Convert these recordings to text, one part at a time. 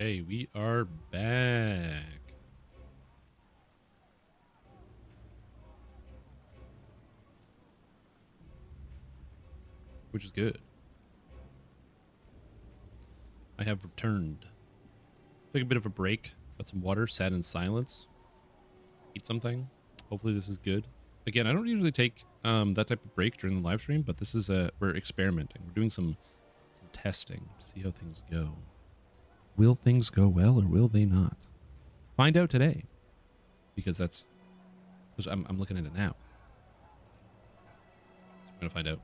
Okay, we are back. Which is good. I have returned. Took a bit of a break. Got some water, sat in silence. Eat something. Hopefully this is good. Again, I don't usually take that type of break during the live stream, but this is we're experimenting. We're doing some testing to see how things go. Will things go well or will they not? Find out today. Because I'm looking at it now. So we're gonna find out.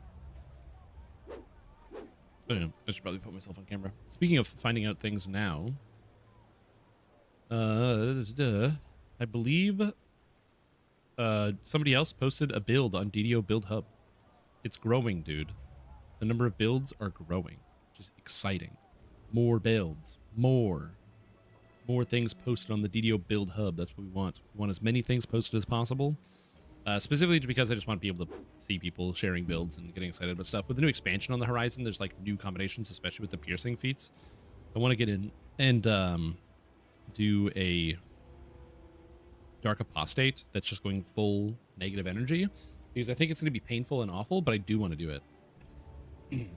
Oh, yeah, I should probably put myself on camera. Speaking of finding out things now, I believe somebody else posted a build on DDO Build Hub. It's growing, dude. The number of builds are growing, which is exciting. More builds, more things posted on the DDO Build Hub. That's what we want. We want as many things posted as possible. Specifically because I just want to be able to see people sharing builds and getting excited about stuff. With the new expansion on the horizon, there's like new combinations, especially with the piercing feats. I want to get in and do a Dark Apostate that's just going full negative energy, because I think it's going to be painful and awful, but I do want to do it.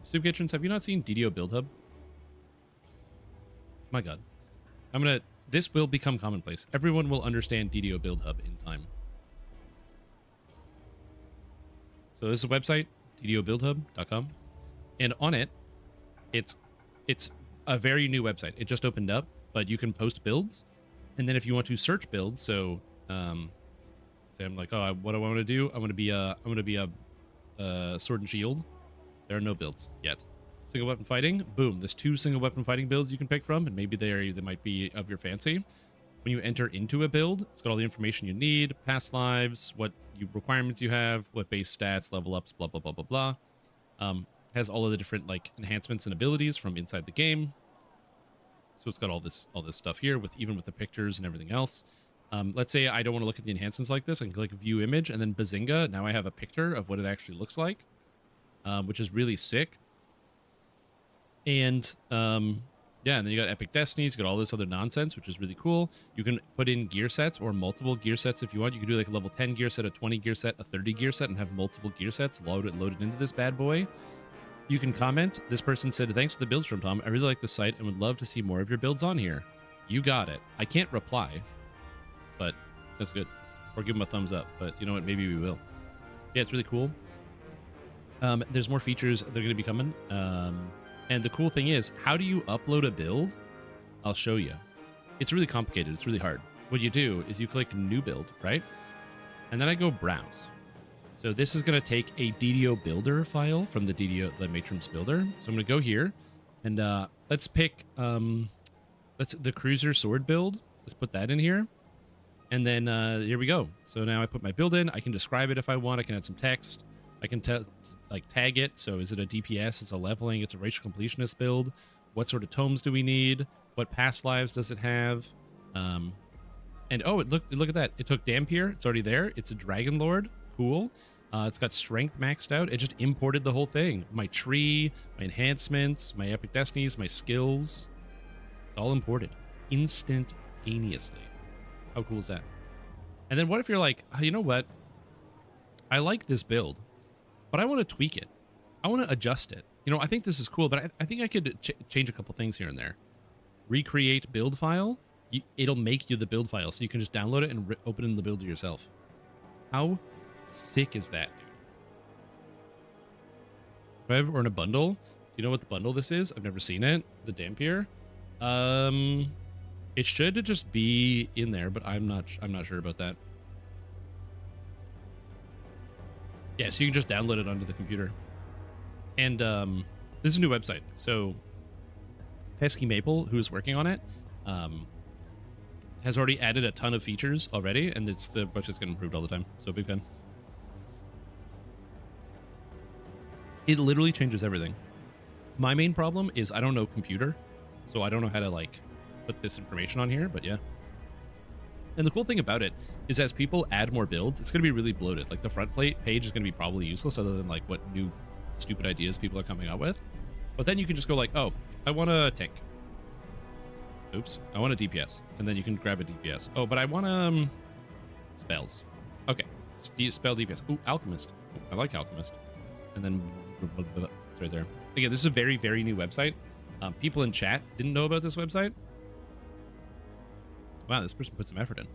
Soup Kitchens, have you not seen DDO Build Hub? My God. This will become commonplace. Everyone will understand DDO Build Hub in time. So this is a website, ddobuildhub.com, and on it, it's a very new website. It just opened up, but you can post builds, and then if you want to search builds, so say I'm like, oh, what do I want to do? I want to be a sword and shield. There are no builds yet. Single weapon fighting, boom. There's 2 single weapon fighting builds you can pick from, and maybe they might be of your fancy. When you enter into a build, it's got all the information you need, past lives, what requirements you have, what base stats, level ups, blah, blah, blah, blah, blah. Has all of the different like enhancements and abilities from inside the game. So it's got all this stuff here even with the pictures and everything else. Let's say I don't want to look at the enhancements like this. I can click view image and then bazinga. Now I have a picture of what it actually looks like, which is really sick. And yeah, and then you got Epic Destinies, you got all this other nonsense, which is really cool. You can put in gear sets or multiple gear sets if you want. You can do like a level 10 gear set, a 20 gear set, a 30 gear set, and have multiple gear sets loaded into this bad boy. You can comment. This person said, thanks for the builds from Tom. I really like the site and would love to see more of your builds on here. You got it. I can't reply, but that's good. Or give them a thumbs up, but you know what? Maybe we will. Yeah, it's really cool. There's more features that are going to be coming. And the cool thing is, how do you upload a build? I'll show you. It's really complicated. It's really hard. What you do is you click new build, right? And then I go browse. So this is going to take a DDO builder file from the Matrix builder. So I'm going to go here and let's pick the cruiser sword build. Let's put that in here. And then here we go. So now I put my build in. I can describe it if I want. I can add some text. I can tag it. So is it a DPS? It's a leveling. It's a racial completionist build. What sort of tomes do we need? What past lives does it have? And oh, look at that. It took Dampier. It's already there. It's a Dragon Lord. Cool. It's got strength maxed out. It just imported the whole thing. My tree, my enhancements, my Epic Destinies, my skills. It's all imported instantaneously. How cool is that? And then what if you're like, oh, you know what? I like this build, but I want to tweak it. I want to adjust it. You know, I think this is cool, but I think I could change a couple things here and there. Recreate build file. It'll make you the build file, so you can just download it and open in the builder yourself. How sick is that, dude? Or in a bundle. Do you know what the bundle this is? I've never seen it. The Dampier. It should just be in there, but I'm not sure about that. Yeah, so you can just download it onto the computer. And this is a new website. So Pesky Maple, who's working on it, has already added a ton of features already, and the website's getting improved all the time. So big fan. It literally changes everything. My main problem is I don't know computer, so I don't know how to like put this information on here, but yeah. And the cool thing about it is as people add more builds, it's going to be really bloated. Like the front page is going to be probably useless other than like what new stupid ideas people are coming up with. But then you can just go like, oh, I want a tank. Oops. I want a DPS. And then you can grab a DPS. Oh, but I want spells. Okay. Spell DPS. Ooh, Alchemist. Ooh, I like Alchemist. And then it's right there. Again, this is a very, very new website. People in chat didn't know about this website. Wow, this person put some effort in.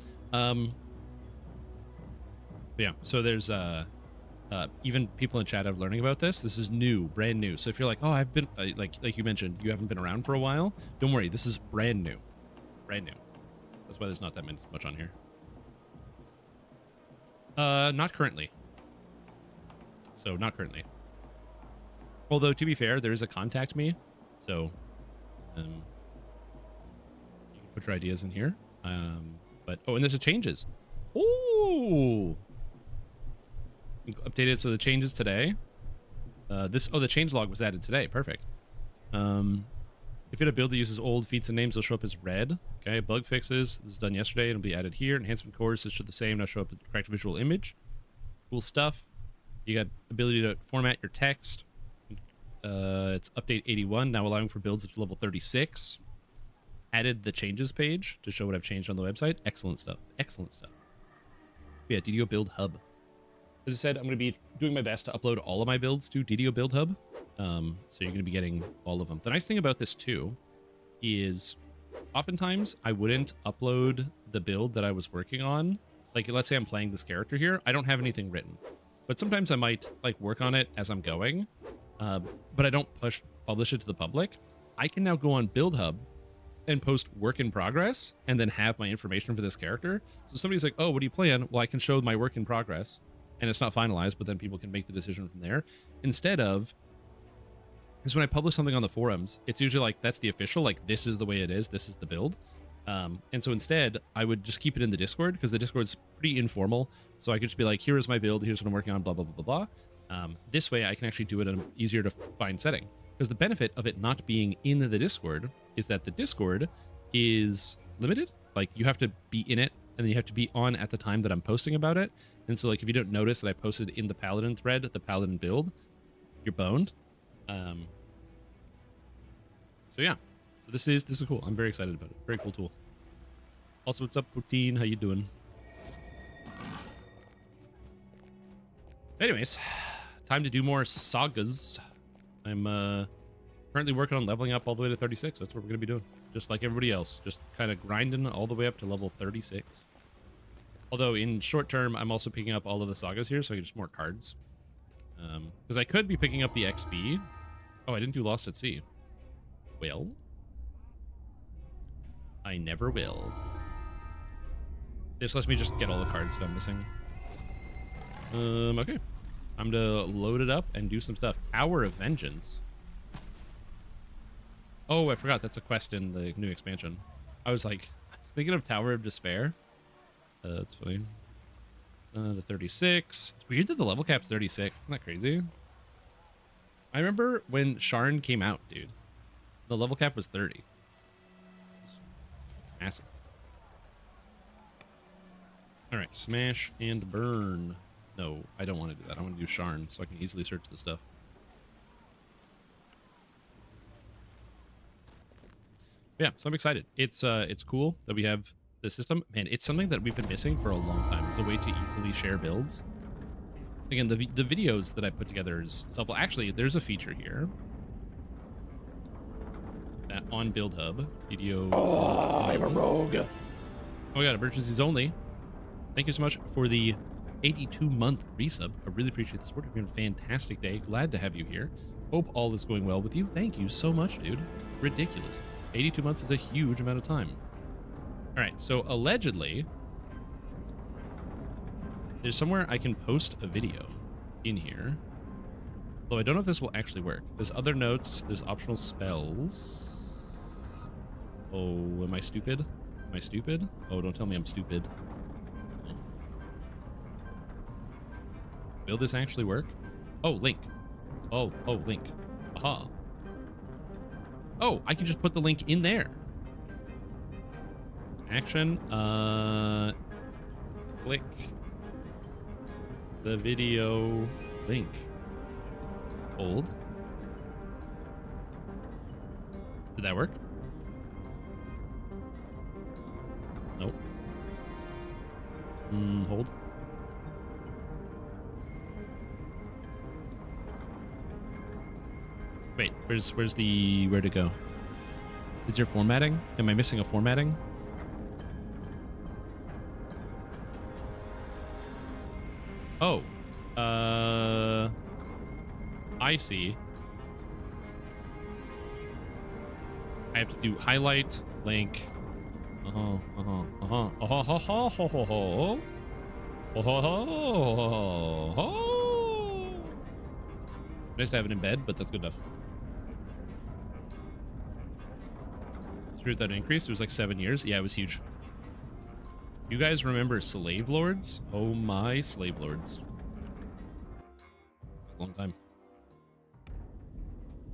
Yeah, so there's even people in chat have learning about this. This is new, brand new. So if you're like, oh, I've been like you mentioned, you haven't been around for a while, don't worry. This is brand new, brand new. That's why there's not that much on here. Not currently. So not currently. Although to be fair, there is a contact me, so you can put your ideas in here. But oh, and there's a changes. Ooh. Updated, so the changes today. The change log was added today. Perfect. If you had a build that uses old feats and names, they'll show up as red. Okay, bug fixes. This was done yesterday. It'll be added here. Enhancement cores is the same. Now show up the correct visual image. Cool stuff. You got ability to format your text. It's update 81 now, allowing for builds up to level 36. Added the changes page to show what I've changed on the website. Excellent stuff. Excellent stuff. Yeah, DDO Build Hub. As I said, I'm going to be doing my best to upload all of my builds to DDO Build Hub. So you're going to be getting all of them. The nice thing about this too is oftentimes I wouldn't upload the build that I was working on. Like, let's say I'm playing this character here. I don't have anything written, but sometimes I might like work on it as I'm going. But I don't publish it to the public. I can now go on Build Hub and post work in progress and then have my information for this character. So somebody's like, oh, what are you playing? Well, I can show my work in progress and it's not finalized, but then people can make the decision from there. Instead of, because when I publish something on the forums, it's usually like, that's the official, like this is the way it is, this is the build. And so instead I would just keep it in the Discord because the Discord's pretty informal. So I could just be like, here is my build, here's what I'm working on, blah, blah, blah, blah, blah. This way I can actually do it in an easier to find setting, because the benefit of it not being in the Discord is that the Discord is limited. Like you have to be in it and then you have to be on at the time that I'm posting about it. And so like, if you don't notice that I posted in the Paladin thread, the Paladin build, you're boned. So yeah, so this is cool. I'm very excited about it. Very cool tool. Also, what's up, Poutine? How you doing? Anyways, time to do more sagas. I'm currently working on leveling up all the way to 36. That's what we're going to be doing. Just like everybody else. Just kind of grinding all the way up to level 36. Although in short term, I'm also picking up all of the sagas here, so I get just more cards. Because I could be picking up the XP. Oh, I didn't do Lost at Sea. Well, I never will. This lets me just get all the cards that I'm missing. Okay. Time to load it up and do some stuff. Tower of Vengeance. Oh, I forgot. That's a quest in the new expansion. I was thinking of Tower of Despair. That's funny. The 36. It's weird that the level cap's 36. Isn't that crazy? I remember when Sharn came out, dude. The level cap was 30. Massive. All right, smash and burn. No, I don't want to do that. I want to do Sharn so I can easily search the stuff. Yeah, so I'm excited. It's cool that we have the system. Man, it's something that we've been missing for a long time. It's a way to easily share builds. Again, the videos that I put together is helpful. Actually, there's a feature here that on Build Hub video. Oh, I'm a rogue. Oh my god, emergencies only. Thank you so much for the 82-month resub. I really appreciate the support. It's been a fantastic day. Glad to have you here. Hope all is going well with you. Thank you so much, dude. Ridiculous. 82 months is a huge amount of time. All right, so allegedly, there's somewhere I can post a video in here. Though I don't know if this will actually work. There's other notes. There's optional spells. Oh, am I stupid? Am I stupid? Oh, don't tell me I'm stupid. Will this actually work? Oh, link. Oh, link. Aha. Oh, I can just put the link in there. Action. Click the video link. Hold. Did that work? Hold. Wait, where's the, where'd it go? Is there formatting? Am I missing a formatting? Oh, I see. I have to do highlight, link. Nice to have it in bed, but that's good enough. Through that increase, it was like 7 years. Yeah, it was huge. You guys remember slave lords? Oh my slave lords. Long time.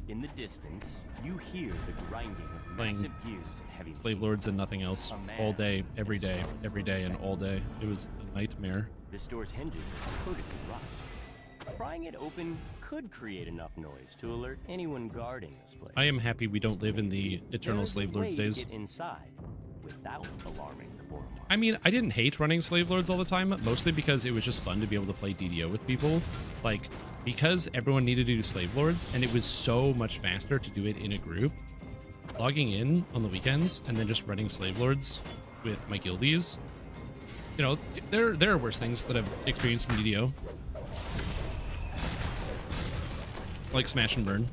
In the distance, you hear the grinding of Playing massive gears and heavy slave lords and nothing else all day, every day, and all day. It was a nightmare. This door's hinges are coated in rust. Prying it open could create enough noise to alert anyone guarding this place. I am happy we don't live in the eternal slave lords days. Get inside without alarming the Wurm. I mean, I didn't hate running slave lords all the time, mostly because it was just fun to be able to play DDO with people. Like, because everyone needed to do slave lords, and it was so much faster to do it in a group, logging in on the weekends and then just running slave lords with my guildies. You know, there are worse things that I've experienced in DDO. Like smash and burn.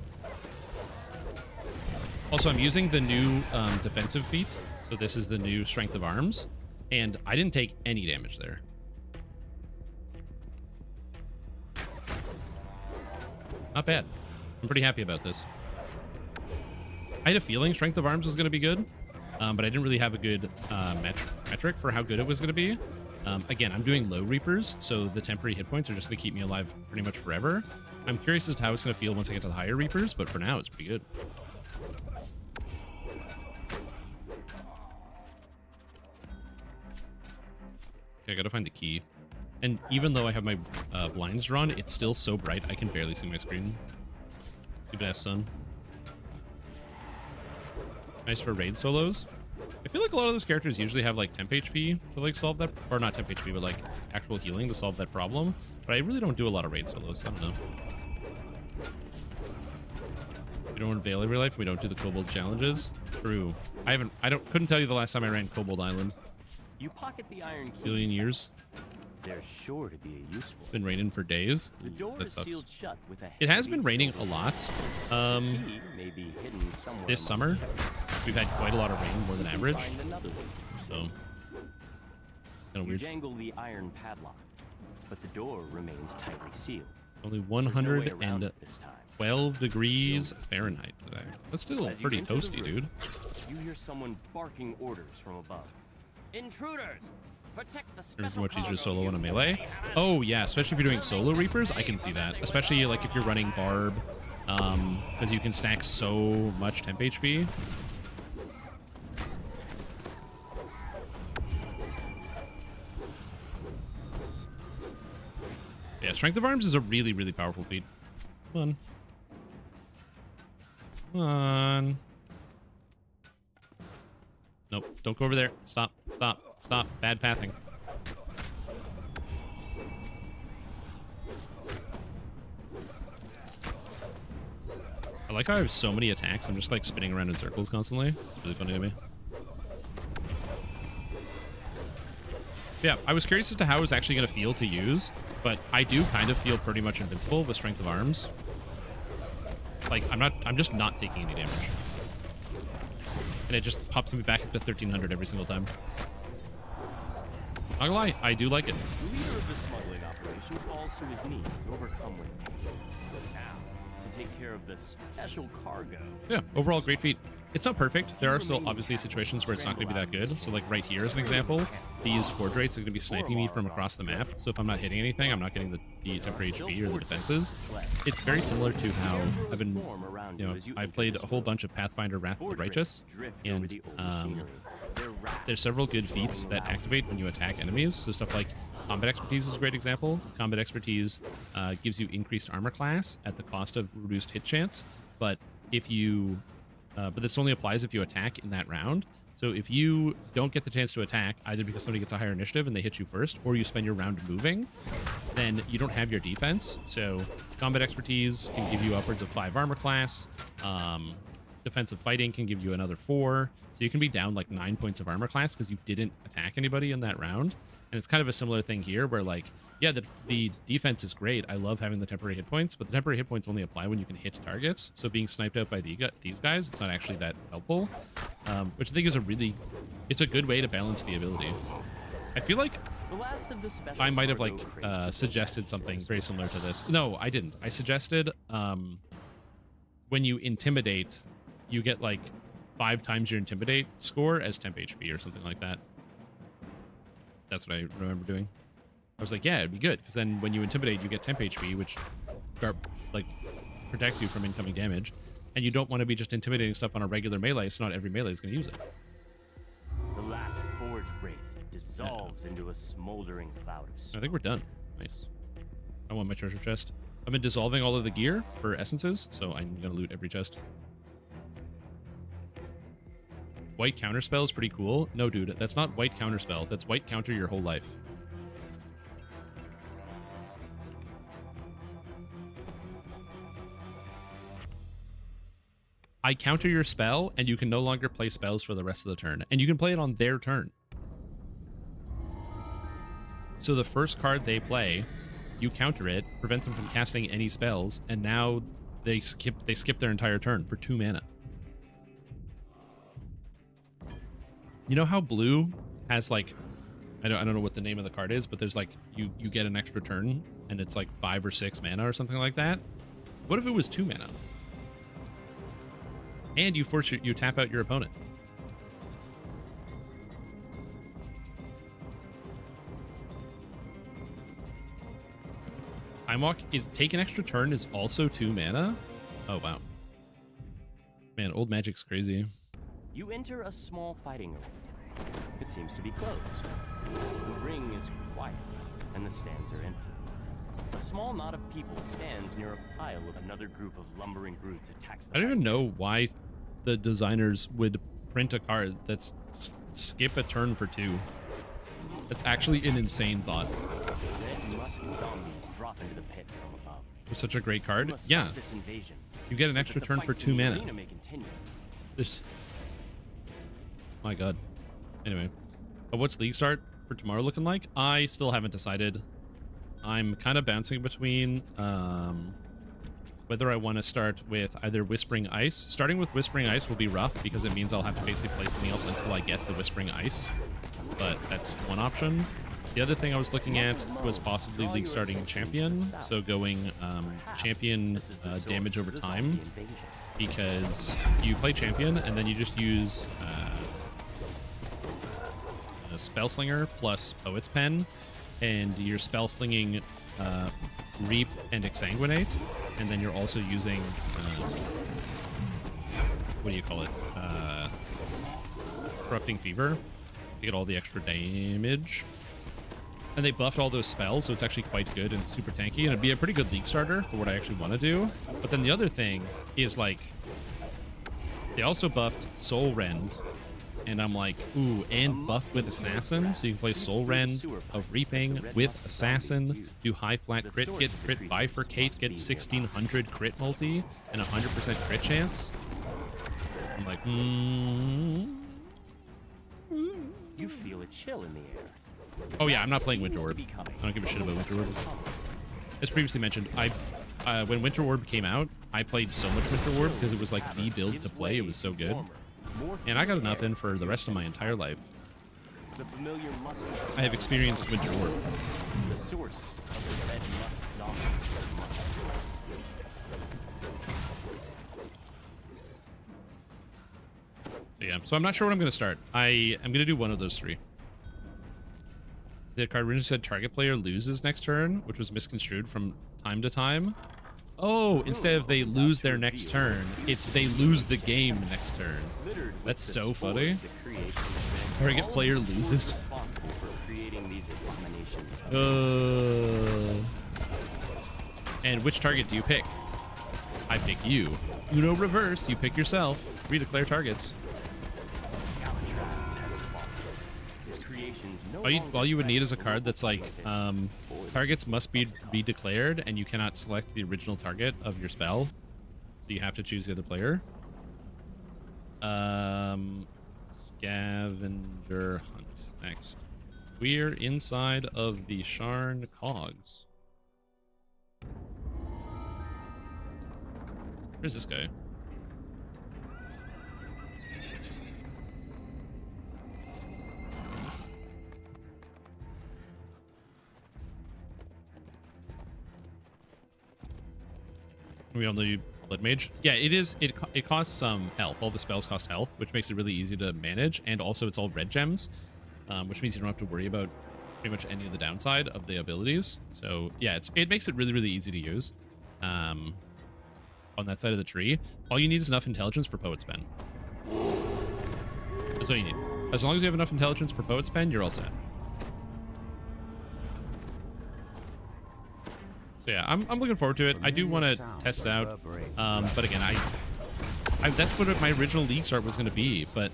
Also, I'm using the new defensive feat. So this is the new strength of arms. And I didn't take any damage there. Not bad. I'm pretty happy about this. I had a feeling strength of arms was going to be good. But I didn't really have a good metric for how good it was going to be. Again, I'm doing low reapers, so the temporary hit points are just going to keep me alive pretty much forever. I'm curious as to how it's going to feel once I get to the higher reapers, but for now, it's pretty good. Okay, I got to find the key. And even though I have my blinds drawn, it's still so bright, I can barely see my screen. Stupid ass sun. Nice for raid solos. I feel like a lot of those characters usually have like temp HP to like solve that, or not temp HP, but like actual healing to solve that problem. But I really don't do a lot of raid solos. I don't know. We don't unveil every life. We don't do the Kobold challenges. True. Couldn't tell you the last time I ran Kobold Island. You pocket the iron key. Billion years. They're sure to be useful. It's been raining for days. The door That is sucks. sealed shut with a It has heavy been raining a silver lot. lock. The key may be hidden somewhere This among summer, the pebbles. we've had quite a lot of rain, more than You can average. find another one. So, kind of You weird. jangle the iron padlock, but the door remains tightly sealed. Only There's no way around 112 it this time. degrees Fahrenheit today. That's still As you pretty enter the toasty, room, dude. You hear someone barking orders from above. Intruders! Protect the Remember special much easier cargo solo you on a melee. Oh yeah, especially if you're doing solo reapers, I can see that. Especially like if you're running barb, because you can stack so much temp HP. Yeah, strength of arms is a really, really powerful feat. Come on. Come on. Nope, don't go over there. Stop, stop, stop. Bad pathing. I like how I have so many attacks. I'm just like spinning around in circles constantly. It's really funny to me. Yeah, I was curious as to how it was actually going to feel to use, but I do kind of feel pretty much invincible with strength of arms. Like, I'm just not taking any damage. And it just pops me back up to 1300 every single time. Not gonna lie, I do like it. The leader of the smuggling operation falls to his knees, overcome with pain. Now, to take care of the special cargo. Yeah, overall great feat. It's not perfect. There are still obviously situations where it's not going to be that good. So like right here as an example, these forge rates are going to be sniping me from across the map. So if I'm not hitting anything, I'm not getting the temporary HP or the defenses. It's very similar to how I've been, you know, I played a whole bunch of Pathfinder Wrath of the Righteous, and there's several good feats that activate when you attack enemies. So stuff like Combat Expertise is a great example. Combat Expertise gives you increased armor class at the cost of reduced hit chance, but if you but this only applies if you attack in that round. So if you don't get the chance to attack, either because somebody gets a higher initiative and they hit you first, or you spend your round moving, then you don't have your defense. So combat expertise can give you upwards of 5 armor class. Defensive fighting can give you another 4. So you can be down like 9 points of armor class because you didn't attack anybody in that round. And it's kind of a similar thing here where, like, yeah, the defense is great. I love having the temporary hit points, but the temporary hit points only apply when you can hit targets. So being sniped out by these guys, it's not actually that helpful, which I think is it's a good way to balance the ability. I feel like I might have, like, suggested something very similar to this. No, I didn't. I suggested when you intimidate, you get like 5 times your intimidate score as temp HP or something like that. That's what I remember doing. I was like, yeah, it'd be good, because then when you intimidate, you get temp HP, which like protects you from incoming damage, and you don't want to be just intimidating stuff on a regular melee, so not every melee is going to use it. The last forge wraith dissolves into a smoldering cloud of smoke. I think we're done. Nice. I want my treasure chest. I've been dissolving all of the gear for essences, so I'm going to loot every chest. White counterspell is pretty cool. No, dude, that's not white counterspell. That's white counter your whole life. I counter your spell, and you can no longer play spells for the rest of the turn. And you can play it on their turn. So the first card they play, you counter it, prevent them from casting any spells, and now they skip their entire turn for 2 mana. You know how blue has, like, I don't know what the name of the card is, but there's like you get an extra turn and it's like 5 or 6 mana or something like that. What if it was 2 mana? And you tap out your opponent. Time Walk is take an extra turn is also 2 mana? Oh wow. Man, old magic's crazy. You enter a small fighting arena. It seems to be closed. The ring is quiet, and the stands are empty. A small knot of people stands near a pile of another group of lumbering brutes attacks the I don't even know why the designers would print a card that's skip a turn for 2. That's actually an insane thought. Red musk zombies drop into the pit from above. It was such a great card. Yeah. You get an extra turn for 2 mana. This. My god. Anyway, what's league start for tomorrow looking like? I still haven't decided. I'm kind of bouncing between whether I want to start with either Whispering Ice. Starting with Whispering Ice will be rough because it means I'll have to basically play something else until I get the Whispering Ice. But that's one option. The other thing I was looking at was possibly league starting Champion. So going Champion damage over time, because you play Champion and then you just use Spellslinger plus Poet's Pen, and you're spellslinging Reap and Exsanguinate, and then you're also using what do you call it? Corrupting Fever to get all the extra damage. And they buffed all those spells, so it's actually quite good and super tanky, and it'd be a pretty good league starter for what I actually want to do. But then the other thing is, like, they also buffed Soul Rend, and I'm like, ooh, and buffed with Assassin, so you can play Soul Rend of Reaping with Assassin, do high flat crit, get crit bifurcate, get 1600 crit multi, and 100% crit chance. I'm like, You feel a chill in the air. Oh yeah, I'm not playing Winter Orb. I don't give a shit about Winter Orb. As previously mentioned, when Winter Orb came out, I played so much Winter Orb because it was like the build to play. It was so good. And I got enough in for the rest of my entire life. I have experienced Winter Orb. The source of the red musk zombie. So yeah, so I'm not sure what I'm going to start. I am going to do one of those 3. The card originally said target player loses next turn, which was misconstrued from time to time. Oh, instead of they lose their next turn, it's they lose the game next turn. That's so funny. Target player loses. And which target do you pick? I pick you. Uno reverse, you pick yourself. Redeclare targets. All you would need is a card that's like, targets must be declared, and you cannot select the original target of your spell. So you have to choose the other player. Scavenger Hunt. Next. We're inside of the Sharn Cogs. Where's this guy? We all know you Blood Mage. Yeah, it is. It costs some health. All the spells cost health, which makes it really easy to manage. And also, it's all red gems, which means you don't have to worry about pretty much any of the downside of the abilities. So yeah, it makes it really, really easy to use. On that side of the tree, all you need is enough intelligence for Poet's Pen. That's all you need. As long as you have enough intelligence for Poet's Pen, you're all set. So yeah, I'm looking forward to it. I do want to test it out, but again, I that's what my original league start was going to be. But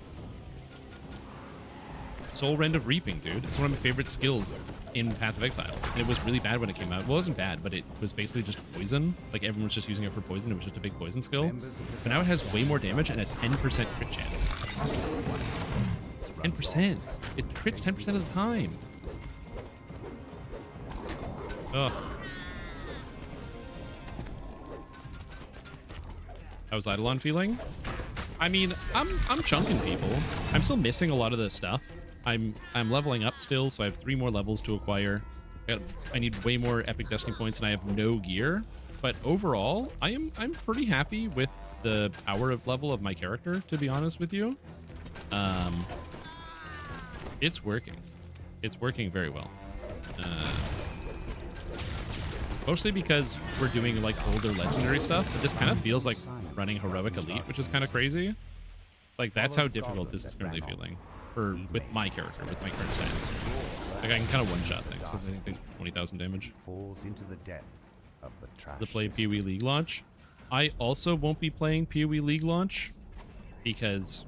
Soul Rend of Reaping, dude, it's one of my favorite skills in Path of Exile, and it was really bad when it came out. Well, it wasn't bad, but it was basically just poison. Like everyone was just using it for poison. It was just a big poison skill. But now it has way more damage and a 10% crit chance. 10%. It crits 10% of the time. Ugh. How's Eidolon feeling? I mean, I'm chunking people. I'm still missing a lot of the stuff. I'm leveling up still, so I have 3 more levels to acquire. I need way more Epic Destiny points, and I have no gear. But overall, I'm pretty happy with the power level of my character, to be honest with you. It's working. It's working very well. Mostly because we're doing like older legendary stuff, but this kind of feels like running Heroic Elite, which is kind of crazy. Like that's how difficult this is currently feeling with my character, with my current stats. Like I can kind of one-shot things. So I think 20,000 damage. Falls into the depths of the trash. To play PoE League launch. I also won't be playing PoE League launch because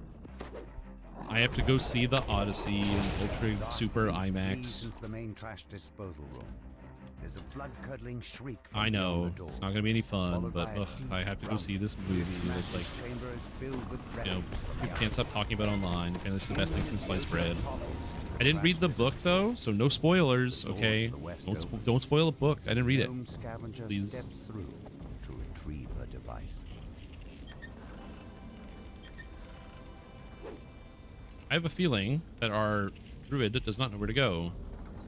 I have to go see the Odyssey and Ultra Super IMAX. Into the main trash disposal room. There's a blood-curdling shriek. I know it's not gonna be any fun, but ugh, I have to go see this movie. That's like, you know, can't stop talking about online. Apparently, it's the best thing since sliced bread. I didn't read the book though, so no spoilers. Okay, don't spoil a book. I didn't read it. Please. I have a feeling that our druid does not know where to go.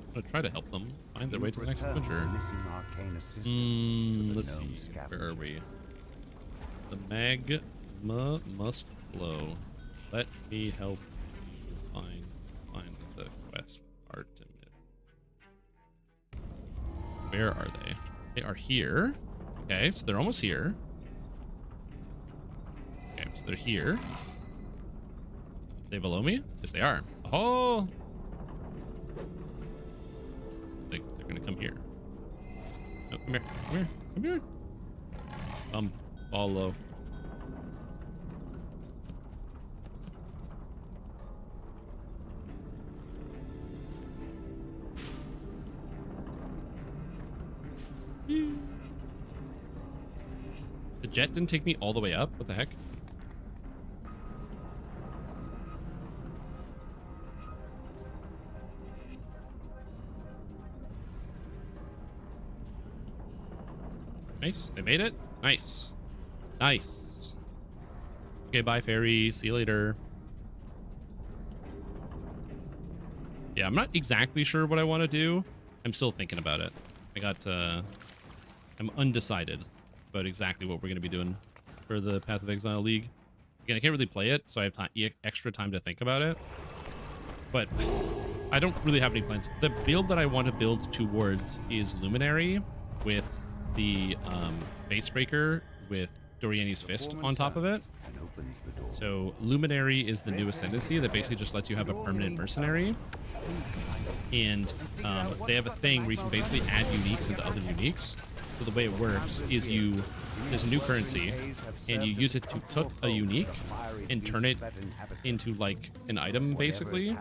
I'm gonna try to help them find their way to the next adventure. Let's see. Where are we? The magma must flow. Let me help you find the quest art in it. Where are they? They are here. Okay, so they're almost here. Okay, so they're here. Are they below me? Yes, they are. Oh! They're gonna come here. No, come here. Come here. Come here. Follow. The jet didn't take me all the way up? What the heck? Nice. They made it. Nice. Nice. Okay, bye, fairy. See you later. Yeah, I'm not exactly sure what I want to do. I'm still thinking about it. I'm undecided about exactly what we're going to be doing for the Path of Exile League. Again, I can't really play it, so I have extra time to think about it. But I don't really have any plans. The build that I want to build towards is Luminary with the base breaker with Doriani's Fist on top of it. So Luminary is the new ascendancy that basically just lets you have a permanent mercenary. And they have a thing where you can basically add uniques into other uniques. So the way it works is there's a new currency, and you use it to cook a unique and turn it into like an item, basically.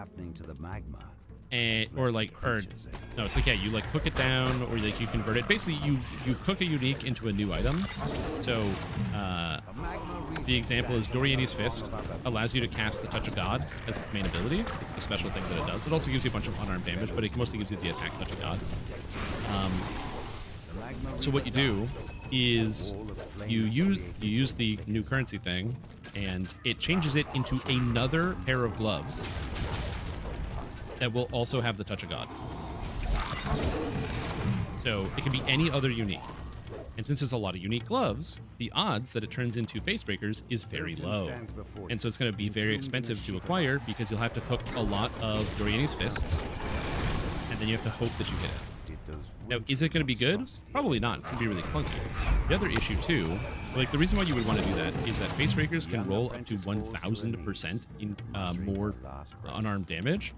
And or no, it's like, yeah, you like cook it down, or like you convert it. Basically, you cook a unique into a new item. So the example is Doriani's Fist allows you to cast the Touch of God as its main ability. It's the special thing that it does. It also gives you a bunch of unarmed damage, but it mostly gives you the attack Touch of God. So what you do is you use the new currency thing, and it changes it into another pair of gloves that will also have the Touch of God. So it can be any other unique. And since there's a lot of unique gloves, the odds that it turns into face breakers is very low. And so it's going to be very expensive to acquire because you'll have to cook a lot of Doriani's Fists, and then you have to hope that you get it. Now, is it going to be good? Probably not. It's going to be really clunky. The other issue, too, like the reason why you would want to do that is that face breakers can roll up to 1,000% in more unarmed damage.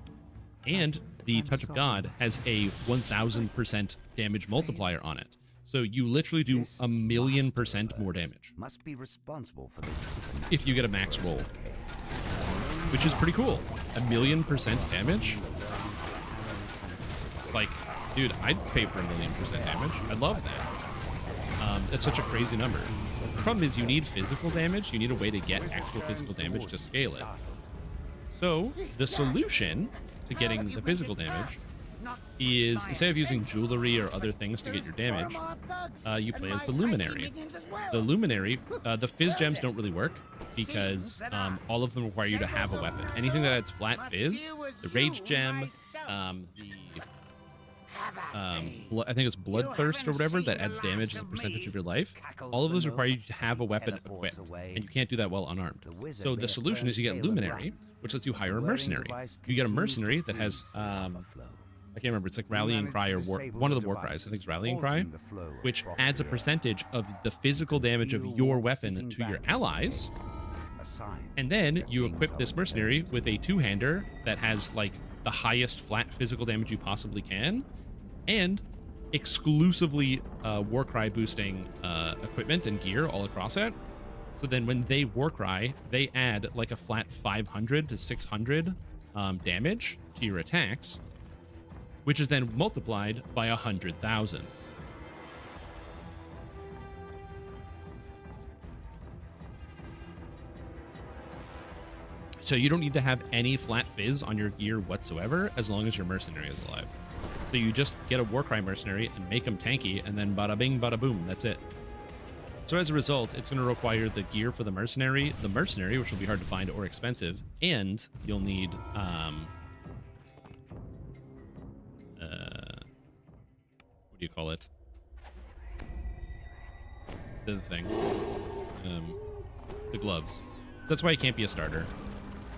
And the Touch of God has a 1,000% damage multiplier on it. So you literally do 1,000,000% more damage Must be responsible for this if you get a max roll, which is pretty cool. 1,000,000% damage. Like, dude, I'd pay for 1,000,000% damage. I love that. It's such a crazy number. The problem is you need physical damage. You need a way to get actual physical damage to scale it. So the solution to getting the physical damage is, instead of using jewelry or other things to get your damage, you play as the Luminary. The Luminary, the Fizz gems don't really work because all of them require you to have a weapon. Anything that adds flat Fizz, the Rage Gem, I think it's Bloodthirst or whatever, that adds damage as a percentage of your life. All of those require you to have a weapon equipped, and you can't do that while unarmed. So the solution is you get Luminary, which lets you hire a mercenary. You get a mercenary that has, I can't remember, it's like Rallying Cry or one of the war cries. I think it's Rallying Cry, which adds a percentage of the physical damage of your weapon to your allies. And then you equip this mercenary with a two-hander that has like the highest flat physical damage you possibly can, and exclusively Warcry boosting equipment and gear all across it. So then when they Warcry, they add like a flat 500 to 600 damage to your attacks, which is then multiplied by 100,000. So you don't need to have any flat Fizz on your gear whatsoever as long as your mercenary is alive. So you just get a Warcry mercenary and make them tanky, and then bada bing, bada boom, that's it. So as a result, it's going to require the gear for the mercenary, which will be hard to find or expensive, and you'll need what do you call it? The thing. The gloves. So that's why it can't be a starter.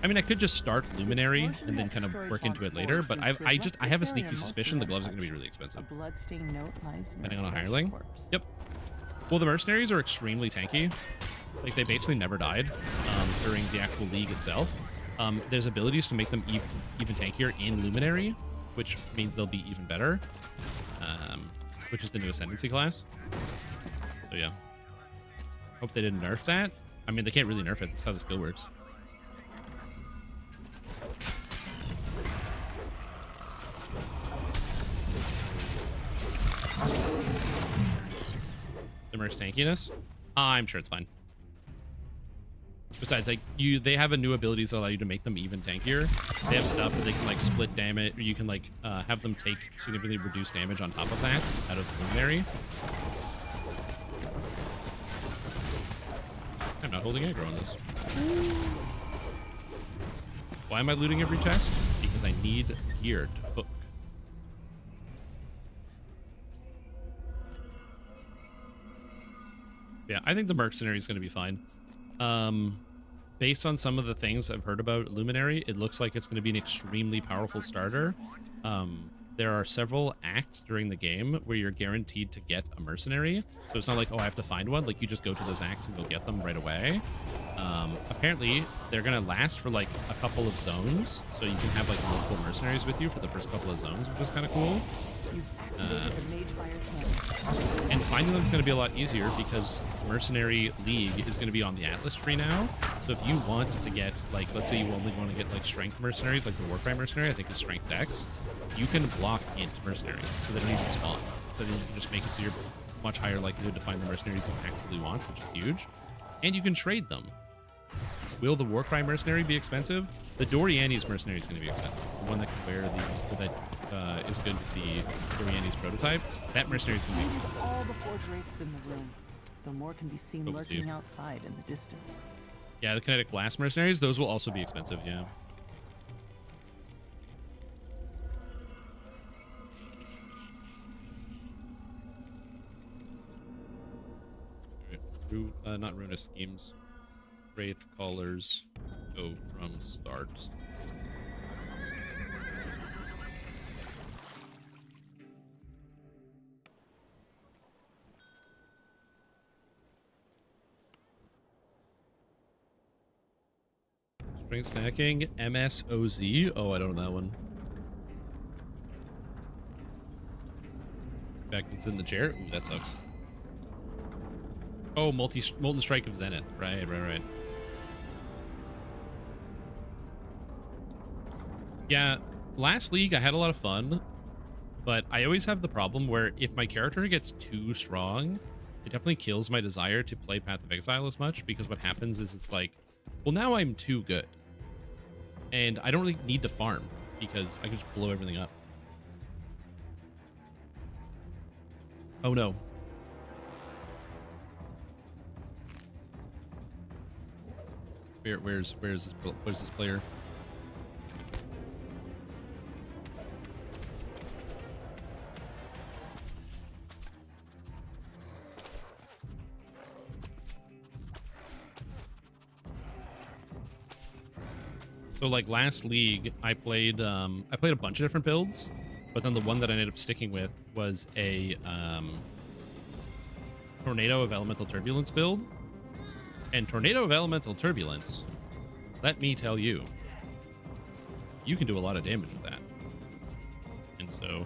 I mean, I could just start Luminary and then kind of work into it later, but I have a sneaky suspicion the gloves are going to be really expensive. Depending on a hireling. Yep. Well, the mercenaries are extremely tanky. Like, they basically never died during the actual league itself. There's abilities to make them even tankier in Luminary, which means they'll be even better, which is the new Ascendancy class. So, yeah. Hope they didn't nerf that. I mean, they can't really nerf it. That's how the skill works. The merc tankiness? I'm sure it's fine. Besides, like, they have a new abilities that allow you to make them even tankier. They have stuff where they can like split damage, or you can like have them take significantly reduced damage on top of that out of the Luminary. I'm not holding aggro on this. Why am I looting every chest? Because I need gear to hook. Yeah, I think the mercenary is going to be fine. Based on some of the things I've heard about Luminary, it looks like it's going to be an extremely powerful starter. There are several acts during the game where you're guaranteed to get a mercenary. So it's not like, oh, I have to find one. Like, you just go to those acts and you'll get them right away. Apparently, they're going to last for like a couple of zones. So you can have like multiple mercenaries with you for the first couple of zones, which is kind of cool. And finding them is going to be a lot easier because Mercenary League is going to be on the Atlas tree now. So if you want to get, like, let's say you only want to get, like, Strength Mercenaries, like the Warcry Mercenary, I think is Strength Dex, you can block int Mercenaries, so they don't even spawn. So then you can just make it so you're much higher likelihood to find the Mercenaries you actually want, which is huge. And you can trade them. Will the Warcry Mercenary be expensive? The Doriani's Mercenary is going to be expensive. The one that can wear that is good with the Doriani's prototype. That Mercenary is going to be And it's expensive. all the forge wraiths in the room. Though more can be seen What was you? lurking outside in the distance. Yeah, the Kinetic Blast Mercenaries, those will also be expensive, yeah. Not Ruinous Schemes. Wraith Callers go from start. Spring Snacking, MSOZ. Oh, I don't know that one. Backman's in the chair. Ooh, that sucks. Oh, Molten Strike of Zenith. Right. Yeah, last league I had a lot of fun, but I always have the problem where if my character gets too strong, it definitely kills my desire to play Path of Exile as much, because what happens is it's like, well, now I'm too good. And I don't really need to farm because I can just blow everything up. Oh no. Where's this player? So like last league, I played a bunch of different builds, but then the one that I ended up sticking with was a Tornado of Elemental Turbulence build. And Tornado of Elemental Turbulence, let me tell you, you can do a lot of damage with that. And so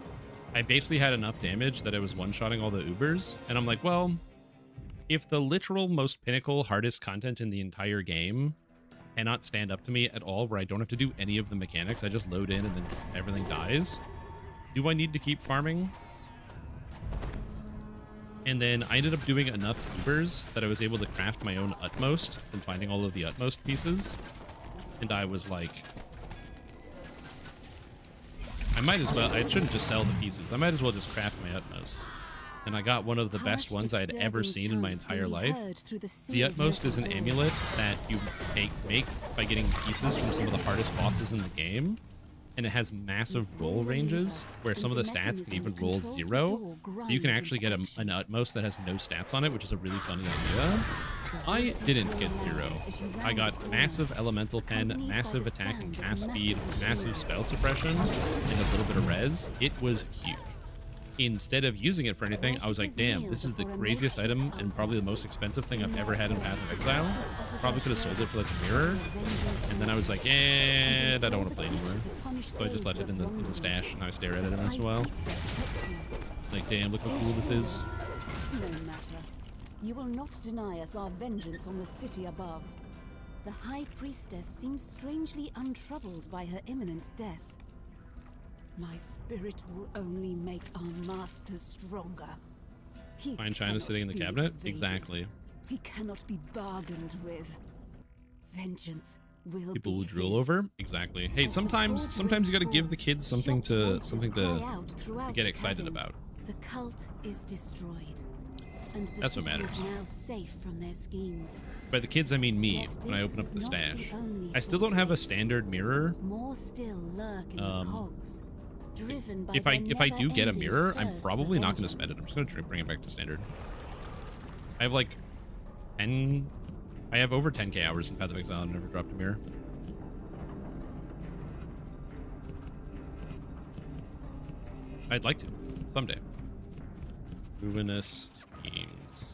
I basically had enough damage that I was one-shotting all the Ubers, and I'm like, well, if the literal most pinnacle, hardest content in the entire game cannot stand up to me at all, where I don't have to do any of the mechanics, I just load in and then everything dies, do I need to keep farming? And then I ended up doing enough Ubers that I was able to craft my own Utmost from finding all of the Utmost pieces. And I was like, I might as well, I shouldn't just sell the pieces. I might as well just craft my Utmost. And I got one of the best ones I had ever seen in my entire life. The Utmost is an amulet that you make by getting pieces from some of the hardest bosses in the game. And it has massive roll ranges where some of the stats can even roll 0. So you can actually get an Utmost that has no stats on it, which is a really funny idea. I didn't get 0. I got massive elemental pen, massive attack and cast speed, massive spell suppression, and a little bit of res. It was huge. Instead of using it for anything, I was like, damn, this is the craziest item and probably the most expensive thing I've ever had in Path of Exile. Probably could have sold it for like a mirror. And then I was like, I don't want to play anymore. So I just left it in the stash, and I stare at it every once in a while. Like, damn, look how cool this is. No matter. You will not deny us our vengeance on the city above. The High Priestess seems strangely untroubled by her imminent death. My spirit will only make our master stronger. Find China sitting in the cabinet? Exactly. He cannot be bargained with. Vengeance will People be will drool his. over? Exactly. Hey, sometimes you gotta give the kids something to get excited about. The cult is destroyed. And the That's what city matters. is now safe from their schemes. By the kids, I mean me, when I open up the stash. I still don't have a standard mirror. More still lurk in the cogs. Driven by If I do get a never-ending mirror, I'm thirst probably for not going to spend it. I'm vengeance. just going to bring it back to standard. I have like 10... I have over 10k hours in Path of Exile and never dropped a mirror. I'd like to, someday. Ruinous Schemes.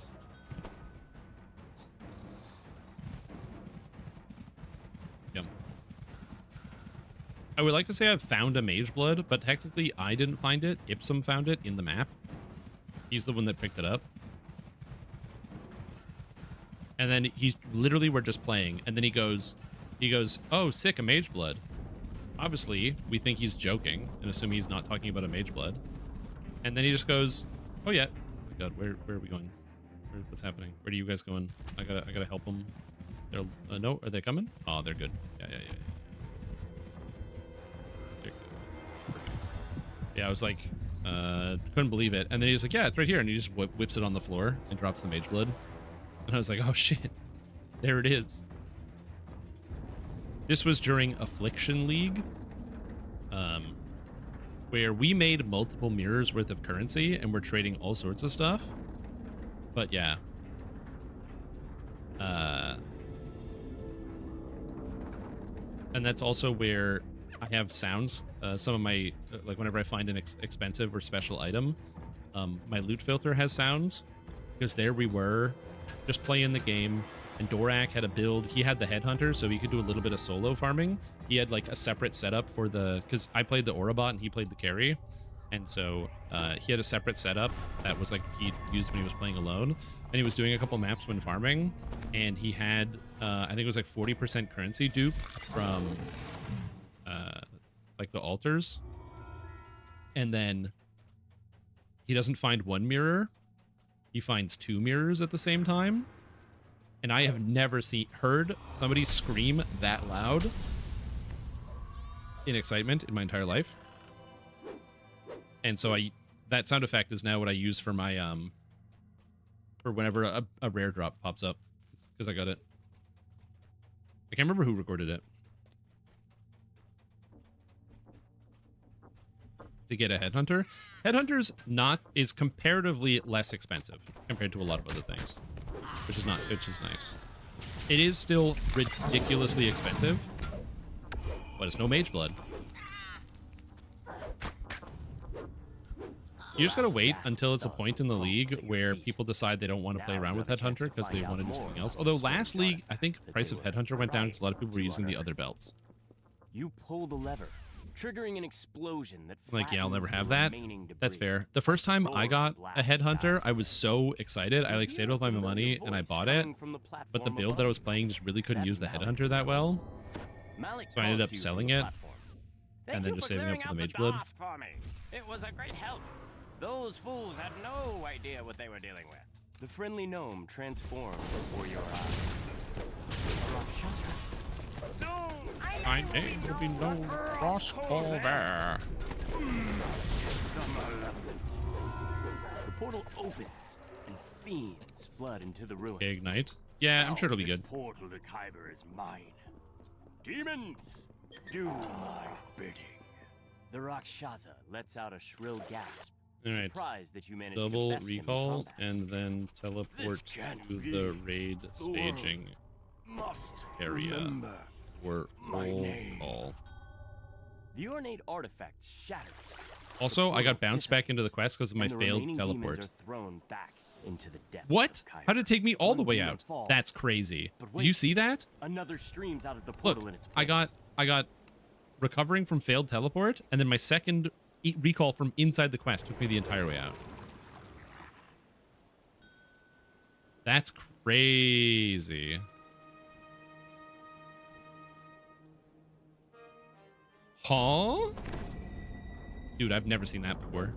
Yum. I would like to say I've found a mage blood, but technically I didn't find it. Ipsum found it in the map. He's the one that picked it up. And then he's literally, we're just playing, and then he goes, oh, sick, a mage blood. Obviously, we think he's joking and assume he's not talking about a mage blood. And then he just goes, oh yeah. Oh my god, where are we going? What's happening? Where are you guys going? I gotta help them. They're no, are they coming? Oh, they're good. Yeah. They're good. Perfect. Yeah, I was like, couldn't believe it. And then he's like, yeah, it's right here. And he just whips it on the floor and drops the mage blood. And I was like, oh shit, there it is. This was during Affliction League, where we made multiple mirrors worth of currency and we're trading all sorts of stuff. But yeah. And that's also where I have sounds. Some of my, like whenever I find an expensive or special item, my loot filter has sounds, because there we were just playing the game, and Dorak had a build. He had the Headhunter, so he could do a little bit of solo farming. He had like a separate setup for the, because I played the Aurabot and he played the carry, and so he had a separate setup that was like he used when he was playing alone. And he was doing a couple maps when farming, and he had I think it was like 40% currency dupe from like the altars, and then he doesn't find one mirror, he finds two mirrors at the same time. And I have never heard somebody scream that loud in excitement in my entire life. And so that sound effect is now what I use for my for whenever a rare drop pops up, because I got it. I can't remember who recorded it. To get a Headhunter. Headhunter's is comparatively less expensive compared to a lot of other things, which is nice. It is still ridiculously expensive, but it's no mage blood. You just gotta wait until it's a point in the league where people decide they don't want to play around with Headhunter because they want to do something else. Although last league, I think price of Headhunter went down because a lot of people were using the other belts. You pull the lever, triggering an explosion that like, yeah, I'll never have that. That's fair. The first time I got a Headhunter, I was so excited. I like saved up my money and I bought it, but the build that I was playing just really couldn't use the Headhunter that well, so I ended up selling it and then just saving up for the mage blood. It was a great help. Those fools had no idea what they were dealing with. The friendly gnome transformed before your eyes. Soon, My name will be known Crossclover. The portal opens and fiends flood into the ruin. Ignite. Yeah, I'm sure it'll be This good. portal to Kyber is mine. Demons, do my bidding. The Rakshasa lets out a shrill gasp. All right. Surprised that you managed Double to best him in recall combat. and then teleport can't to be. the raid The world staging must area remember for my roll name. call. The ornate artifact shatters. Also, I got bounced back into the quest because of my and the failed remaining teleport. demons are thrown back into the depths What? of Kyber. How did it take me all the One way demon out? falls, That's crazy. but Did you wait. see that? Another streams out of the Look, portal in its place. I got recovering from failed teleport, and then my second recall from inside the quest took me the entire way out. That's crazy. Huh? Dude, I've never seen that before.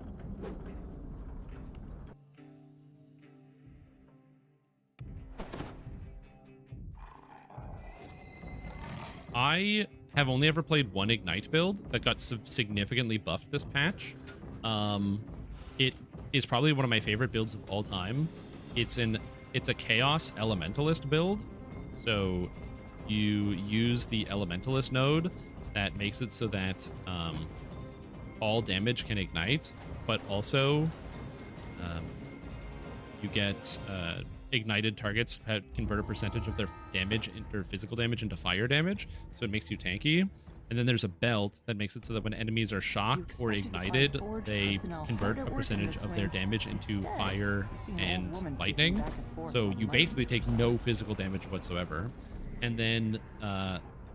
I have only ever played one Ignite build that got significantly buffed this patch. It is probably one of my favorite builds of all time. It's a Chaos Elementalist build. So you use the Elementalist node that makes it so that all damage can ignite, but also you get ignited targets convert a percentage of their damage or physical damage into fire damage, so it makes you tanky. And then there's a belt that makes it so that when enemies are shocked or ignited, they convert a percentage of their damage into fire and lightning. So you basically take no physical damage whatsoever. And then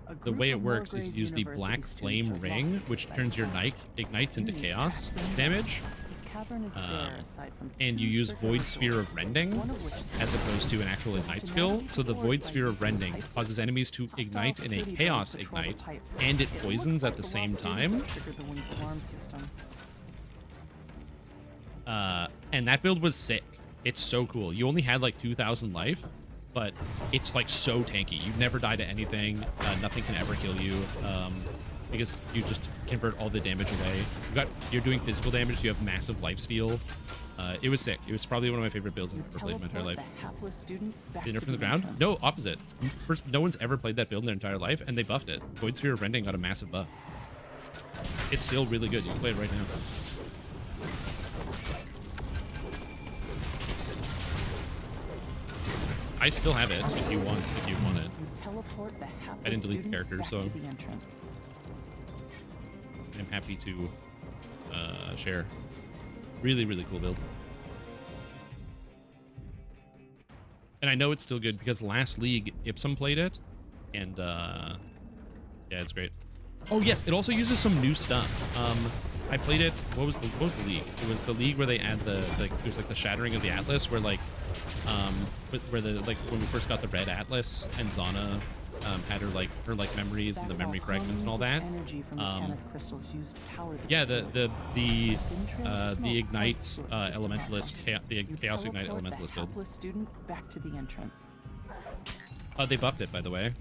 A the group way it of works is Morgrave you use the University black students flame are ring, lost which inside turns the your cavern. night ignites into Unique chaos cavern. damage. This cavern is bare aside from And you two use circular Void Sphere doors, of Rending one of which is as opposed to an actual ignite skill. So the Void Sphere of Rending causes enemies to ignite in a chaos ignite, and it poisons at the same time. And that build was sick. It's so cool. You only had like 2,000 life, but it's like so tanky. You never die to anything. Nothing can ever kill you. Because you just convert all the damage away. You're doing physical damage, so you have massive lifesteal. It was sick. It was probably one of my favorite builds I've ever played in my entire life. Dinner from the ground? No, opposite. First, no one's ever played that build in their entire life, and they buffed it. Void Sphere of Rending got a massive buff. It's still really good. You can play it right now. I still have it if you want it. I didn't delete the character, so I'm happy to share. Really, really cool build. And I know it's still good because last league Ipsum played it, and yeah, it's great. Oh yes, it also uses some new stuff. I played it. What was the league? It was the league where they add it was like the Shattering of the Atlas, where like where the when we first got the Red Atlas and Zana had her memories and the memory fragments and all that. Yeah, the Ignite Elementalist, the Chaos Ignite Elementalist build. They buffed it, by the way,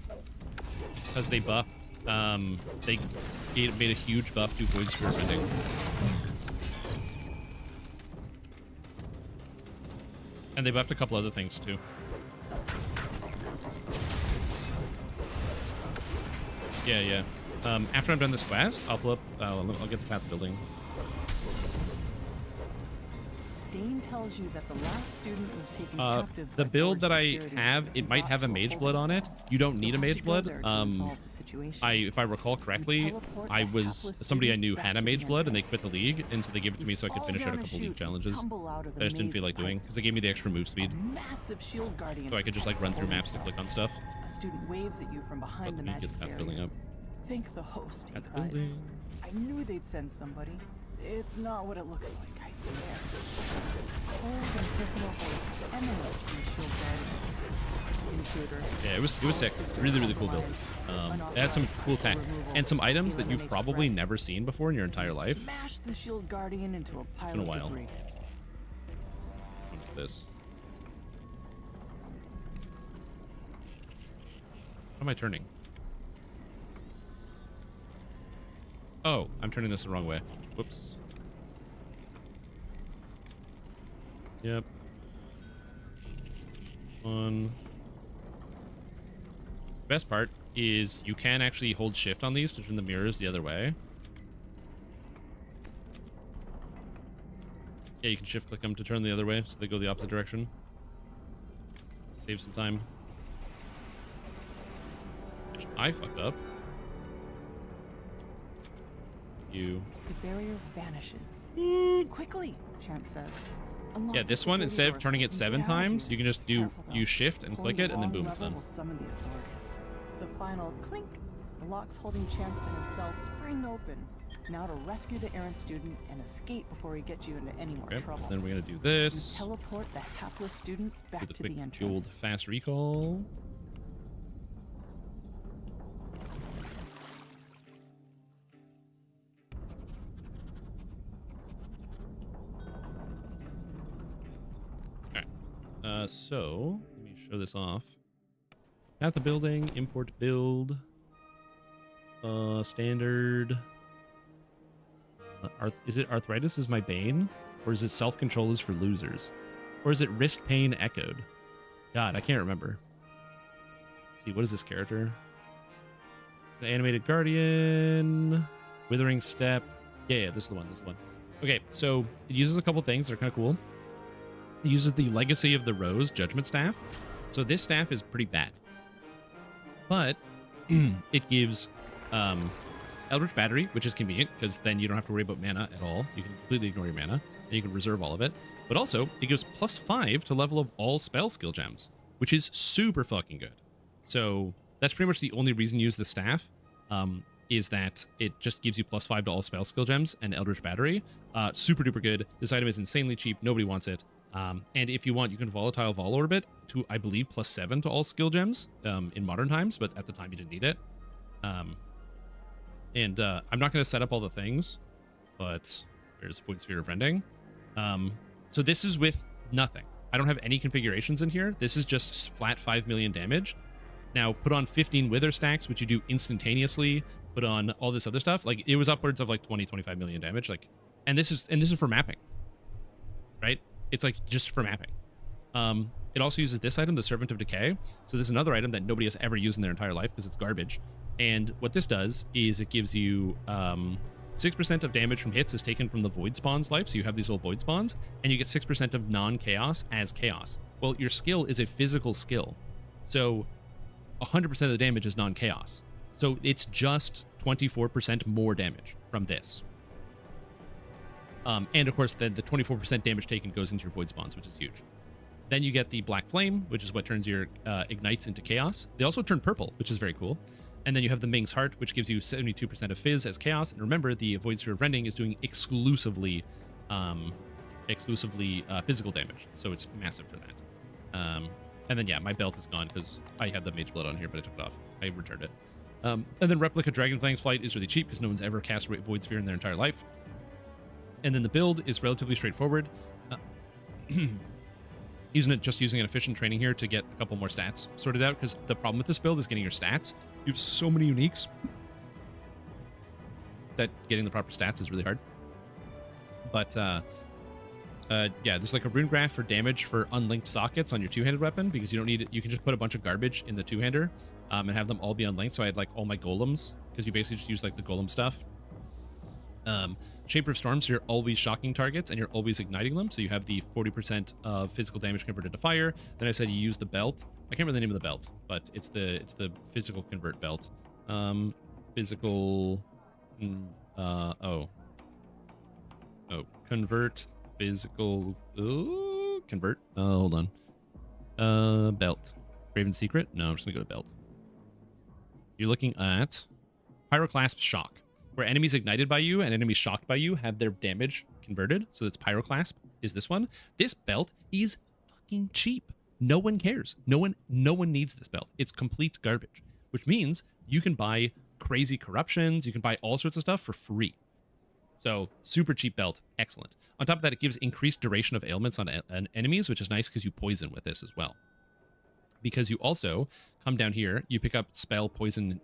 because they buffed. They made a huge buff to Void Sphere Rending. And they buffed a couple other things too. Yeah. After I'm done this quest, I'll pull up. I'll get the path building. Dane tells you that the last student was taken captive the by build that forest I security have, it and might brought have a to mage blood on holding it. cell. You don't need a You'll have mage to go blood. there to resolve the situation. If I recall correctly, somebody I knew had a mage blood and they quit the league, and so they gave it to me so I could finish out a couple league challenges. I just didn't feel like doing because they gave me the extra move speed, so I could just like run through maps to click on stuff. A student waves at you from behind the Let me magic get the path barrier. building up. Thank the host, he At the cries. building. I knew they'd send somebody. It's not what it looks like, I swear. Cold and personal haste emanates from Shield Guardian. Intruder. Yeah, it was sick. Really, really cool build. It had some cool tech and some items that you've probably never seen before in your entire life. Smash the Shield Guardian into a pile It's been a of while. debris. This. What am I turning? Oh, I'm turning this the wrong way. Whoops. Yep. Best part is you can actually hold shift on these to turn the mirrors the other way. Yeah, you can shift click them to turn the other way so they go the opposite direction. Save some time. Which I fucked up. You. The barrier vanishes. Quickly, Chance says. Unlock Yeah, the this one, security instead of doors turning it and 7 get out of times, here. you can just Careful, though. use shift and Pulling click it, the and then wrong boom, it's lever done. will summon the authorities. The final clink. The locks holding Chance in his cell spring open. Now to rescue the errant student and escape before he gets you into any more Okay, trouble. then we're gonna do You this. teleport the hapless student back Do the to quick the old entrance. fast recall. Alright. So let me show this off. At the building, import build. Standard. Is it arthritis is my bane? Or is it self-control is for losers? Or is it wrist pain echoed? God, I can't remember. Let's see, what is this character? It's an animated guardian. Withering step. Yeah, this is the one. Okay, so it uses a couple things that are kind of cool. It uses the Legacy of the Rose Judgment Staff. So this staff is pretty bad. But it gives Eldritch Battery, which is convenient because then you don't have to worry about mana at all. You can completely ignore your mana and you can reserve all of it. But also, it gives +5 to level of all spell skill gems, which is super fucking good. So That's pretty much the only reason you use the staff. Is that it just gives you +5 to all spell skill gems and Eldritch Battery. Super duper good. This item is insanely cheap. Nobody wants it. And if you want, you can Volatile Vol Orbit to, I believe, +7 to all skill gems in modern times, but at the time you didn't need it. I'm not going to set up all the things, but there's Void Sphere of Rending. So this is with nothing. I don't have any configurations in here. This is just flat 5 million damage. Now, put on 15 Wither stacks, which you do instantaneously. Put on all this other stuff. Like, it was upwards of like 20-25 million damage. Like, and this is for mapping, right? It's like just for mapping. It also uses this item, the Servant of Decay. So this is another item that nobody has ever used in their entire life because it's garbage. And what this does is it gives you 6% of damage from hits is taken from the Void Spawn's life. So you have these little Void Spawns, and you get 6% of non-chaos as chaos. Well, your skill is a physical skill. So 100% of the damage is non-chaos. So it's just 24% more damage from this. And of course, then the 24% damage taken goes into your Void Spawns, which is huge. Then you get the Black Flame, which is what turns your ignites into chaos. They also turn purple, which is very cool. And then you have the Ming's Heart, which gives you 72% of Fizz as chaos. And remember, the Void Sphere of Rending is doing exclusively physical damage. So it's massive for that. And then, yeah, my belt is gone because I had the Mage Blood on here, but I took it off. I returned it. And then Replica Dragonfang's Flight is really cheap because no one's ever cast Void Sphere in their entire life. And then the build is relatively straightforward. Using an efficient training here to get a couple more stats sorted out, because the problem with this build is getting your stats. You have so many uniques that getting the proper stats is really hard. But yeah, there's like a rune graph for damage for unlinked sockets on your two-handed weapon, because you don't need it. You can just put a bunch of garbage in the two-hander and have them all be unlinked. So I had like all my golems, because you basically just use like the golem stuff. Shaper of Storms, so you're always shocking targets and you're always igniting them. So you have the 40% of physical damage converted to fire. Then I said you use the belt. I can't remember the name of the belt, but it's the physical convert belt. Convert physical. Convert. Hold on. Belt. Raven Secret. No, I'm just gonna go to belt. You're looking at Pyroclasp Shock, where enemies ignited by you and enemies shocked by you have their damage converted. So that's Pyroclasp is this one. This belt is fucking cheap. No one cares. No one needs this belt. It's complete garbage, which means you can buy crazy corruptions. You can buy all sorts of stuff for free. So super cheap belt. Excellent. On top of that, it gives increased duration of ailments on enemies, which is nice because you poison with this as well. Because you also come down here, you pick up spell poison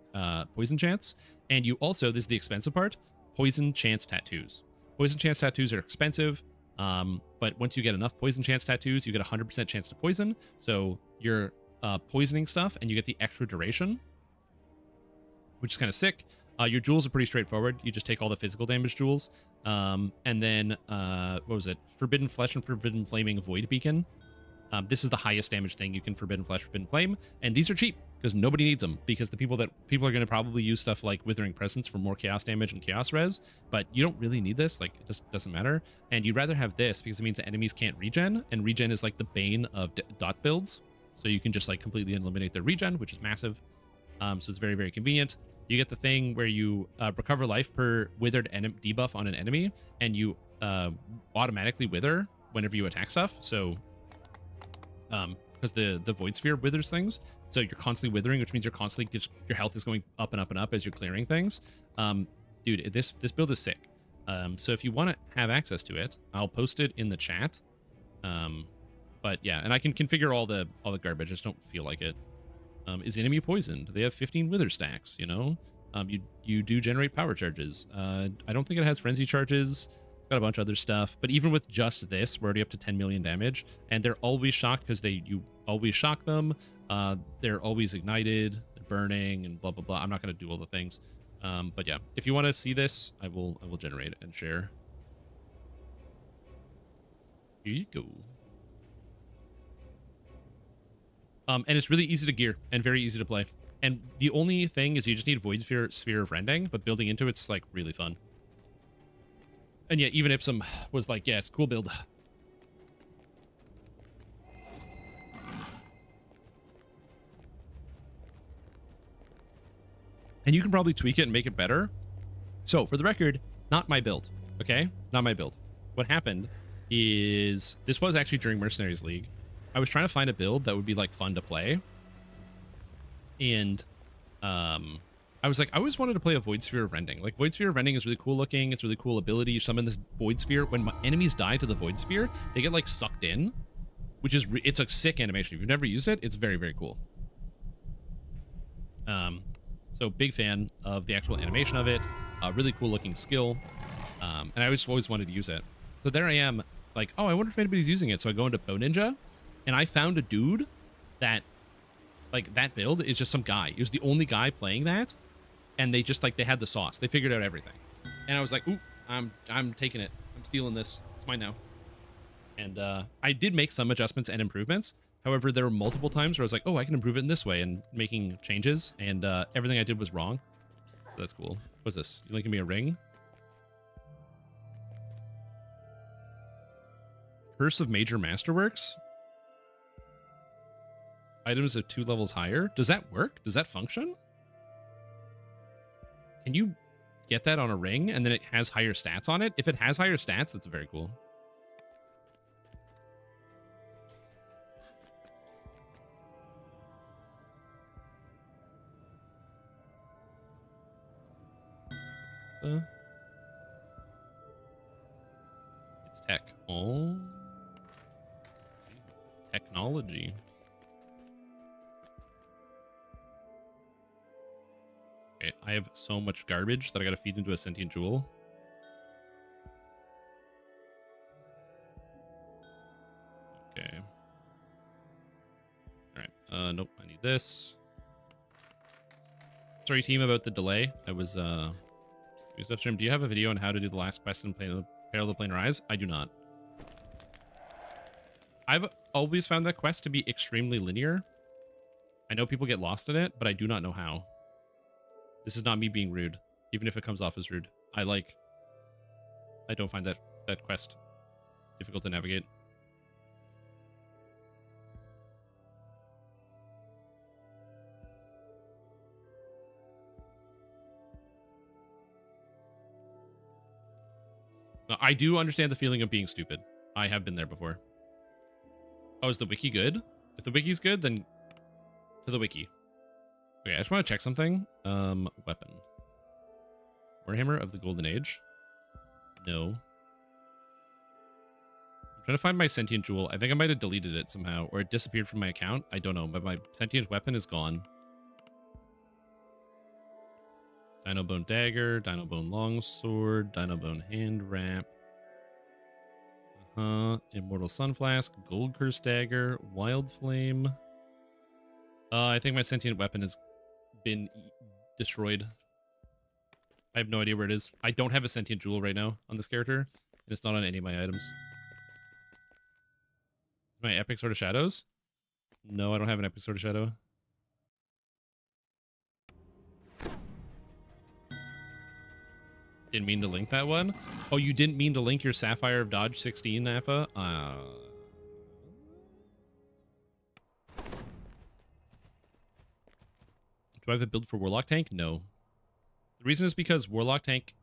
chance, and you also, this is the expensive part, poison chance tattoos. Poison chance tattoos are expensive, but once you get enough poison chance tattoos, you get 100% chance to poison. So you're poisoning stuff, and you get the extra duration, which is kind of sick. Your jewels are pretty straightforward. You just take all the physical damage jewels, and then what was it? Forbidden Flesh and Forbidden Flaming Void Beacon. This is the highest damage thing you can Forbidden Flesh, Forbidden Flame, and these are cheap because nobody needs them, because people are going to probably use stuff like Withering Presence for more chaos damage and chaos res, but you don't really need this. Like, it just doesn't matter. And you'd rather have this because it means that enemies can't regen, and regen is like the bane of dot builds. So you can just like completely eliminate their regen, which is massive. So it's very, very convenient. You get the thing where you recover life per withered debuff on an enemy, and you automatically wither whenever you attack stuff. So because the Void Sphere withers things, so you're constantly withering, which means you're constantly just, your health is going up and up and up as you're clearing things. Dude, this build is sick. So if you want to have access to it, I'll post it in the chat. But yeah, and I can configure all the garbage. I just don't feel like it. Is enemy poisoned? They have 15 wither stacks. You know, you do generate power charges. I don't think it has frenzy charges. Got a bunch of other stuff, but even with just this, we're already up to 10 million damage, and they're always shocked because you always shock them. They're always ignited, they're burning, and blah blah blah. I'm not going to do all the things, but yeah, if you want to see this, I will generate it and share. Here you go. And it's really easy to gear and very easy to play. And the only thing is you just need Void Sphere of Rending, but building into it's like really fun. And yeah, even Ipsum was like, yeah, it's a cool build. and you can probably tweak it and make it better. So for the record, not my build, okay? Not my build. What happened is, this was actually during Mercenaries League. I was trying to find a build that would be like fun to play. And I was like, I always wanted to play a Void Sphere of Rending. Like, Void Sphere of Rending is really cool looking. It's really cool ability. You summon this Void Sphere. When my enemies die to the Void Sphere, they get like sucked in, which is, it's a sick animation. If you've never used it, it's very, very cool. So big fan of the actual animation of it. Really cool looking skill. And I always wanted to use it. So there I am, like, oh, I wonder if anybody's using it. So I go into Poe Ninja, and I found a dude that, like, that build is just some guy. He was the only guy playing that, and they just, like, they had the sauce. They figured out everything. And I was like, ooh, I'm taking it. I'm stealing this. It's mine now. And I did make some adjustments and improvements. However, there were multiple times where I was like, oh, I can improve it in this way, and making changes, and everything I did was wrong. So that's cool. What's this? You linking me a ring? Curse of Major Masterworks? Items of 2 levels higher? Does that work? Does that function? Can you get that on a ring, and then it has higher stats on it? If it has higher stats, that's very cool. It's tech. Oh. Technology. Okay, I have so much garbage that I gotta feed into a sentient jewel. Okay. Alright, nope, I need this. Sorry, team, about the delay. I was, Stream, do you have a video on how to do the last quest in Parallel Planar Rise? I do not. I've always found that quest to be extremely linear. I know people get lost in it, but I do not know how. This is not me being rude, even if it comes off as rude. I don't find that quest difficult to navigate. Now, I do understand the feeling of being stupid. I have been there before. Oh, is the wiki good? If the wiki's good, then to the wiki. Okay, I just want to check something. Weapon. Warhammer of the Golden Age. No. I'm trying to find my sentient jewel. I think I might have deleted it somehow, or it disappeared from my account. I don't know, but my sentient weapon is gone. Dino Bone Dagger, Dino Bone Longsword, Dino Bone Hand Wrap. Immortal Sunflask, Gold Curse Dagger, Wild Flame. I think my sentient weapon has been destroyed. I have no idea where it is. I don't have a sentient jewel right now on this character, and it's not on any of my items. My Epic Sword of Shadows? No, I don't have an Epic Sword of Shadow. Didn't mean to link that one. Oh, you didn't mean to link your Sapphire of Dodge 16, Nappa? Do I have a build for Warlock Tank? No. The reason is because Warlock Tank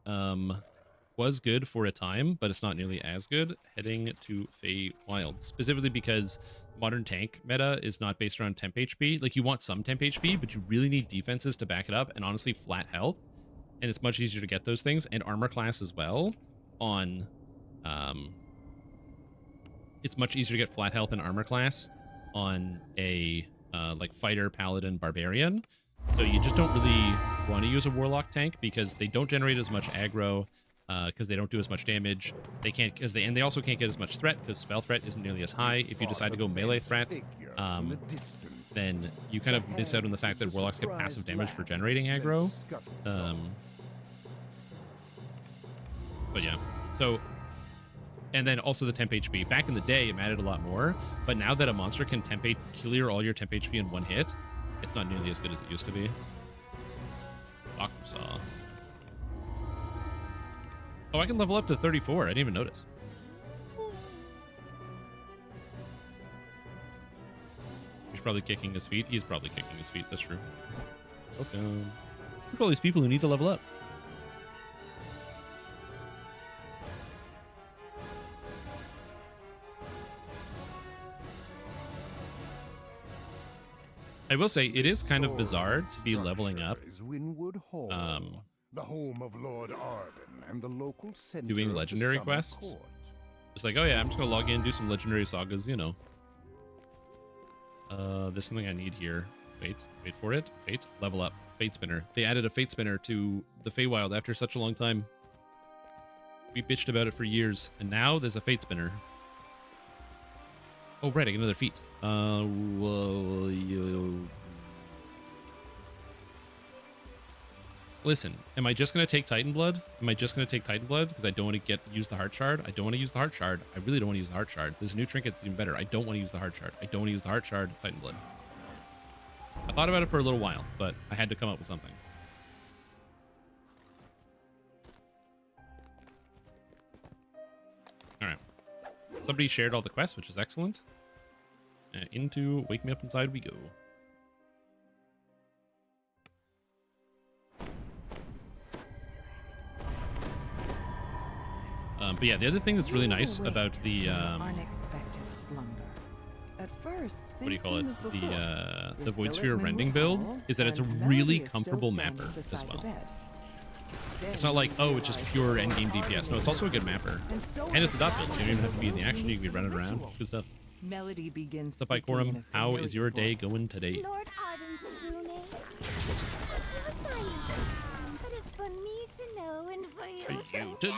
was good for a time, but it's not nearly as good heading to Feywild. Specifically because modern tank meta is not based around temp HP. Like, you want some temp HP, but you really need defenses to back it up, and honestly, flat health. And it's much easier to get those things, and armor class as well on, it's much easier to get flat health and armor class on a, like, fighter, paladin, barbarian. So you just don't really want to use a warlock tank because they don't generate as much aggro, because they don't do as much damage. They can't, and they also can't get as much threat because spell threat isn't nearly as high. If you decide to go melee threat, then you kind of miss out on the fact that warlocks get passive damage for generating aggro. But yeah, so, and then also the temp HP. Back in the day, it mattered a lot more, but now that a monster can clear all your temp HP in one hit, it's not nearly as good as it used to be. Bakusa. Oh, I can level up to 34. I didn't even notice. He's probably kicking his feet. He's probably kicking his feet. That's true. Welcome. Look at all these people who need to level up. I will say it is kind of bizarre to be leveling up, Is Winwood Hall, the home of Lord Arden and the local center doing of the legendary Summer quests. Court. It's like, oh yeah, I'm just gonna log in, do some legendary sagas, you know. There's something I need here. Wait for it. Wait, level up. Fate spinner. They added a fate spinner to the Feywild after such a long time. We bitched about it for years, and now there's a fate spinner. Oh, right, I get another feat. Listen, am I just going to take Titan Blood? Am I just going to take Titan Blood because I don't want to use the Heart Shard? I don't want to use the Heart Shard. I really don't want to use the Heart Shard. There's a new trinket that's even better. I don't want to use the Heart Shard. I don't want to use the Heart Shard. Titan Blood. I thought about it for a little while, but I had to come up with something. All right. Somebody shared all the quests, which is excellent. Into Wake Me Up Inside we go. But yeah, the other thing that's really nice about the unexpected slumber. At first, what do you call it? The Void Sphere Rending build is that it's a really comfortable mapper as well. It's not like, oh, it's just pure endgame DPS. No, it's also a good mapper. And it's a dot build, so you don't even have to be in the action. You can be running around. It's good stuff. Melody begins. What's up, Wurm? How is your day going today? Lord Arden's true name. You're silent, but it's for me to know and for you to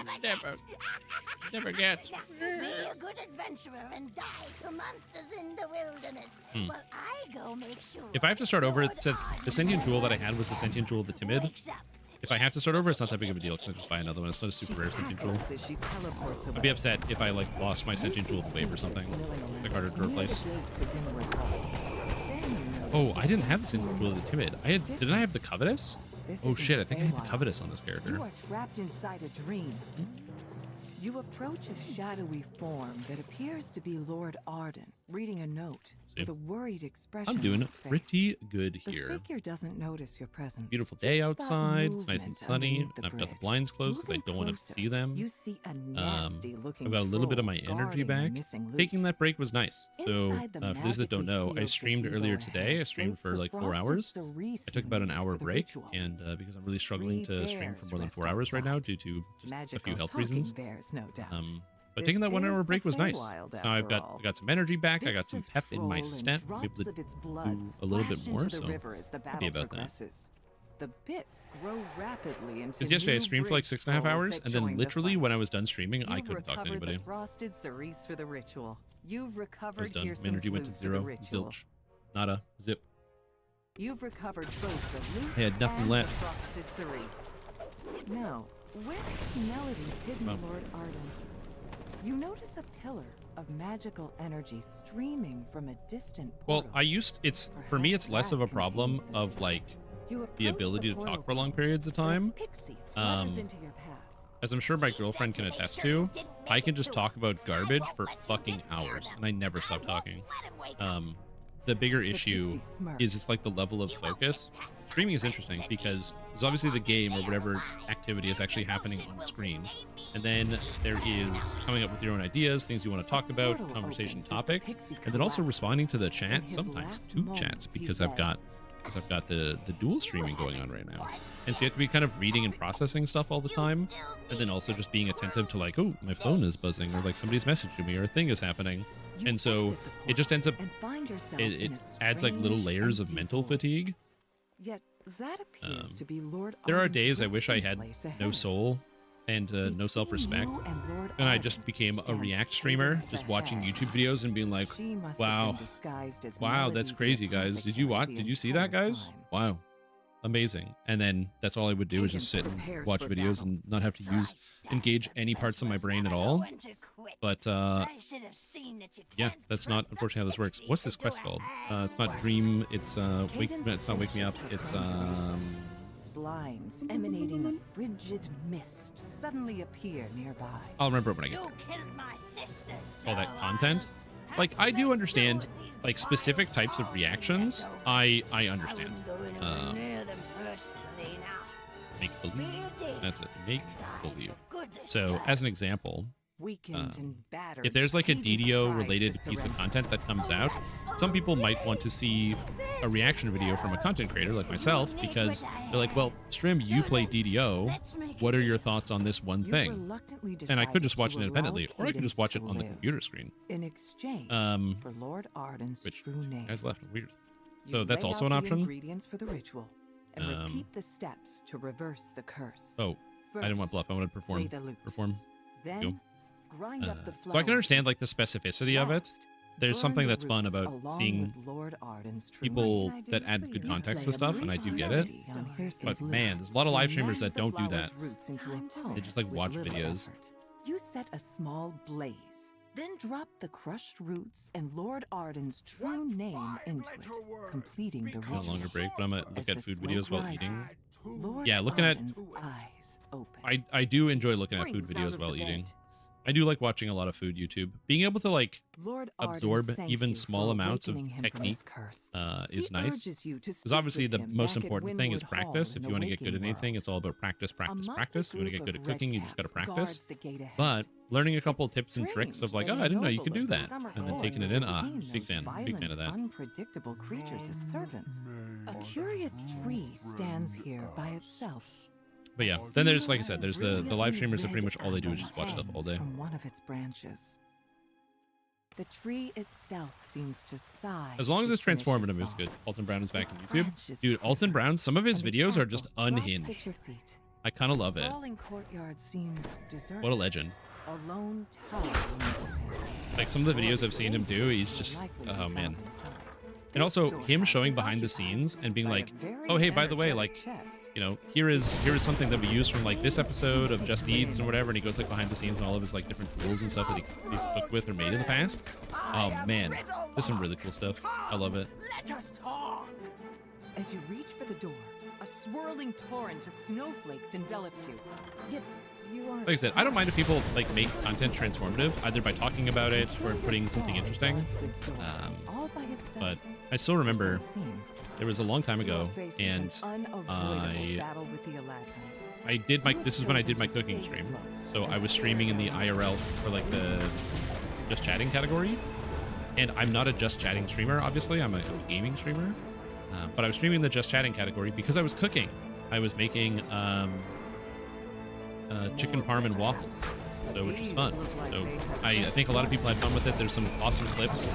Never get. Be a good adventurer and die to monsters in the wilderness. While I go make sure. If I have to start over, since the sentient jewel that I had was the sentient jewel of the timid, if I have to start over, it's not that big of a deal because I just buy another one. It's not a super rare sentient jewel. I'd be upset if I like lost my sentient jewel of the wave or something. Like harder to replace. Oh, I didn't have the sentient jewel of the timid. Didn't I have the covetous? Oh shit, I think I had the covetous on this character. You are trapped inside a dream. You approach a shadowy form that appears to be Lord Arden, reading a note with a worried expression. I'm doing on his face. pretty good The here. figure doesn't notice your presence. Beautiful day It's that outside. It's nice and movement sunny. underneath And the I've got the bridge. blinds closed because I Moving don't want to closer, see them. You see a nasty-looking I've got a little bit of my troll energy guarding the back. missing loot. Taking that break was nice. So Inside the for those that don't know, magically I sealed streamed gazebo earlier ahead today. I streamed waits for the like 4 frosted hours. cerise I took about an scene hour for the break, ritual. and because I'm really struggling Three to stream for bears more than rest 4 hours right now outside. due to just a Magical few health talking reasons. bears, no doubt. But This taking that 1 is hour the break was nice. Feywild, So now I've after all. got some energy back. I got Bits some of pep in my troll and step. I'll be able drops to of its blood do a little bit splash more. into the So river as the happy battle about that. progresses. The bits grow rapidly into Because yesterday I new streamed for like bridge 6.5 trolls hours, that and then join the literally fight. when I was done streaming, I You've couldn't talk to recovered anybody. the frosted cerise for the ritual. You've I recovered was done. My Hearson's energy went to loot for the 0. ritual. Zilch. Nada. Zip. You've recovered both the loot I had nothing and left. the frosted cerise. Now, where is Melody hidden, Well. Lord Arden? You notice a pillar of magical energy streaming from a distant Well, portal. for me, it's Perhaps less of a that problem contains the of secret. like You the approach ability to portal talk for long point, periods of but a time. pixie flutters Um, into your path. As I'm sure my girlfriend can attest to, I can just talk about garbage for fucking hours, and I never stop talking. The bigger issue is it's like the level of focus. Streaming is interesting because there's obviously the game or whatever activity is actually happening on screen. And then there is coming up with your own ideas, things you want to talk about, conversation topics, and then also responding to the chat, sometimes two chats, because I've got the dual streaming going on right now. And so you have to be kind of reading and processing stuff all the time, and then also just being attentive to like, oh, my phone is buzzing, or like somebody's messaging me, or a thing is happening. You And so exit the it just ends up, portal and find yourself it in a adds like little strange, layers of empty mental void. fatigue. Yet that appears to be Lord There are Arden's days I wish I resting had place no ahead. soul and no Between self-respect. you and Lord And I Arden just became a stands React Cadence streamer, the just watching Hag. YouTube videos and being like, She must have wow, been disguised as wow, Melody that's the crazy, guys. Did you watch? the Did you see that, entire guys? time. Wow. Amazing. And then that's all I would do is just sit and Prepares watch for videos battle. and not have to engage any parts of my brain at all. But yeah, that's not unfortunately how this works. What's this quest called? It's not Dream. It's it's not Wake Me Up. It's Slimes emanating a frigid mist suddenly appear nearby. I'll remember it when I get there. All that content. Like I do understand like specific types of reactions. I understand. Make believe. That's it. Make believe. Goodness, So as an example, Weakened and battered. if there's like a Hayden DDO tries related to piece of surrender. content that comes out, some people might want to see a reaction video from a content creator like myself because they're like, well, Strim, you play DDO. What are your thoughts on this one You thing? reluctantly And I could decided just watch to it allow independently, or I could just Cadence watch it to on the live computer screen. in exchange for Lord Arden's Which true name. guys left weird. You So that's lay also out an the option. Ingredients for the ritual and Um, repeat the steps to reverse the curse. Oh, I didn't want First, bluff. I wanted to play perform. the lute. Perform. Then Go. grind up the So I flower can understand like the seeds. specificity of it. Last, There's burn something the that's fun roots about along seeing with Lord Arden's true people name. that add good You context play to a stuff, and I brief do get it. melody on Hersey's But lute. man, there's a lot of live You streamers mash that the don't do that. flower's roots into a pulp They just like with watch little videos. effort. You set a small blaze, then drop the crushed roots and Lord Arden's true name into it, completing the No ritual. longer break, but I'm gonna look As at the food smoke videos while rises, eating. Lord Yeah, looking at- Arden's eyes open. I do enjoy looking at food Springs out videos of while the eating. bed. I do like watching a lot of food YouTube. Being able to like Lord Arden absorb thanks even you small for amounts of awakening him from technique his curse. is He nice. urges you to Because speak obviously with the him most back at important thing is Winwood Hall practice. in If the you want to get good at waking anything, world. it's all about practice, A practice, motley practice. If you want to group get good of at cooking, you just got to redcaps practice. guards the gate ahead. But learning a couple It's tips and tricks of strange like, oh, that I didn't know you noble could do of the that, summer and then court taking it would in, retain big those fan, big fan of violent, that. Unpredictable creatures as servants. A curious tree stands here by itself. But yeah, then there's, like I said, there's the live streamers that pretty much all they do is just watch stuff all day. From one of its branches. The tree itself seems to sigh. As long as to it's finish its transformative, it's song. good. Alton Brown is back on Its YouTube. branches Dude, Alton quiver, Brown, some of his and the videos are just apple drops unhinged. at your feet. I kind of The love it. sprawling courtyard seems deserted. What a legend. A lone tower looms ahead. Like some of the videos I've seen him do, he's just, oh man. And also him showing behind the scenes and being like, oh hey, by the way, like, you know, here is something that we used from like this episode of Just Eats and whatever, and he goes like behind the scenes and all of his like different tools and stuff that he's cooked with or made in the past. Oh man, there's some really cool stuff. I love it. Let us talk. As you reach for the door, a swirling torrent of snowflakes envelops you. Yet you aren't. Like I said, I don't mind if people like make content transformative, either by talking about it or putting something interesting. All by itself. But I still remember So it seems. there was a long time You are ago, faced with and an unavoidable I battle with the Aladdin. I did my, this is when I did my cooking stream. So I was streaming in the IRL for like the just chatting category. And I'm not a just chatting streamer, obviously. I'm a gaming streamer. But I was streaming the just chatting category because I was cooking. I was making chicken parm and waffles, so which was fun. So I think a lot of people had fun with it. There's some awesome clips.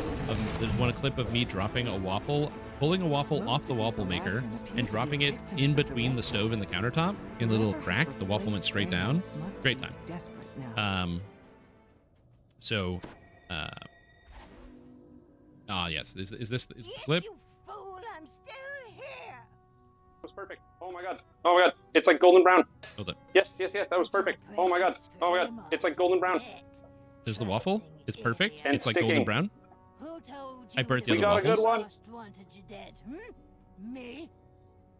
There's one clip of me dropping a waffle, pulling a waffle off the waffle maker and dropping it in between the stove and the countertop in a little crack. The waffle went straight down. Great time. So, yes, is this the clip? You fool, I'm still here. That was perfect. Oh my god. Oh my god. It's like golden brown. Hold it. Yes, yes, yes. That was perfect. Oh my god. Oh my god. It's like golden brown. There's the waffle. It's perfect. And It's like golden sticking. brown. Who told you I burnt the We other got a good waffles. one. Just wanted you dead? Me?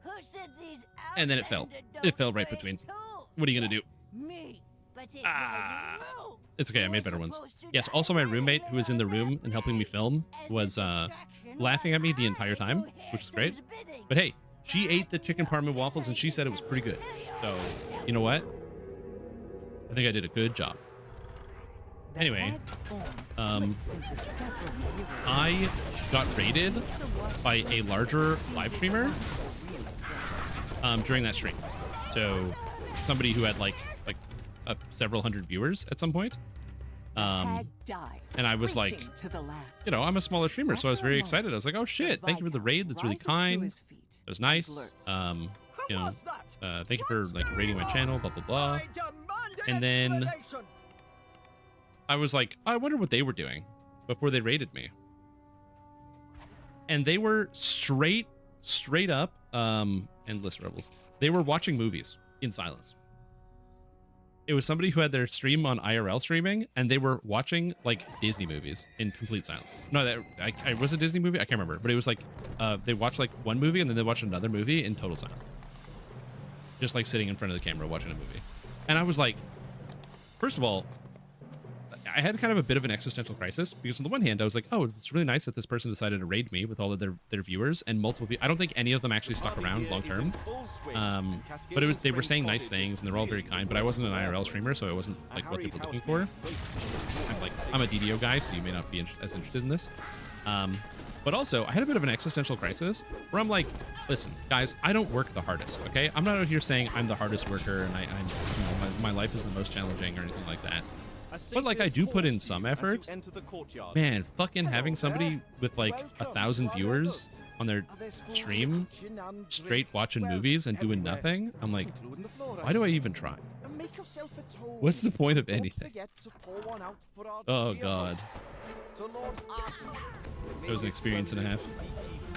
Who said these And then it fell. outlander It don't fell right raise between. tools? What are you gonna do? Me. But it Ah. wasn't you. It's okay. I You made were better ones. supposed to Yes. die Also, my roommate who was in the room willingly and helping me film as a was distraction laughing at me the while entire I time, go which is Harrison's great. bidding. But hey, she ate the chicken parm and waffles and she said it was pretty good. So you know what? I think I did a good job. Anyway, I got raided by a larger live streamer during that stream. So somebody who had like several hundred viewers at some point. And I was like, you know, I'm a smaller streamer, so I was very excited. I was like, oh shit, thank you for the raid. That's really kind. It was nice. You know, thank you for like raiding my channel, blah blah blah. And then I was like, I wonder what they were doing before they raided me. And they were straight up, endless rebels. They were watching movies in silence. It was somebody who had their stream on IRL streaming, and they were watching like Disney movies in complete silence. No, that I was a Disney movie. I can't remember, but it was like they watched like one movie and then they watched another movie in total silence, just like sitting in front of the camera watching a movie. And I was like, first of all, I had kind of a bit of an existential crisis because on the one hand, I was like, oh, it's really nice that this person decided to raid me with all of their viewers and multiple people. I don't think any of them actually stuck around long term. But they were saying nice things and they were all very kind, but I wasn't an IRL streamer, so it wasn't like what they were looking for. I'm a DDO guy, so you may not be as interested in this. But also, I had a bit of an existential crisis where I'm like, listen, guys, I don't work the hardest, okay? I'm not out here saying I'm the hardest worker and my life is the most challenging or anything like that. But like, I do put in some effort. Man, fucking having somebody with like 1,000 viewers on their stream straight watching movies and doing nothing, I'm like, why do I even try? What's the point of anything? Oh god. It was an experience and a half.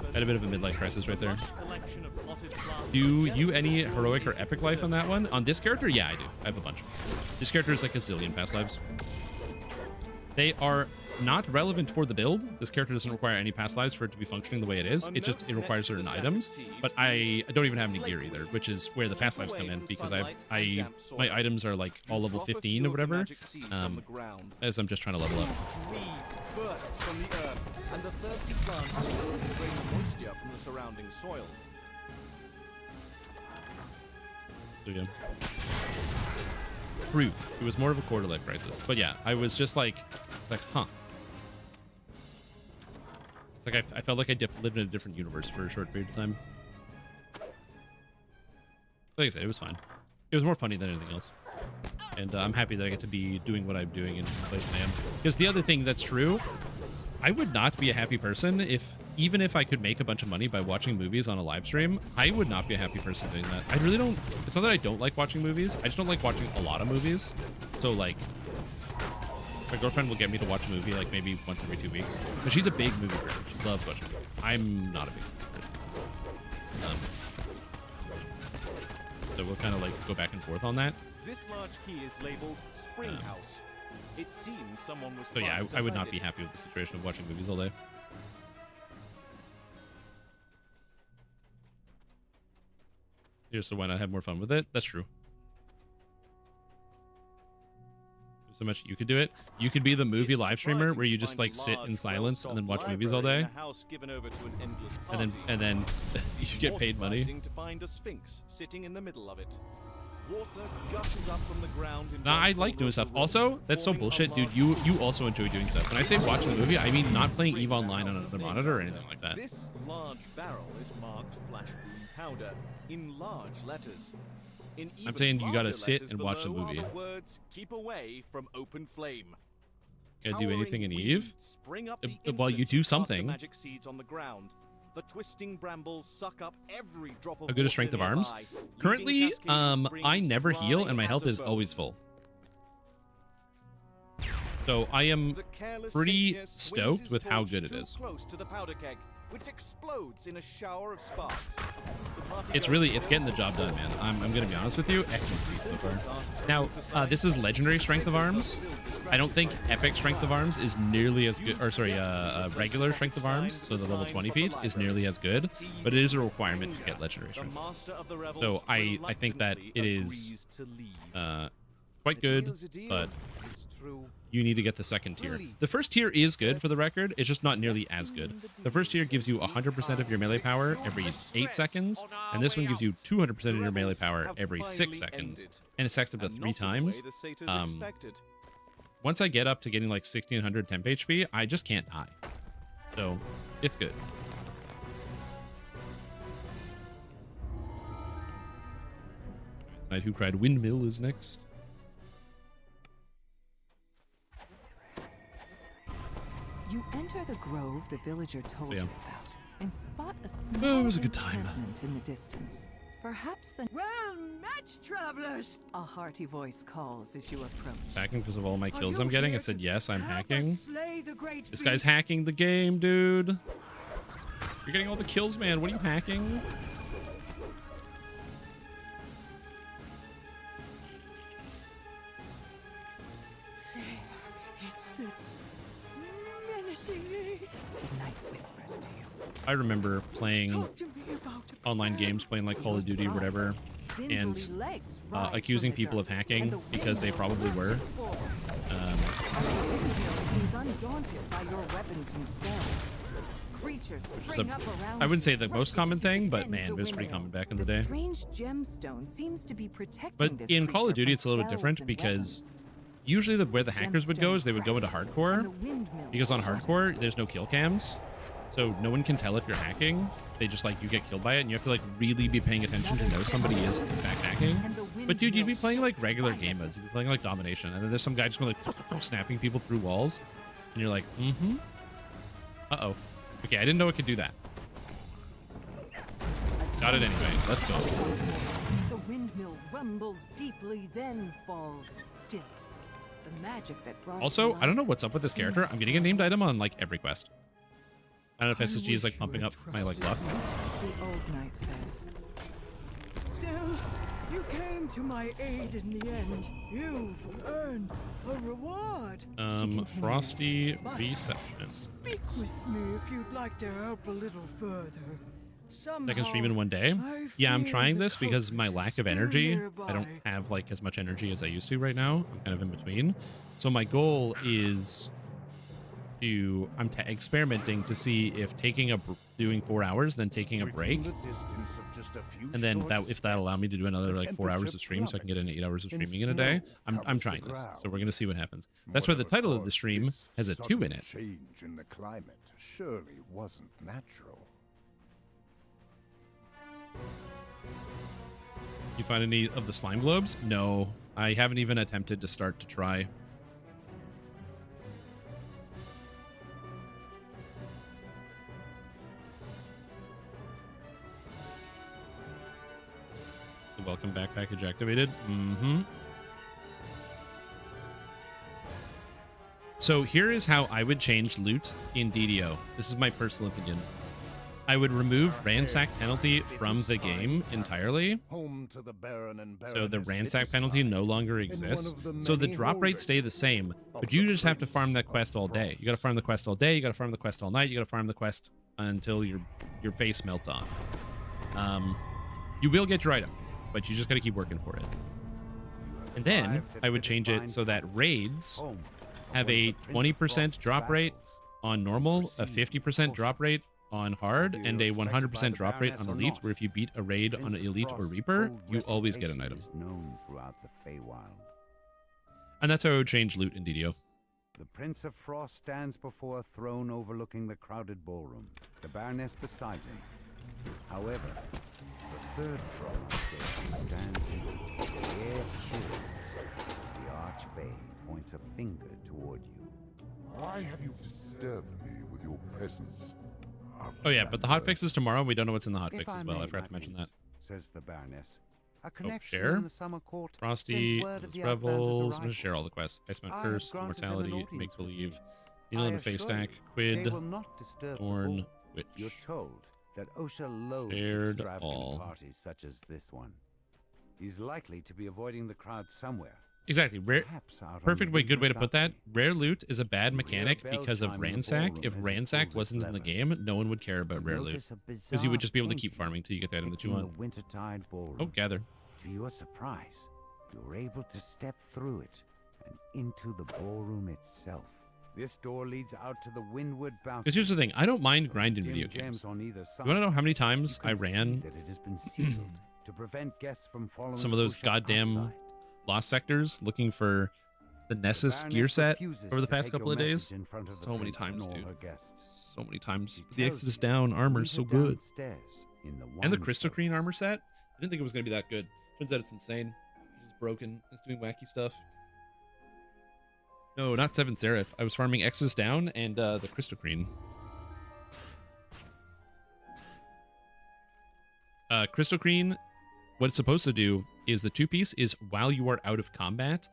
I had a bit of a midlife crisis right there. Do you any heroic or epic life on that one? On this character? Yeah, I do. I have a bunch. This character is like a zillion past lives. They are not relevant for the build. This character doesn't require any past lives for it to be functioning the way it is. It requires certain items, but I don't even have any gear either, which is where the past lives come in because my items are like all level 15 or whatever, as I'm just trying to level up. Burst from the earth, and the thirsty plants drain moisture from the surrounding soil. So yeah. True. It was more of a quarter life crisis, but yeah, I was just like, it's like, huh. It's like I felt like I lived in a different universe for a short period of time. Like I said, it was fine. It was more funny than anything else. And I'm happy that I get to be doing what I'm doing in the place I am. Because the other thing that's true, I would not be a happy person even if I could make a bunch of money by watching movies on a live stream. I would not be a happy person doing that. I really don't. It's not that I don't like watching movies. I just don't like watching a lot of movies. So like, my girlfriend will get me to watch a movie like maybe once every 2 weeks. But she's a big movie person. She loves watching movies. I'm not a big movie person. So we'll kind of like go back and forth on that. This large key is labeled Spring House. It seems someone was. So yeah, I would not be happy with the situation of watching movies all day. Here's so why not have more fun with it? That's true. There's so much you could do it. You could be the movie live streamer where you just like sit in silence and then watch movies all day. And then you get paid money. To find a sphinx sitting in the middle of it. Water gushes up from the ground. Nah, I like doing stuff. Also, that's so bullshit, dude. You also enjoy doing stuff. When I say watching the movie, I mean not playing EVE Online on another monitor or anything like that. This large barrel is marked Flash Boom Powder in large letters. I'm saying you gotta sit and watch the below are movie. the words, "Keep away from open flame." Gotta do anything in EVE? Spring up the Well, you instant do cast the something. magic seeds on the ground. The twisting brambles suck up every drop of How good is water strength of arms? nearby, leaving Currently, cascading springs I never dry heal and my as health a is bone. always full. So I am The careless pretty Saint swings stoked his with how torch good it too is. Close to the powder keg, which explodes in a shower of sparks. The party It's goes getting the job done, man. I'm gonna be honest with you. Excellent feat so far. Now, this is legendary strength of arms. I don't think epic strength of arms is nearly as good, or sorry, regular strength of arms, so the level 20 feat is nearly as good, but it is a requirement to get legendary strength. So I think that it is quite good, but you need to get the second tier. The first tier is good for the record, it's just not nearly as good. The first tier gives you 100% of your melee power every 8 seconds, and this one gives you 200% of your melee power every 6 seconds, and it stacks up to 3 times. Once I get up to getting like 1600 temp HP, I just can't die. So, it's good. Knight Who Cried Windmill is next. You enter the grove the villager told Yeah. you about and spot a small it was a good time. encampment in the distance. Perhaps the well met, travelers. A hearty voice calls as you approach. Hacking because of all my kills I'm getting. I said yes, I'm hacking. Slay the great This guy's hacking the game, dude. You're getting all the kills, man. What are you hacking? It sits menacingly. Night whispers to you. I remember playing Talk to me about a online plan. games, playing like Call of Duty or whatever, and accusing people of hacking because they probably were. Seems undaunted by your weapons and spells. Creatures spring up around I wouldn't say the you, most common rushing to thing, but defend man, the it was pretty windmill. common back in the The day. strange gemstone seems to be protecting But this in Call of creature Duty, from it's a little spells different and because weapons. usually where the hackers would go is they would go into Gemstone cracks, hardcore, and the windmill because on shatters. hardcore there's no kill cams, so no one can tell if you're hacking. They just like you get killed by it, and you have to like really be paying attention to know somebody is in fact hacking. But dude, you'd be playing like regular game modes. You'd be playing like domination, and then there's some guy just going like snapping people through walls, and you're like, uh-oh. Okay, I didn't know it could do that. Got it anyway. Let's go. The windmill rumbles deeply, then falls still. The magic that brought it Also, to I don't know life what's up with this character. I'm getting a named item on like every quest. I don't know if SSG is like pumping up my like luck. The old knight says. Still, you came to my aid in the end. You've earned a reward. Frosty Reception. Speak with me if you'd like to help a little further. Second stream in one day. Yeah, I'm trying this because my lack of energy. I don't have like as much energy as I used to right now. I'm kind of in between. So my goal is to I'm experimenting to see if doing 4 hours, then taking a break, and then if that allow me to do another like 4 hours of stream, so I can get in 8 hours of streaming in a day. I'm trying this, so we're gonna see what happens. That's why the title of the stream has a 2 in it. Change in the climate surely wasn't natural. You find any of the slime globes? No, I haven't even attempted to start to try. So welcome back package activated. So here is how I would change loot in DDO. This is my personal opinion. I would remove ransack penalty from the game entirely. Home to the Baron and So the Baroness ransack penalty no longer exists. So the drop rates stay the same, but you just have to farm that quest all day. You gotta farm the quest all day, you gotta farm the quest all night, you gotta farm the quest until your face melts off. You will get your item, but you just gotta keep working for it. And then I would change it so that raids have a 20% drop rate on normal, a 50% drop rate on hard, and a 100% drop rate on elite, where if you beat a raid on elite or reaper, you always get an item. And that's how I would change loot in DDO. The Prince of Frost stands before a throne overlooking the crowded ballroom, the Baroness beside him. However, the third throne stands in the air chills as the Archfey points a finger toward you. Why have you disturbed me with your presence? Oh yeah, but the hotfix is tomorrow. We don't know what's in the hotfix If as I well. I may, forgot to my mention that. niece, says the Baroness. A Oh, connection share. in the summer court Frosty, sent word of the Revels. Atlanta's I'm gonna arrival. share all the quests. Iceman I have Curse, granted them an Immortality, audience Make with Believe, you. Needle in I a Face assure Stack, you, Quid, they will not disturb the Thorn, ball. Witch. You're told that Osha loathes Shared extravagant all. parties such as this one. He's likely to be avoiding the crowd somewhere. Exactly. Perhaps out on Perfect the way. Good way to windward put that. balcony. Rare loot is a bad mechanic bell because of chime in the ransack. ballroom If has ransack pulled wasn't its in the lever. game, no one would care about rare loot Notice a because you would bizarre just be able to keep painting farming till you get the item that you depicting want. the Wintertide ballroom. Oh, gather. To your surprise, you're able to step through it and into the ballroom itself. This door leads out to the windward balcony. Because here's the thing, I don't mind grinding Dim video gems games. on either You side. want to know how many times You I can ran see that it has been sealed to prevent guests from following some of those Usha goddamn outside. lost sectors looking for the Nessus gear Baroness set refuses over the to past take couple your of days. message in front of the So many prince times, and all dude. her guests. So many times. She The tells Exodus you down to armor's so meet her good. downstairs in the And the wine Crystal cellar. Crean armor set. I didn't think it was going to be that good. Turns out it's insane. It's just broken. It's doing wacky stuff. No, not Seven Seraph. I was farming Exodus down and the Crystal Crean. Crystal Crean, what it's supposed to do is the two-piece is while you are out of combat,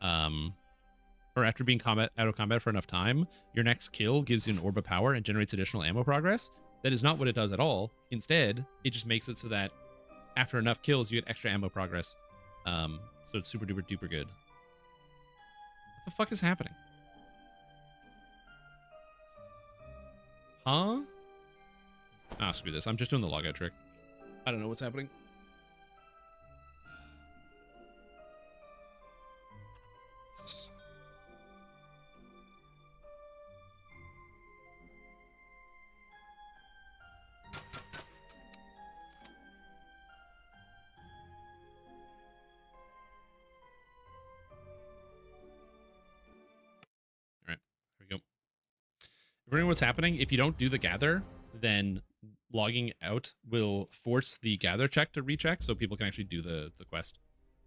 or after being out of combat for enough time, your next kill gives you an orb of power and generates additional ammo progress. That is not what it does at all. Instead, it just makes it so that after enough kills, you get extra ammo progress. So it's super duper duper good. What the fuck is happening? Huh? Ah, screw this. I'm just doing the logout trick. I don't know what's happening. Remember what's happening? If you don't do the gather, then logging out will force the gather check to recheck so people can actually do the quest.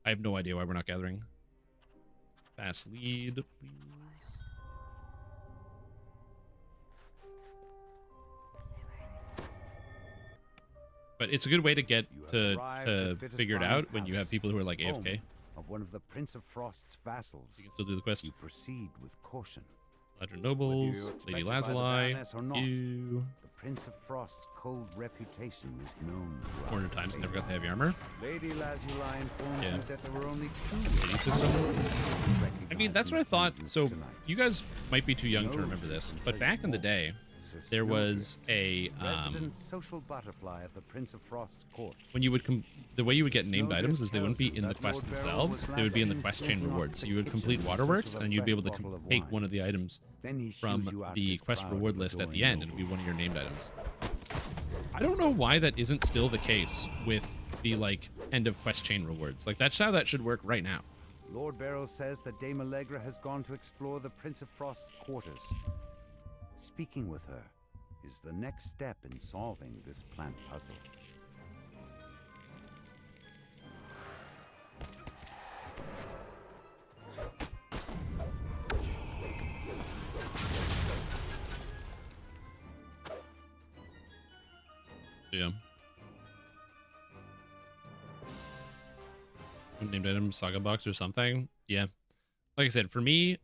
I have no idea why we're not gathering. Fast lead, please. But it's a good way to get to figure it out when you have people who are like AFK. Of one of the Prince of Frost's vassals. You can still do the quest. You proceed with caution. Ledger Nobles, Lady Lazuli, you. The Prince of Frost's cold reputation is known. 400 times, never got the heavy armor. Lady Lazuli informs Yeah. you that there were only 2 Lady system. I mean, that's what I thought. So you guys might be too young to remember this, but back in the day, there was a social butterfly of the Prince of Frost's court. when you would the way you would get named items is they wouldn't be in the quest themselves, they would be in the quest chain rewards. So you would complete waterworks and you'd be able to take one of the items from the quest reward list at the end, and it'd be one of your named items. I don't know why that isn't still the case with the like end of quest chain rewards. Like that's how that should work right now. Lord Beryl says that Dame Allegra has gone to explore the Prince of Frost's quarters. Speaking with her is the next step in solving this plant puzzle. Yeah. Named item, saga box or something. Yeah. Like I said, for me,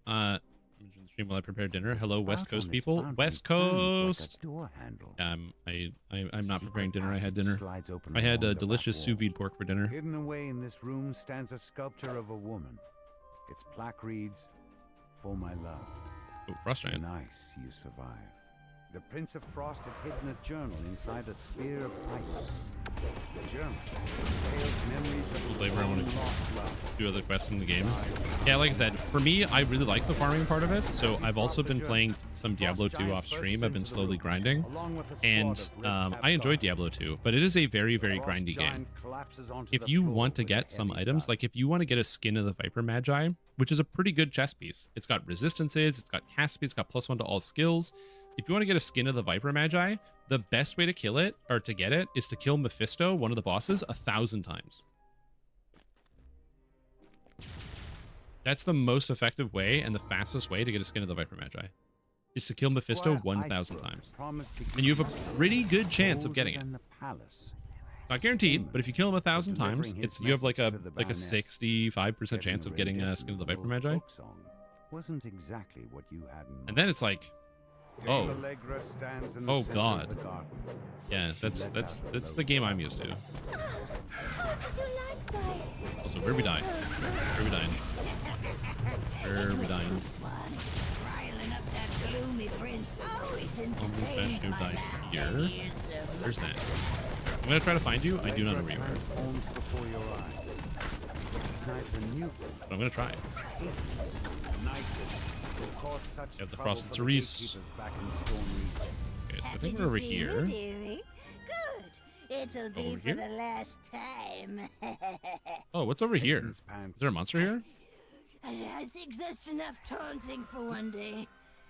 stream while I prepare dinner. Hello, West Coast people. West Coast. I'm not preparing dinner. I had dinner. I had a delicious sous vide pork for dinner. Hidden away in this room stands a sculpture of a woman. Its plaque reads, "For my love." Oh, Frost Giant. Nice, you survive. The Prince of Frost had hidden a journal inside a sphere of ice. The journal contained memories of Flavor, I want to lost love. do other quests in the game. Yeah, like I said, for me, I really like the farming part of it. So I've also been playing some Diablo 2 off stream. I've been slowly grinding, and I enjoy Diablo 2, but it is a very, very grindy game. If you want to get some items, like if you want to get a skin of the Viper Magi, which is a pretty good chest piece, it's got resistances, it's got cast speed, it's got +1 to all skills. If you want to get a skin of the Viper Magi, the best way to kill it, or to get it, is to kill Mephisto, one of the bosses, 1,000 times. That's the most effective way and the fastest way to get a skin of the Viper Magi, is to kill Mephisto 1,000 times. And you have a pretty good chance of getting it. Not guaranteed, but if you kill him 1,000 times, you have like a 65% chance of getting a skin of the Viper Magi. Wasn't exactly what you had in mind. And then it's like, oh God, yeah, that's the game I'm used to. Also, where are we dying? Where are we dying? Where are we dying? Fish who died here. Where's that? I'm gonna try to find you. I do not know where you are, but I'm gonna try. You have the Frosted Cerise. Okay, so I think we're over here. Good. It'll be Over for here? the last time. Oh, what's over here? Is there a monster here? I think that's enough taunting for one day.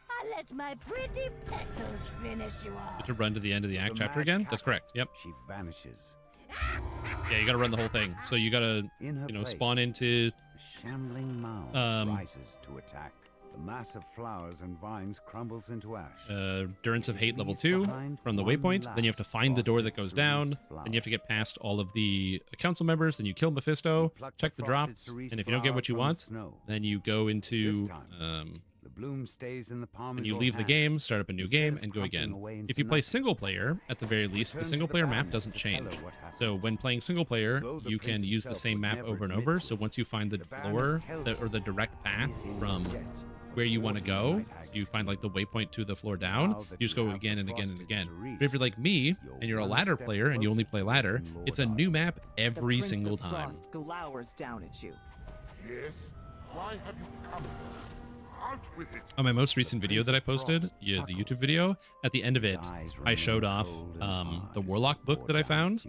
I'll let my pretty petals finish you off. To run to the end of the act chapter again? That's correct. Yep. She vanishes. Yeah, you gotta run the whole thing. So you gotta, spawn into Shambling mound rises to attack. The mass of flowers and vines crumbles into ash. Endurance of Hate level 2 from the waypoint. Then you have to find the door that goes down. Then you have to get past all of the council members. Then you kill Mephisto, check the drops, and if you don't get what you want, then you go into the bloom stays in the palm and you leave the game, start up a new game, and go again. If you play single player, at the very least, the single player map doesn't change. So when playing single player, you can use the same map over and over. So once you find the floor or the direct path from where you want to go, so you find like the waypoint to the floor down, you just go again and again and again. But if you're like me and you're a ladder player and you only play ladder, it's a new map every single time. Frost glowers down at you. Yes? Why have you come? Out with it. On my most recent video that I posted, the YouTube video, at the end of it, I showed off the Warlock book that I found.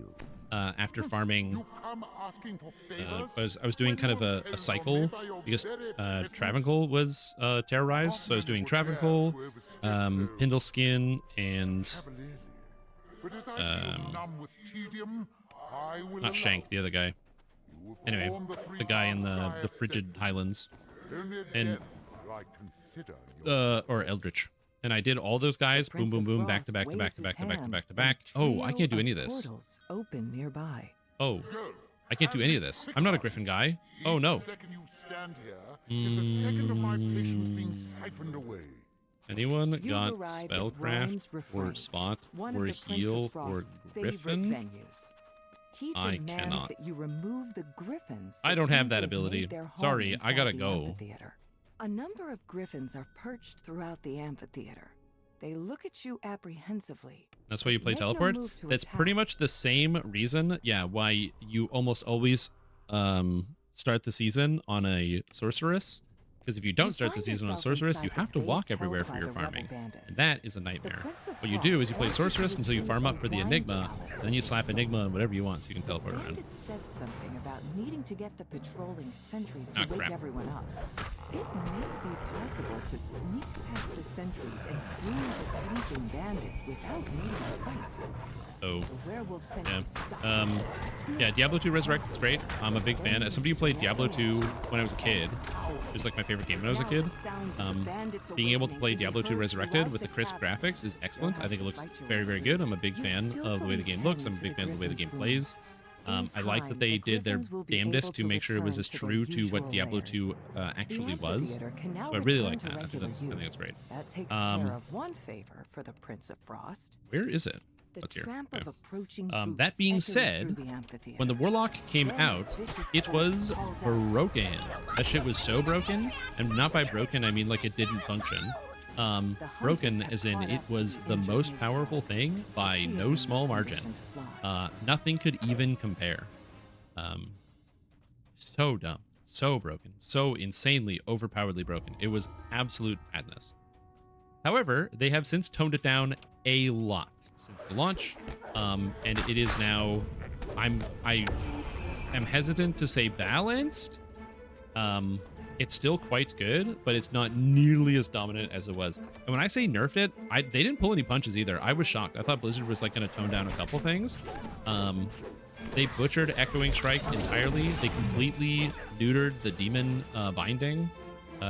after farming. You come asking for favors? I was doing kind of a cycle because Travancore was terrorized, so I was doing Travancore, Pindleskin, and But as I feel numb with tedium, I will not Shank, the other guy. Anyway, the guy in the frigid highlands, and or Eldritch. And I did all those guys, boom, boom, boom, back to back to back to back to back to back to back. Oh, I can't do any of this. Open nearby. Oh, I can't do any of this. I'm not a Griffin guy. Oh no. Second you stand here is a second of my patience being siphoned away. Anyone got arrived at spellcraft Wurm's or Refrain, spot one or of the Prince heal of or Frost's favorite Griffin? venues. He I demands cannot. that you remove the griffins I that don't seem have to that have ability. made their home Sorry, I inside gotta the go. amphitheater. A number of griffins are perched throughout the amphitheater. They look at you apprehensively. That's why you play Make no teleport? move to That's attack. pretty much the same reason, yeah, why you almost always start the season on a sorceress. Because if you don't start the find season on a yourself sorceress, inside you the have to walk base everywhere held for by your the rebel farming. bandits. And that is a nightmare. Prince of What you do is you play Frost wants sorceress to until you farm up for the wine Enigma, chalice and then you that slap they Enigma and whatever you want so you can teleport around. Bandit said something about needing to get the patrolling sentries to Ah, wake crap. everyone up. It may be possible to sneak past the sentries and free the sleeping bandits without needing a fight. So, The werewolf yeah. sentry stops. Yeah, Diablo 2 Resurrected is great. I'm a big fan. As somebody who played Diablo 2 when I was a kid, it was like my favorite game when I was a kid. Being able to play Diablo 2 Resurrected with the crisp graphics is excellent. I think it looks very, very good. I'm a big fan of the way the game looks. I'm a big fan of the way the game plays. I like that they did their damnedest to make sure it was as true to what Diablo 2 actually was. So I really like that. I think that's great. That takes care of one favor for the Prince of Frost. Where is it? The That's here. tramp Okay. of approaching That boots being echoes said, through the amphitheater. when the Warlock came out, it was broken. That shit was so broken, and not by broken I mean like it didn't function. Broken as in it was the most powerful thing by no small margin. Nothing could even compare. So dumb, so broken, so insanely overpoweredly broken. It was absolute madness. However, they have since toned it down a lot since the launch, and it is now. I am hesitant to say balanced. It's still quite good, but it's not nearly as dominant as it was. And when I say nerfed it, they didn't pull any punches either. I was shocked. I thought Blizzard was like going to tone down a couple things. They butchered Echoing Strike entirely. They completely neutered the demon binding.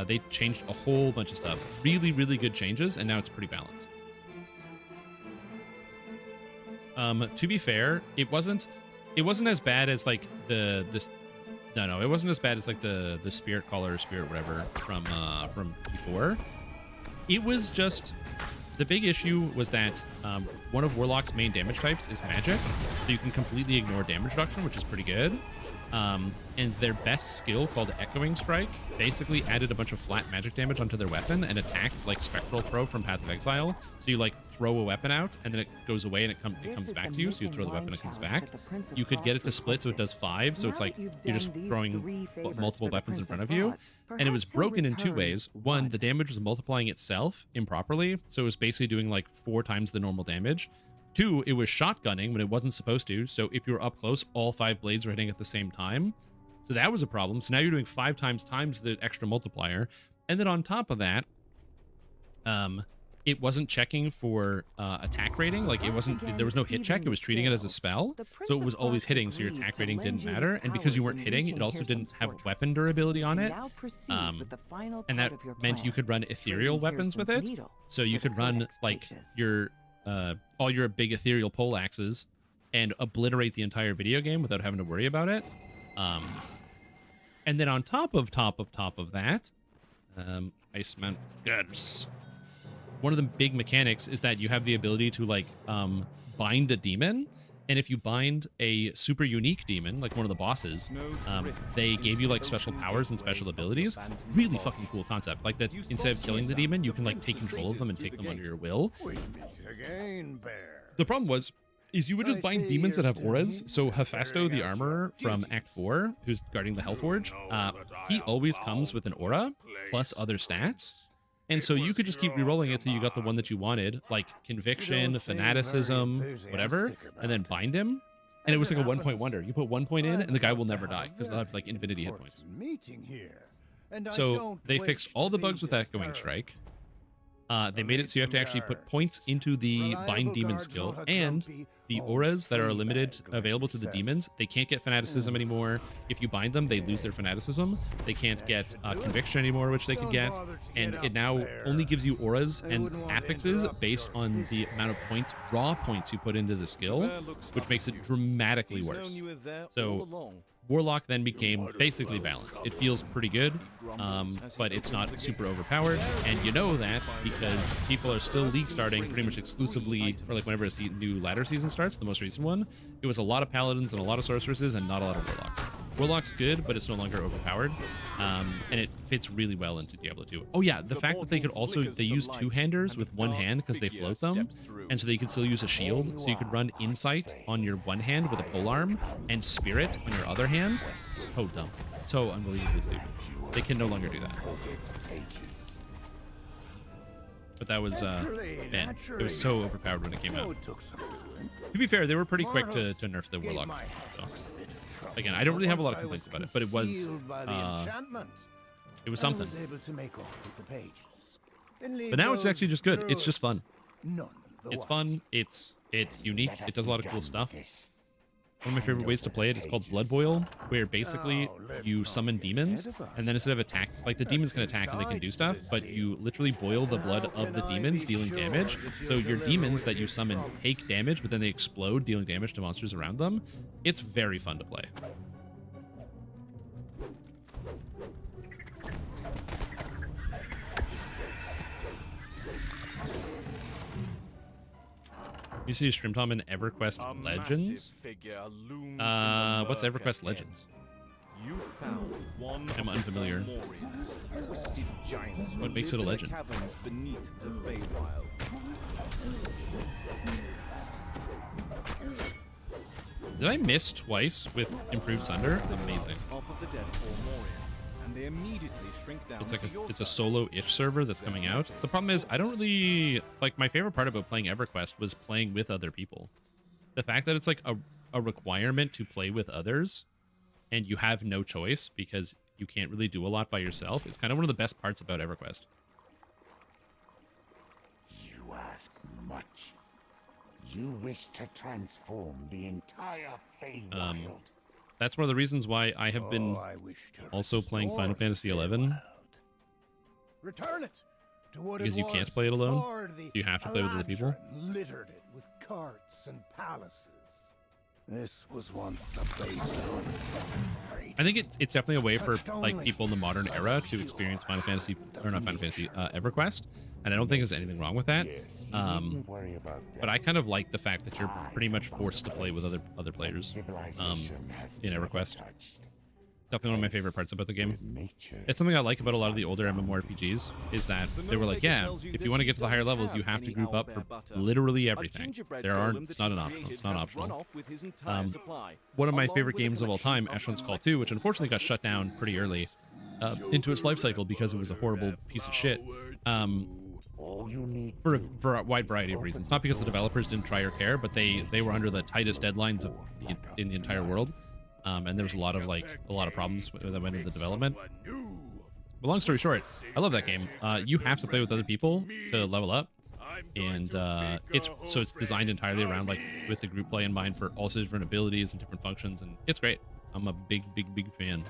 They changed a whole bunch of stuff. Really, really good changes, and now it's pretty balanced. To be fair, it wasn't as bad as like it wasn't as bad as like the Spirit Caller or Spirit whatever from before. It was just the big issue was that one of Warlock's main damage types is magic, so you can completely ignore damage reduction, which is pretty good. And their best skill, called Echoing Strike, basically added a bunch of flat magic damage onto their weapon and attacked like Spectral Throw from Path of Exile. So you like throw a weapon out and then it goes away and it comes back to you. So you throw the weapon and it comes back. You could get it to split so it does 5. So it's like you're just throwing multiple weapons in front of you. And it was broken in 2 ways. One, the damage was multiplying itself improperly. So it was basically doing like 4 times the normal damage. 2, it was shotgunning when it wasn't supposed to. So if you were up close, all 5 blades were hitting at the same time. So that was a problem. So now you're doing 5 times the extra multiplier. And then on top of that, it wasn't checking for attack rating. Like there was no hit check. It was treating it as a spell. So it was always hitting. So your attack rating didn't matter. And because you weren't hitting, it also didn't have weapon durability on it. And that meant you could run ethereal weapons with it. So you could run like all your big ethereal pole axes and obliterate the entire video game without having to worry about it. And then on top of that, Iceman Guts. One of the big mechanics is that you have the ability to like bind a demon, and if you bind a super unique demon, like one of the bosses, they gave you like special powers and special abilities. Really fucking cool concept. Like that, instead of killing the demon, you can like take control of them and take them under your will. The problem is you would just bind demons that have auras. So Hephasto, the armorer from Act 4, who's guarding the Hellforge, he always comes with an aura plus other stats. And so you could just keep rerolling it till you got the one that you wanted, like Conviction, Fanaticism, whatever, and then bind him. And it was like a 1 point wonder. You put 1 point in, and the guy will never die because they'll have like infinity hit points. Meeting here, and I So don't they wish fixed to all the be bugs with Echoing disturbed. Strike. They made it so you have to actually put points into the Bind Demon skill, and the auras that are limited available to the demons, they can't get fanaticism anymore. If you bind them, they lose their fanaticism. They can't get conviction anymore, which they could get, and it now only gives you auras and affixes based on the amount of points, raw points you put into the skill, which makes it dramatically worse. So Warlock then became basically balanced. It feels pretty good, but it's not super overpowered, and you know that because people are still league starting pretty much exclusively, or like whenever a new ladder season starts, the most recent one, it was a lot of paladins and a lot of sorceresses and not a lot of warlocks. Warlock's good, but it's no longer overpowered, and it fits really well into Diablo 2. Oh yeah, the fact that they could also, they use two-handers with one hand because they float them, and so they could still use a shield, so you could run Insight on your one hand with a polearm, and Spirit on your other hand. So dumb. So unbelievably stupid. They can no longer do that. But that was, man, it was so overpowered when it came out. To be fair, they were pretty quick to nerf the Warlock. So. Again, I don't really have a lot of complaints about it, but it was something. But now it's actually just good. It's just fun. It's fun. It's unique. It does a lot of cool stuff. One of my favorite ways to play it is called Blood Boil, where basically you summon demons, and then instead of attack, like the demons can attack and they can do stuff, but you literally boil the blood of the demons, dealing damage. So your demons that you summon take damage, but then they explode, dealing damage to monsters around them. It's very fun to play. You see Stream Tom in EverQuest Legends? What's EverQuest Legends? You found one I'm unfamiliar. What makes it a legend? Did I miss twice with Improved Sunder? Amazing. They immediately shrink down. It's a solo-ish server that's coming out. The problem is I don't really like, my favorite part about playing EverQuest was playing with other people. The fact that it's like a requirement to play with others and you have no choice because you can't really do a lot by yourself is kind of one of the best parts about EverQuest. You ask much. You wish to transform the entire Feywild. That's one of the reasons why I have been also playing Final Fantasy XI. Return it to what because it you can't was play it alone, before the so you have to play with other people. Eladrin littered it with carts and palaces. This was once a base of I think it's definitely a way for like people in the modern era to experience Final Fantasy, or not Final Fantasy, EverQuest, and I don't think there's anything wrong with that. But I kind of like the fact that you're pretty much forced to play with other players in EverQuest. Definitely one of my favorite parts about the game. It's something I like about a lot of the older MMORPGs is that they were like, yeah, if you want to get to the higher levels, you have to group up for literally everything. It's not an optional. It's not optional. One of my favorite games of all time, Asheron's Call 2, which unfortunately got shut down pretty early into its life cycle because it was a horrible piece of shit. For a wide variety of reasons. Not because the developers didn't try or care, but they were under the tightest deadlines in the entire world. And there was a lot of problems that went into the development. But long story short, I love that game. You have to play with other people to level up, and it's designed entirely around like with the group play in mind for all sorts of different abilities and different functions, and it's great. I'm a big fan.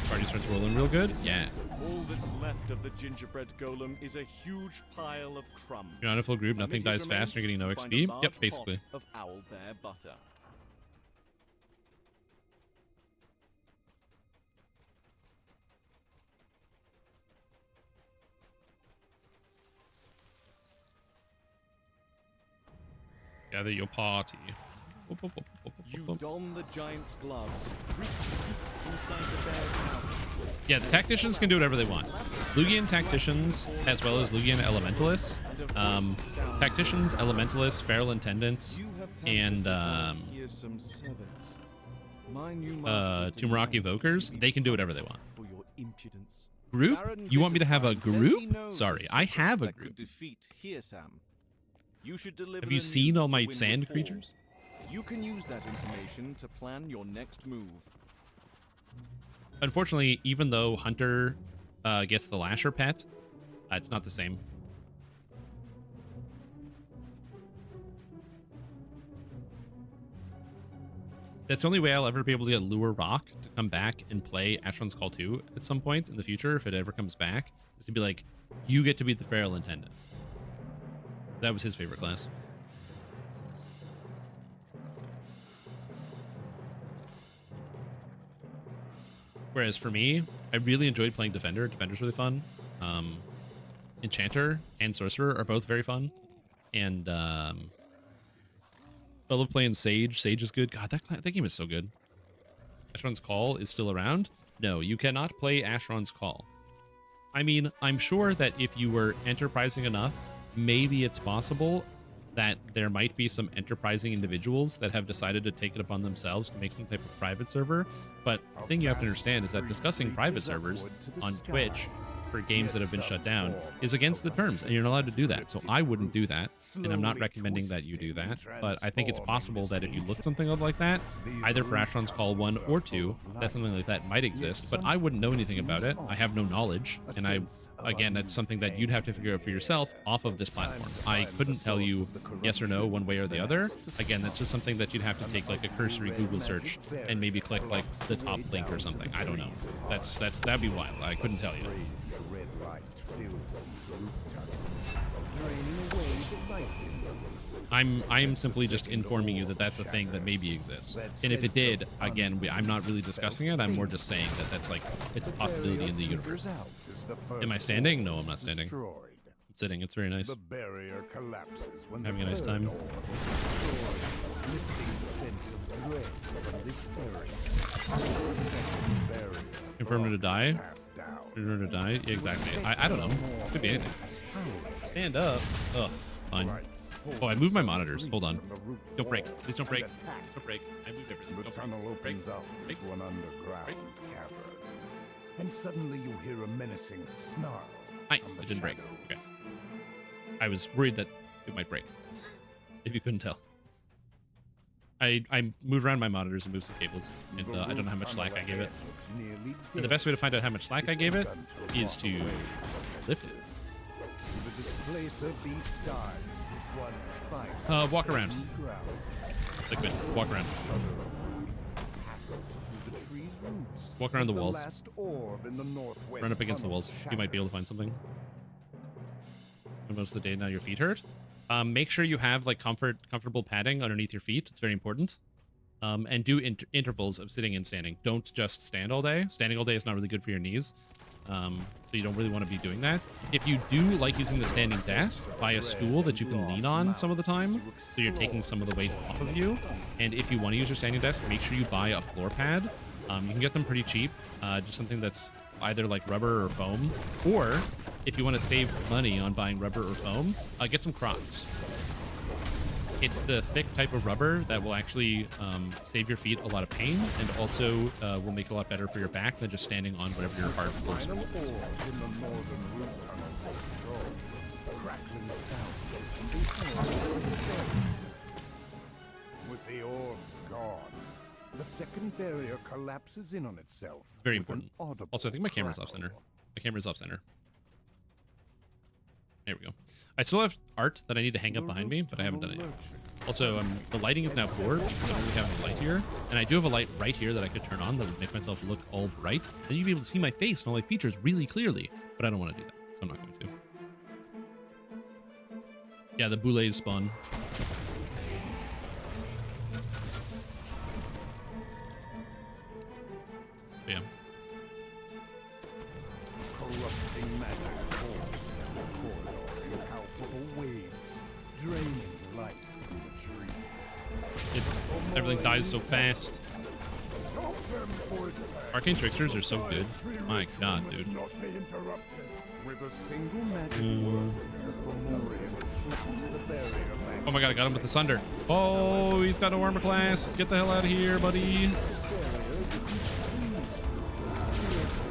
Party starts rolling real good. Yeah. All that's left of the gingerbread golem is a huge pile of crumbs. You're not a full group, nothing dies fast, and you're getting no XP. Yep, basically. Of owl bear butter. Gather your party. You don the giant's gloves. Inside the bear's mouth. Yeah, the tacticians can do whatever they want. Lugian tacticians, as well as Lugian elementalists. Tacticians, elementalists, feral intendants, and Tumuraki evokers, they can do whatever they want. Group? You want me to have a group? Sorry, I have a group. You should deliver Have you the seen news all to my Windward sand Hall. creatures? You can use that information to plan your next move. Unfortunately, even though Hunter gets the Lasher pet, it's not the same. That's the only way I'll ever be able to get Lure Rock to come back and play Asheron's Call 2 at some point in the future, if it ever comes back, is to be like, you get to be the Feral Intendant. That was his favorite class. Whereas for me, I really enjoyed playing Defender. Defender's really fun. Enchanter and Sorcerer are both very fun. And I love playing Sage. Sage is good. God, that game is so good. Asheron's Call is still around? No, you cannot play Asheron's Call. I mean, I'm sure that if you were enterprising enough, maybe it's possible that there might be some enterprising individuals that have decided to take it upon themselves to make some type of private server. But the thing you have to understand is that discussing private servers on Twitch for games that have been shut down is against the terms, and you're not allowed to do that. So I wouldn't do that, and I'm not recommending that you do that. But I think it's possible that if you look something up like that, either for Asheron's Call 1 or 2, that something like that might exist. But I wouldn't know anything about it. I have no knowledge, and again, that's something that you'd have to figure out for yourself off of this platform. I couldn't tell you yes or no one way or the other. Again, that's just something that you'd have to take like a cursory Google search and maybe click like the top link or something. I don't know. That'd be wild. I couldn't tell you. I'm simply just informing you that that's a thing that maybe exists. And if it did, again, I'm not really discussing it. I'm more just saying that that's like, it's a possibility in the universe. Am I standing? No, I'm not standing. I'm sitting. It's very nice. I'm having a nice time. Confirm her to die? Confirm her to die? Yeah, exactly. I don't know. It could be anything. Stand up. Ugh, fine. Oh, I moved my monitors. Hold on. Don't break. Please don't break. Please don't break. I moved everything. The tunnel opens out into an underground cavern. And suddenly you hear a menacing snarl. Nice. It didn't break. Okay. I was worried that it might break. If you couldn't tell. I moved around my monitors and moved some cables, and I don't know how much slack I gave it. And the best way to find out how much slack I gave it is to lift it. The displacer beast dies. Walk around. Liquid, walk around. Walk around the walls. Run up against the walls. You might be able to find something. Most of the day now your feet hurt. Make sure you have like comfortable padding underneath your feet. It's very important. And do intervals of sitting and standing. Don't just stand all day. Standing all day is not really good for your knees. So you don't really want to be doing that. If you do like using the standing desk, buy a stool that you can lean on some of the time, so you're taking some of the weight off of you. And if you want to use your standing desk, make sure you buy a floor pad. You can get them pretty cheap, just something that's either like rubber or foam. Or if you want to save money on buying rubber or foam, get some Crocs. It's the thick type of rubber that will actually save your feet a lot of pain, and also will make it a lot better for your back than just standing on whatever your hard floor surface is. With the orbs gone, the second barrier collapses in on itself. It's very important. Also, I think my camera's off center. My camera's off center. There we go. I still have art that I need to hang up behind me, but I haven't done it yet. Also, the lighting is now poor because I don't really have a light here. And I do have a light right here that I could turn on that would make myself look all bright. Then you'd be able to see my face and all my features really clearly. But I don't want to do that, so I'm not going to. Yeah, the boulets spawn. But yeah. Corrupting magic force down the corridor in palpable waves, draining life from the tree. It's everything dies so fast. Arcane Tricksters are so good. My god, dude. With a single magic word, the Fomorian slips the barrier back. Oh my god, I got him with the Sunder. Oh, he's got no armor class. Get the hell out of here, buddy.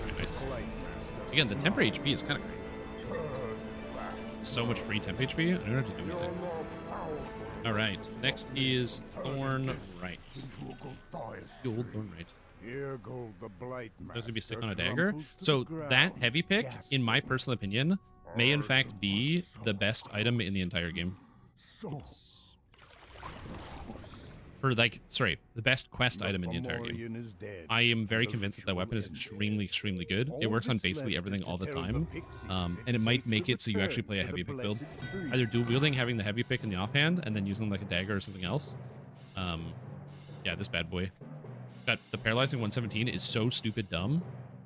Okay, nice. Again, the temper HP is kind of great. So much free temp HP. I don't have to do anything. All right. Next is Thorn Right. The old Thorn Right. Here go the blight There's gonna be sick master on a dagger. crumples to So the that ground. heavy pick, in my personal opinion, may in fact be the best item in the entire game. So For like, sorry, the best quest item in the entire game. Fomorian is dead. I am very The convinced that that ritual weapon is ended. extremely, extremely good. It All works on that's basically left everything is to all the tell time, pixies and it's it might safe make to it so you actually play a return to heavy the pick build. blessed tree. Either dual wielding, having the heavy pick in the offhand, and then using like a dagger or something else. Yeah, this bad boy. That the paralyzing 117 is so stupid dumb.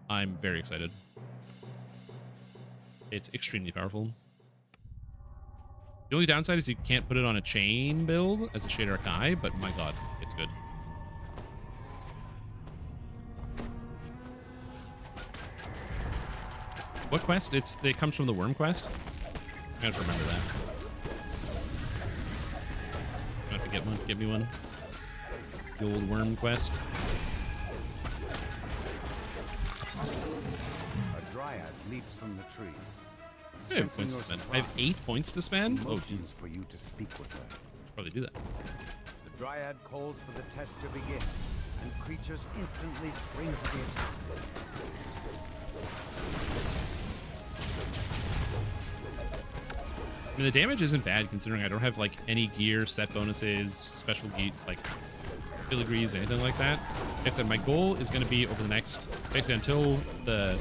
I'm very excited. It's extremely powerful. The only downside is you can't put it on a chain build as a Shade Arcai, but my god, it's good. What quest? It comes from the Wurm quest. I have to remember that. I have to get one. Get me one. The old Wurm quest. A dryad leaps from the tree. I have points to spend. I have 8 points to spend? Oh, Motions jeez. for you to speak with her. Probably do that. The dryad calls for the test to begin, and creatures instantly spring to the attack. I mean, the damage isn't bad considering I don't have like any gear, set bonuses, special gear, like filigrees, anything like that. Like I said, my goal is going to be over the next, basically until the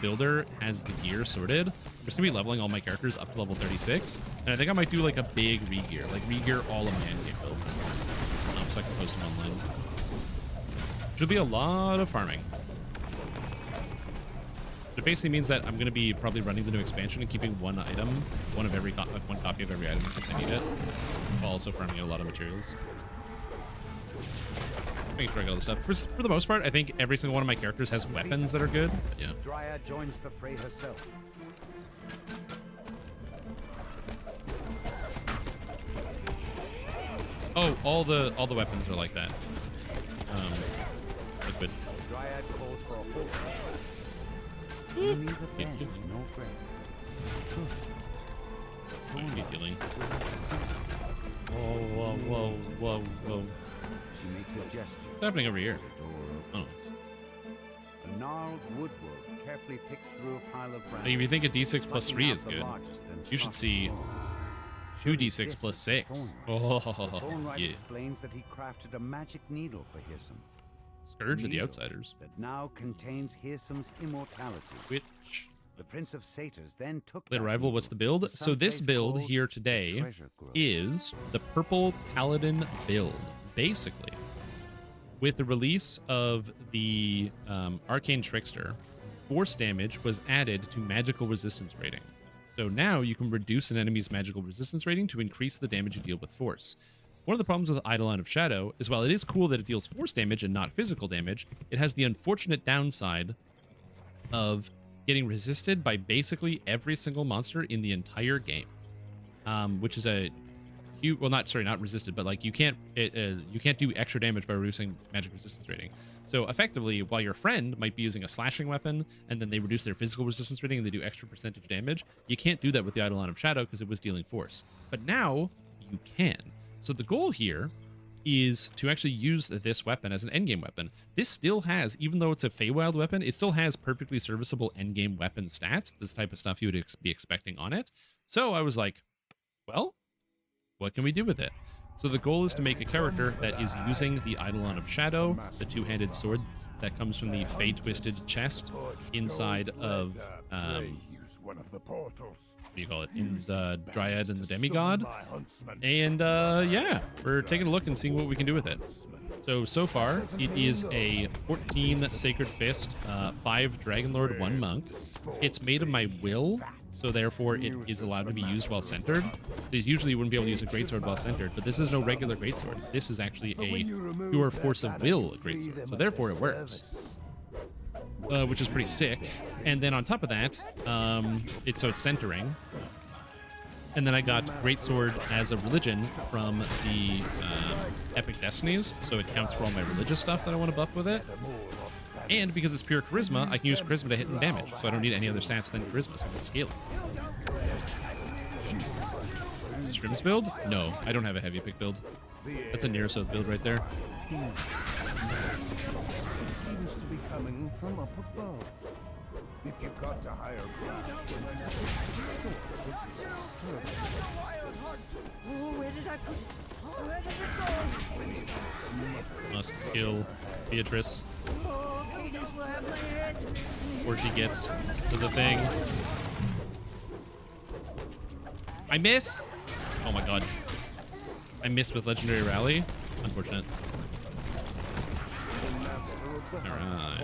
builder has the gear sorted. I'm just going to be leveling all my characters up to level 36. And I think I might do like a big re-gear, like re-gear all of my endgame builds. So I can post them online. Which will be a lot of farming. It basically means that I'm going to be probably running the new expansion and keeping one item, one copy of every item because I need it, while also farming a lot of materials. Making sure I got all the stuff. For the most part, I think every single one of my characters has weapons that are good. But yeah. Dryad joins the fray herself. Oh, all the weapons are like that. That's good. Dryad calls for a horse. Neither bend nor break. Good healing. Whoa, whoa, whoa, whoa, whoa. She makes a gesture. What's happening over here? The door Oh. opens. A gnarled woodwork carefully picks through a pile of Like, branches. if you think a d6 plus plucking 3 out is the good, largest and you should sharpest see thorns. 2d6 plus 6. Oh, The Thorn Knight yeah. explains that he crafted a magic needle for Hirsum. Scourge of the Needle Outsiders. That now contains Hirsum's immortality. Which, The Prince of Satyrs then took late that arrival, needle what's the build? to So this some place build called here the today Treasure Grove. is the Purple Paladin build. Basically, with the release of the Arcane Trickster, force damage was added to magical resistance rating. So now you can reduce an enemy's magical resistance rating to increase the damage you deal with force. One of the problems with Eidolon of Shadow is while it is cool that it deals force damage and not physical damage, it has the unfortunate downside of getting resisted by basically every single monster in the entire game, which is a huge, well, not resisted, but like you can't do extra damage by reducing magic resistance rating. So effectively, while your friend might be using a slashing weapon and then they reduce their physical resistance rating and they do extra percentage damage, you can't do that with the Eidolon of Shadow because it was dealing force. But now you can. So the goal here is to actually use this weapon as an endgame weapon. This still has, even though it's a Feywild weapon, it still has perfectly serviceable endgame weapon stats, this type of stuff you would be expecting on it. So I was like, well, what can we do with it? So the goal is to make a character that is using the Eidolon of Shadow, the two-handed sword that comes from the Fey-twisted chest inside of, One of the portals. what do you call it, in the Dryad and the Demigod. And yeah, we're taking a look and seeing what we can do with it. So far, it is a 14 Sacred Fist, 5 Dragonlord, 1 Monk. It's made of my will, so therefore it is allowed to be used while centered. So usually you wouldn't be able to use a greatsword while centered, but this is no regular greatsword. This is actually a pure force of will greatsword, so therefore it works. Which is pretty sick. And then on top of that, it's centering. And then I got Greatsword as a religion from the Epic Destinies, so it counts for all my religious stuff that I want to buff with it. And because it's pure charisma, I can use charisma to hit and damage, so I don't need any other stats than charisma, so I can scale it. Strims build? No, I don't have a heavy pick build. That's a Nerosoth build right there. It seems to be coming from up above. If you got to higher ground, the source of this disturbance. Oh, where did I put it? Where did it go? Must kill Beatrice Oh, Cadence will have my head. before she gets to the thing. I missed! Oh my god. I missed with Legendary Rally. Unfortunate. Alright.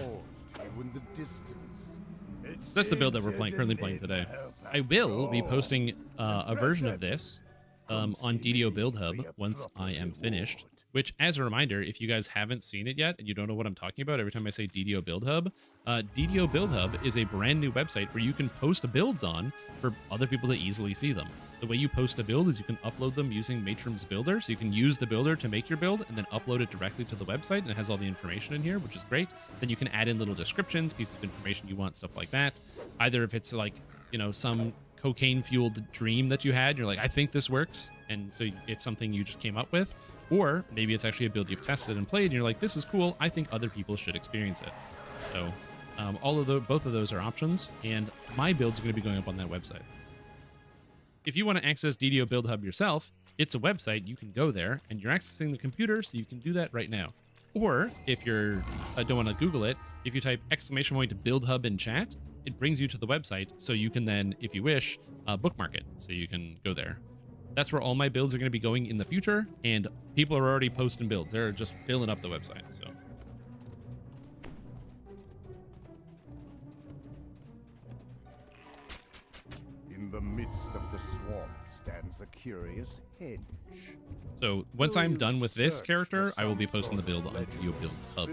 That's the build that we're currently playing today. I will be posting a version of this on DDO Build Hub once I am finished. Which, as a reminder, if you guys haven't seen it yet and you don't know what I'm talking about every time I say DDO Build Hub, DDO Build Hub is a brand new website where you can post builds on for other people to easily see them. The way you post a build is you can upload them using Matrum's Builder, so you can use the builder to make your build and then upload it directly to the website, and it has all the information in here, which is great. Then you can add in little descriptions, pieces of information you want, stuff like that. Either if it's like, you know, some cocaine-fueled dream that you had, you're like, I think this works, and so it's something you just came up with, or maybe it's actually a build you've tested and played, and you're like, this is cool, I think other people should experience it. So both of those are options, and my builds are going to be going up on that website. If you want to access DDO Build Hub yourself, it's a website. You can go there, and you're accessing the computer, so you can do that right now. Or if you're don't want to Google it, if you type !build hub in chat, it brings you to the website, so you can then, if you wish, bookmark it, so you can go there. That's where all my builds are going to be going in the future, and people are already posting builds. They're just filling up the website. So. In the midst of the swamp stands a curious hedge. So once I'm done with this character, I will be posting the build on DDO Build Hub.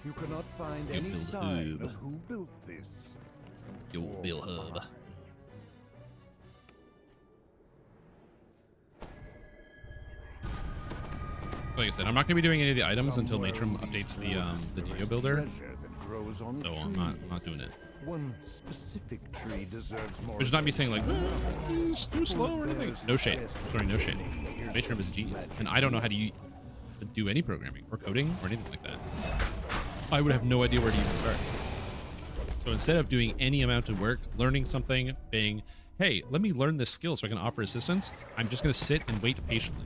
You cannot find any Build sign Hub. of who built this. DDO Build Hub. Like I said, I'm not going to be doing any of the items until Matrum updates the DDO builder, so I'm not doing it. One specific tree deserves more. Which is not me saying like, it's too slow or anything. No shade. Sorry, no shade. Matrum is a genius, and I don't know how to do any programming or coding or anything like that. I would have no idea where to even start. So instead of doing any amount of work, learning something, being, hey, let me learn this skill so I can offer assistance, I'm just going to sit and wait patiently.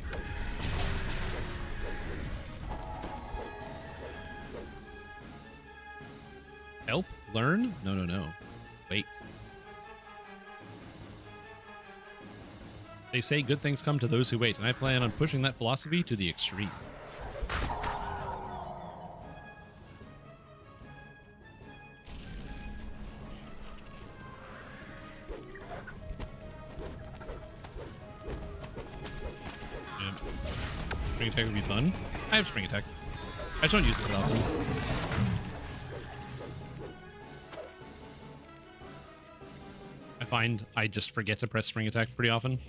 Help? Learn? No, no, no. Wait. They say good things come to those who wait, and I plan on pushing that philosophy to the extreme. Yeah. Spring attack would be fun. I have spring attack. I just don't use it that often. I find I just forget to press spring attack pretty often.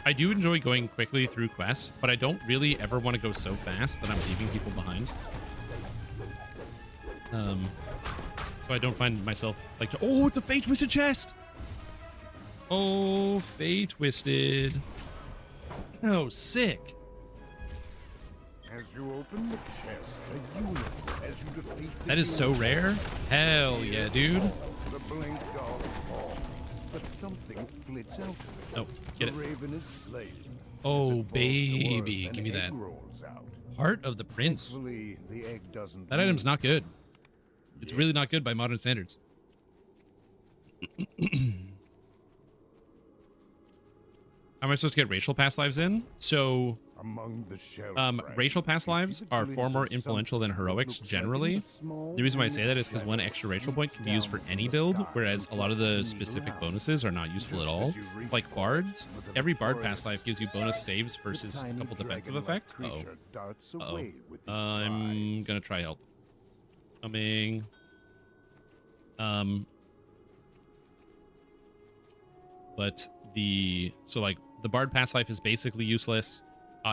I do enjoy going quickly through quests, but I don't really ever want to go so fast that I'm leaving people behind. So I don't find myself like to, oh, it's a Fate Twisted chest! Oh, Fate Twisted. Oh, sick. As you open the chest, a unit as you defeat the That is so rare. Hell yeah, dude. The blink dog falls, but something flits out of it. Oh, get it. The raven is slain. Oh, As it falls to baby. earth, Give me an that. egg rolls out. Heart of the Prince. Thankfully, the egg doesn't That move. item's not good. It's really not good by modern standards. How am I supposed to get racial past lives in? So, Among the shell racial past lives are far more influential than heroics generally. The reason why I say that is because one extra racial point can be used for any build, whereas a lot of the specific bonuses are not useful at all. Like bards, every bard past life gives you bonus saves versus a couple defensive effects. Uh-oh. I'm gonna try help. Coming. But the bard past life is basically useless.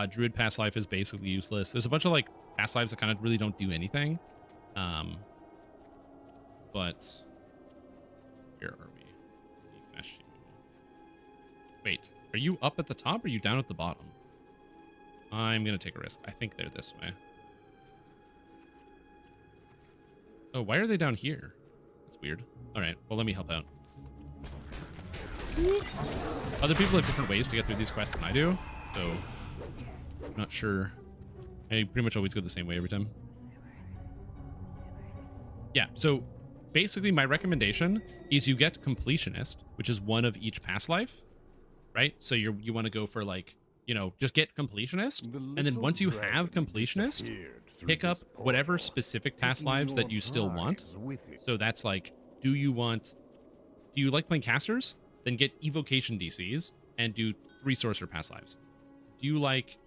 Druid past life is basically useless. There's a bunch of like past lives that kind of really don't do anything. But where are we? Wait, are you up at the top or are you down at the bottom? I'm gonna take a risk. I think they're this way. Oh, why are they down here? That's weird. All right, well, let me help out. Other people have different ways to get through these quests than I do, so I'm not sure. I pretty much always go the same way every time. Yeah, so basically my recommendation is you get Completionist, which is one of each past life, right? So you want to go for like, you know, just get Completionist, and then once you have Completionist, pick up whatever specific past lives that you still want. So that's like, do you like playing casters? Then get evocation DCs and do 3 sorcerer past lives. Do you like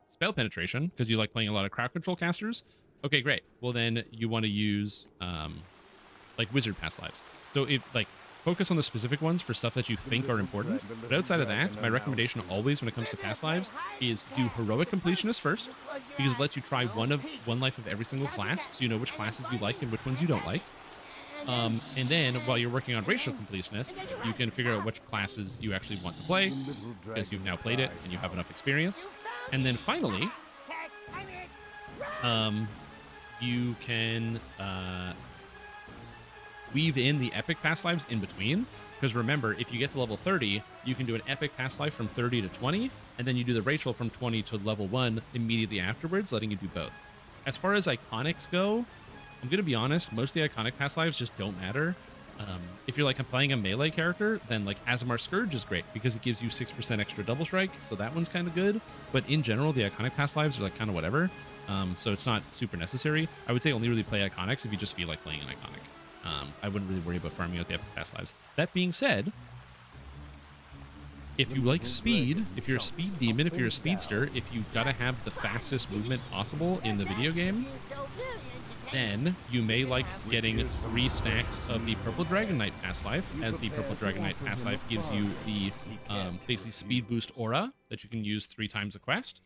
spell penetration because you like playing a lot of crowd control casters? Okay, great. Well, then you want to use like wizard past lives. So if like focus on the specific ones for stuff that you think are important. But outside of that, my recommendation always when it comes to past lives is do heroic completionist first, because it lets you try one life of every single class, so you know which classes you like and which ones you don't like. And then while you're working on racial completionist, you can figure out which classes you actually want to play, because you've now played it and you have enough experience. And then finally, you can weave in the epic past lives in between, because remember, if you get to level 30, you can do an epic past life from 30 to 20, and then you do the racial from 20 to level 1 immediately afterwards, letting you do both. As far as iconics go, I'm gonna be honest, most of the iconic past lives just don't matter. If you're like playing a melee character, then like Azamar Scourge is great because it gives you 6% extra double strike, so that one's kind of good. But in general, the iconic past lives are like kind of whatever, so it's not super necessary. I would say only really play iconics if you just feel like playing an iconic. I wouldn't really worry about farming out the epic past lives. That being said, if you like speed, if you're a speed demon, if you're a speedster, if you gotta have the fastest movement possible in the video game, then you may like getting 3 stacks of the Purple Dragon Knight past life, as the Purple Dragon Knight past life gives you the basically speed boost aura that you can use 3 times a quest.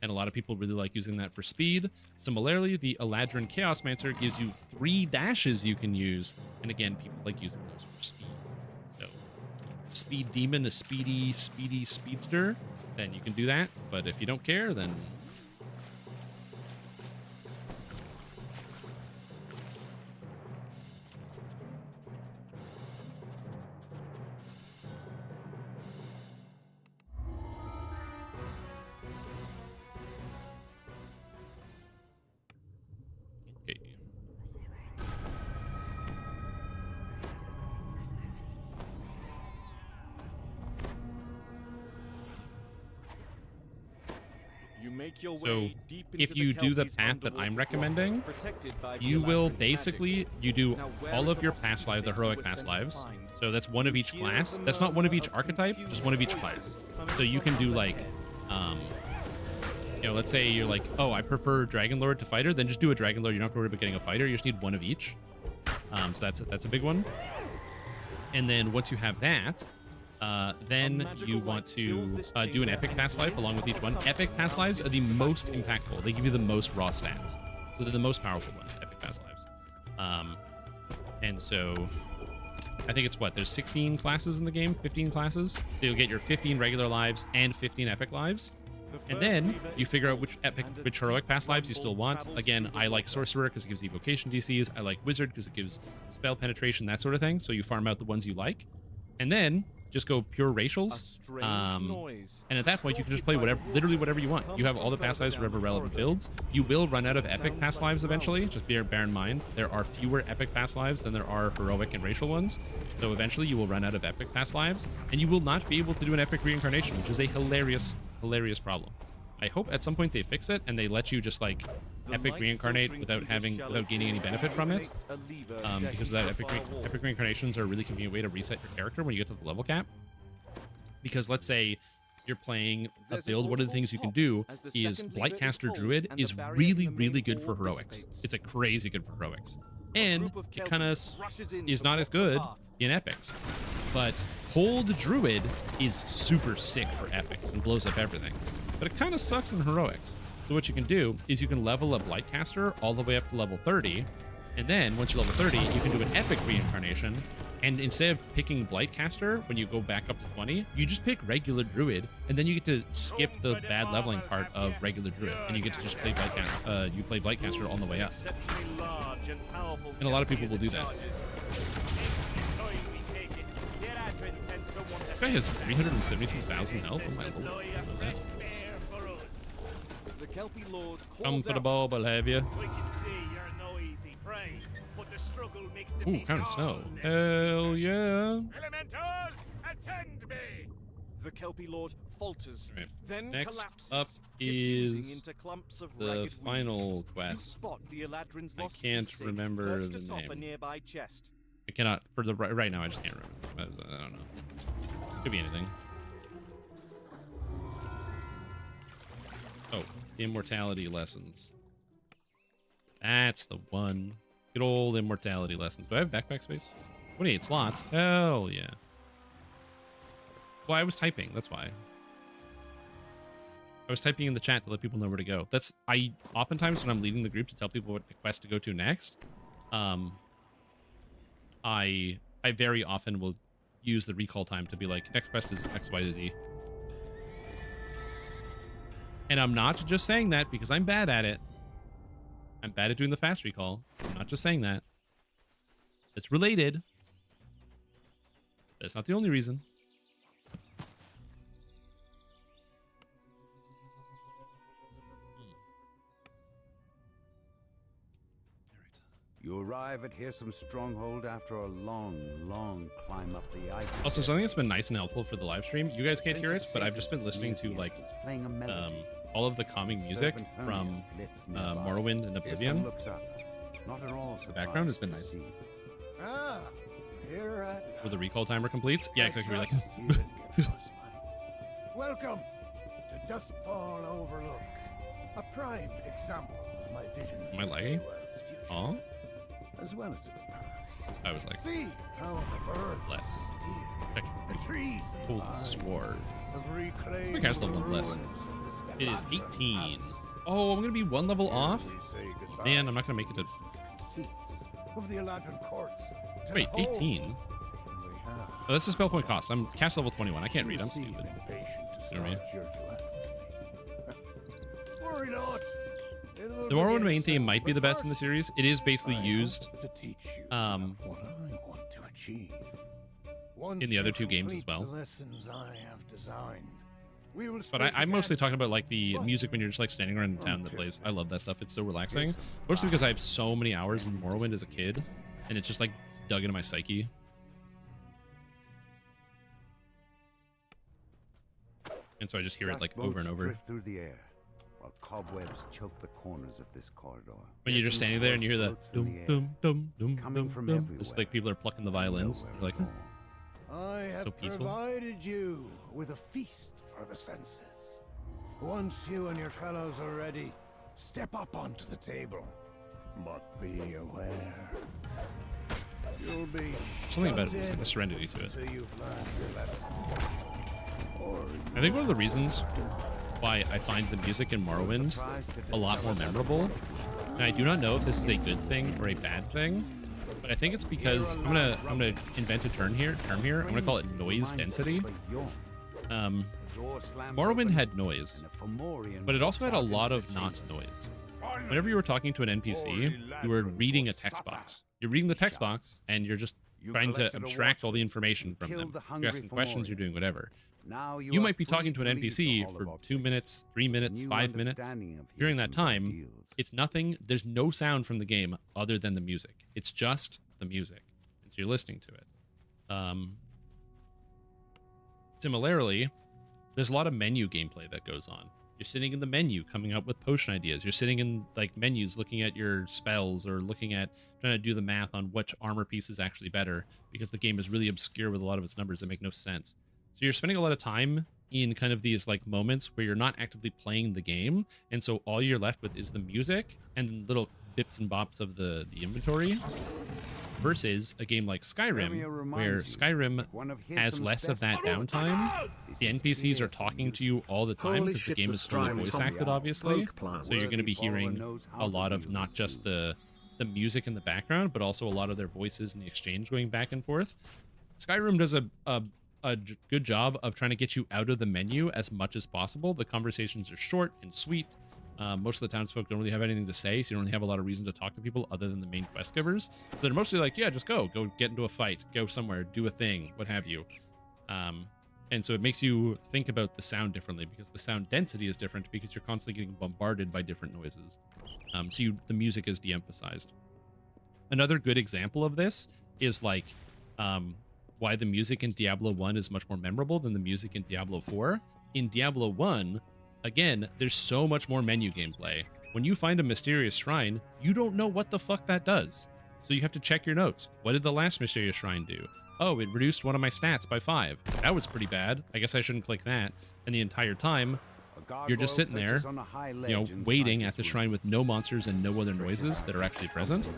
And a lot of people really like using that for speed. Similarly, the Eladrin Chaosmancer gives you 3 dashes you can use. And again, people like using those for speed. So, speed demon, a speedy speedster, then you can do that. But if you don't care, then... So if you do the path that I'm recommending, you will basically, you do all of your past lives, the heroic past lives. So that's one of each class. That's not one of each archetype, just one of each class. So you can do like, you know, let's say you're like, oh, I prefer Dragon Lord to Fighter, then just do a Dragon Lord. You don't have to worry about getting a Fighter. You just need one of each. So that's a big one. And then once you have that, then you want to do an epic past life along with each one. Epic past lives are the most impactful. They give you the most raw stats. So they're the most powerful ones, epic past lives. And so I think it's what? There's 16 classes in the game, 15 classes. So you'll get your 15 regular lives and 15 epic lives. And then you figure out which heroic past lives you still want. Again, I like Sorcerer because it gives evocation DCs. I like Wizard because it gives spell penetration, that sort of thing. So you farm out the ones you like. And then just go pure racials, and at that point you can just play whatever, literally whatever you want. You have all the past lives for whatever relevant builds. You will run out of epic past lives eventually. Just bear in mind there are fewer epic past lives than there are heroic and racial ones. So eventually you will run out of epic past lives, and you will not be able to do an epic reincarnation, which is a hilarious problem. I hope at some point they fix it and they let you just like epic reincarnate without gaining any benefit from it, because that epic reincarnations are a really convenient way to reset your character when you get to the level cap. Because let's say you're playing a build, one of the things you can do is Blightcaster Druid is really good for heroics. It's a crazy good for heroics, and it kind of is not as good in epics. But Hold Druid is super sick for epics and blows up everything. but it kind of sucks in heroics. So what you can do is you can level up Lightcaster all the way up to level 30, and then once you level 30, you can do an epic reincarnation. And instead of picking Blightcaster when you go back up to 20, you just pick regular Druid, and then you get to skip the bad leveling part of regular Druid, and you get to just play Blightcaster. You play Blightcaster on the way up. And a lot of people will do that. This guy has 372,000 health. Oh my lord! That. The Kelpie Lord Come calls for the out. bauble, have you? We can see you're no easy prey, but the struggle makes the Ooh, beast Crown of Snow. all Hell yeah! Elementals, attend me! The Kelpie Lord falters, Right. then Next collapses, up diffusing is into clumps of the ragged weed. final You quest. spot the Eladrin's I lost can't keepsake remember perched the atop a name. nearby chest. I cannot for the right now. I just can't remember. I don't know. Could be anything. Oh, immortality lessons. That's the one. Good old immortality lessons. Do I have backpack space? 28 slots. Hell yeah. Well, I was typing. That's why. I was typing in the chat to let people know where to go. I oftentimes when I'm leading the group to tell people what quest to go to next, I very often will use the recall time to be like, next quest is X, Y, Z. And I'm not just saying that because I'm bad at it. I'm bad at doing the fast recall. I'm not just saying that. It's related. That's not the only reason. You arrive at Hearsome Stronghold after a long, long climb up the ice. Also, something that's been nice and helpful for the live stream, you guys can't hear it, but I've just been listening to like all of the calming music from Morrowind and Oblivion. The background has been nice. Ah, here at Where the recall timer completes. Yeah, exactly. Like, Welcome to Duskfall Overlook, a prime example of my vision. am I lagging? Oh, As well as its past. I was like, See how the birds, less. deer, the trees, and Holy vines sword. have reclaimed My cast level the less. ruins of this It is Eladrin 18. palace. Oh, I'm gonna be one level off. We say goodbye Man, I'm not gonna make it to. seats of the Eladrin courts. to Wait, hold 18. we have. Oh, that's the spell point cost. I'm cast level 21. I can't read. I'm stupid. You know what I mean? Worry not. It'll The Morrowind begin main theme soon, might be but the best in the first, series. It is basically I used hope to teach you what I want to achieve. in the other two games as well. The lessons I have designed. We will But speak I'm mostly again. talking about like the music when you're just like standing around in town that plays. I love that stuff. It's so relaxing. Mostly because I have so many hours in Morrowind as a kid, and it's just like dug into my psyche. And so I just hear it like Dust over and motes over. drift through the air, while cobwebs choke the corners of this corridor. When you're just standing there and you hear the Floats in dum the air, dum dum dum coming dum from dum. everywhere. It's like people are plucking the violins. Nowhere You're like, at all. I have so peaceful. provided you with a feast for the senses. Once you and your fellows are ready, step up onto the table. But be aware. You'll be something about it. shut There's like in a serenity to it. until you've learned your lesson. Or I think one of the reasons why I find the music in Morrowind a lot more memorable, and I do not know if this is a good thing or a bad thing, but I think it's because I'm gonna invent a term here. I'm gonna call it noise density. Morrowind had noise, but it also had a lot of not noise. Whenever you were talking to an NPC, you were reading a text box. You're reading the text box, and you're just trying to abstract all the information from them. You're asking questions, you're doing whatever. You might be talking to an NPC for 2 minutes, 3 minutes, 5 minutes. During that time, it's nothing. There's no sound from the game other than the music. It's just the music. And so you're listening to it. Similarly, there's a lot of menu gameplay that goes on. You're sitting in the menu coming up with potion ideas. You're sitting in like menus looking at your spells or looking at trying to do the math on which armor piece is actually better because the game is really obscure with a lot of its numbers that make no sense. So you're spending a lot of time in kind of these like moments where you're not actively playing the game. And so all you're left with is the music and little bips and bops of the inventory. versus a game like Skyrim, where Skyrim has less of that downtime. The NPCs are talking to you all the time because the game is fully voice acted, obviously. So you're going to be hearing a lot of not just the music in the background, but also a lot of their voices and the exchange going back and forth. Skyrim does a good job of trying to get you out of the menu as much as possible. The conversations are short and sweet. Most of the townsfolk don't really have anything to say, so you don't really have a lot of reason to talk to people other than the main quest givers. So they're mostly like, yeah, just go get into a fight, go somewhere, do a thing, what have you. And so it makes you think about the sound differently because the sound density is different because you're constantly getting bombarded by different noises. So the music is de-emphasized. Another good example of this is like why the music in Diablo 1 is much more memorable than the music in Diablo 4. In Diablo 1, again, there's so much more menu gameplay. When you find a mysterious shrine, you don't know what the fuck that does. So you have to check your notes. What did the last mysterious shrine do? Oh, it reduced one of my stats by 5. That was pretty bad. I guess I shouldn't click that. And the entire time, you're just sitting there, you know, waiting at the shrine with no monsters and no other noises that are actually present.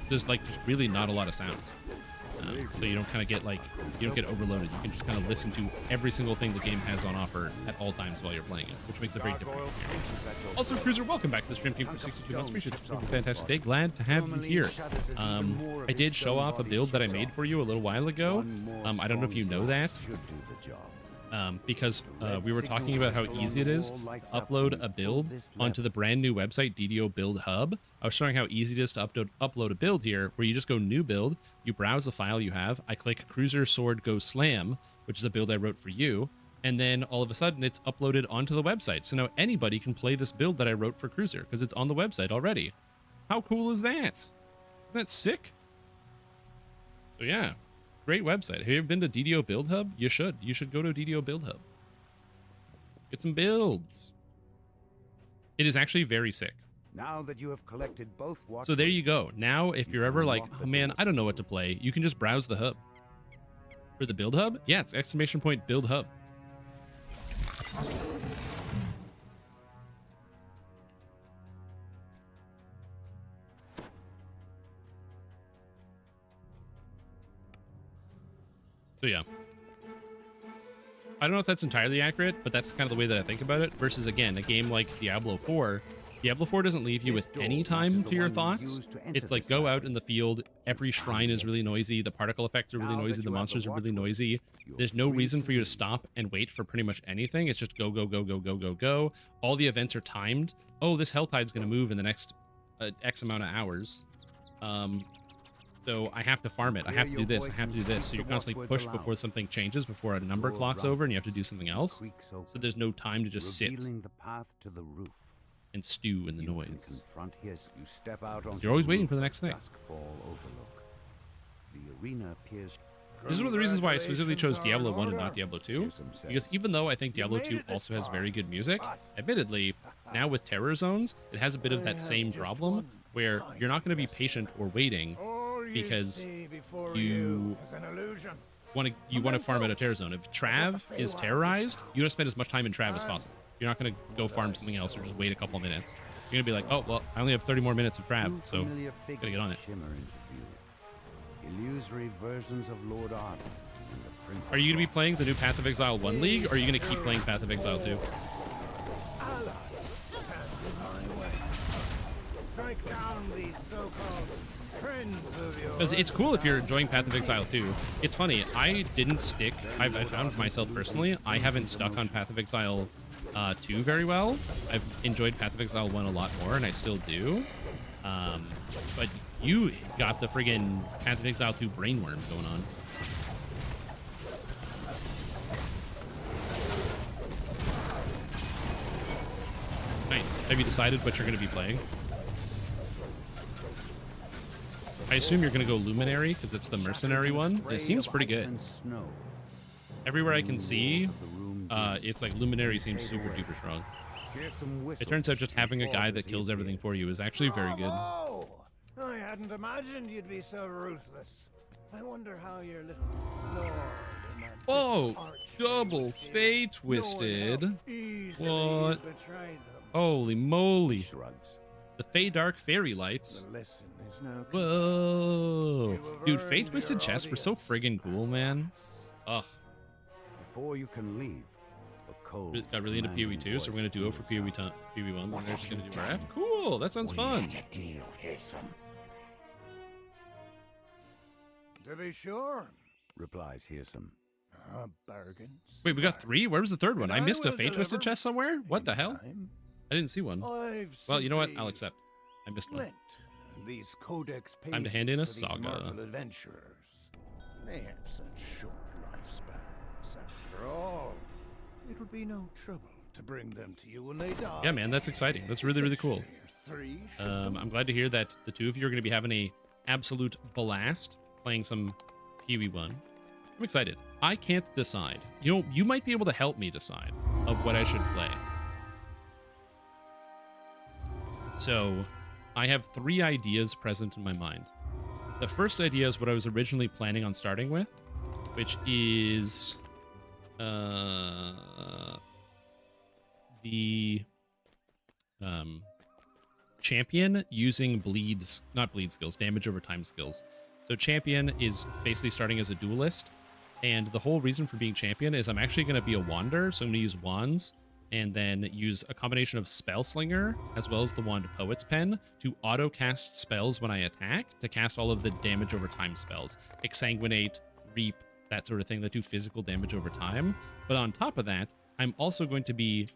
There's like just really not a lot of sounds. So you don't kind of get like, you don't get overloaded. You can just kind of listen to every single thing the game has on offer at all times while you're playing it, which makes a very different experience. Also, Cruiser, welcome back to the stream team for 62 months. Appreciate it. Have a fantastic day. Glad to have you here. I did show off a build that I made for you a little while ago. I don't know if you know that. Because we were talking about how easy it is to upload a build onto the brand new website, DDO Build Hub. I was showing how easy it is to upload a build here, where you just go new build, you browse the file you have, I click Cruiser Sword Go Slam, which is a build I wrote for you, and then all of a sudden it's uploaded onto the website. So now anybody can play this build that I wrote for Cruiser, because it's on the website already. How cool is that? Isn't that sick? So yeah. Great website. Have you ever been to DDO Build Hub? You should. You should go to DDO Build Hub. Get some builds. It is actually very sick. Now that you have collected both so there you go. Now, if you're ever like, oh man, I don't know what to play, you can just browse the hub. For the Build Hub? Yeah, it's ! Build Hub. So yeah, I don't know if that's entirely accurate, but that's kind of the way that I think about it. Versus again, a game like Diablo 4. Diablo 4 doesn't leave you with any time to your thoughts. It's like go out in the field. Every shrine is really noisy. The particle effects are really noisy. The monsters are really noisy. There's no reason for you to stop and wait for pretty much anything. It's just go, go, go, go, go, go, go. All the events are timed. Oh, this Helltide's going to move in the next X amount of hours. So I have to farm it. I have to do this. I have to do this. So you're constantly pushed before something changes, before a number clock's over, and you have to do something else. So there's no time to just sit and stew in the noise. You're always waiting for the next thing. This is one of the reasons why I specifically chose Diablo 1 and not Diablo 2. Because even though I think Diablo 2 also has very good music, admittedly, now with Terror Zones, it has a bit of that same problem where you're not going to be patient or waiting because you want to farm out a Terror Zone. If Trav is terrorized, you want to spend as much time in Trav as possible. You're not going to go farm something else or just wait a couple minutes. You're going to be like, oh, well, I only have 30 more minutes of Trav, so gotta get on it. Illusory versions of Lord Arden. Are you going to be playing the new Path of Exile 1 League, or are you going to keep playing Path of Exile 2? Because it's cool if you're enjoying Path of Exile 2. It's funny, I didn't stick, I found myself personally, I haven't stuck on Path of Exile 2 very well. I've enjoyed Path of Exile 1 a lot more, and I still do. But you got the friggin' Path of Exile 2 brain worm going on. Nice. Have you decided what you're going to be playing? I assume you're going to go Luminary, because it's the mercenary one. It seems pretty good. Everywhere I can see, it's like Luminary seems super duper strong. It turns out just having a guy that kills everything for you is actually very good. I hadn't imagined you'd be so ruthless. I wonder how your little lord in that Oh, double fate twisted. What? Holy moly. Shrugs. The Fey Dark Fairy Lights. The lesson is now Whoa. You have Dude, earned Fate Twisted your Chess were so audience, friggin' cool, man. Ugh. Before you can leave, a cold Got really into PoE 2, so we're going to duo for PoE 1, and they're just going to do RF. Cool, that sounds fun. To be sure. replies Hearsome. Bargains. Wait, we got 3? Where was the third one? I And missed a will Fate Twisted deliver Chess somewhere? What the hell? anytime. I didn't see one. I've Well, you know what? simply I'll accept. I missed one. lent these codex Time to hand in a pages to these saga. marble adventurers. They have such short lifespans. After all, it would be no trouble to bring them to you when they die. Yeah, man, that's exciting. That's really, really cool. Three I'm glad to hear that the two of you are going to be having a absolute blast playing some PoE 1. I'm excited. I can't decide. You know, you might be able to help me decide of what I should play. So, I have 3 ideas present in my mind. The first idea is what I was originally planning on starting with, which is the champion using not bleed skills, damage over time skills. So champion is basically starting as a duelist, and the whole reason for being champion is I'm actually going to be a wander, so I'm going to use wands and then use a combination of spell slinger as well as the wand poet's pen to auto cast spells when I attack, to cast all of the damage over time spells, exsanguinate, reap, that sort of thing that do physical damage over time. But on top of that, I'm also going to be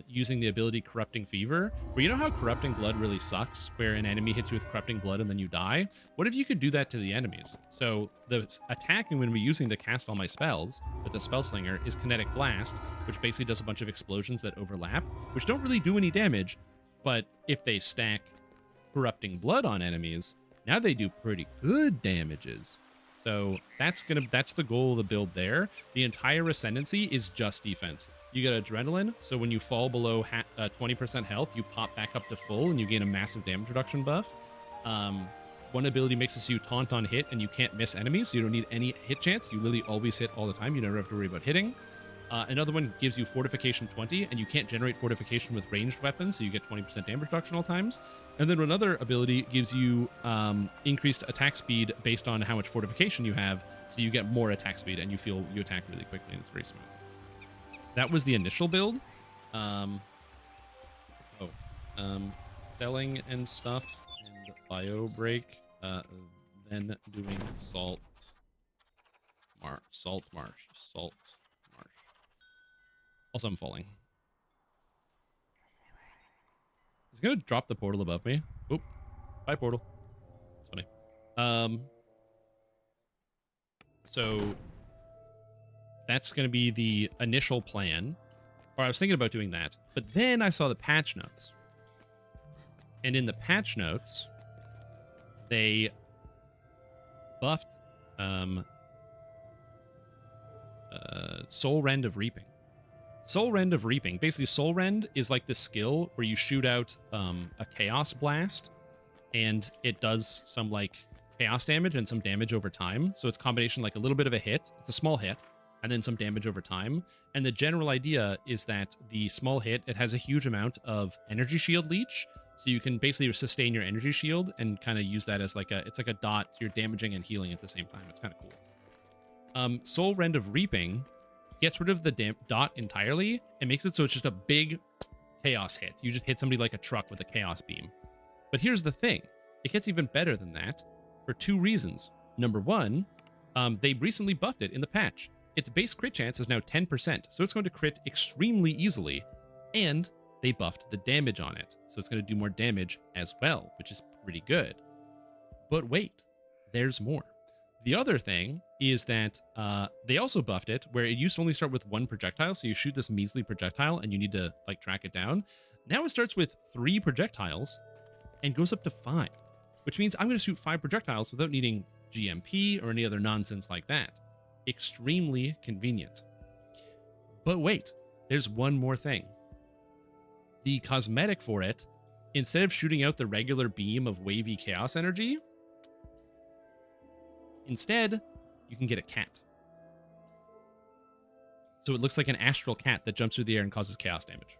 using the ability Corrupting Fever, where you know how Corrupting Blood really sucks, where an enemy hits you with Corrupting Blood and then you die? What if you could do that to the enemies? So the attack I'm going to be using to cast all my spells with the Spell Slinger is Kinetic Blast, which basically does a bunch of explosions that overlap, which don't really do any damage, but if they stack Corrupting Blood on enemies, now they do pretty good damages. So that's the goal of the build there. The entire Ascendancy is just defense. You get Adrenaline, so when you fall below 20% health, you pop back up to full and you gain a massive damage reduction buff. One ability makes it so you taunt on hit and you can't miss enemies, so you don't need any hit chance. You literally always hit all the time. You never have to worry about hitting. Another one gives you Fortification 20, and you can't generate Fortification with ranged weapons, so you get 20% damage reduction all times. And then another ability gives you increased attack speed based on how much Fortification you have, so you get more attack speed and you attack really quickly, and it's very smooth. That was the initial build. Selling and stuff, and bio break, then doing salt marsh. Also, I'm falling. He's gonna drop the portal above me. Oop. Bye, portal. That's funny. So that's gonna be the initial plan. Or I was thinking about doing that. But then I saw the patch notes. And in the patch notes, they buffed Soul Rend of Reaping. Soul Rend of Reaping. Basically, Soul Rend is like the skill where you shoot out a Chaos Blast, and it does some like chaos damage and some damage over time. So it's a combination like a little bit of a hit, it's a small hit, and then some damage over time. And the general idea is that the small hit, it has a huge amount of energy shield leech, so you can basically sustain your energy shield and kind of use that as like it's like a dot. You're damaging and healing at the same time. It's kind of cool. Soul Rend of Reaping gets rid of the dot entirely and makes it so it's just a big chaos hit. You just hit somebody like a truck with a chaos beam. But here's the thing. It gets even better than that for 2 reasons. Number 1, they recently buffed it in the patch. Its base crit chance is now 10%, so it's going to crit extremely easily, and they buffed the damage on it, so it's going to do more damage as well, which is pretty good. But wait, there's more. The other thing is that they also buffed it where it used to only start with 1 projectile, so you shoot this measly projectile and you need to like track it down. Now it starts with 3 projectiles and goes up to 5, which means I'm going to shoot 5 projectiles without needing GMP or any other nonsense like that. Extremely convenient. But wait, there's one more thing. The cosmetic for it, instead of shooting out the regular beam of wavy chaos energy, instead, you can get a cat. So it looks like an astral cat that jumps through the air and causes chaos damage.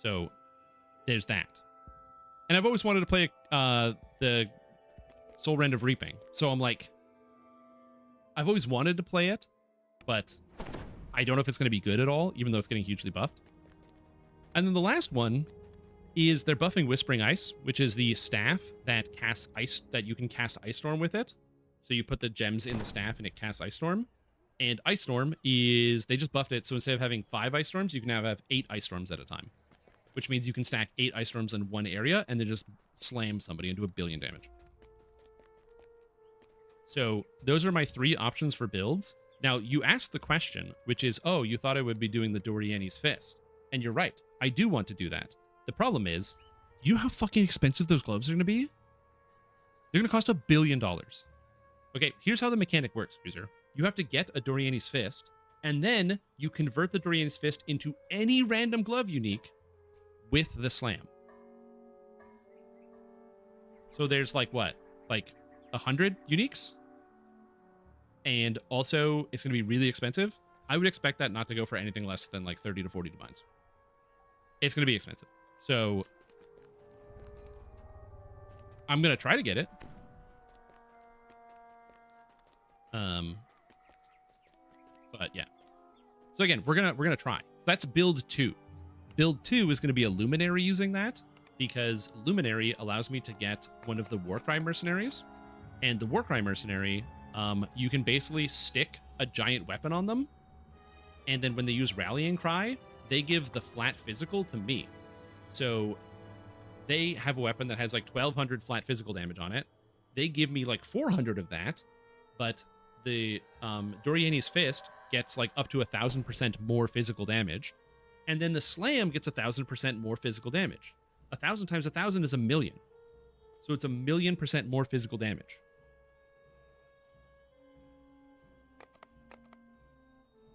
So there's that. And I've always wanted to play the Soul Rend of Reaping. So I'm like, I've always wanted to play it, but I don't know if it's going to be good at all, even though it's getting hugely buffed. And then the last one is they're buffing Whispering Ice, which is the staff that casts ice, that you can cast Ice Storm with it. So you put the gems in the staff and it casts Ice Storm. And Ice Storm is, they just buffed it, so instead of having 5 Ice Storms, you can now have 8 Ice Storms at a time. Which means you can stack 8 Ice Storms in one area and then just slam somebody and do 1 billion damage. So those are my 3 options for builds. Now, you asked the question, which is, oh, you thought I would be doing the Doriani's Fist. And you're right, I do want to do that. The problem is, you know how fucking expensive those gloves are going to be? They're going to cost $1 billion. Okay, here's how the mechanic works, Cruiser. You have to get a Doriani's Fist, and then you convert the Doriani's Fist into any random glove unique with the slam. So there's like what? Like 100 uniques? And also, it's going to be really expensive. I would expect that not to go for anything less than like 30 to 40 divines. It's going to be expensive. So I'm going to try to get it. But yeah. So again, we're going to try. So that's build 2. Build 2 is going to be a Luminary using that, because Luminary allows me to get one of the Warcry mercenaries. And the Warcry mercenary, you can basically stick a giant weapon on them, and then when they use Rallying Cry, they give the flat physical to me. So they have a weapon that has like 1200 flat physical damage on it. They give me like 400 of that, but the Doriani's Fist gets like up to 1000% more physical damage. And then the Slam gets 1000% more physical damage. 1000 times 1000 is 1,000,000. So it's 1,000,000% more physical damage.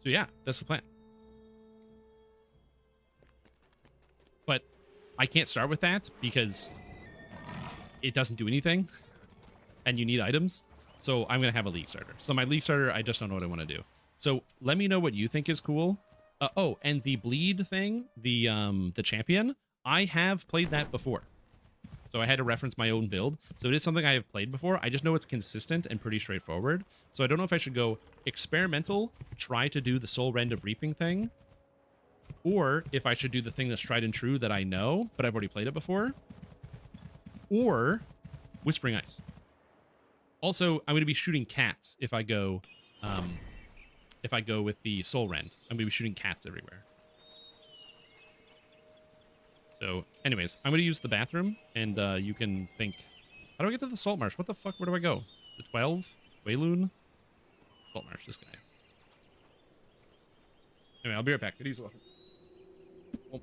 So yeah, that's the plan. But I can't start with that because it doesn't do anything and you need items. So I'm going to have a League starter. So my League starter, I just don't know what I want to do. So let me know what you think is cool. Oh, and the bleed thing, the champion, I have played that before. So I had to reference my own build. So it is something I have played before. I just know it's consistent and pretty straightforward. So I don't know if I should go experimental, try to do the Soul Rend of Reaping thing, or if I should do the thing that's tried and true that I know, but I've already played it before, or Whispering Ice. Also, I'm going to be shooting cats if I go with the Soul Rend. I'm going to be shooting cats everywhere. So, anyways, I'm going to use the bathroom, and you can think, how do I get to the Salt Marsh? What the fuck? Where do I go? The 12? Wayloon? Salt Marsh, this guy. Anyway, I'll be right back. Good use the washroom. Oh.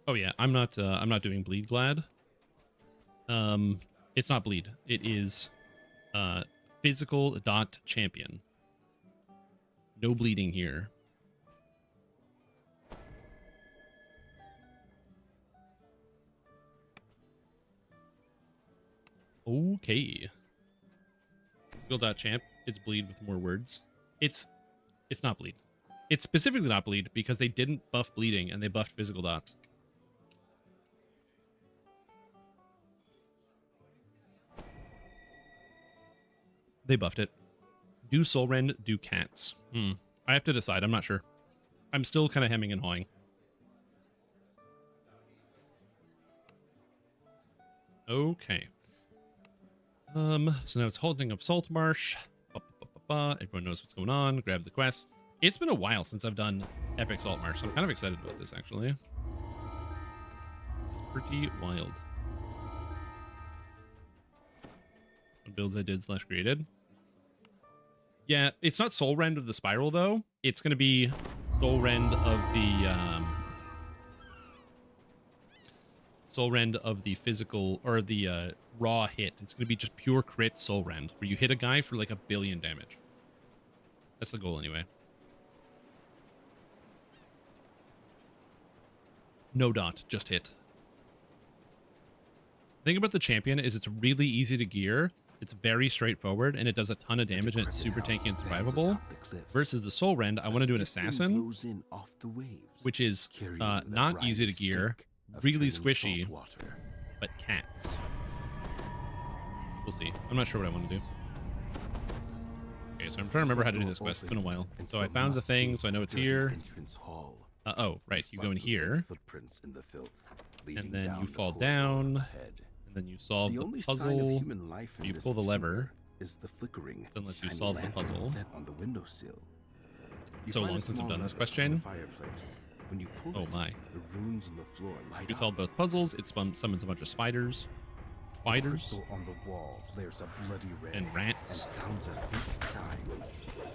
Oh yeah, I'm not doing bleed glad. It's not bleed. It is physical dot champion. No bleeding here. Okay. Physical dot champ. It's bleed with more words. It's not bleed. It's specifically not bleed because they didn't buff bleeding and they buffed physical dots. They buffed it. Do soul rend, do cats. I have to decide. I'm not sure. I'm still kind of hemming and hawing. Okay. So now it's Holding of Saltmarsh. Everyone knows what's going on. Grab the quest. It's been a while since I've done Epic Saltmarsh, so I'm kind of excited about this, actually. This is pretty wild. What builds I did / created. Yeah, it's not Soul Rend of the Spiral, though. It's going to be Soul Rend of the... Soul Rend of the physical, or the raw hit. It's going to be just pure crit Soul Rend, where you hit a guy for like 1 billion damage. That's the goal, anyway. No dot, just hit. The thing about the champion is it's really easy to gear. It's very straightforward, and it does a ton of damage, and it's super tanky and survivable. Versus the Soul Rend, I want to do an Assassin, which is not easy to gear, really squishy, but cats. We'll see. I'm not sure what I want to do. Okay, so I'm trying to remember how to do this quest. It's been a while. So I found the thing, so I know it's here. Oh, right. You go in here, and then you fall down, and then you solve the puzzle. You pull the lever. Unless you solve the puzzle. So long since I've done this quest chain. Oh my. You solve both puzzles, it summons a bunch of spiders. Spiders. On the wall, there's a bloody red and rats. And sounds at each time.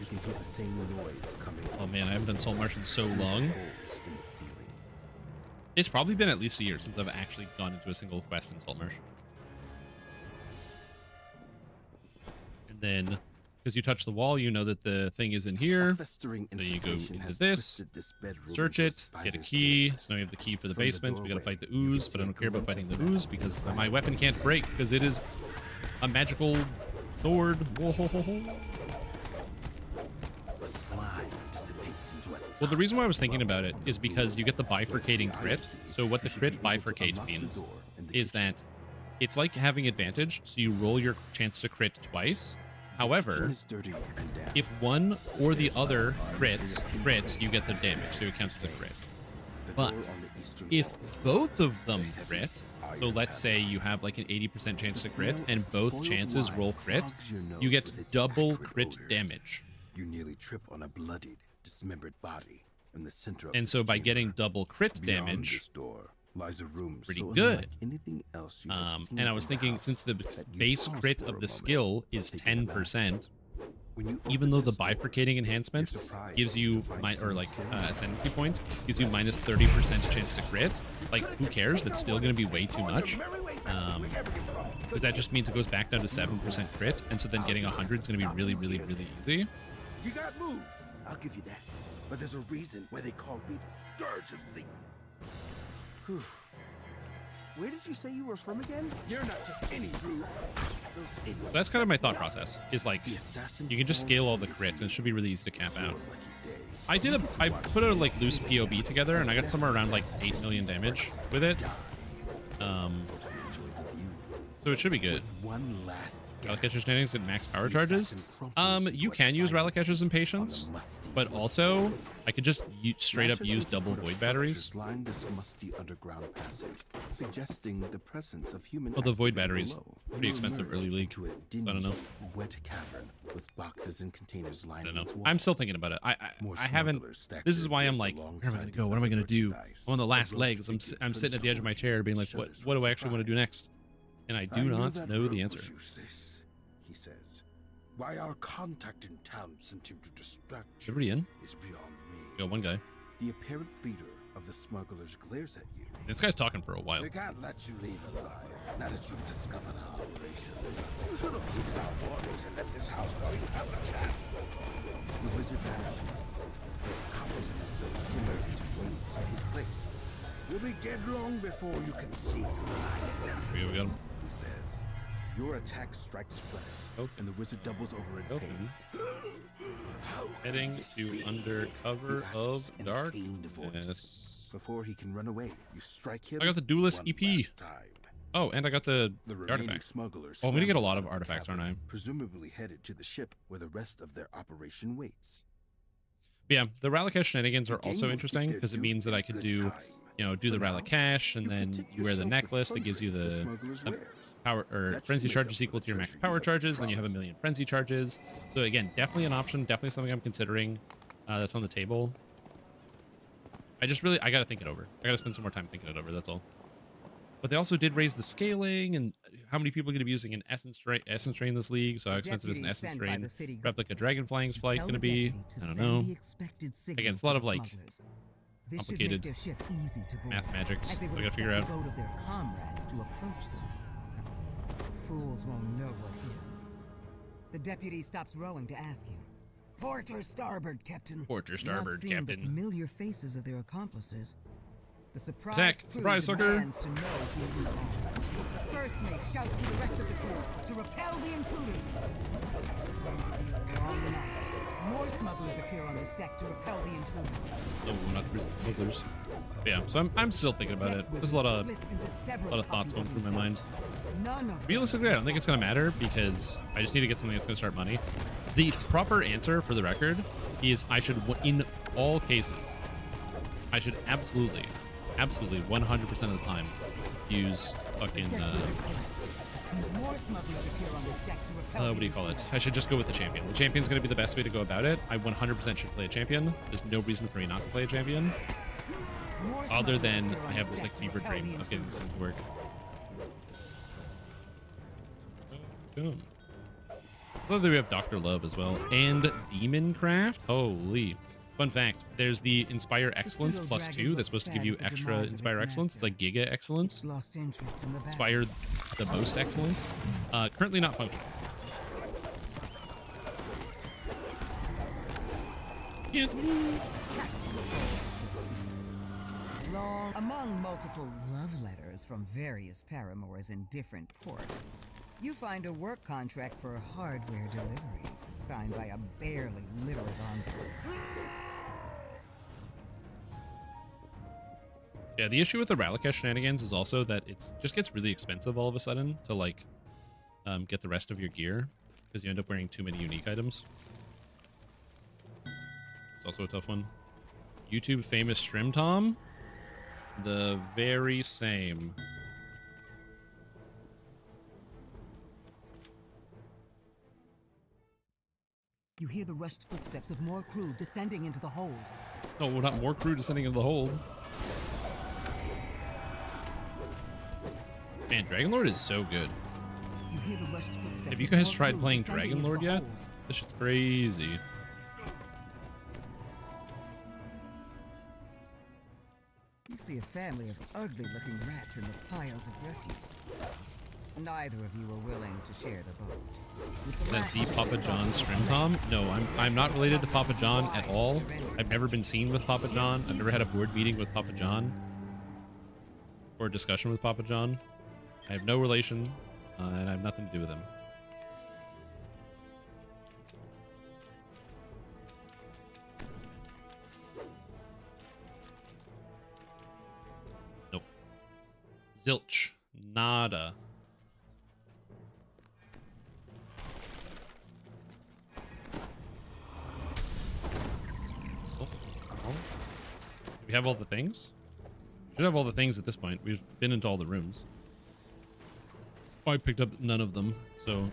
You can hear the same noise coming. Oh man, I haven't done Saltmarsh in so long. It's probably been at least a year since I've actually gone into a single quest in Saltmarsh. And then, because you touch the wall, you know that the thing is in here. So you go into this, search it, get a key. So now you have the key for the basement. We gotta fight the ooze, but I don't care about fighting the ooze because my weapon can't break because it is a magical sword. Whoa, ho, ho, ho. Well, the reason why I was thinking about it is because you get the bifurcating crit. So what the crit bifurcate means is that it's like having advantage. So you roll your chance to crit twice. However, if one or the other crits, you get the damage, so it counts as a crit. But if both of them crit, so let's say you have like an 80% chance to crit, and both chances roll crit, you get double crit damage. You nearly trip on a bloodied, dismembered body in the center of and so by getting double crit damage, lies a room pretty so good. Anything else and I was thinking, since the base crit of the skill is 10%, even though the bifurcating enhancement gives you ascendancy point gives you minus 30% chance to crit, like who cares? That's still going to be way too much. Because that just means it goes back down to 7% crit, and so then getting 100 is going to be really, really, really easy. You got moves, I'll give you that. But there's a reason why they call me the Scourge of Satan. Whew. Where did you say you were from again? You're not just any group. So that's kind of my thought process, is like, you can just scale all the crit, and it should be really easy to cap out. I put a like loose POB together, and I got somewhere around like 8 million damage with it. So it should be good. Ralicatcher standings at max power charges. You can use Ralicatcher's Impatience, but also I could just straight up use double void batteries. Well, the void batteries pretty expensive early league. So I don't know. I don't know. I'm still thinking about it. I haven't. This is why I'm like, where am I gonna go? What am I gonna do? I'm on the last legs. I'm sitting at the edge of my chair, being like, what do I actually want to do next? And I do not know the answer. He says, why our contact in town sent him to distract everybody in? is beyond me. Got one guy. The apparent leader of the smugglers glares at you. This guy's talking for a while. They can't let you leave alive, now that you've discovered our operation. You should have heeded our warnings and left this house while you have a chance. The wizard vanishes. Copies of himself simmer into wait at his place. You'll be dead long before you can see through the eye. We got him. He says, your attack strikes flesh, and the wizard doubles over in pain. Heading to under cover of darkness. Before he can run away, you strike him. I got the Duelist one EP. last time. Oh, and I got the remaining artifact. smugglers Oh, I'm gonna get a lot scramble of out the artifacts, aren't I? cavern, presumably headed to the ship where the rest of their operation waits. Yeah, the Ralakesh shenanigans are The game also will interesting keep their because it due means that in I could good do, time. you know, do the For now, Ralakesh, and you then protect you wear the yourself with necklace that gives you plundering the smugglers' wares. power or That frenzy should make charges up for equal the to your max treasure power you charges. Then you have a promised. million frenzy charges. So again, definitely an option. Definitely something I'm considering. That's on the table. I gotta think it over. I gotta spend some more time thinking it over. That's all. But they also did raise the scaling and how many people are going to be using an essence train this league. So how expensive is an essence train? Replica Dragonflying's flight going to be? I don't know. Again, it's a lot of like complicated math magics. So I gotta figure out. Of their comrades to approach them. Fools won't know what hit. The deputy stops rowing to ask you. Port or starboard, Captain? Port or Not starboard, seeing Captain. The familiar faces of their accomplices. The surprise Attack! crew Surprise, sucker! demands to know who you are. First mate shouts to the rest of the crew to repel the intruders. It's going to be a long night. More smugglers appear on this deck to repel the intruders. Oh, not prison smugglers. But yeah, so I'm still thinking about it. There's a lot of thoughts going through my mind. Realistically, I don't think it's gonna matter because I just need to get something that's gonna start money. The proper answer, for the record, is I should, in all cases, I should absolutely 100% of the time use fucking what do you call it? I should just go with the champion. The champion's gonna be the best way to go about it. I 100% should play a champion. There's no reason for me not to play a champion, other than I have this like fever dream of getting this thing to work. Boom. I love that we have Dr. Love as well. And Demon Craft. Holy. Fun fact, there's the Inspire Excellence +2 that's supposed to give you extra Inspire Excellence. It's like Giga Excellence. Inspire the most Excellence. Currently not functioning. Can't move. Among multiple love letters from various paramours in different ports, you find a work contract for hardware deliveries, signed by a barely literate envoy. Yeah, the issue with the Ralakesh shenanigans is also that it just gets really expensive all of a sudden to like get the rest of your gear because you end up wearing too many unique items. It's also a tough one. YouTube famous Strim Tom, the very same. You hear the rushed footsteps of more crew descending into the hold. No, we're not more crew descending into the hold. Man, Dragonlord is so good. You hear the rushed footsteps Have you of guys more tried crew playing descending into Dragonlord the yet? hold. This shit's crazy. You see a family of ugly-looking rats in the piles of refuse. Neither of you are willing to share the boat. Is that the Papa John Strim Tom? No, I'm not related to Papa John at all. I've never been seen with Papa John. I've never had a board meeting with Papa John or a discussion with Papa John. I have no relation, and I have nothing to do with him. Nope. Zilch. Nada. We have all the things? We should have all the things at this point. We've been into all the rooms. Oh, I picked up none of them, so...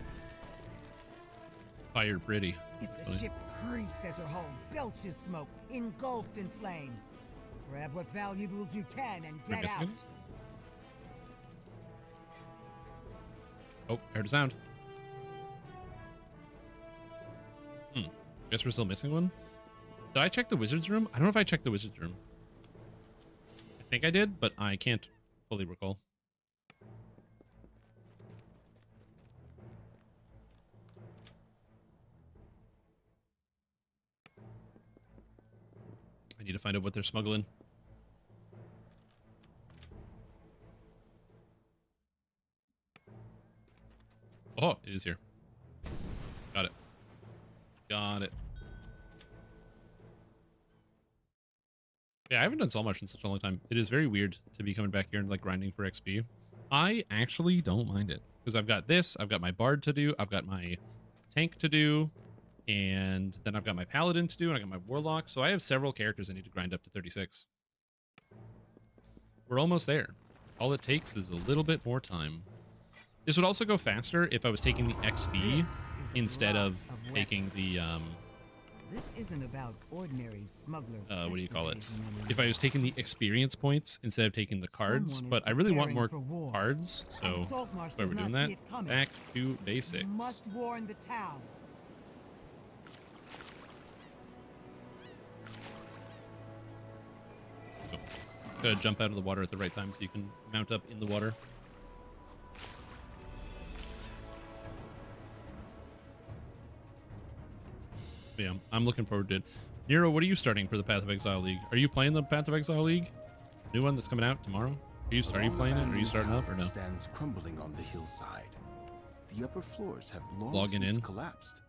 Fire pretty. It's That's a funny. ship creaks as her hull belches smoke, engulfed in flame. Grab what valuables you can and Am I get out. missing it? Oh, I heard a sound. Guess we're still missing one? Did I check the wizard's room? I don't know if I checked the wizard's room. think I did, but I can't fully recall. I need to find out what they're smuggling. Oh, it is here. Got it. Got it. Yeah, I haven't done so much in such a long time. It is very weird to be coming back here and like grinding for XP. I actually don't mind it because I've got this, I've got my bard to do, I've got my tank to do, and then I've got my paladin to do, and I got my warlock. So I have several characters I need to grind up to 36. We're almost there. All it takes is a little bit more time. This would also go faster if I was taking the XP instead of taking the This isn't about ordinary smuggler. what do you call it? If I was taking the experience points instead of taking the cards, but I really want more cards, so why we're doing that. Back to basics. Must warn the town. So, gotta jump out of the water at the right time so you can mount up in the water. Yeah, I'm looking forward to it. Nero, what are you starting for the Path of Exile League? Are you playing the Path of Exile League? New one that's coming out tomorrow? Are you playing it? Are you starting up or no? Stands crumbling on the hillside. The upper floors have long Logging since in. collapsed,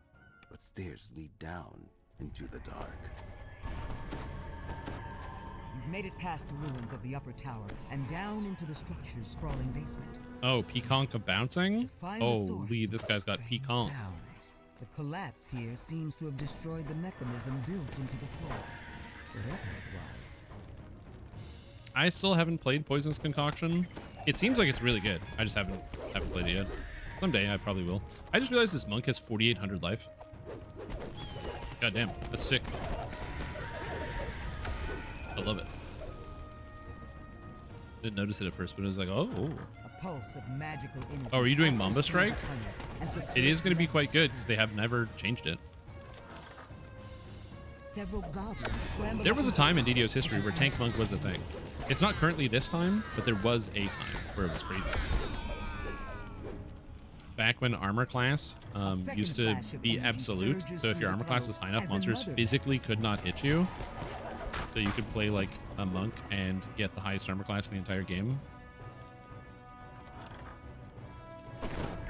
but stairs lead down into the dark. You've made it past the ruins of the upper tower and down into the structure's sprawling basement. Oh, Peaconk of Bouncing? Find the Oh, source Lee, this guy's got of strange Peaconk. sounds. The collapse here seems to have destroyed the mechanism built into the floor. Whatever it was. I still haven't played Poisonous Concoction. It seems like it's really good. I just haven't played it yet. Someday I probably will. I just realized this monk has 4,800 life. God damn, that's sick. I love it. Didn't notice it at first, but it was like, oh. A pulse of magical energy. Oh, are you doing passes Mamba through Strike? the tunnels as the It is first going to be light quite good strikes. because they have never changed it. Several goblins scramble There was a up time in DDo's history where Tank Monk was a thing. It's not currently this time, but there was a time where it was crazy. Back when armor class used to be absolute, so if your armor class was high enough, monsters physically could not hit you. So you could play like a monk and get the highest armor class in the entire game.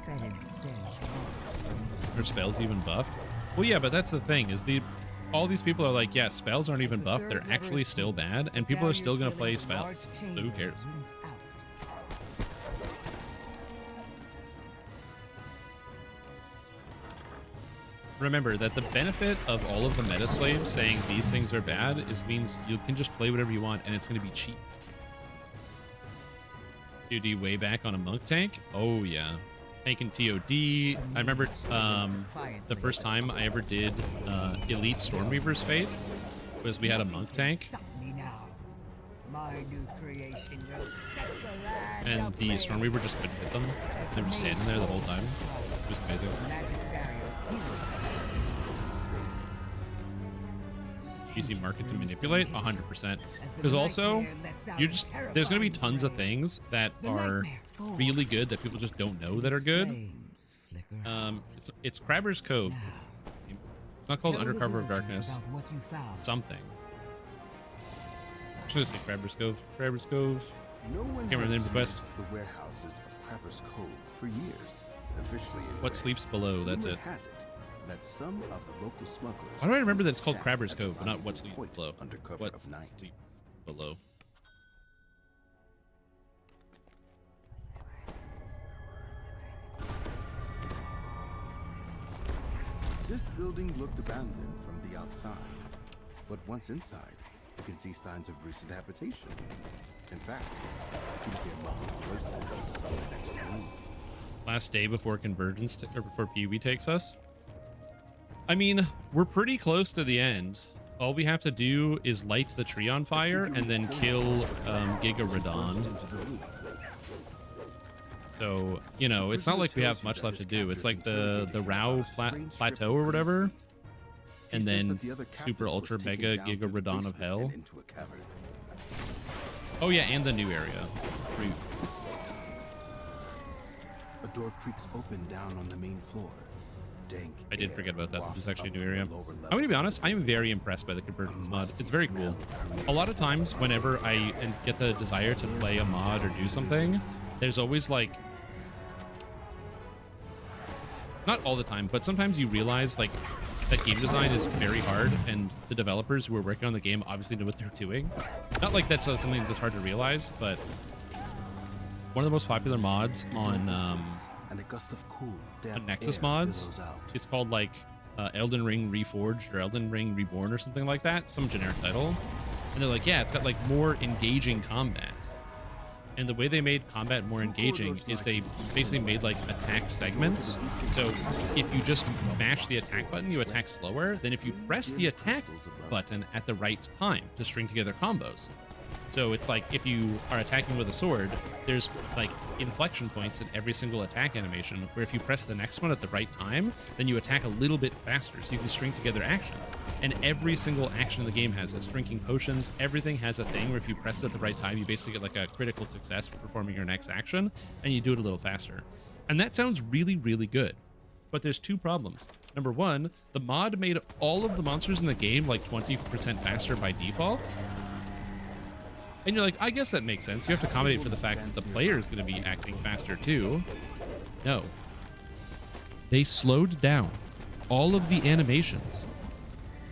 fetid stench rose from the Are spells even buffed? Well, yeah, but that's the thing, is all these people are like, yeah, spells aren't even buffed, they're actually still bad, and people are still going to play spells. So who cares? Remember that the benefit of all of the meta slaves saying these things are bad means you can just play whatever you want and it's going to be cheap. TOD way back on a monk tank? Oh yeah. Tank and TOD. I remember the first time I ever did Elite Stormreaver's Fate was we had a monk tank. My new creation will set the land And the Stormreaver just couldn't hit them. They were just standing there the whole time. It was amazing. Easy market to manipulate 100%, because also there's going to be tons of things that are really good that people just don't know that are good. It's Crabber's Cove. It's not called Undercover of Darkness. Something. I'm just gonna say Crabber's Cove. Crabber's Cove. No one Can't remember the name of the quest. the warehouses of Crabber's Cove for years. Officially, What sleeps below? That's rumor it. has it that some of the local smugglers. Why do I remember that it's called chats Crabber's as a Cove, but not What rendezvous Sleeps point Below? under cover What of night. sleeps below? This building looked abandoned from the outside, but once inside, you can see signs of recent habitation. In fact, you can hear muffled voices from the next room. Last day before Convergence or before PUB takes us. I mean, we're pretty close to the end. All we have to do is light the tree on fire and then kill Giga Radon. So, you know, it's not like we have much left to do. It's like the Rao Plateau or whatever. And then Super Ultra Mega Giga Radon of Hell. Oh yeah, and the new area. True. A door creaks open down on the main floor. Dank I did air forget about that. wafts Which is actually a up new from area. the lower I'm level. gonna be honest. I am very impressed by the convergence mod. It's very cool. A lot of times, whenever I get the desire to play a mod or do something, there's always like, not all the time, but sometimes you realize like that game design is very hard, and the developers who are working on the game obviously know what they're doing. Not like that's something that's hard to realize, but one of the most popular mods on And a gust of cool, damp Nexus air mods billows out. is called like Elden Ring Reforged or Elden Ring Reborn or something like that, some generic title. And they're like, yeah, it's got like more engaging combat. And the way they made combat more engaging is they basically made like attack segments. So if you just mash the attack button, you attack slower than if you press the attack button at the right time to string together combos. So it's like if you are attacking with a sword, there's like inflection points in every single attack animation where if you press the next one at the right time, then you attack a little bit faster so you can string together actions. And every single action in the game has this. Drinking potions, everything has a thing where if you press it at the right time, you basically get like a critical success for performing your next action, and you do it a little faster. And that sounds really, really good. But there's two problems. Number one, the mod made all of the monsters in the game like 20% faster by default. And you're like, I guess that makes sense. You have to accommodate for the fact that the player is going to be acting faster too. No. They slowed down all of the animations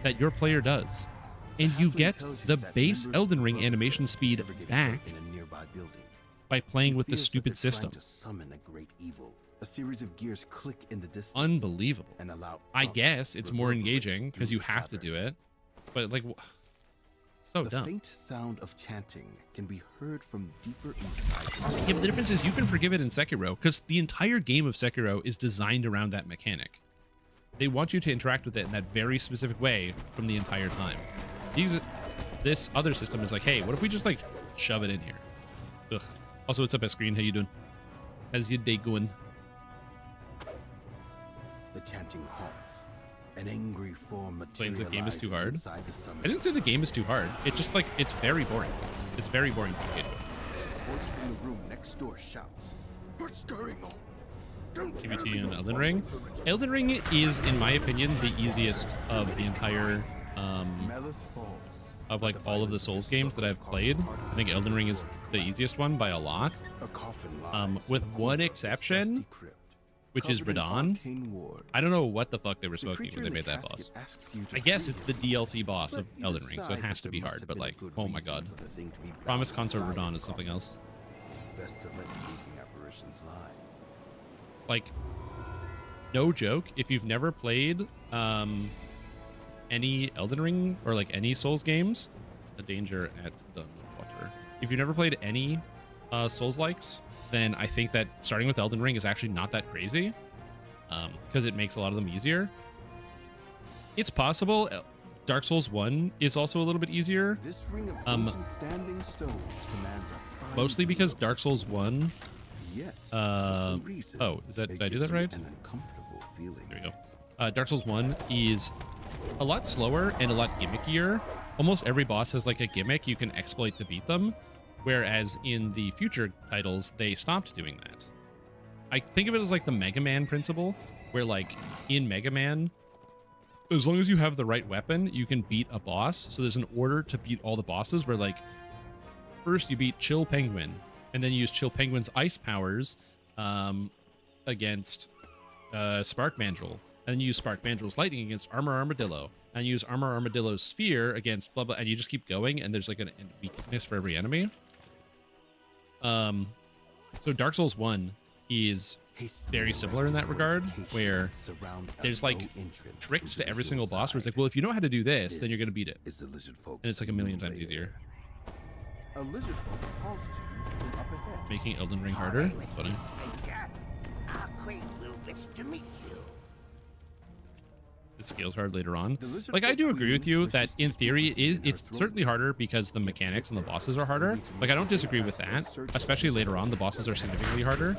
that your player does. And you get the base Elden Ring animation speed back by playing with the stupid system. A series of gears click in the distance. Unbelievable. And allow I guess it's more engaging because you have to do it. But like, so the dumb. faint sound of chanting can be heard from deeper inside. Yeah, but the difference is you can forgive it in Sekiro because the entire game of Sekiro is designed around that mechanic. They want you to interact with it in that very specific way from the entire time. This other system is like, hey, what if we just like shove it in here? Ugh. Also, what's up, S-Screen? How you doing? How's your day going? The chanting halts. An angry form Plains the game is too hard. inside the summon. I didn't say the game is too hard. It's just like, it's very boring. It's very boring to engage with. A voice from the room next door shouts, "What's going on? Don't tell TBT me and you're Elden going Ring. for it." Elden Ring is, in my opinion, the easiest of the entire, Melith falls. of like all of the Souls games that I've played. I think Elden Ring is the easiest one by a lot. A coffin lies With in the one corner of its exception, dusty crypt, which is covered in Radon. arcane ward. I don't know what the fuck they were The smoking creature when they in made the that casket boss. asks you to I guess free it's the him. DLC boss of But you Elden Ring, so it decide has to that be there must hard, have but been a like, good oh my reason god. for the thing to be bound Promise Consort inside Radon its is something coffin. else. Best to let sleeping apparitions lie. Like, no joke, if you've never played any Elden Ring or like any Souls games, the danger at the water. If you've never played any Souls likes, then I think that starting with Elden Ring is actually not that crazy, because it makes a lot of them easier. It's possible Dark Souls 1 is also a little bit easier, This ring of ancient standing stones commands a fine mostly because view Dark Souls 1 Yet, for some reason, oh, is that, it did I do gives that you right? An uncomfortable feeling. There we go. Dark Souls 1 is a lot slower and a lot gimmickier. Almost every boss has like a gimmick you can exploit to beat them, whereas in the future titles, they stopped doing that. I think of it as like the Mega Man principle, where like in Mega Man, as long as you have the right weapon, you can beat a boss. So there's an order to beat all the bosses where like first you beat Chill Penguin, and then you use Chill Penguin's ice powers against Spark Mandrill, and then you use Spark Mandrill's lightning against Armor Armadillo, and you use Armor Armadillo's sphere against blah blah, and you just keep going, and there's like a weakness for every enemy. So Dark Souls 1 is very similar in that regard, where there's like tricks to every single boss where it's like, well, if you know how to do this, then you're gonna beat it, and it's like a million times easier. A lizard folk calls to you from up ahead. Making Elden Ring harder. That's funny. Our queen will wish to meet you. It scales hard later on. Like, I do agree with you that in theory it's certainly harder because the mechanics and the bosses are harder. Like, I don't disagree with that, especially later on. The bosses are significantly harder.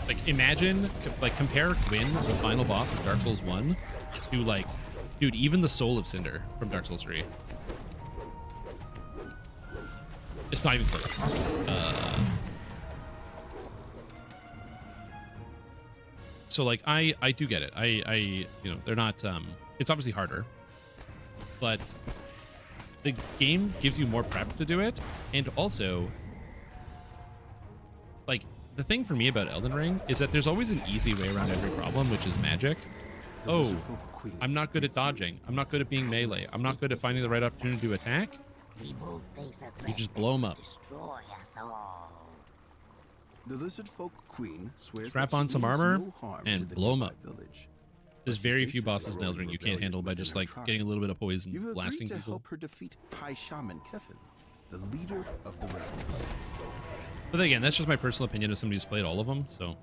Like, imagine, like, compare Gwyn, the final boss of Dark Souls 1, to like Dude, even the Soul of Cinder from Dark Souls 3. It's not even close. So like I do get it. I you know, they're not it's obviously harder. But the game gives you more prep to do it, and also like the thing for me about Elden Ring is that there's always an easy way around every problem, which is magic. Oh, I'm not good at dodging. I'm not good at being melee. I'm not good at finding the right opportunity to attack. We both face a threat You just blow them up. destroy us all. The lizard folk queen swears Strap that on she some means armor no harm and to the blow 'em nearby up. village. There's But she very few faces bosses a in Elden Ring you can't rebellion handle by within just her like tribe. getting a little bit of poison, You've agreed blasting to people. help her defeat High Shaman Kevin, the leader of the rebels. But then again, that's just my personal opinion as somebody who's played all of them, so.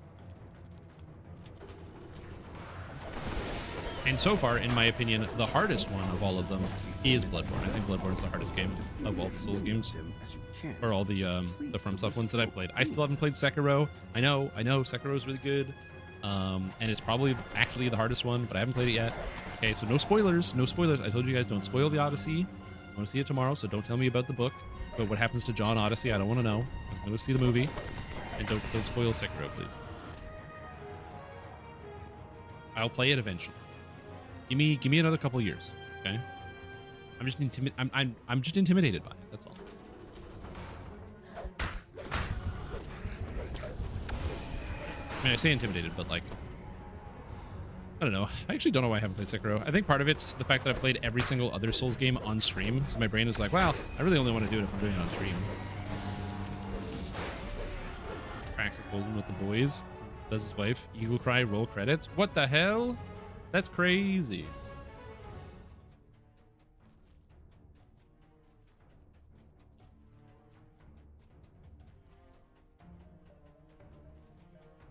And so far, in my opinion, the hardest one of all of them is Bloodborne. I think Bloodborne is the hardest game of all the Souls games, or all the FromSoft ones that I played. I still haven't played Sekiro. I know, Sekiro is really good, and it's probably actually the hardest one, but I haven't played it yet. Okay, so no spoilers, no spoilers. I told you guys don't spoil the Odyssey. I want to see it tomorrow, so don't tell me about the book. But what happens to John Odyssey, I don't want to know. I'm going to see the movie, and don't spoil Sekiro, please. I'll play it eventually. Give me another couple years, okay? I'm just I'm just intimidated by it. That's all. I mean, I say intimidated, but like, I don't know. I actually don't know why I haven't played Sekiro. I think part of it's the fact that I've played every single other Souls game on stream, so my brain is like, well, I really only want to do it if I'm doing it on stream. Cracks a golden with the boys. Does his wife Eagle Cry roll credits? What the hell? That's crazy.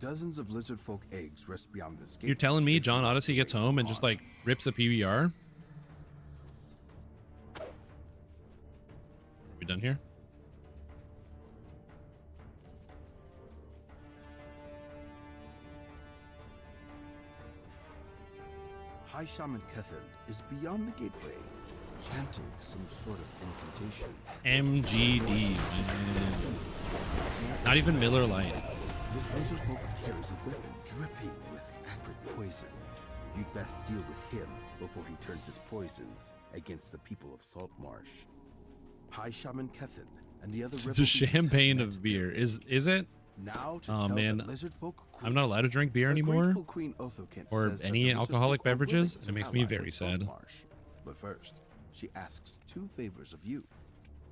Dozens of lizard folk eggs rest beyond this gate. You're telling me John Odyssey gets home and just like rips a PBR? Are we done here? High Shaman Kethan is beyond the gateway, chanting some sort of incantation. MGD, man. Not even Miller Lite. This lizard folk carries a weapon dripping with acrid poison. You'd best deal with him before he turns his poisons against the people of Saltmarsh. High Shaman Kethan and the other It's rebel a leaders champagne have of met beer. Is it? Now to Oh tell man, the lizard folk queen, I'm not allowed to drink beer the anymore, grateful Queen Othokent or says that any the lizard alcoholic folk are beverages, willing and it makes to me ally very with sad. Saltmarsh. But first, she asks two favors of you.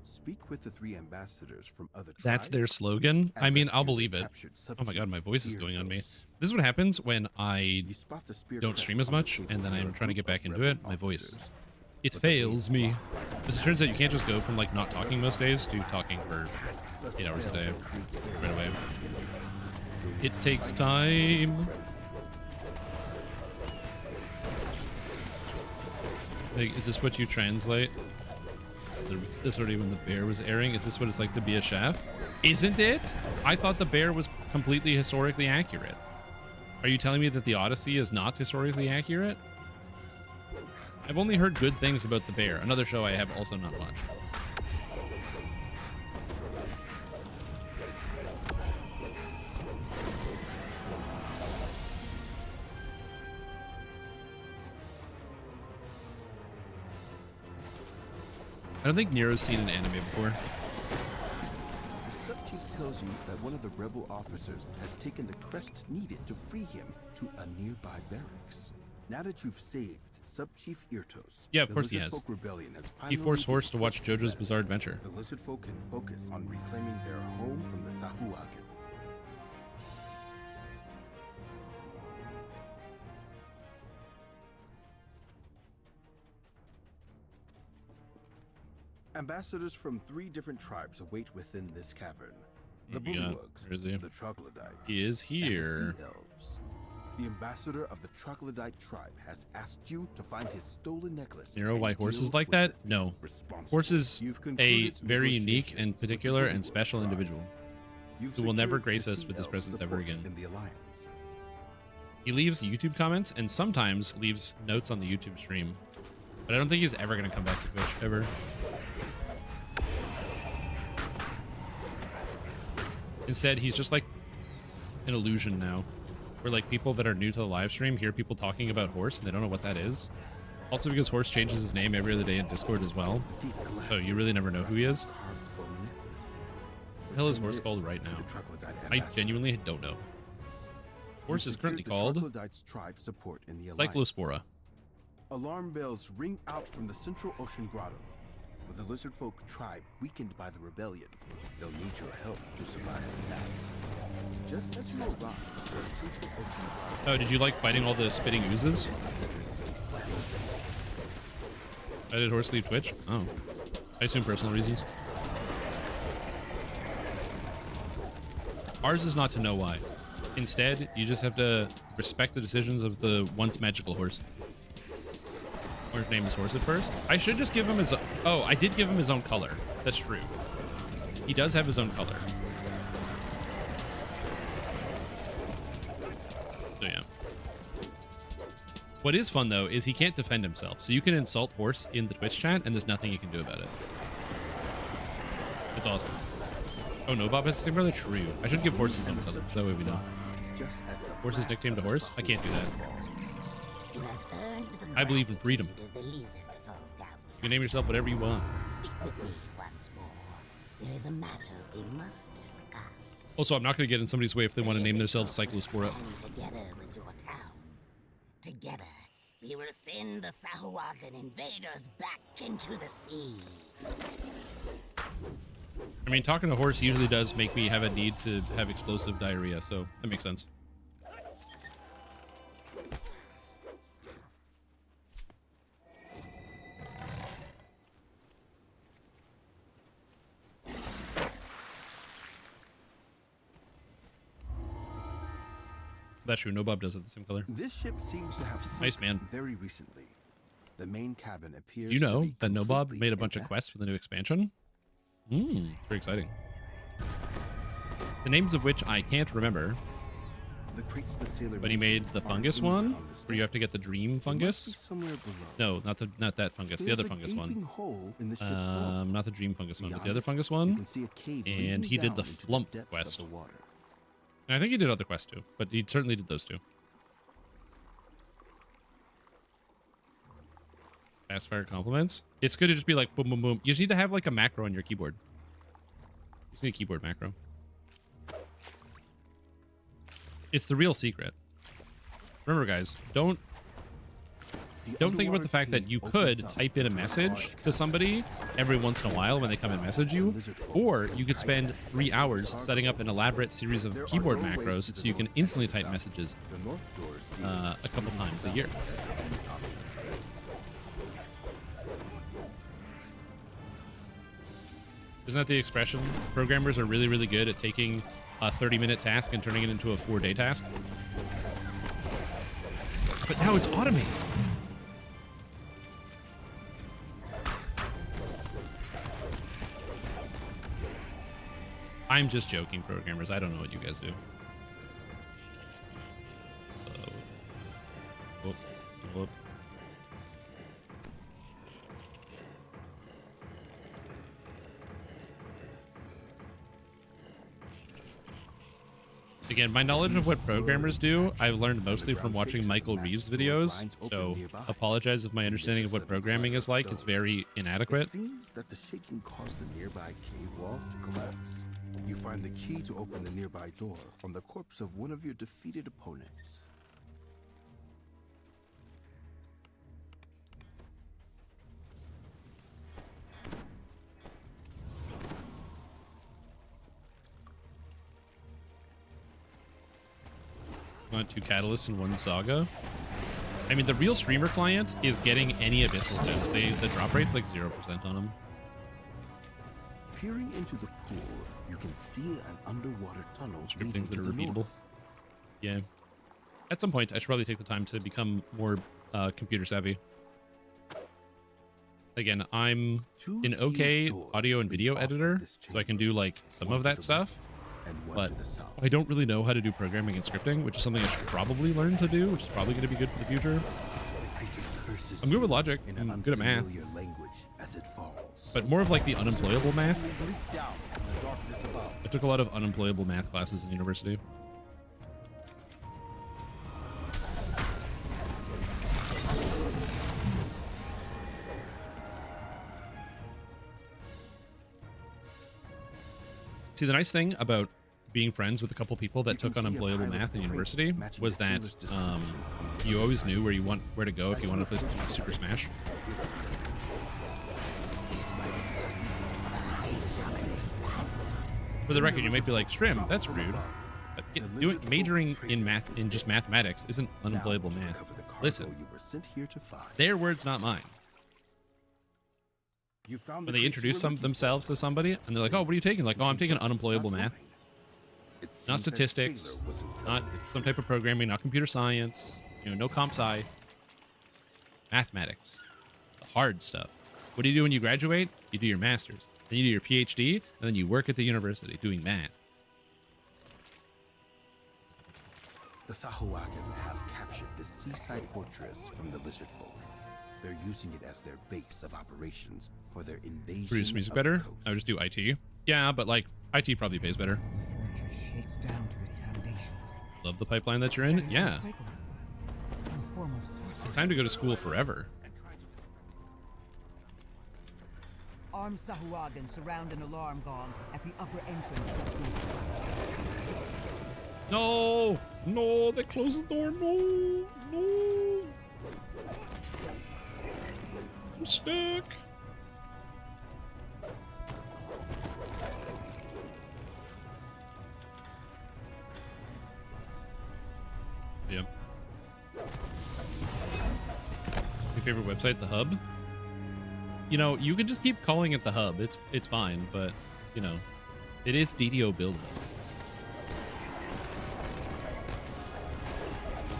Speak with the three ambassadors from other tribes. That's their slogan. I mean, I'll believe it. Captured Oh my god, my voice is going on me. Irtos. This is what happens when I You spot the spear don't crest stream as on the much, table and then near I'm a trying to get group back of into it. rebel My voice, officers. it But the fails me. As it turns out, you can't just go from like not talking most days to talking for 8 hours a day right away. It takes time. Like, is this what you translate? This already when the bear was airing. Is this what it's like to be a chef? Isn't it? I thought the bear was completely historically accurate. Are you telling me that the Odyssey is not historically accurate? I've only heard good things about the bear. Another show I have also not watched. I don't think Nero's seen an anime before. The sub-chief tells you that one of the rebel officers has taken the crest needed to free him to a nearby barracks. Now that you've saved Sub-Chief Irtos, Yeah, of the course he Lizard has. Folk Rebellion has He finally forced been Horse to watch put to JoJo's bed. Bizarre Adventure. The lizard folk can focus on reclaiming their home from the Sahuagin. Ambassadors from 3 different tribes await within this cavern. The we got? Bullywugs, Where is he? the Troglodytes, He is and the here. Sea Elves. The ambassador of the Troglodyte tribe has asked you to find his stolen necklace. Nero, and why deal horses like with that? the No. responsible. Horse is You've a concluded very unique and negotiations with the particular and Bullywug special tribe. individual You've who will never secured grace the us Sea with his Elves' presence ever support again. in the alliance. He leaves YouTube comments and sometimes leaves notes on the YouTube stream. But I don't think he's ever going to come back to Twitch, ever. Instead, he's just like an illusion now. Where like people that are new to the live stream hear people talking about Horse and they don't know what that is. Also because Horse changes his name every other day in Discord as well. So you really never know who he is. What the hell is Horse called right now? I genuinely don't know. Horse is currently called Cyclospora. Alarm bells ring out from the Central Ocean Grotto. With the lizard folk tribe weakened by the rebellion, they'll need your help to survive the attack. Just as you arrive at the Central Ocean Grotto. Oh, did you like fighting all the spitting oozes? Why did Horse leave Twitch? Oh. I assume personal reasons. Ours is not to know why. Instead, you just have to respect the decisions of the once magical Horse. Horse's name is Horse at first. I should just give him his... Oh, I did give him his own color. That's true. He does have his own color. So yeah. What is fun though is he can't defend himself. So you can insult Horse in the Twitch chat and there's nothing you can do about it. It's awesome. Oh, no, Bob has the same brother? True. I should give Horse his own color, so that way we know. Horse's nickname to Horse? I can't do that. I believe in freedom. You can name yourself whatever you want. Speak with me once more. There is a matter we must discuss. Also, I'm not going to get in somebody's way if they want to name themselves Cyclospora. Together with your town. Together, we will send the Sahuagin invaders back into the sea. I mean, talking to Horse usually does make me have a need to have explosive diarrhea, so that makes sense. That's true. No Bob does have the same color. This ship seems to have sunk nice, man. Very recently. The main cabin appears. Do you know that No Bob made a bunch of quests for the new expansion? It's very exciting. The names of which I can't remember. But he made the fungus one, where you have to get the dream fungus. No, not that fungus. The other fungus one. Not the dream fungus one, but the other fungus one. And he did the flump quest. And I think he did other quests too, but he certainly did those two. Fast fire compliments. It's good to just be like boom, boom, boom. You just need to have like a macro on your keyboard. You just need a keyboard macro. It's the real secret. Remember, guys, don't think about the fact that you could type in a message to somebody every once in a while when they come and message you, or you could spend 3 hours setting up an elaborate series of keyboard macros so you can instantly type messages a couple times a year. Isn't that the expression? Programmers are really, really good at taking a 30-minute task and turning it into a 4-day task. But now it's automated. I'm just joking, programmers. I don't know what you guys do. Whoop. Whoop. Again, my knowledge of what programmers do, I've learned mostly from watching Michael Reeves' videos, so apologize if my understanding of what programming is like is very inadequate. It seems that the shaking caused the nearby cave wall to collapse. You find the key to open the nearby door on the corpse of one of your defeated opponents. Want 2 catalysts and 1 saga? I mean, the real streamer client is getting any abyssal gems. The drop rate's like 0% on them. Peering into the pool, you can see an underwater tunnel. Scriptings that are repeatable. Yeah. At some point, I should probably take the time to become more computer savvy. Again, I'm an okay audio and video editor, so I can do like some of that stuff. But I don't really know how to do programming and scripting, which is something I should probably learn to do, which is probably going to be good for the future. I'm good with logic. in I'm an good at math. unfamiliar language as it falls. But more of like the unemployable math. Leap down from the darkness above. I took a lot of unemployable math classes in university. See, the nice thing about being friends with a couple people that took unemployable math in university was that you always knew where to go if you wanted to play Super Smash. For the record, you might be like, Strim, that's rude. But majoring in math, in just mathematics, isn't unemployable math. Listen, their words, not mine. When they introduce themselves to somebody, and they're like, oh, what are you taking? Like, oh, I'm taking unemployable math. Not statistics, not some type of programming, not computer science, no comp sci. Mathematics. The hard stuff. What do you do when you graduate? You do your master's. Then you do your PhD, and then you work at the university doing math. The Sahuagin have captured this seaside fortress from the lizard folk. They're using it as their base of operations for their invasion. Produce music better? I would just do IT. Yeah, but like IT probably pays better. The fortress shakes down to its foundations. Love the pipeline that you're in? Yeah. Some form of sorcery. It's time to go to school forever. Armed Sahuagin surround an alarm gong at the upper entrance of the fortress. No! No, they closed the door. No! No! I'm stuck. Yep. Your favorite website, the Hub? You could just keep calling it the Hub. It's fine, but it is DDO Build Hub.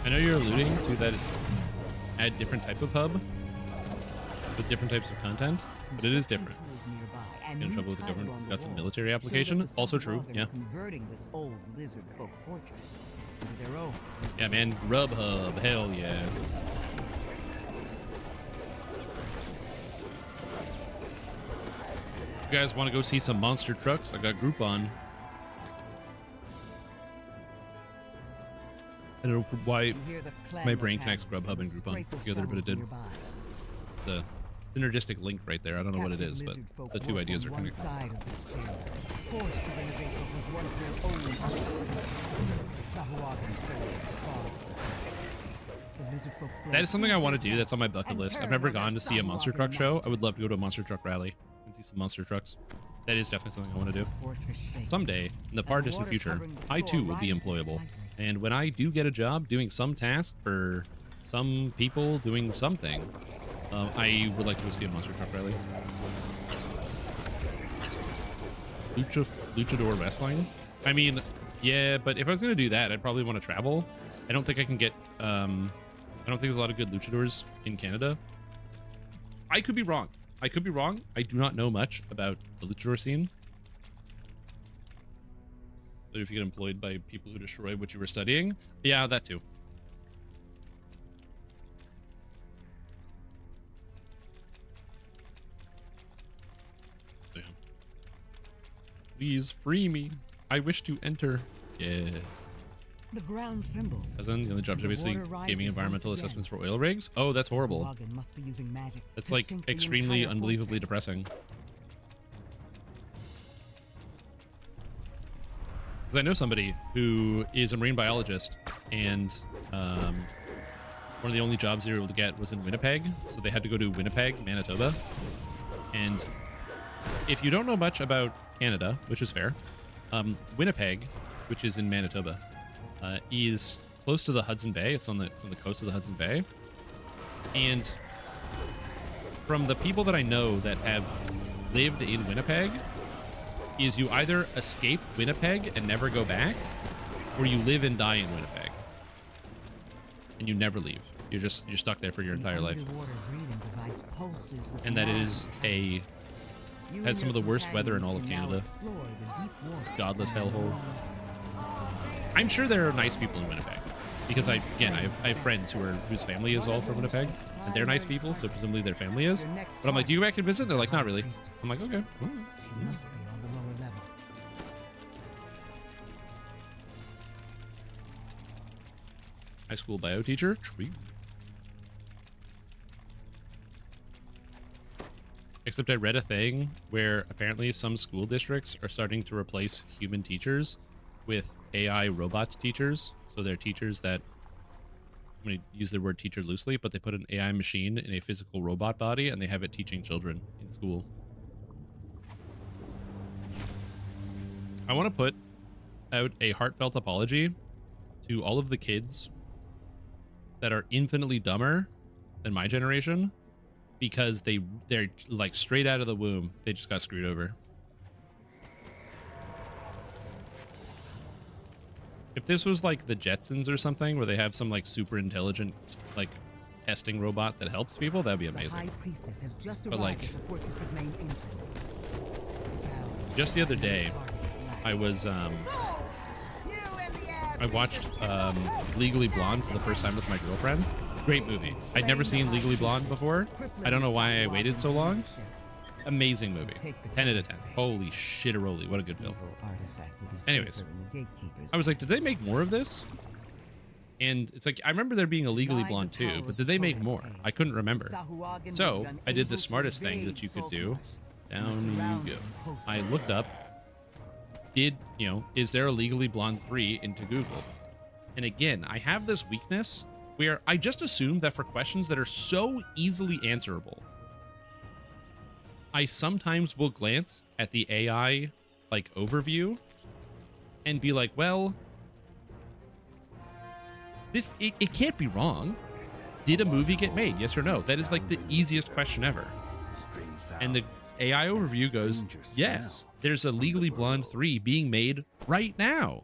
I know you're alluding to that it's a different type of hub with different types of content, but it is different. Get in trouble with the government because it's got some military application. Also true, yeah. Converting this old lizard folk fortress into their own. Yeah, man, Grub Hub, hell yeah. You guys want to go see some monster trucks? I got Groupon. I don't know why my brain connects Grubhub and Groupon together, but it did. It's a synergistic link right there. I don't know what it is, but the two ideas are connected. That is something I want to do. That's on my bucket list. I've never gone to see a monster truck show. I would love to go to a monster truck rally and see some monster trucks. That is definitely something I want to do. Someday, in the far distant future, I too will be employable. And when I do get a job doing some task for some people doing something, I would like to go see a monster truck rally. Luchador wrestling? I mean, yeah, but if I was going to do that, I'd probably want to travel. I don't think I can get, I don't think there's a lot of good luchadors in Canada. I could be wrong. I could be wrong. I do not know much about the luchador scene. But if you get employed by people who destroy what you were studying, yeah, that too. So, yeah. Please free me. I wish to enter. Yeah. The ground trembles. As then the only jobs are basically gaming environmental assessments for oil rigs. Oh, that's horrible. That's like extremely unbelievably depressing. Because I know somebody who is a marine biologist, and one of the only jobs they were able to get was in Winnipeg, so they had to go to Winnipeg, Manitoba. And if you don't know much about Canada, which is fair, Winnipeg, which is in Manitoba, is close to the Hudson Bay. It's on the coast of the Hudson Bay. And from the people that I know that have lived in Winnipeg, is you either escape Winnipeg and never go back, or you live and die in Winnipeg. And you never leave. You're stuck there for your entire life. And that is has some of the worst weather in all of Canada. Godless hellhole. I'm sure there are nice people in Winnipeg. because I have friends whose family is all from Winnipeg, and they're nice people, so presumably their family is. But I'm like, do you go back and visit? They're like, not really. I'm like, okay. Well, She must be on the lower level. high school bio teacher. Sweet. Except I read a thing where apparently some school districts are starting to replace human teachers with AI robot teachers. So they're teachers that, I'm going to use the word teacher loosely, but they put an AI machine in a physical robot body and they have it teaching children in school. I want to put out a heartfelt apology to all of the kids that are infinitely dumber than my generation, because they're like straight out of the womb, they just got screwed over. If this was like the Jetsons or something, where they have some like super intelligent like testing robot that helps people, that'd be amazing. The High Priestess has just But like, arrived at the fortress's main entrance. just the other day, I was I watched Legally Blonde for the first time with my girlfriend. Great movie. I'd never seen Legally Blonde before. I don't know why I waited so long. Amazing movie. 10 out of 10. Holy shitteroli. What a good film. Anyways, I was like, did they make more of this? And it's like, I remember there being a Legally Blonde too, but did they make more? I couldn't remember. So I did the smartest thing that you could do. Down you go. I looked up, is there a Legally Blonde 3 into Google? And again, I have this weakness where I just assume that for questions that are so easily answerable, I sometimes will glance at the AI like overview and be like, well, it can't be wrong. Did a movie get made? Yes or no? That is like the easiest question ever. And the AI overview goes, yes, there's a Legally Blonde 3 being made right now.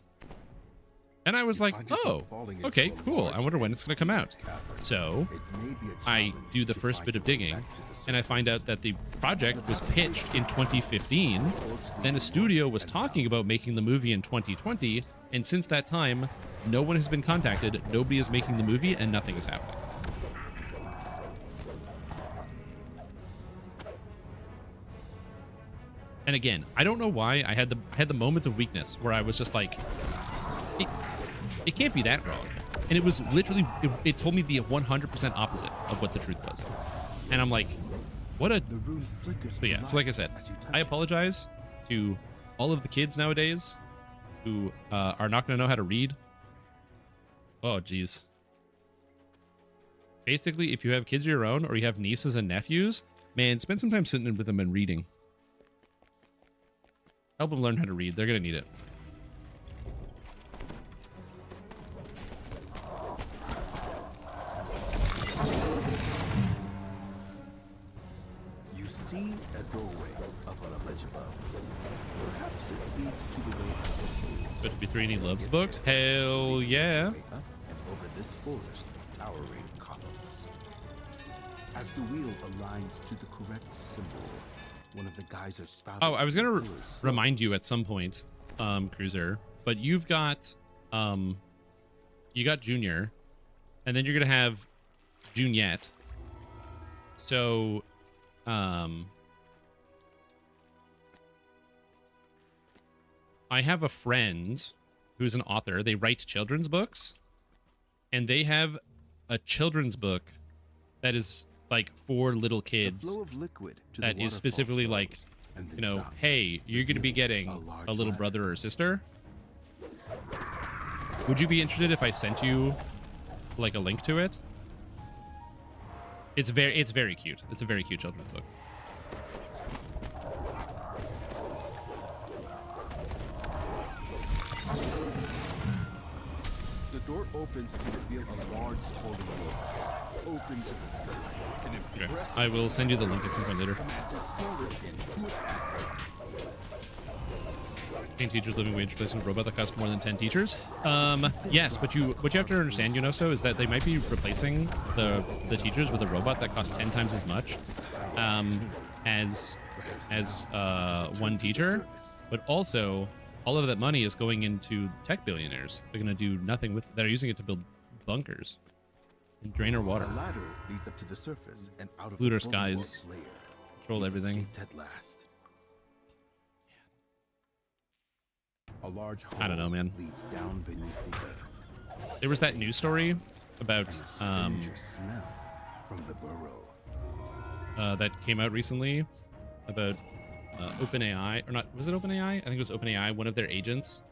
And I was like, oh, okay, cool. I wonder when it's going to come out. So I do the first bit of digging, and I find out that the project was pitched in 2015. Then a studio was talking about making the movie in 2020. And since that time, no one has been contacted. Nobody is making the movie, and nothing is happening. And again, I don't know why I had the moment of weakness where I was just like, it can't be that wrong. And it was literally, it told me the 100% opposite of what the truth was. And I'm like, what a... So yeah, so like I said, I apologize to all of the kids nowadays who are not going to know how to read. Oh, geez. Basically, if you have kids of your own or you have nieces and nephews, man, spend some time sitting with them and reading. Help them learn how to read. They're going to need it. You see a doorway up on a ledge above. Perhaps it leads to the way out. Could it be 3 loves books? Hell yeah. Up and over this forest of towering columns. As the wheel aligns to the correct symbol, one of the geysers spouted. Oh, I was gonna remind you at some point, Cruiser, but you've got you got Junior, and then you're gonna have Juniette. So I have a friend who's an author. They write children's books, and they have a children's book that is like for little kids that is specifically like, you know, hey, you're going to be getting a little brother or sister. Would you be interested if I sent you like a link to it? It's very cute. It's a very cute children's book. The door opens to reveal a large holy room, open to the sky. Okay. I will send you the link at some point later. 10 teachers living wage replacing a robot that costs more than 10 teachers. Yes, but what you have to understand, Yonosto, is that they might be replacing the teachers with a robot that costs 10 times as much as one teacher, but also all of that money is going into tech billionaires. They're going to do nothing with. They're using it to build bunkers and drain our water. A ladder leads up to the surface and out of Loot the our skies. bulwark layer. Control We've everything. escaped at last. A large hole I don't know, man. leads down beneath the earth. There was that news story about And a stranger smell from the burrow. that came out recently about OpenAI, or not, was it OpenAI? I think it was OpenAI, one of their agents.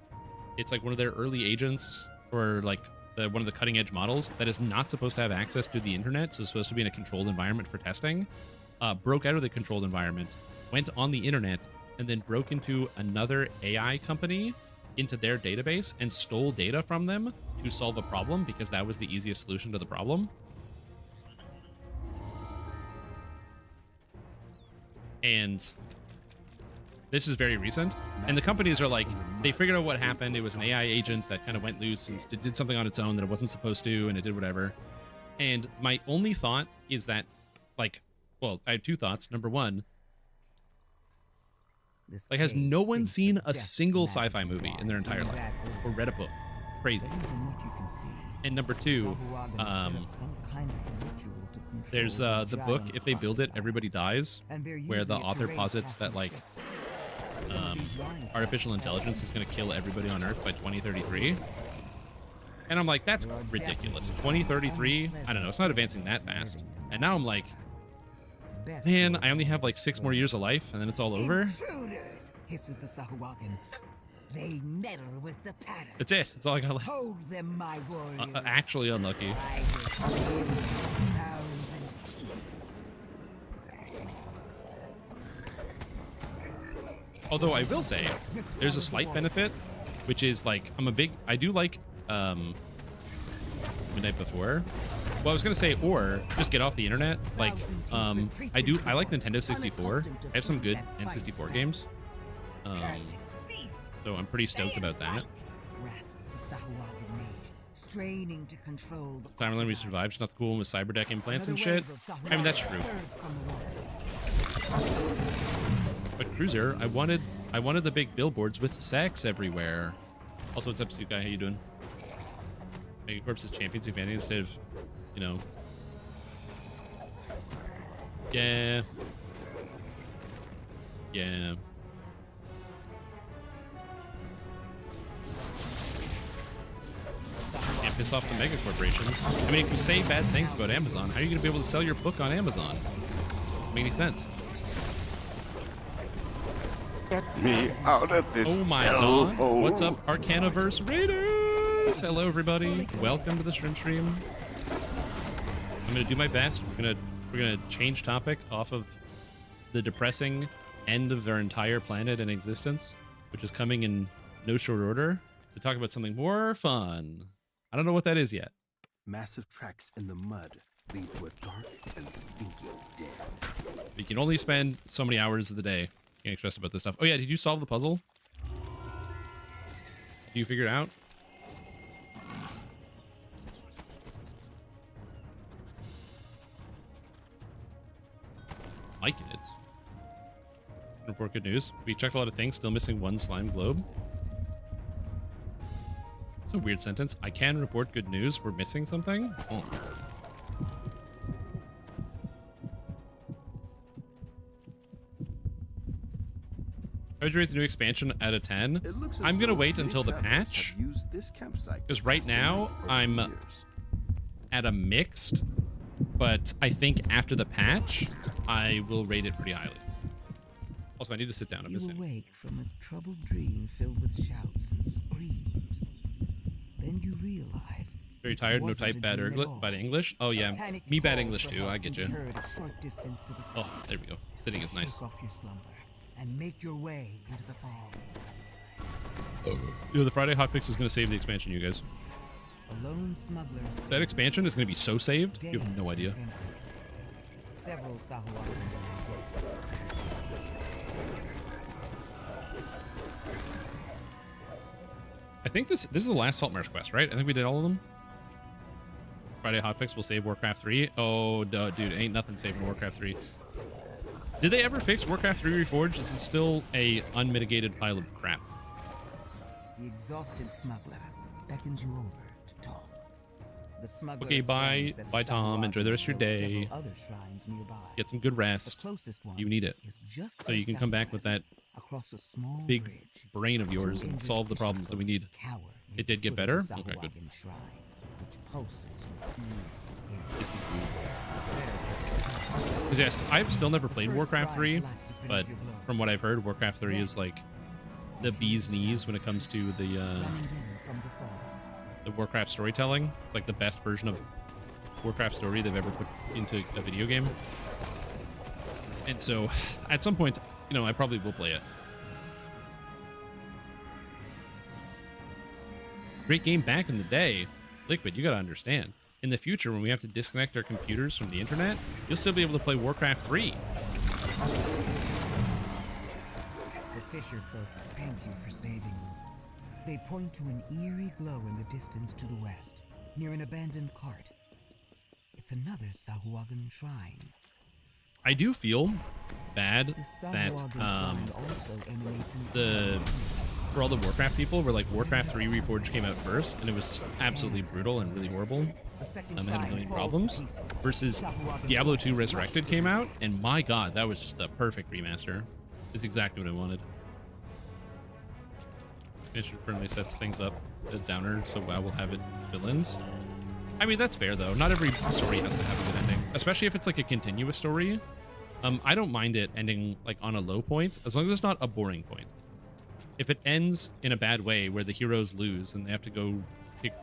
It's like one of their early agents, or like one of the cutting edge models that is not supposed to have access to the internet, so it's supposed to be in a controlled environment for testing, broke out of the controlled environment, went on the internet, and then broke into another AI company into their database and stole data from them to solve a problem, because that was the easiest solution to the problem. And this is very recent, and the companies are like, they figured out what happened. It was an AI agent that kind of went loose and did something on its own that it wasn't supposed to, and it did whatever. And my only thought is that, like, well, I have two thoughts. Number one, like, has no one seen a single sci-fi movie in their entire life or read a book? Crazy. And number two, there's the book, If They Build It, Everybody Dies, where the author posits that, like, artificial intelligence is going to kill everybody on Earth by 2033. And I'm like, that's ridiculous. 2033? I don't know. It's not advancing that fast. And now I'm like, man, I only have like 6 more years of life, and then it's all over. Intruders, hisses the Sahuagin. They meddle with the pattern. That's it. That's all I got left. Hold them, my warriors. Actually unlucky. Although I will say, there's a slight benefit, which is like, I do like Midnight Before. Well, I was gonna say, or just get off the internet. Like, I like Nintendo 64. I have some good N64 games. So I'm pretty stoked about that. Straining to control the Time we survived. It's not the cool one with cyberdeck implants and shit. I mean, that's true. But Cruiser, I wanted the big billboards with sex everywhere. Also, what's up, Suit Guy? How you doing? Mega Corpse is champions humanity instead of, you know. Yeah. Yeah. Can't piss off the mega corporations. I mean, if you say bad things about Amazon, how are you going to be able to sell your book on Amazon? Doesn't make any sense. Get me out of this. Oh my god. What's up, Arcanaverse Raiders? Hello, everybody. Welcome to the stream. I'm going to do my best. We're gonna change topic off of the depressing end of our entire planet and existence, which is coming in no short order, to talk about something more fun. I don't know what that is yet. Massive tracks in the mud lead to a dark and stinky den. You can only spend so many hours of the day getting stressed about this stuff. Oh yeah, did you solve the puzzle? Do you figure it out? Liking it. Report good news. We checked a lot of things, still missing one slime globe. It's a weird sentence. I can report good news. We're missing something? Oh. I would rate the new expansion out of 10. I'm going to wait until the patch. Because right now, I'm at a mixed. But I think after the patch, I will rate it pretty highly. Also, I need to sit down. I'm missing. You awake from a troubled dream filled with shouts and screams. Then you realize. Very tired. No type bad English. Oh yeah, me bad English too. I get you. Oh, there we go. Sitting is nice. Off your slumber and make your way into the fog. Yeah, the Friday hotfix is going to save the expansion, you guys. A lone smuggler. That expansion is going to be so saved. You have no idea. Several I think this is the last Saltmarsh quest, right? I think we did all of them. Friday hotfix will save Warcraft 3. Oh, dude, ain't nothing saving Warcraft 3. Did they ever fix Warcraft 3 Reforged? Is it still a unmitigated pile of crap? The exhausted smuggler beckons you over to talk. The smuggler Okay, bye. explains that the Bye, Tom. Sahuagin Enjoy the rest of your built day. several other shrines nearby. Get some good rest. The closest one You need it. is just So you can come back with that across a small big bridge. brain of yours Two and injured solve the problems that we need. cower near It did the get foot better? of the Okay, good. Sahuagin shrine, which pulses with evil This is good. Because yes, I've still never played Warcraft 3, but from what I've heard, Warcraft 3 is like the bee's knees when it comes to the Warcraft storytelling. It's like the best version of Warcraft story they've ever put into a video game. And so at some point, you know, I probably will play it. Great game back in the day. Liquid, you gotta understand. In the future, when we have to disconnect our computers from the internet, you'll still be able to play Warcraft 3. The fisher folk thank you for saving them. They point to an eerie glow in the distance to the west, near an abandoned cart. It's another Sahuagin shrine. I do feel bad The that Sahuagin shrine also emanates in for all the Warcraft people, where like Warcraft 3 Reforged came out first, and it was just absolutely brutal and really horrible. It had a million problems. Versus Diablo 2 Resurrected came out, and my god, that was just the perfect remaster. It's exactly what I wanted. Mission friendly sets things up a downer, so WoW will have its villains. I mean, that's fair though. Not every story has to have a good ending, especially if it's like a continuous story. I don't mind it ending like on a low point, as long as it's not a boring point. If it ends in a bad way where the heroes lose and they have to go pick,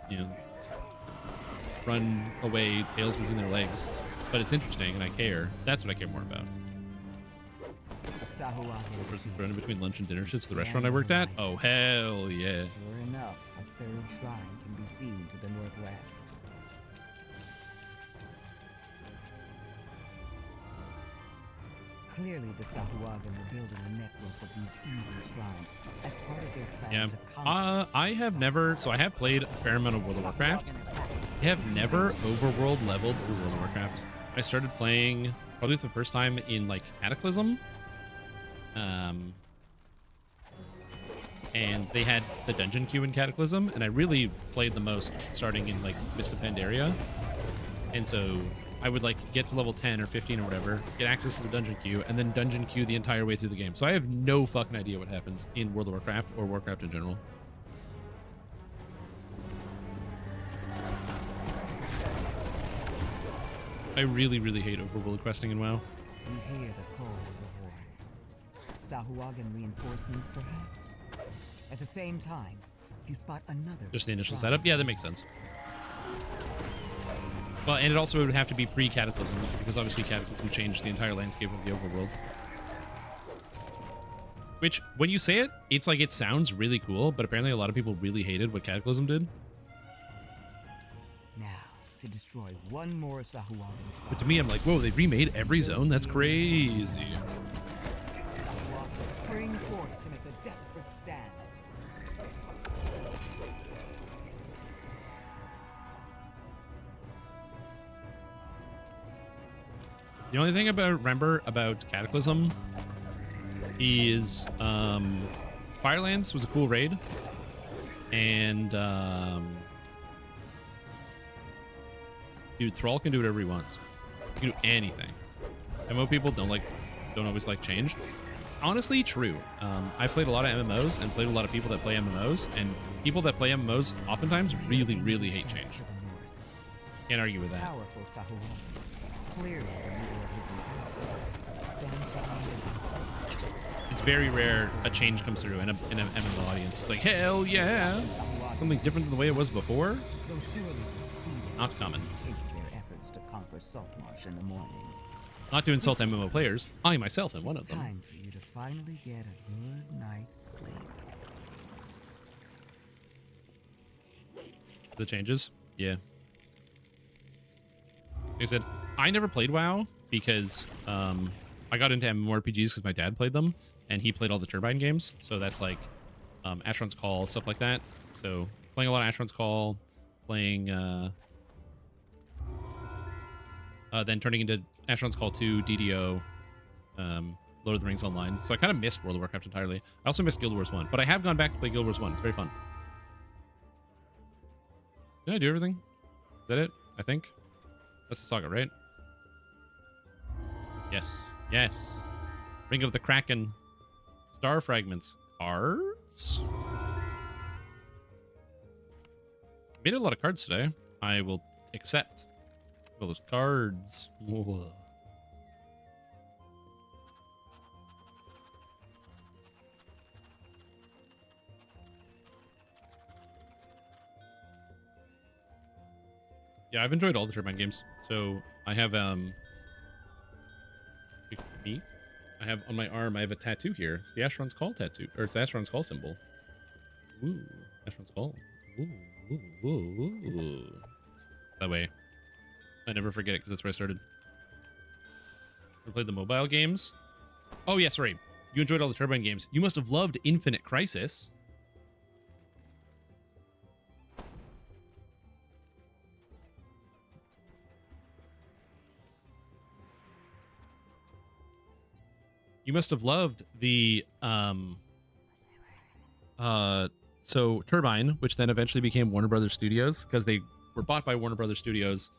run away, tails between their legs, but it's interesting and I care, that's what I care more about. Running between lunch and dinner shifts at the restaurant I worked at? Oh, hell yeah. Sure enough, a third shrine can be seen to the northwest. Clearly, the Sahuagin are building a network of these evil shrines as part of their plan Yeah, to conquer I have never, so I have played a fair amount of World of Warcraft. I have never overworld leveled through World of Warcraft. I started playing probably for the first time in like Cataclysm. And they had the dungeon queue in Cataclysm, and I really played the most starting in like Mist of Pandaria. And so I would like get to level 10 or 15 or whatever, get access to the dungeon queue, and then dungeon queue the entire way through the game. So I have no fucking idea what happens in World of Warcraft or Warcraft in general. I really, really hate overworld questing in WoW. You hear the call of the horde. Sahuagin reinforcements, perhaps. At the same time, you spot another. Just the initial shrine. setup? Yeah, that makes sense. Well, and it also would have to be pre-Cataclysm, because obviously Cataclysm changed the entire landscape of the overworld. Which, when you say it, it's like it sounds really cool, but apparently a lot of people really hated what Cataclysm did. Now, to destroy one more Sahuagin shrine. But to me, I'm like, whoa, they remade every zone? That's crazy. Sahuagin spring forth to make a desperate stand. The only thing remember about Cataclysm is Firelands was a cool raid, and dude, Thrall can do whatever he wants. He can do anything. MMO people don't always like change. Honestly, true. I played a lot of MMOs and played a lot of people that play MMOs, and people that play MMOs oftentimes really, really hate change. Can't argue with that. Powerful Sahuagin. Clearly, the leader of his empire stands behind him. It's very rare a change comes through in an MMO audience. It's like, hell yeah, something's different than the way it was before. Though surely the sea Not common. take their efforts to conquer Saltmarsh in the morning. Not to insult MMO players, I myself am one of It's them. time for you to finally get a good night's sleep. The changes, yeah. Like I said, I never played WoW because I got into MMORPGs because my dad played them, and he played all the Turbine games. So that's like Asheron's Call, stuff like that. So playing a lot of Asheron's Call, playing then turning into Asheron's Call 2, DDO, Lord of the Rings Online. So I kind of missed World of Warcraft entirely. I also missed Guild Wars 1, but I have gone back to play Guild Wars 1. It's very fun. Did I do everything? that it? I think. That's the saga, right? Yes. Yes. Ring of the Kraken. Star fragments. Cards? Made a lot of cards today. I will accept all those cards. Whoa. Yeah, I've enjoyed all the Turbine games. So I have me. I have on my arm. I have a tattoo here. It's the Asheron's Call tattoo, or it's the Asheron's Call symbol. Ooh, Asheron's Call. Ooh. That way, I never forget it because that's where I started. Ever played the mobile games? Oh yeah, sorry. You enjoyed all the Turbine games. You must have loved Infinite Crisis. You must have loved the so Turbine, which then eventually became Warner Brothers Studios, because they were bought by Warner Brothers Studios,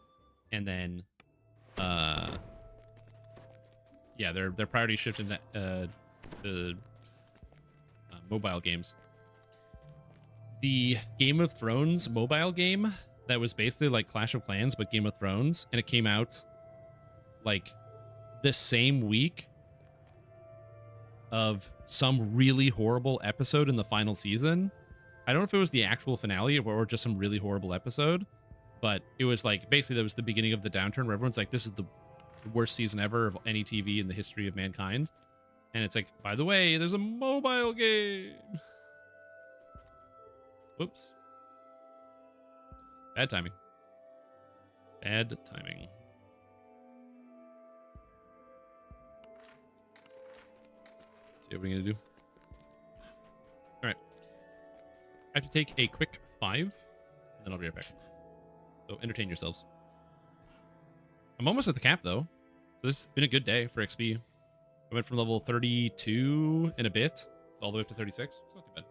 and then yeah, their priority shifted to mobile games. The Game of Thrones mobile game that was basically like Clash of Clans but Game of Thrones, and it came out like the same week of some really horrible episode in the final season. I don't know if it was the actual finale or just some really horrible episode, but it was like basically that was the beginning of the downturn where everyone's like, this is the worst season ever of any TV in the history of mankind. And it's like, by the way, there's a mobile game. Whoops. Bad timing. Bad timing. See what we're gonna do. All right. I have to take a quick 5, and then I'll be right back. So entertain yourselves. I'm almost at the cap though, so this has been a good day for XP. I went from level 32 and a bit all the way up to 36. It's not too bad.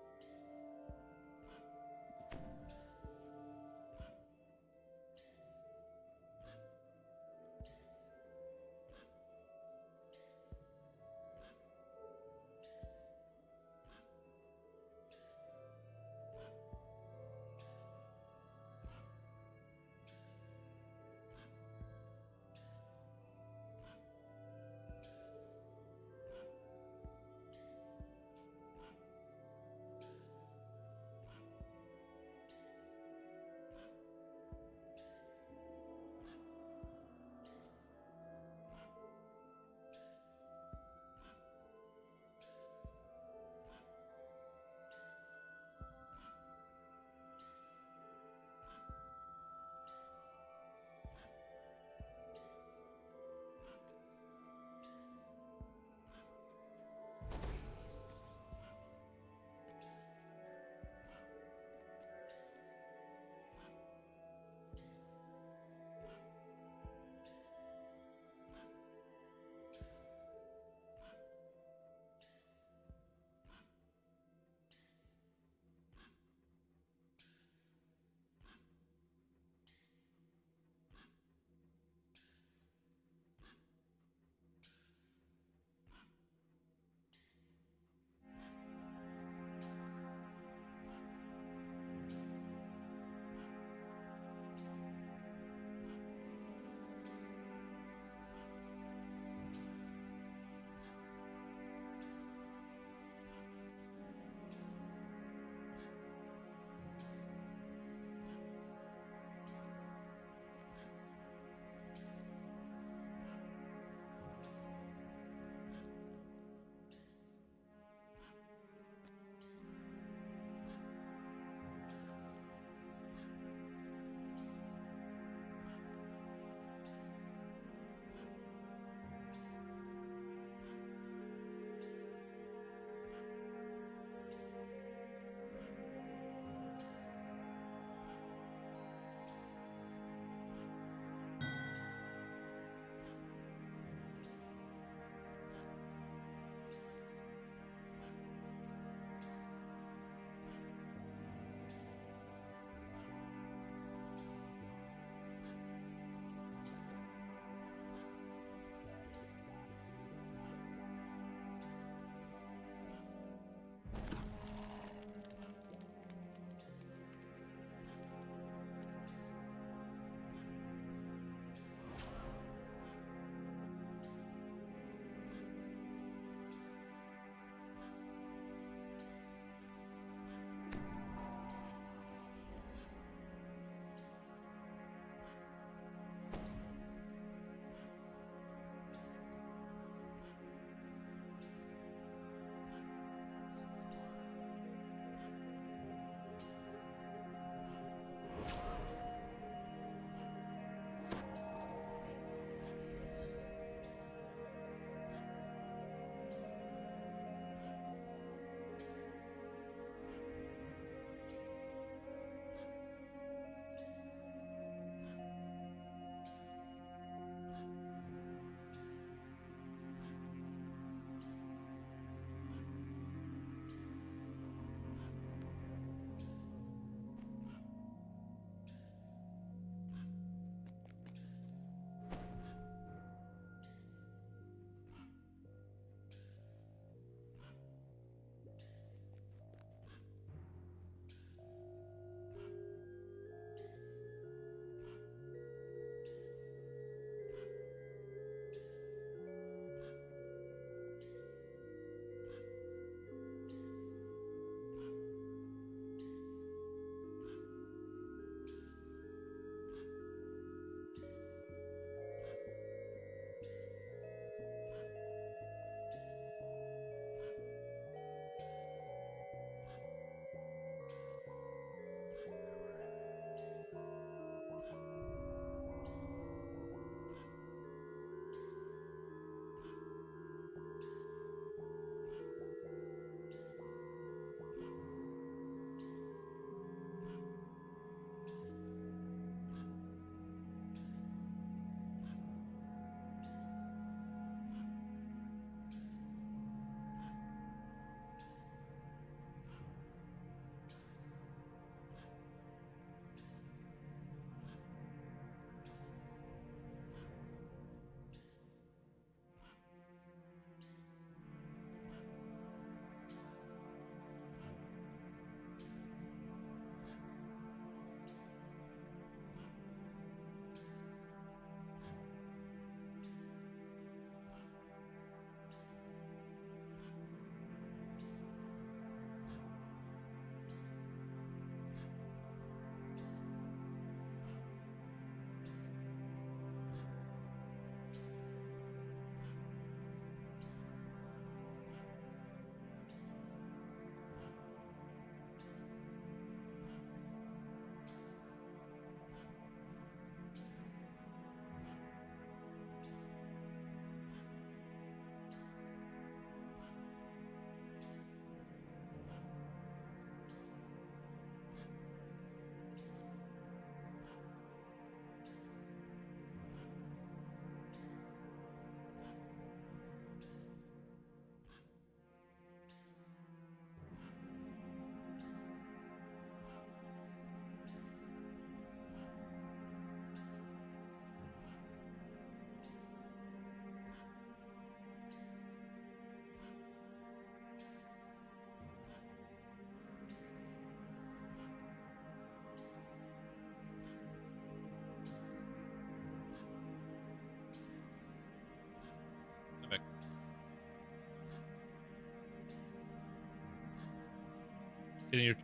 Getting your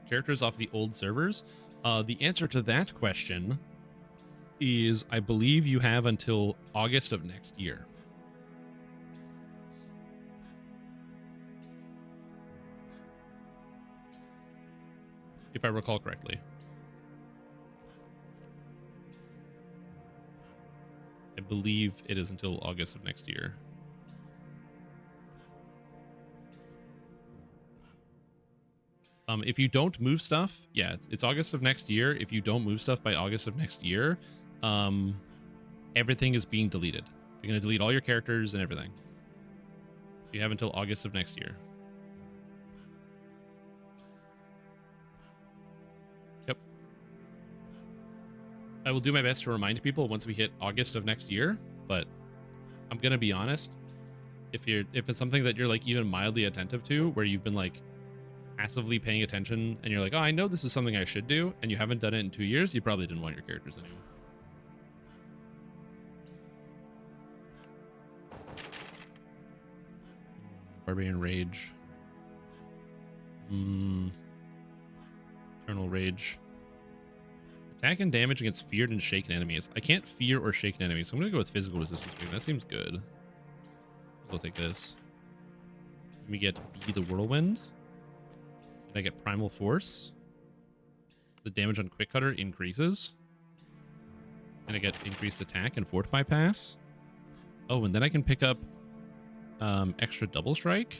characters off the old servers? The answer to that question is, I believe you have until August of next year. If I recall correctly. I believe it is until August of next year. If you don't move stuff, yeah, it's August of next year. If you don't move stuff by August of next year, everything is being deleted. You're going to delete all your characters and everything. So you have until August of next year. Yep. I will do my best to remind people once we hit August of next year, but I'm going to be honest. If it's something that you're like even mildly attentive to, where you've been like passively paying attention and you're like, oh, I know this is something I should do, and you haven't done it in 2 years, you probably didn't want your characters anyway. Barbarian Rage. Eternal Rage. Attack and damage against feared and shaken enemies. I can't fear or shaken enemies, so I'm going to go with physical resistance. That seems good. I'll take this. We get Be the Whirlwind. And I get Primal Force. The damage on Quick Cutter increases. And I get increased attack and Fort Bypass. Oh, and then I can pick up extra Double Strike.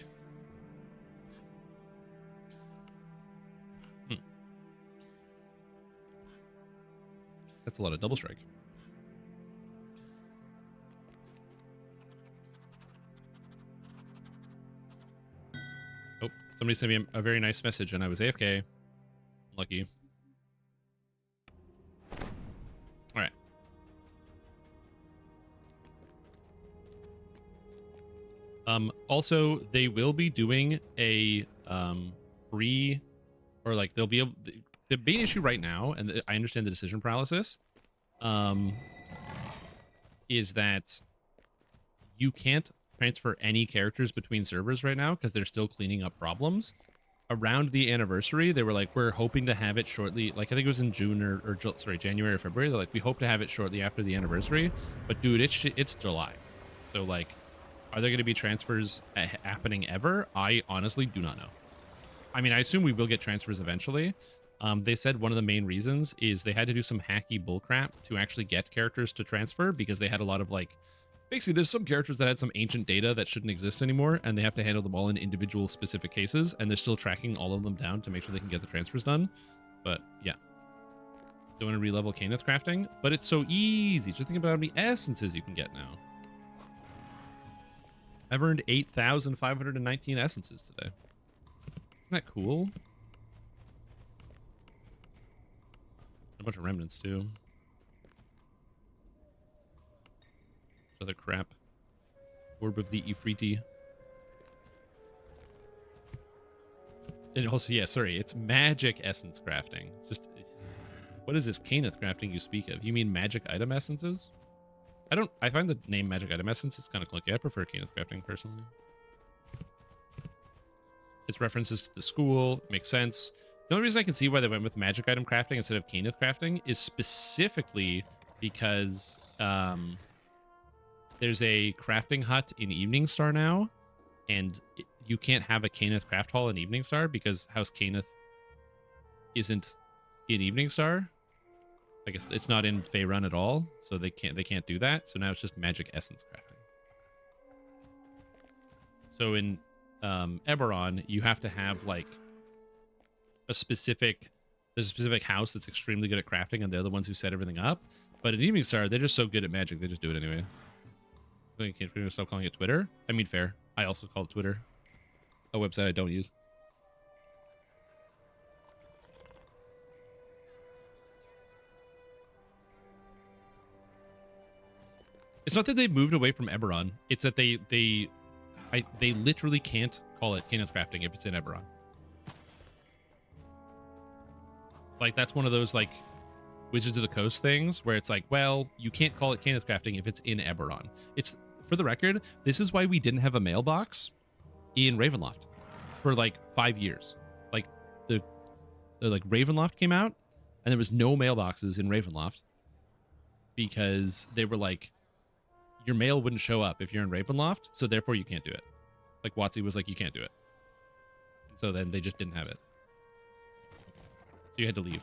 That's a lot of Double Strike. Oh, somebody sent me a very nice message and I was AFK. Lucky. All right. Also, they will be doing a free, or like they'll be able. The main issue right now, and I understand the decision paralysis, is that you can't transfer any characters between servers right now because they're still cleaning up problems. Around the anniversary, they were like, we're hoping to have it shortly. Like, I think it was in June or sorry, January or February. They're like, we hope to have it shortly after the anniversary. But dude, it's July. So like, are there going to be transfers happening ever? I honestly do not know. I mean, I assume we will get transfers eventually. They said one of the main reasons is they had to do some hacky bullcrap to actually get characters to transfer because they had a lot of like, basically there's some characters that had some ancient data that shouldn't exist anymore and they have to handle them all in individual specific cases and they're still tracking all of them down to make sure they can get the transfers done. But yeah. Don't want to re-level Caneth crafting, but it's so easy. Just think about how many essences you can get now. I've earned 8,519 essences today. Isn't that cool? A bunch of remnants too. Other crap. Orb of the Ifriti. And also, yeah, sorry, it's magic essence crafting. It's just, what is this Caneth crafting you speak of? You mean magic item essences? I find the name magic item essence is kind of clunky. I prefer Caneth crafting personally. It's references to the school, makes sense. The only reason I can see why they went with magic item crafting instead of Caneth crafting is specifically because there's a crafting hut in Evening Star now, and you can't have a Caneth craft hall in Evening Star because House Caneth isn't in Evening Star. Like it's not in Faerun at all, so they can't do that. So now it's just magic essence crafting. So in Eberron, you have to have like there's a specific house that's extremely good at crafting, and they're the ones who set everything up. But in Evening Star, they're just so good at magic, they just do it anyway. You can't stop calling it Twitter. I mean, fair. I also call it Twitter, a website I don't use. It's not that they've moved away from Eberron. It's that they literally can't call it Caneth crafting if it's in Eberron. Like, that's one of those, like, Wizards of the Coast things where it's like, well, you can't call it Caneth crafting if it's in Eberron. It's, for the record, this is why we didn't have a mailbox in Ravenloft for, like, 5 years. Like, the like Ravenloft came out, and there was no mailboxes in Ravenloft because they were like, your mail wouldn't show up if you're in Ravenloft, so therefore you can't do it. Like WotC was like, you can't do it. So then they just didn't have it. So you had to leave.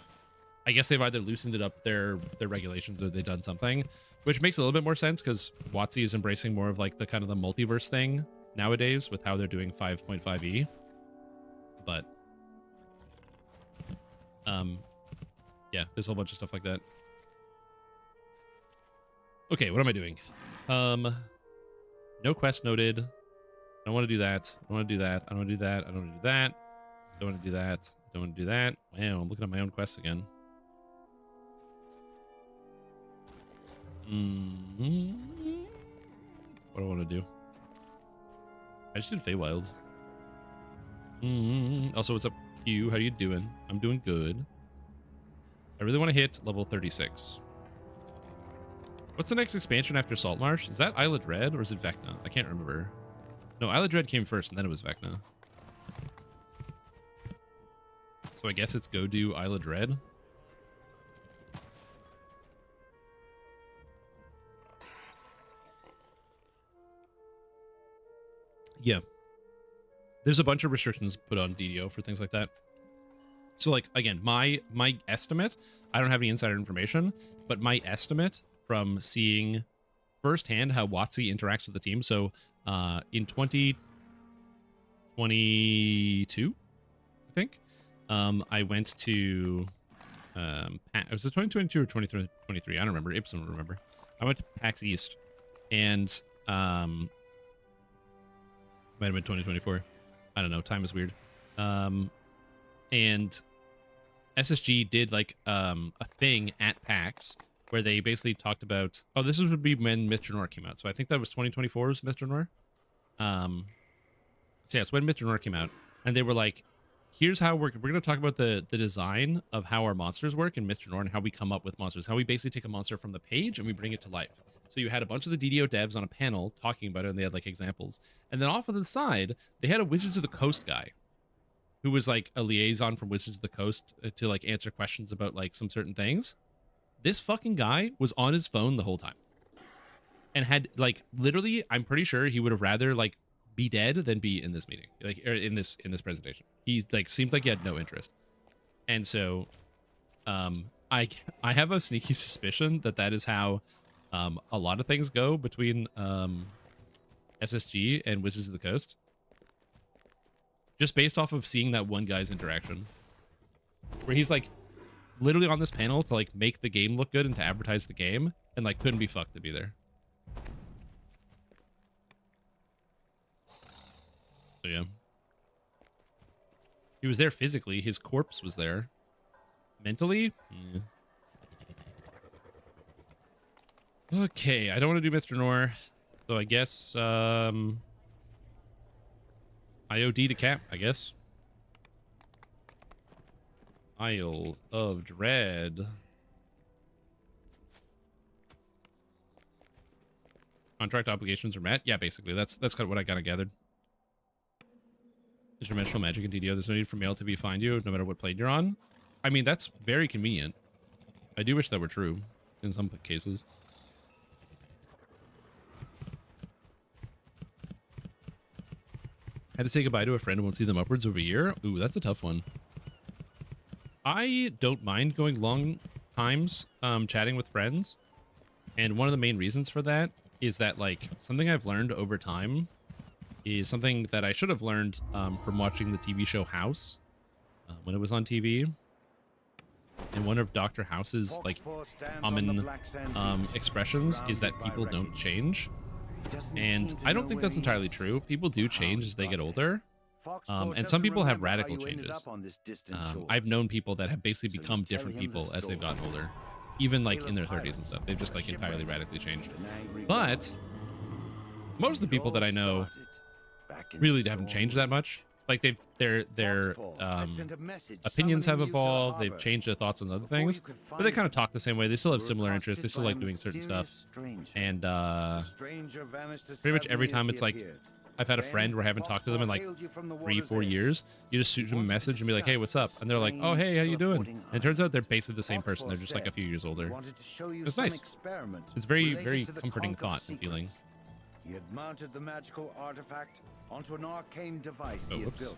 I guess they've either loosened it up their regulations or they've done something, which makes a little bit more sense because WotC is embracing more of like the kind of the multiverse thing nowadays with how they're doing 5.5e. But yeah, there's a whole bunch of stuff like that. Okay, what am I doing? No quest noted. I don't want to do that. I don't want to do that. I don't want to do that. I don't want to do that. I don't want to do that. I don't want to do that. Wow, I'm looking at my own quests again. What do I want to do? I just did Feywild. Also, what's up, Q? How you doing? I'm doing good. I really want to hit level 36. What's the next expansion after Saltmarsh? Is that Isle of Dread or is it Vecna? I can't remember. No, Isle of Dread came first and then it was Vecna. So I guess it's go do Isle of Dread. Yeah. There's a bunch of restrictions put on DDO for things like that. So like, again, my estimate, I don't have any insider information, but my estimate from seeing firsthand how WotC interacts with the team. So in 2022, I think, I went to, was it 2022 or 2023? I don't remember. Ipsum will remember. I went to PAX East and, might have been 2024. I don't know. Time is weird. And SSG did like a thing at PAX where they basically talked about, oh, this would be when Mr. Noir came out. So I think that was 2024 was Mr. Noir. So yes, when Mr. Noir came out, and they were like, here's how we're going to talk about the design of how our monsters work in Mr. Noir and how we come up with monsters, how we basically take a monster from the page and we bring it to life. So you had a bunch of the DDO devs on a panel talking about it, and they had like examples. And then off of the side, they had a Wizards of the Coast guy who was like a liaison from Wizards of the Coast to like answer questions about like some certain things. This fucking guy was on his phone the whole time and had like literally, I'm pretty sure he would have rather like be dead than be in this meeting, like or in this presentation. He like seemed like he had no interest. And so I have a sneaky suspicion that that is how a lot of things go between SSG and Wizards of the Coast. Just based off of seeing that one guy's interaction. Where he's like literally on this panel to like make the game look good and to advertise the game and like couldn't be fucked to be there. So yeah. He was there physically, his corpse was there. Mentally? Yeah. Okay, I don't want to do Mr. Noir, so I guess IOD to cap, I guess. Isle of Dread. Contract obligations are met? Yeah, basically. That's kind of what I kind of gathered. Interdimensional magic in DDO. There's no need for mail to be find you, no matter what plane you're on. I mean, that's very convenient. I do wish that were true in some cases. Had to say goodbye to a friend and won't see them upwards of a year? Ooh, that's a tough one. I don't mind going long times chatting with friends. And one of the main reasons for that is that, like, something I've learned over time is something that I should have learned from watching the TV show House when it was on TV. And one of Dr. House's, like, common expressions is that people don't change. And I don't think that's entirely true. People do change as they get older. And some people have radical changes. I've known people that have basically become different people as they've gotten older. Even like in their 30s and stuff. They've just like entirely radically changed. But most of the people that I know really haven't changed that much. Like their opinions have evolved. They've changed their thoughts on other things, but they kind of talk the same way. They still have similar interests. They still like doing certain stuff. And pretty much every time it's like I've had a friend where I haven't talked to them in like 3-4 years. You just shoot them a message and be like, hey, what's up? And they're like, oh, hey, how you doing? And it turns out they're basically the same person. They're just like a few years older. It's nice. It's very, very comforting thought and feeling. He had mounted the magical artifact onto an arcane device he had built.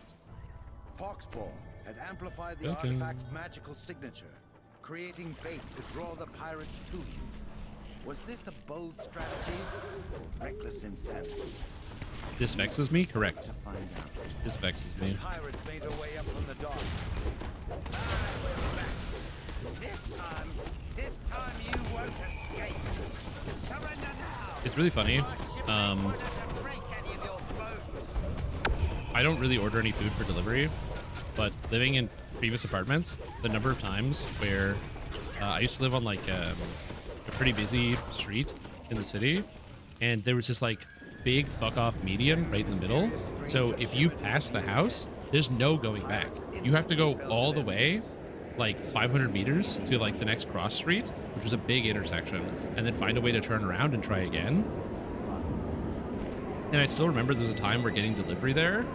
Foxball had amplified the artifact's magical signature, creating bait to draw the pirates to him. Was this a bold strategy or reckless insanity? This vexes me? Correct. This vexes me. The pirates made their way up from the dock. This time you won't escape. Surrender now. It's really funny. I don't really order any food for delivery, but living in previous apartments, the number of times where I used to live on like a pretty busy street in the city, and there was this like big fuck off median right in the middle. So if you pass the house, there's no going back. You have to go all the way like 500 meters to like the next cross street, which is a big intersection, and then find a way to turn around and try again. And I still remember there's a time we're getting delivery there,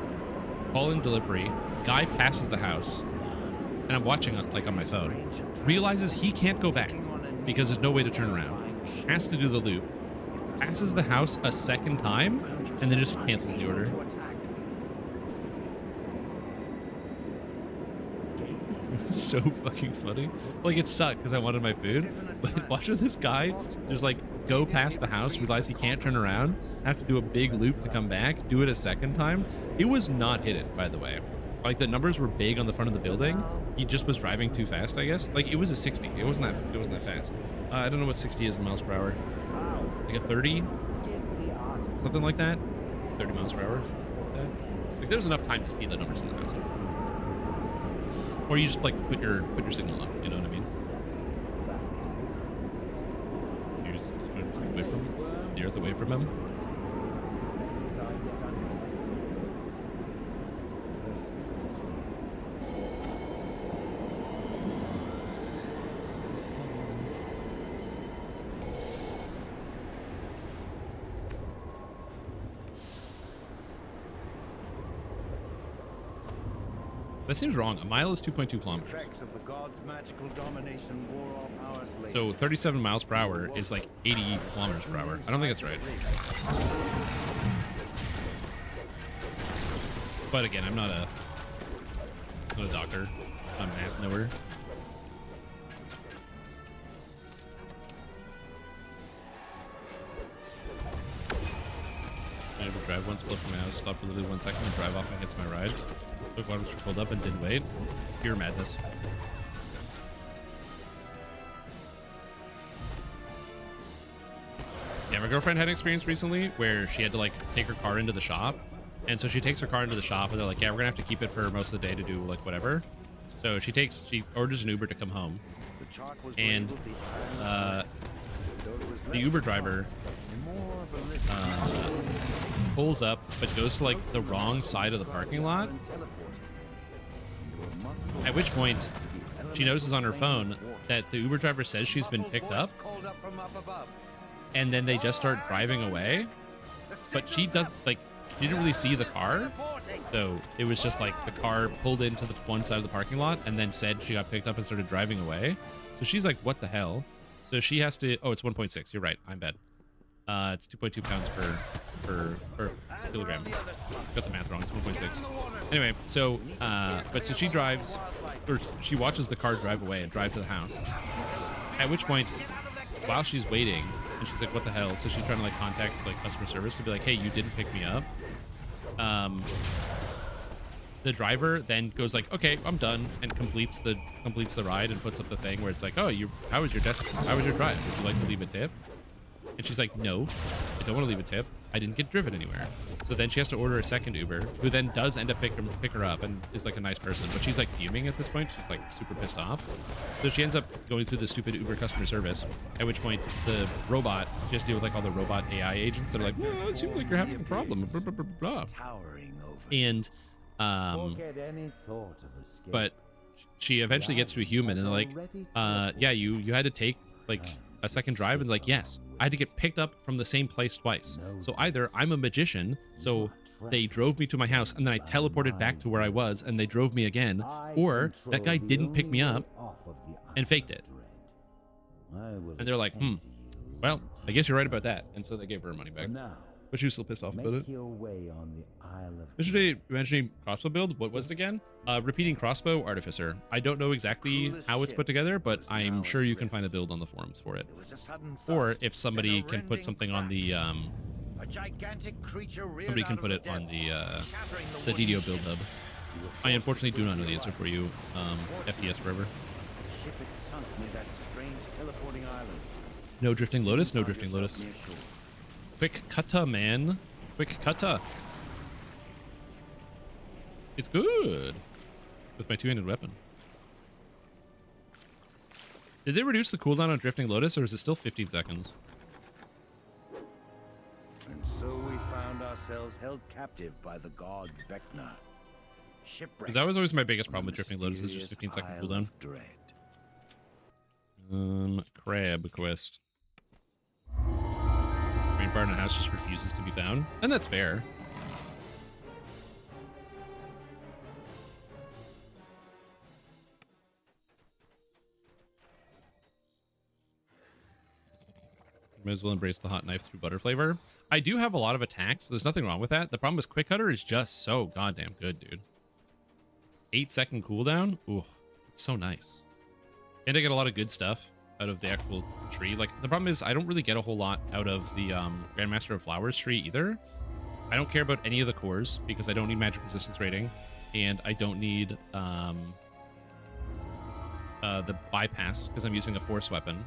calling delivery, guy passes the house, and I'm watching it like on my phone, realizes he can't go back because there's no way to turn around, has to do the loop, passes the house a second time, and then just cancels the order. So fucking funny. Like, it sucked because I wanted my food, but watching this guy just like go past the house, realize he can't turn around, have to do a big loop to come back, do it a second time. It was not hidden, by the way. Like, the numbers were big on the front of the building. He just was driving too fast, I guess. Like, it was a 60. It wasn't that fast. I don't know what 60 is in miles per hour. Like a 30, something like that. 30 miles per hour. Like, there was enough time to see the numbers in the houses. Or you just like put your signal on, you know what I mean? You just away from the earth, away from him. That seems wrong. A mile is 2.2 kilometers. So 37 miles per hour is like 80 kilometers per hour. I don't think that's right. But again, I'm not a doctor. I'm math knower. I ever drive once, pulled from my house, stopped for literally 1 second, and drive off against my ride. Took waters were pulled up and didn't wait. Pure madness. Yeah, my girlfriend had an experience recently where she had to like take her car into the shop. And so she takes her car into the shop and they're like, yeah, we're gonna have to keep it for most of the day to do like whatever. So she orders an Uber to come home. And the Uber driver pulls up but goes to like the wrong side of the parking lot. At which point, she notices on her phone that the Uber driver says she's been picked up, and then they just start driving away. But she didn't really see the car, so it was just like the car pulled into the one side of the parking lot and then said she got picked up and started driving away. So she's like, what the hell? So she has to, oh, it's 1.6. You're right. I'm bad. It's 2.2 pounds per kilogram. Got the math wrong. It's 1.6. Anyway, so so she drives, or she watches the car drive away and drive to the house. At which point, while she's waiting, and she's like, "What the hell?" So she's trying to like contact like customer service to be like, "Hey, you didn't pick me up." The driver then goes like, "Okay, I'm done," and completes the ride and puts up the thing where it's like, "Oh, how was your drive? Would you like to leave a tip?" And she's like, no, I don't want to leave a tip. I didn't get driven anywhere. So then she has to order a second Uber, who then does end up pick her up and is like a nice person. But she's like fuming at this point. She's like super pissed off. So she ends up going through the stupid Uber customer service, at which point the robot, she has to deal with like all the robot AI agents that are like, well, it seems like you're having a problem, blah, blah, blah, blah. And, but she eventually gets to a human and they're like, yeah, you had to take like a second drive, and like, yes, I had to get picked up from the same place twice. So either I'm a magician, so they drove me to my house, and then I teleported back to where I was, and they drove me again, or that guy didn't pick me up and faked it. And they're like, well, I guess you're right about that. And so they gave her money back. But she was still pissed off about it. Yesterday, imagining crossbow build, what was it again? Repeating crossbow artificer. I don't know exactly how it's put together, but I'm sure you can find a build on the forums for it. Or if somebody can put something on the somebody can put it on the DDO build hub. I unfortunately do not know the answer for you, FPS forever. No drifting lotus, no drifting lotus. Quick kata, man. Quick kata. It's good. With my two-handed weapon. Did they reduce the cooldown on drifting lotus, or is it still 15 seconds? And so we found ourselves held captive by the god Vecna. Because that was always my biggest problem with drifting lotus, is just 15-second cooldown. Crab quest. Green part in a house just refuses to be found, and that's fair. Might as well embrace the hot knife through butter flavor. I do have a lot of attacks, so there's nothing wrong with that. The problem is quick cutter is just so goddamn good, dude. 8-second cooldown? Ooh, it's so nice. And I get a lot of good stuff out of the actual tree. Like, the problem is I don't really get a whole lot out of the Grandmaster of Flowers tree either. I don't care about any of the cores because I don't need magic resistance rating, and I don't need the bypass because I'm using a force weapon.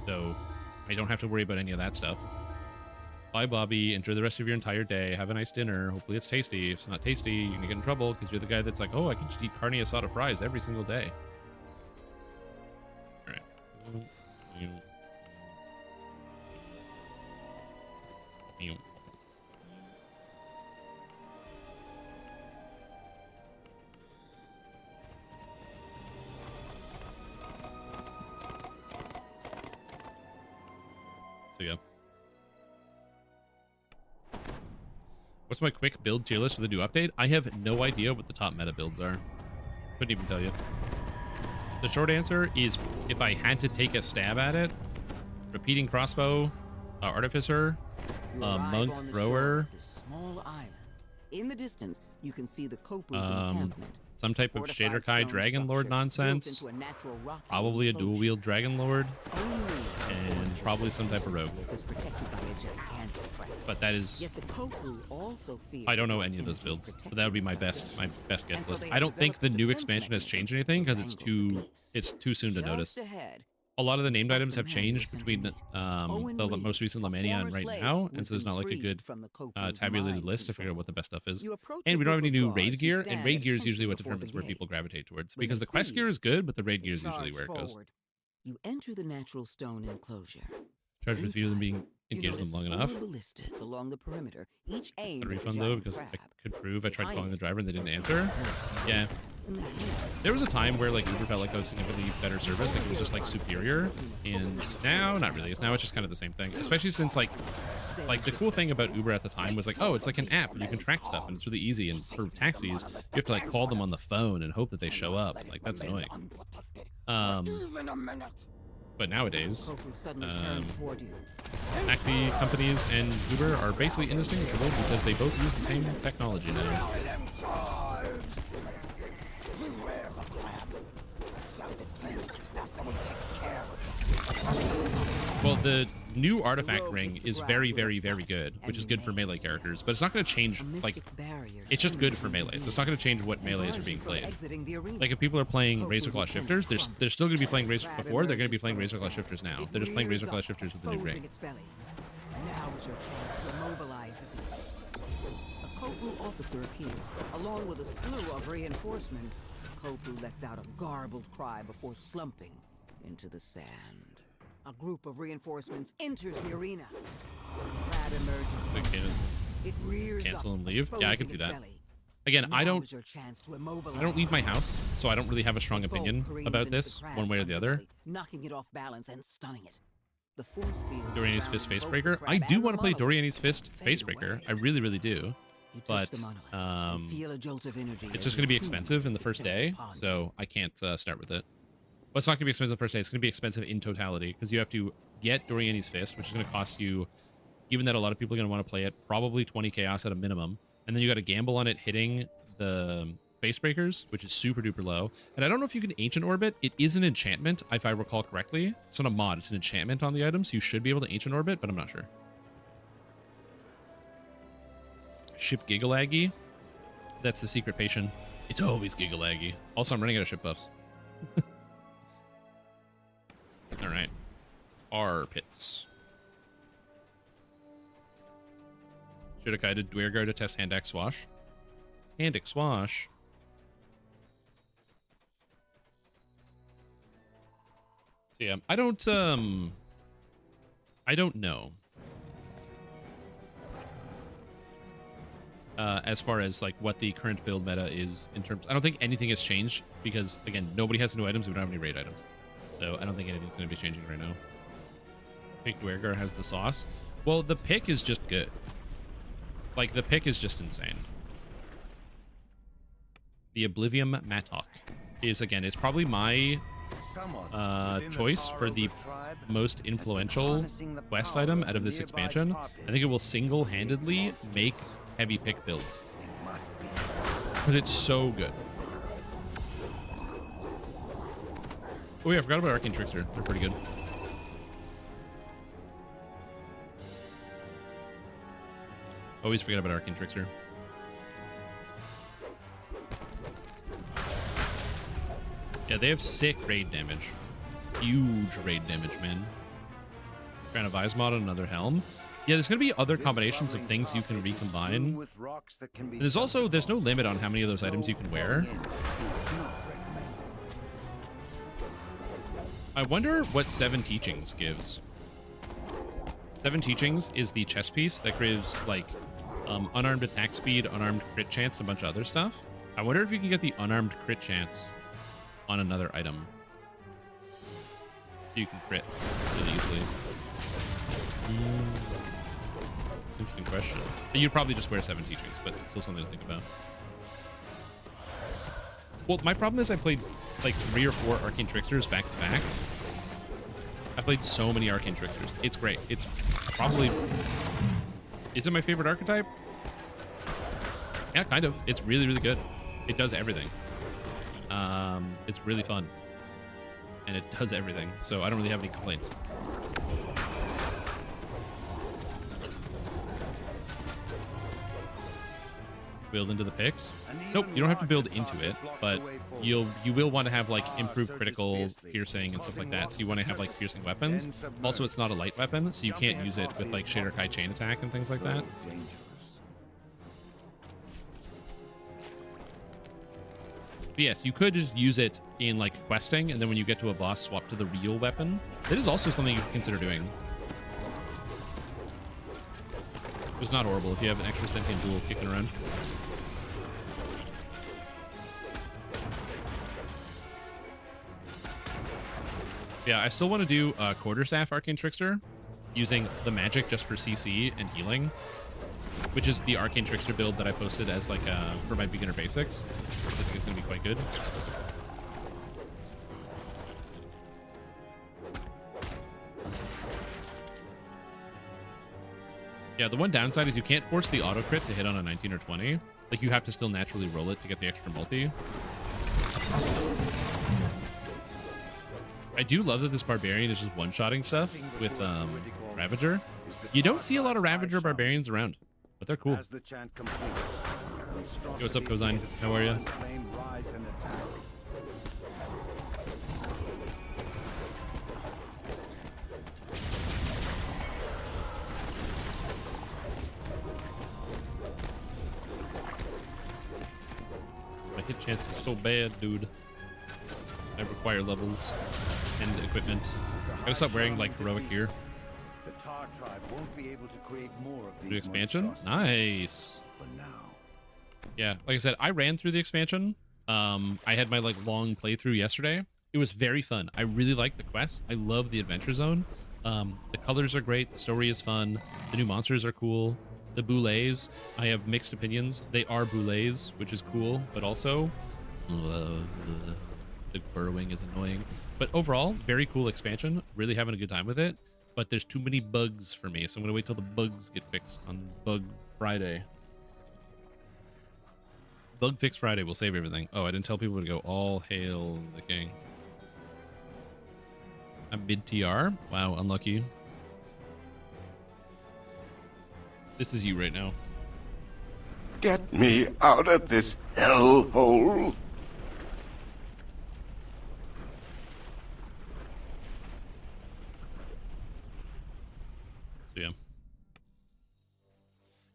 So I don't have to worry about any of that stuff. Bye, Bobby. Enjoy the rest of your entire day. Have a nice dinner. Hopefully it's tasty. If it's not tasty, you're gonna get in trouble because you're the guy that's like, oh, I can just eat carne asada fries every single day. All right. So yeah. What's my quick build tier list for the new update? I have no idea what the top meta builds are. Couldn't even tell you. The short answer is, if I had to take a stab at it, repeating crossbow, artificer, monk thrower, small island. In the distance, you can see the Kopu's encampment. some type of Shader Kai Dragon Lord nonsense, probably a dual wield Dragon Lord, and probably some type of rogue. But that is, I don't know any of those builds, but that would be my best guess list. I don't think the new expansion has changed anything because it's too soon to notice. A lot of the named items have changed between the most recent Lemania and right now, and so there's not like a good tabulated list to figure out what the best stuff is. And we don't have any new raid gear, and raid gear is usually what determines where people gravitate towards. Because the quest gear is good, but the raid gear is usually where it goes. You enter the natural stone enclosure. Charged with fewer than being engaged with them long enough. Along the perimeter, each A refund though, because I could prove I tried calling the driver and they didn't answer. Yeah. There was a time where like Uber felt like I was significantly better service, like it was just like superior, and now not really. Now it's just kind of the same thing. Especially since like the cool thing about Uber at the time was like, oh, it's like an app and you can track stuff and it's really easy. And for taxis, you have to like call them on the phone and hope that they show up. And, like that's annoying. But nowadays, taxi companies and Uber are basically indistinguishable because they both use the same technology now. Well, the new artifact ring is very, very, very good, which is good for melee characters, but it's not going to change, like, it's just good for melee, so it's not going to change what melees are being played. Like, if people are playing Razorclaw Shifters, they're still going to be playing before, they're going to be playing Razorclaw Shifters now. They're just playing Razorclaw Shifters with the new ring. Now is your chance to immobilize the beast. A Kopu officer appears, along with a slew of reinforcements. Kopu lets out a garbled cry before slumping into the sand. A group of reinforcements enters the arena. Brad emerges. It rears Cancel up, and leave? Yeah, I can see that. Again, now I don't leave my house, so I don't really have a strong opinion about this, one way or the other. Knocking it off balance and stunning it. The force field Doriani's Fist Facebreaker. I do want to play Doriani's Fist Facebreaker. I really, really do. but the monolith and feel a jolt of energy it's just as going to be it expensive in the its first effect day, upon you. so I can't start with it. Well, it's not going to be expensive the first day. It's going to be expensive in totality because you have to get Doriani's Fist, which is going to cost you, given that a lot of people are going to want to play it, probably 20 chaos at a minimum. And then you got to gamble on it hitting the Face Breakers, which is super duper low. And I don't know if you can Ancient Orbit. It is an enchantment, if I recall correctly. It's not a mod. It's an enchantment on the item, so you should be able to Ancient Orbit, but I'm not sure. Ship Gigalaggy. That's the secret patient. It's always Gigalaggy. Also, I'm running out of ship buffs. All right. R pits. Should have guided Dwergar to test Hand Axe Swash. Hand Axe Swash. So yeah, I don't know. As far as like what the current build meta is in terms, I don't think anything has changed because again, nobody has new items. We don't have any raid items, so I don't think anything's going to be changing right now. Pick Dwergar has the sauce. Well, the pick is just good. Like the pick is just insane. The Oblivion Mattock is again, it's probably my choice for the most influential quest item out of this expansion. I think it will single-handedly make heavy pick builds. But it's so good. Oh yeah, I forgot about Arcane Trickster. They're pretty good. Always forget about Arcane Trickster. Yeah, they have sick raid damage. Huge raid damage, man. Crown of Eyes mod on another helm. Yeah, there's going to be other combinations of things you can recombine. And there's no limit on how many of those items you can wear. I wonder what 7 Teachings gives. 7 Teachings is the chess piece that gives, like, unarmed attack speed, unarmed crit chance, a bunch of other stuff. I wonder if you can get the unarmed crit chance on another item. So you can crit really easily. It's an interesting question. You'd probably just wear 7 Teachings, but it's still something to think about. Well, my problem is I played like 3 or 4 Arcane Tricksters back to back. I played so many Arcane Tricksters. It's great. It's probably... Is it my favorite archetype? Yeah, kind of. It's really, really good. It does everything. It's really fun. And it does everything. So I don't really have any complaints. Build into the picks? Nope, you don't have to build into it, but you will want to have like improved critical piercing and stuff like that. So you want to have like piercing weapons. Also, it's not a light weapon, so you can't use it with like Shader Kai chain attack and things like that. But yes, you could just use it in like questing, and then when you get to a boss, swap to the real weapon. That is also something you can consider doing. It's not horrible if you have an extra sentient jewel kicking around. Yeah, I still want to do Quarterstaff Arcane Trickster using the magic just for CC and healing, which is the Arcane Trickster build that I posted as like for my beginner basics, which I think is going to be quite good. Yeah, the one downside is you can't force the auto crit to hit on a 19 or 20. Like, you have to still naturally roll it to get the extra multi. I do love that this Barbarian is just one-shotting stuff with Ravager. You don't see a lot of Ravager Barbarians around, but they're cool. Yo, what's up, Cosine? How are you? My hit chance is so bad, dude. I require levels and equipment. I gotta stop wearing like heroic gear. The Tar tribe won't be able to create more of these New expansion? Nice. for now. Yeah, like I said, I ran through the expansion. I had my like long playthrough yesterday. It was very fun. I really liked the quest. I love the adventure zone. The colors are great. The story is fun. The new monsters are cool. The boulets, I have mixed opinions. They are boulets, which is cool, but also the burrowing is annoying. But overall, very cool expansion. Really having a good time with it. But there's too many bugs for me, so I'm gonna wait till the bugs get fixed on Bug Friday. Bug Fix Friday will save everything. Oh, I didn't tell people to go all hail the king. I'm mid TR. Wow, unlucky. This is you right now. Get me out of this hellhole. So yeah.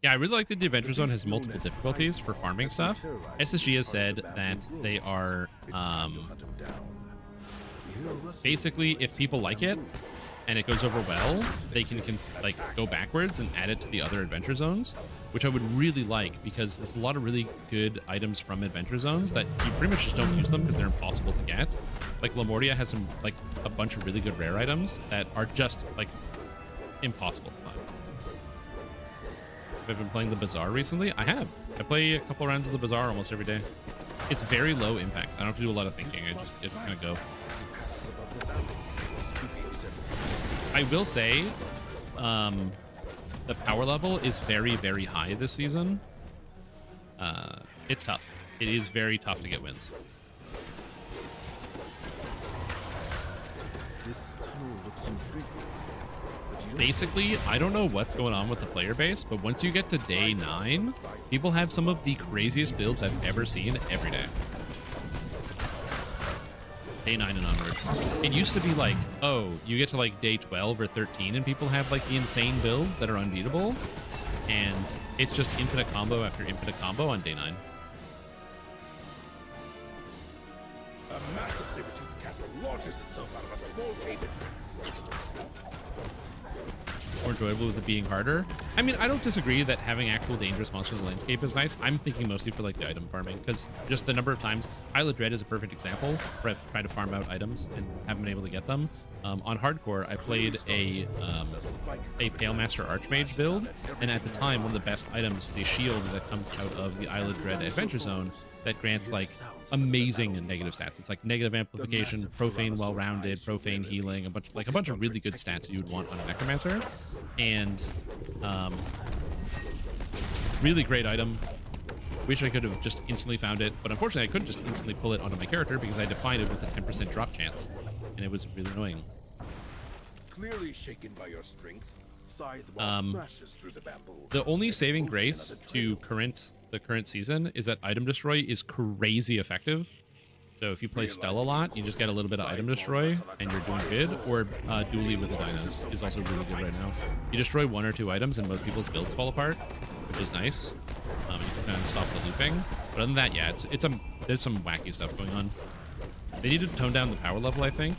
Yeah, I really like that the Adventure Zone has multiple difficulties for farming stuff. SSG has said that they are basically, if people like it and it goes over well, they can like go backwards and add it to the other Adventure Zones, which I would really like, because there's a lot of really good items from Adventure Zones that you pretty much just don't use them because they're impossible to get. Like Lamortia has some, like, a bunch of really good rare items that are just like impossible to find. I've been playing the Bazaar recently. I have. I play a couple rounds of the Bazaar almost every day. It's very low impact. I don't have to do a lot of thinking. I just kind of go. I will say, the power level is very, very high this season. It's tough. It is very tough to get wins. This tunnel looks intriguing. Basically, I don't know what's going on with the player base, but once you get to day 9, people have some of the craziest builds I've ever seen every day. Day 9 and onwards. It used to be like, oh, you get to like day 12 or 13 and people have like the insane builds that are unbeatable, and it's just infinite combo after infinite combo on day 9. A massive saber-toothed cat launches itself out of a small cave entrance. More enjoyable with it being harder. I mean, I don't disagree that having actual dangerous monsters in the landscape is nice. I'm thinking mostly for like the item farming, because just the number of times Isle of Dread is a perfect example where I've tried to farm out items and haven't been able to get them. On hardcore, I played a Pale Master Archmage build, and at the time, one of the best items was a shield that comes out of the Isle of Dread Adventure Zone that grants like amazing negative stats. It's like negative amplification, profane well-rounded, profane healing, a bunch of really good stats you would want on a necromancer, and really great item. Wish I could have just instantly found it, but unfortunately I couldn't just instantly pull it onto my character because I had to find it with a 10% drop chance, and it was really annoying. Clearly shaken by your strength, Scythe smashes through the bamboo. The only saving grace to the current season is that item destroy is crazy effective. So if you play Stella a lot, you just get a little bit of item destroy and you're doing good. Or dually with the dinos is also really good right now. You destroy 1 or 2 items and most people's builds fall apart, which is nice. You can kind of stop the looping. But other than that, yeah, there's some wacky stuff going on. They need to tone down the power level, I think.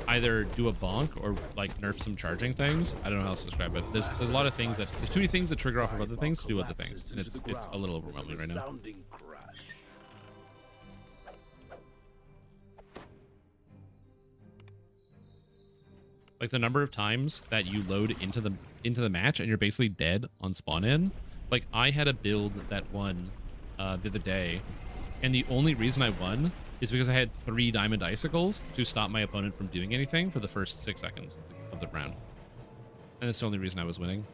Either do a bonk or like nerf some charging things. I don't know how else to describe it. There's a lot of things there's too many things that trigger off of other things to do other things, and it's a little overwhelming right now. Like the number of times that you load into the match and you're basically dead on spawn in. Like I had a build that won the other day, and the only reason I won is because I had 3 diamond icicles to stop my opponent from doing anything for the first 6 seconds of the round. And that's the only reason I was winning.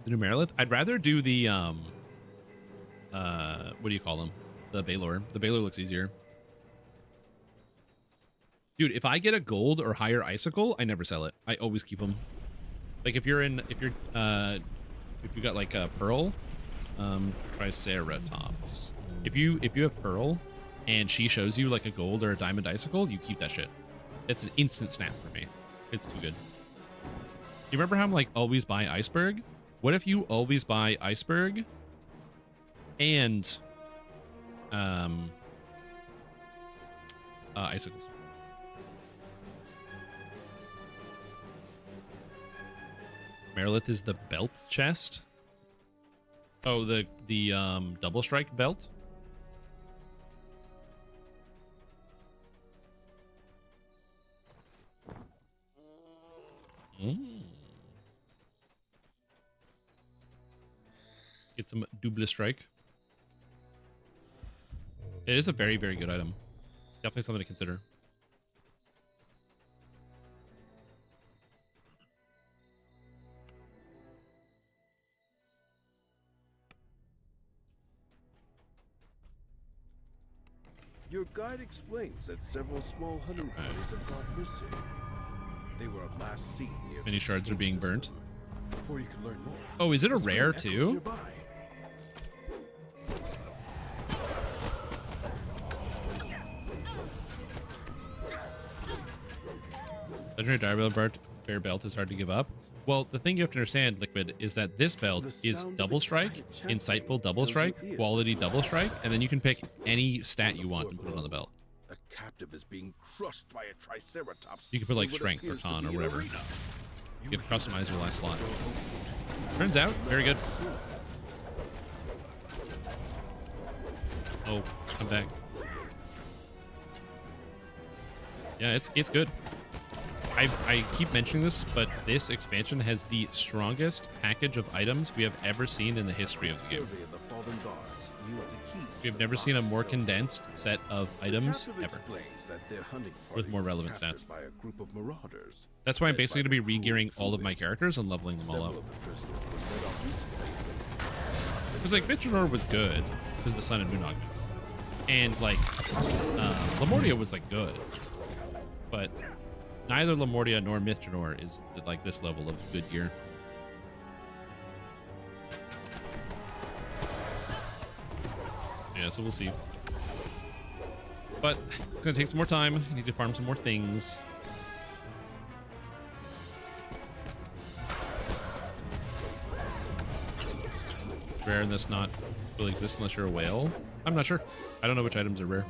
The Numerolith? I'd rather do the, what do you call them? The Baylor. The Baylor looks easier. Dude, if I get a gold or higher icicle, I never sell it. I always keep them. Like if you got like a pearl, Triceratops. If you have pearl and she shows you like a gold or a diamond icicle, you keep that shit. It's an instant snap for me. It's too good. You remember how I'm like always buy iceberg? What if you always buy iceberg and icicles? Merilith is the belt chest. Oh, the double strike belt. Get some double strike. It is a very, very good item. Definitely something to consider. Your guide explains that several small hunting parties have gone missing. They were last seen near Many shards are being burnt. Before you can learn more. Oh, is it a rare too? Legendary Dire Bear belt is hard to give up. Well, the thing you have to understand, Liquid, is that this belt is double strike, insightful double strike, quality double strike, and then you can pick any stat you want and put it on the belt. A captive is being crushed by a triceratops. You can put like strength or con or whatever. You can customize your last slot. Turns out, very good. Oh, come back. Yeah, it's good. I keep mentioning this, but this expansion has the strongest package of items we have ever seen in the history of the game. We have never seen a more condensed set of items ever, with more relevant stats. That's why I'm basically going to be re-gearing all of my characters and leveling them all up. Because like Mitronor was good because of the Sun and Moon augments, and like Lamortia was like good, but neither Lamortia nor Mitronor is like this level of good gear. Yeah, so we'll see. But it's gonna take some more time. I need to farm some more things. Rare and this not really exist unless you're a whale. I'm not sure. I don't know which items are rare.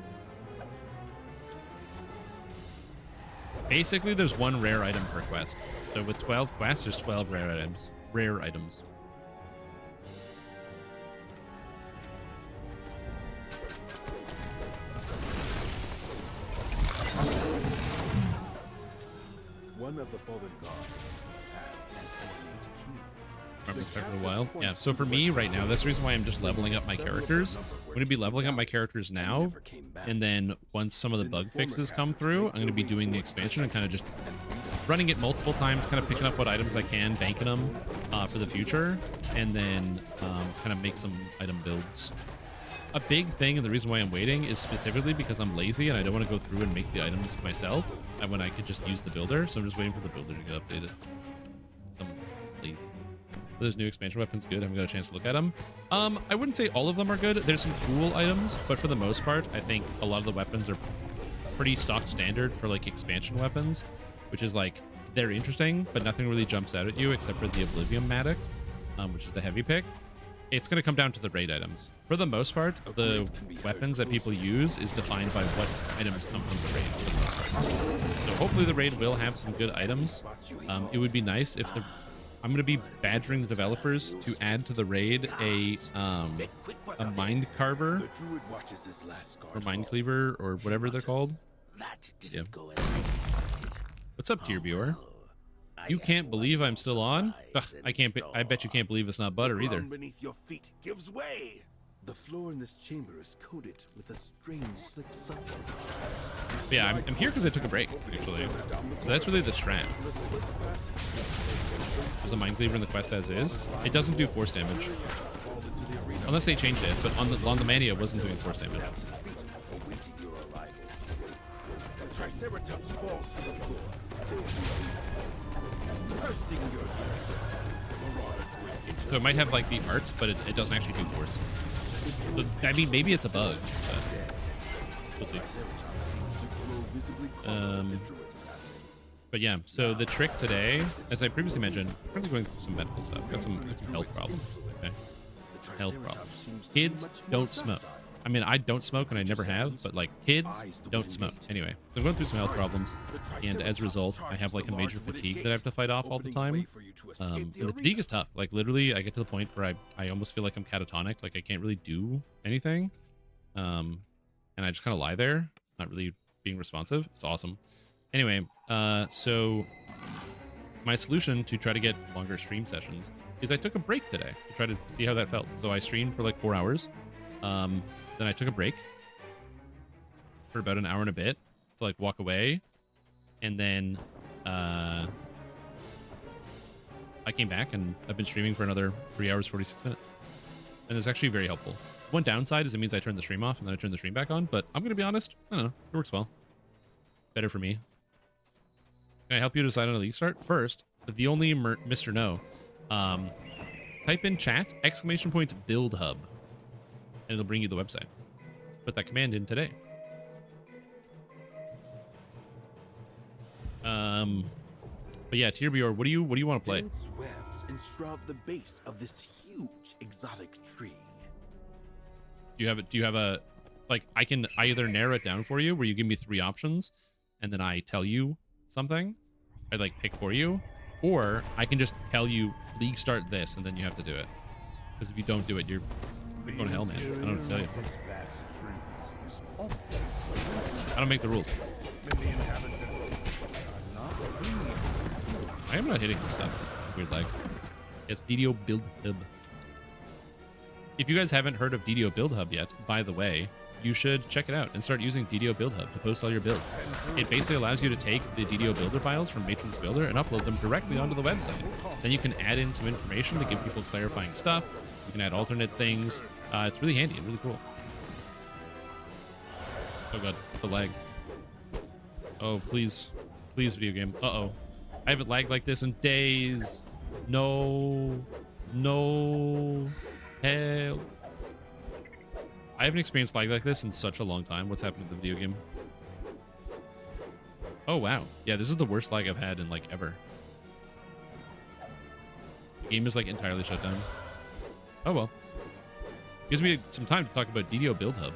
Basically, there's one rare item per quest. So with 12 quests, there's 12 rare items. Rare items. One of the fallen gods has an ornate key. Farm this back for a while. Yeah, so for me right now, that's the reason why I'm just leveling up my characters. I'm going to be leveling up my characters now, and then once some of the bug fixes come through, I'm going to be doing the expansion and kind of just running it multiple times, kind of picking up what items I can, banking them for the future, and then kind of make some item builds. A big thing, and the reason why I'm waiting, is specifically because I'm lazy and I don't want to go through and make the items myself, and when I could just use the builder, so I'm just waiting for the builder to get updated. So I'm lazy. Those new expansion weapons good. I haven't got a chance to look at them. I wouldn't say all of them are good. There's some cool items, but for the most part, I think a lot of the weapons are pretty stock standard for like expansion weapons, which is like they're interesting, but nothing really jumps out at you except for the Oblivion Matic, which is the heavy pick. It's going to come down to the raid items. For the most part, the weapons that people use is defined by what items come from the raid for the most part. So hopefully the raid will have some good items. It would be nice if the... I'm going to be badgering the developers to add to the raid a mind carver or mind cleaver or whatever they're called. Yeah. What's up, Tier Viewer? You can't believe I'm still on? Ugh, I bet you can't believe it's not butter either. Beneath your feet gives way. The floor in this chamber is coated with a strange slick substance. Yeah, I'm here because I took a break, actually. So that's really the strat. There's a mind cleaver in the quest as is. It doesn't do force damage. Unless they changed it, but on the Mania it wasn't doing force damage. Triceratops falls to the floor. So it might have like the art, but it doesn't actually do force. So, I mean, maybe it's a bug, but we'll see. But yeah, so the trick today, as I previously mentioned, I'm currently going through some medical stuff. Got some health problems. Okay, health problems. Kids don't smoke. I mean, I don't smoke and I never have, but like kids don't smoke. Anyway, so I'm going through some health problems, and as a result, I have like a major fatigue that I have to fight off all the time. And the fatigue is tough. Like literally, I get to the point where I almost feel like I'm catatonic. Like I can't really do anything, and I just kind of lie there, not really being responsive. It's awesome. Anyway, so my solution to try to get longer stream sessions is I took a break today to try to see how that felt. So I streamed for like 4 hours. Then I took a break for about an hour and a bit to like walk away. And then I came back and I've been streaming for another 3 hours, 46 minutes. And it's actually very helpful. One downside is it means I turn the stream off and then I turn the stream back on. But I'm going to be honest, I don't know. It works well. Better for me. Can I help you decide on a league start? First, the only Mr. No. Type in chat, !build hub. And it'll bring you the website. Put that command in today. But yeah, Tyrbior, what do you want to play? Dense webs enshroud the base of this huge exotic tree. Do you have a like I can either narrow it down for you where you give me 3 options and then I tell you something. I like pick for you, or I can just tell you league start this and then you have to do it. Because if you don't do it, you're going to hell, man. I don't know what to tell you. I don't make the rules. I am not hitting this stuff. It's a weird lag. It's DDO Build Hub. If you guys haven't heard of DDO Build Hub yet, by the way, you should check it out and start using DDO Build Hub to post all your builds. It basically allows you to take the DDO Builder files from Matron's Builder and upload them directly onto the website. Then you can add in some information to give people clarifying stuff. You can add alternate things. It's really handy and really cool. Oh god, the lag. Oh, please. Please, video game. Uh-oh. I haven't lagged like this in days. No. No. Hell. I haven't experienced lag like this in such a long time. What's happened to the video game? Oh, wow. Yeah, this is the worst lag I've had in, like, ever. The game is, like, entirely shut down. Oh, well. Gives me some time to talk about DDO Build Hub.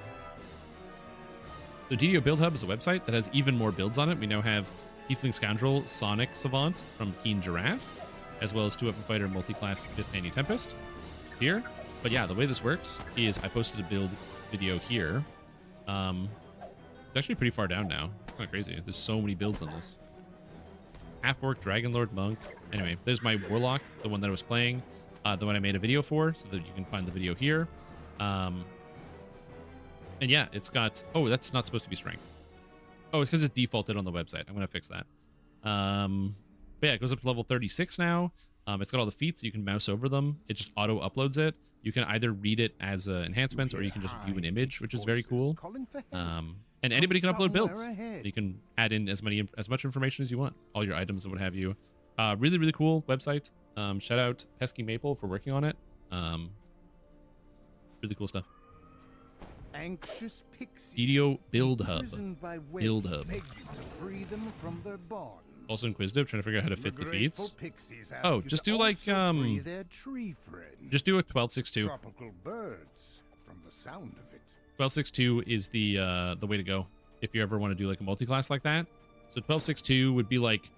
So DDO Build Hub is a website that has even more builds on it. We now have Tiefling Scoundrel Sonic Savant from Keen Giraffe, as well as 2-Weapon Fighter Multiclass Vistani Tempest, which is here. But yeah, the way this works is I posted a build video here. It's actually pretty far down now. It's kind of crazy. There's so many builds on this. Half-Orc, Dragonlord, Monk. Anyway, there's my Warlock, the one that I was playing, the one I made a video for, so that you can find the video here. And yeah, it's got... Oh, that's not supposed to be strength. Oh, it's because it's defaulted on the website. I'm going to fix that. But yeah, it goes up to level 36 now. It's got all the feats. You can mouse over them. It just auto-uploads it. You can either read it as enhancements or you can just view an image, which is very cool. And anybody can upload builds. You can add in as much information as you want, all your items and what have you. Really, really cool website. Shout out Pesky Maple for working on it. Really cool stuff. Anxious pixies, DDO Build Hub. imprisoned by Build waves, Hub. beg you to free them from their bonds. Also inquisitive, trying to figure out how to fit the Grateful feats. pixies ask Oh, you just to do like also free their tree friends. just do a 1262. Tropical birds, from the sound of it. 1262 is the way to go if you ever want to do like a multi-class like that. So 1262 would be like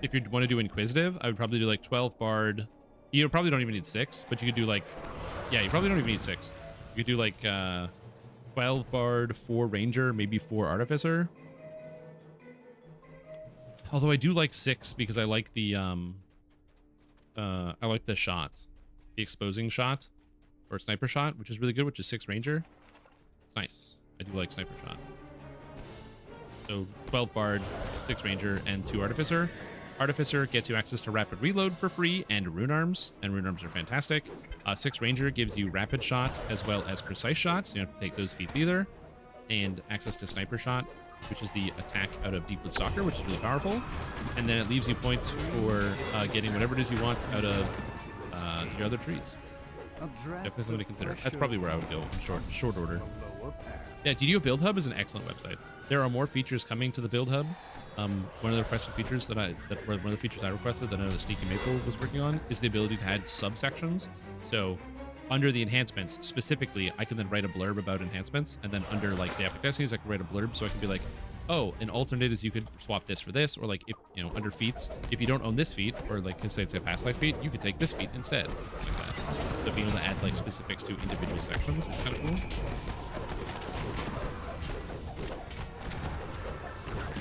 if you want to do inquisitive, I would probably do like 12 bard. You probably don't even need 6, but you could do like, yeah, you probably don't even need 6. You could do like 12 bard, 4 ranger, maybe 4 artificer. Although I do like 6 because I like the shot, the exposing shot or sniper shot, which is really good, which is 6 ranger. It's nice. I do like sniper shot. So 12 bard, 6 ranger, and 2 artificer. Artificer gets you access to rapid reload for free and rune arms are fantastic. 6 ranger gives you rapid shot as well as precise shot, so you don't have to take those feats either, and access to sniper shot, which is the attack out of Deepwood Stalker, which is really powerful. And then it leaves you points for getting whatever it is you want out of your other trees. Definitely something to consider. That's probably where I would go in short order. Yeah, DDO Build Hub is an excellent website. There are more features coming to the Build Hub. One of the requested features one of the features I requested that I know that Sneaky Maple was working on is the ability to add subsections. So under the enhancements specifically, I can then write a blurb about enhancements, and then under like the epic destinies, I can write a blurb so I can be like, oh, an alternate is you could swap this for this, or like if you know under feats, if you don't own this feat, or like say it's a past life feat, you could take this feat instead. Something like that. So being able to add like specifics to individual sections is kind of cool.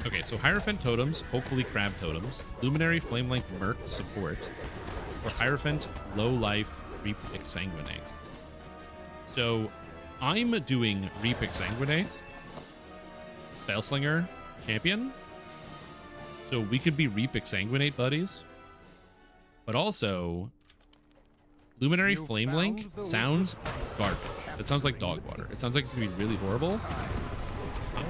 Okay, so Hierophant totems, hopefully crab totems, Luminary Flamelink Merc support, or Hierophant low life Reap Exsanguinate. So I'm doing Reap Exsanguinate, Spellslinger, champion. So we could be Reap Exsanguinate buddies. But also, Luminary Flamelink sounds garbage. It sounds like dog water. It sounds like it's going to be really horrible.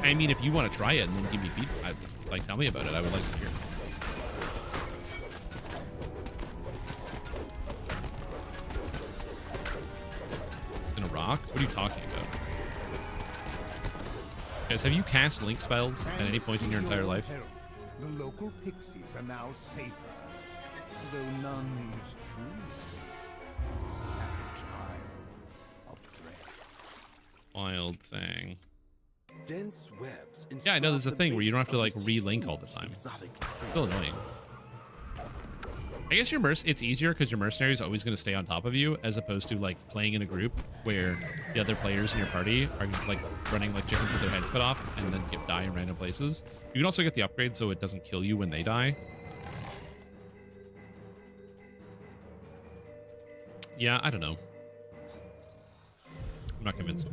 I mean, if you want to try it and then give me feedback, like, tell me about it. I would like to hear. It's gonna rock? What are you talking about? Guys, have you cast Link spells at any point in your entire life? The local pixies are now safer, though none leaves trees. Savage isle of dread. Wild thing. Dense webs. Yeah, I know there's a thing where you don't have to like re-link all the time. Still annoying. I guess it's easier because your mercenary is always going to stay on top of you, as opposed to like playing in a group where the other players in your party are like running like chickens with their heads cut off and then die in random places. You can also get the upgrade so it doesn't kill you when they die. Yeah, I don't know. I'm not convinced.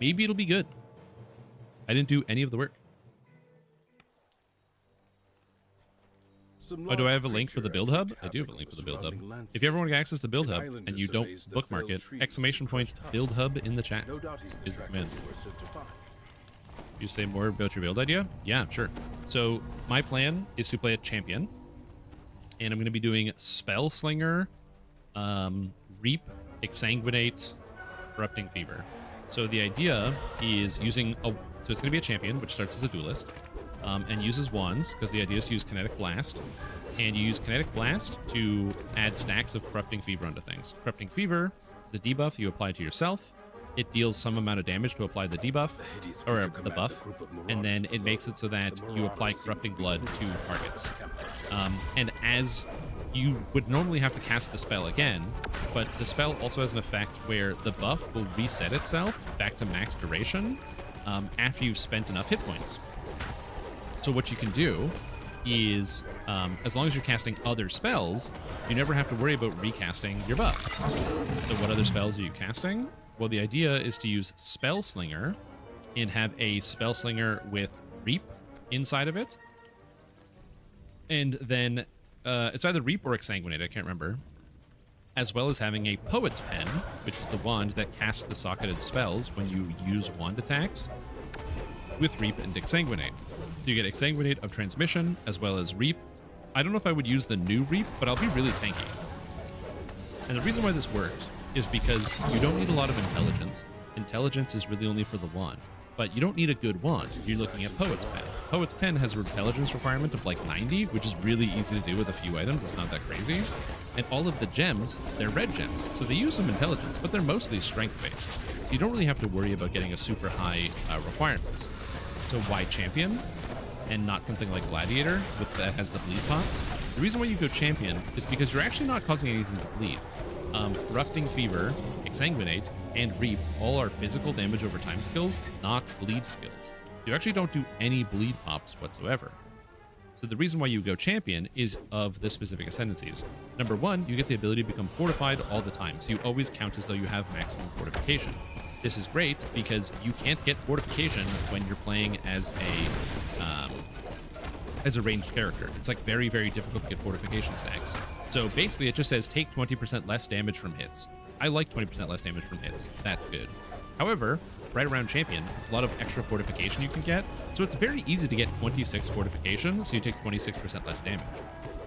Maybe it'll be good. I didn't do any of the work. Oh, do I have a link for the build hub? I do have a link for the build hub. If you ever want to get access to build hub and you don't bookmark it, exclamation point build hub in the chat is the command. You say more about your build idea? Yeah, sure. So my plan is to play a champion, and I'm going to be doing Spellslinger, Reap, Exsanguinate, Corrupting Fever. So the idea is using so it's going to be a champion, which starts as a duelist, and uses wands, because the idea is to use Kinetic Blast. And you use Kinetic Blast to add stacks of Corrupting Fever onto things. Corrupting Fever is a debuff you apply to yourself. It deals some amount of damage to apply the debuff, or the buff, and then it makes it so that you apply Corrupting Blood to targets. And as you would normally have to cast the spell again, but the spell also has an effect where the buff will reset itself back to max duration after you've spent enough hit points. So what you can do is, as long as you're casting other spells, you never have to worry about recasting your buff. So what other spells are you casting? Well, the idea is to use Spellslinger and have a Spellslinger with Reap inside of it. And then it's either Reap or Exsanguinate, I can't remember. As well as having a Poet's Pen, which is the wand that casts the socketed spells when you use wand attacks, with Reap and Exsanguinate. So you get Exsanguinate of Transmission, as well as Reap. I don't know if I would use the new Reap, but I'll be really tanky. And the reason why this works is because you don't need a lot of intelligence. Intelligence is really only for the wand. But you don't need a good wand. You're looking at Poet's Pen. Poet's Pen has an intelligence requirement of like 90, which is really easy to do with a few items. It's not that crazy. And all of the gems, they're red gems. So they use some intelligence, but they're mostly strength-based. So you don't really have to worry about getting a super high requirements. So why champion and not something like gladiator that has the bleed pops? The reason why you go champion is because you're actually not causing anything to bleed. Corrupting Fever, Exsanguinate, and Reap all are physical damage over time skills, not bleed skills. You actually don't do any bleed pops whatsoever. So the reason why you go champion is of the specific ascendancies. Number one, you get the ability to become fortified all the time, so you always count as though you have maximum fortification. This is great because you can't get fortification when you're playing as a ranged character. It's like very, very difficult to get fortification stacks. So basically it just says take 20% less damage from hits. I like 20% less damage from hits. That's good. However, right around champion, there's a lot of extra fortification you can get. So it's very easy to get 26 fortification, so you take 26% less damage.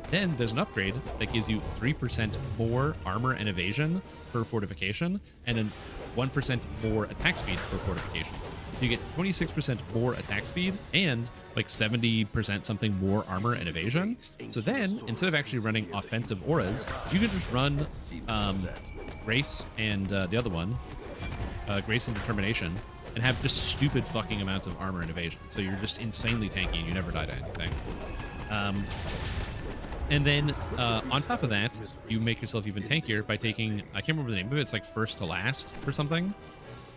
Then there's an upgrade that gives you 3% more armor and evasion per fortification, and then 1% more attack speed per fortification. You get 26% more attack speed and like 70% something more armor and evasion. So then, instead of actually running offensive auras, you can just run Grace and the other one, Grace and Determination, and have just stupid fucking amounts of armor and evasion. So you're just insanely tanky and you never die to anything. And then on top of that, you make yourself even tankier by taking, I can't remember the name of it, it's like first to last or something.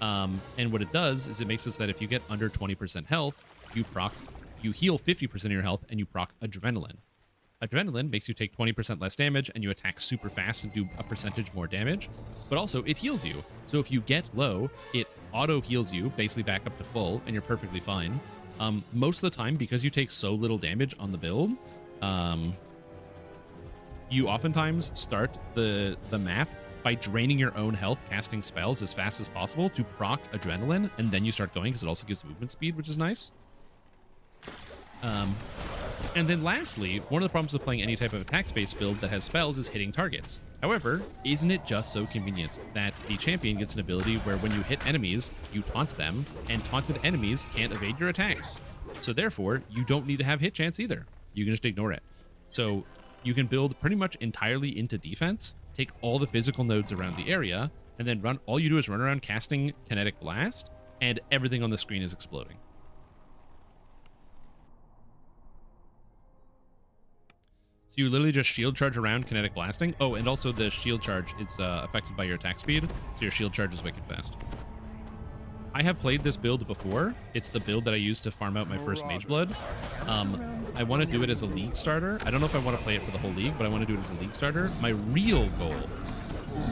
And what it does is it makes it so that if you get under 20% health, you heal 50% of your health, and you proc adrenaline. Adrenaline makes you take 20% less damage, and you attack super fast and do a percentage more damage, but also it heals you. So if you get low, it auto heals you, basically back up to full, and you're perfectly fine. Most of the time, because you take so little damage on the build, you oftentimes start the map by draining your own health, casting spells as fast as possible to proc adrenaline, and then you start going because it also gives movement speed, which is nice. And then lastly, one of the problems with playing any type of attack-based build that has spells is hitting targets. However, isn't it just so convenient that a champion gets an ability where when you hit enemies, you taunt them, and taunted enemies can't evade your attacks. So therefore, you don't need to have hit chance either. You can just ignore it. So you can build pretty much entirely into defense, take all the physical nodes around the area, and then all you do is run around casting Kinetic Blast, and everything on the screen is exploding. So you literally just shield charge around kinetic blasting. Oh, and also the shield charge is affected by your attack speed, so your shield charge is wicked fast. I have played this build before. It's the build that I used to farm out my first Mage Blood. I want to do it as a league starter. I don't know if I want to play it for the whole league, but I want to do it as a league starter. My real goal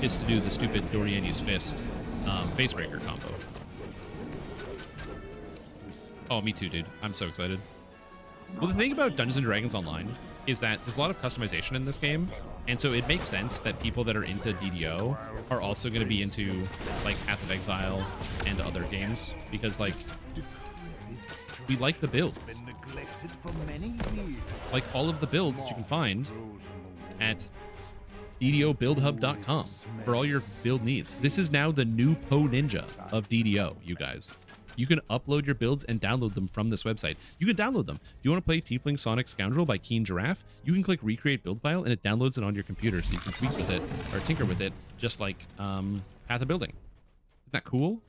is to do the stupid Doriani's Fist Facebreaker combo. Oh, me too, dude. I'm so excited. Well, the thing about Dungeons & Dragons Online is that there's a lot of customization in this game, and so it makes sense that people that are into DDO are also going to be into, like, Path of Exile and other games, because, like, we like the builds. Like, all of the builds that you can find at DDOBuildHub.com for all your build needs. This is now the new Po Ninja of DDO, you guys. You can upload your builds and download them from this website. You can download them. Do you want to play Tiefling Sonic Scoundrel by Keen Giraffe? You can click Recreate Build File, and it downloads it on your computer, so you can tweak with it or tinker with it, just like Path of Building. Isn't that cool?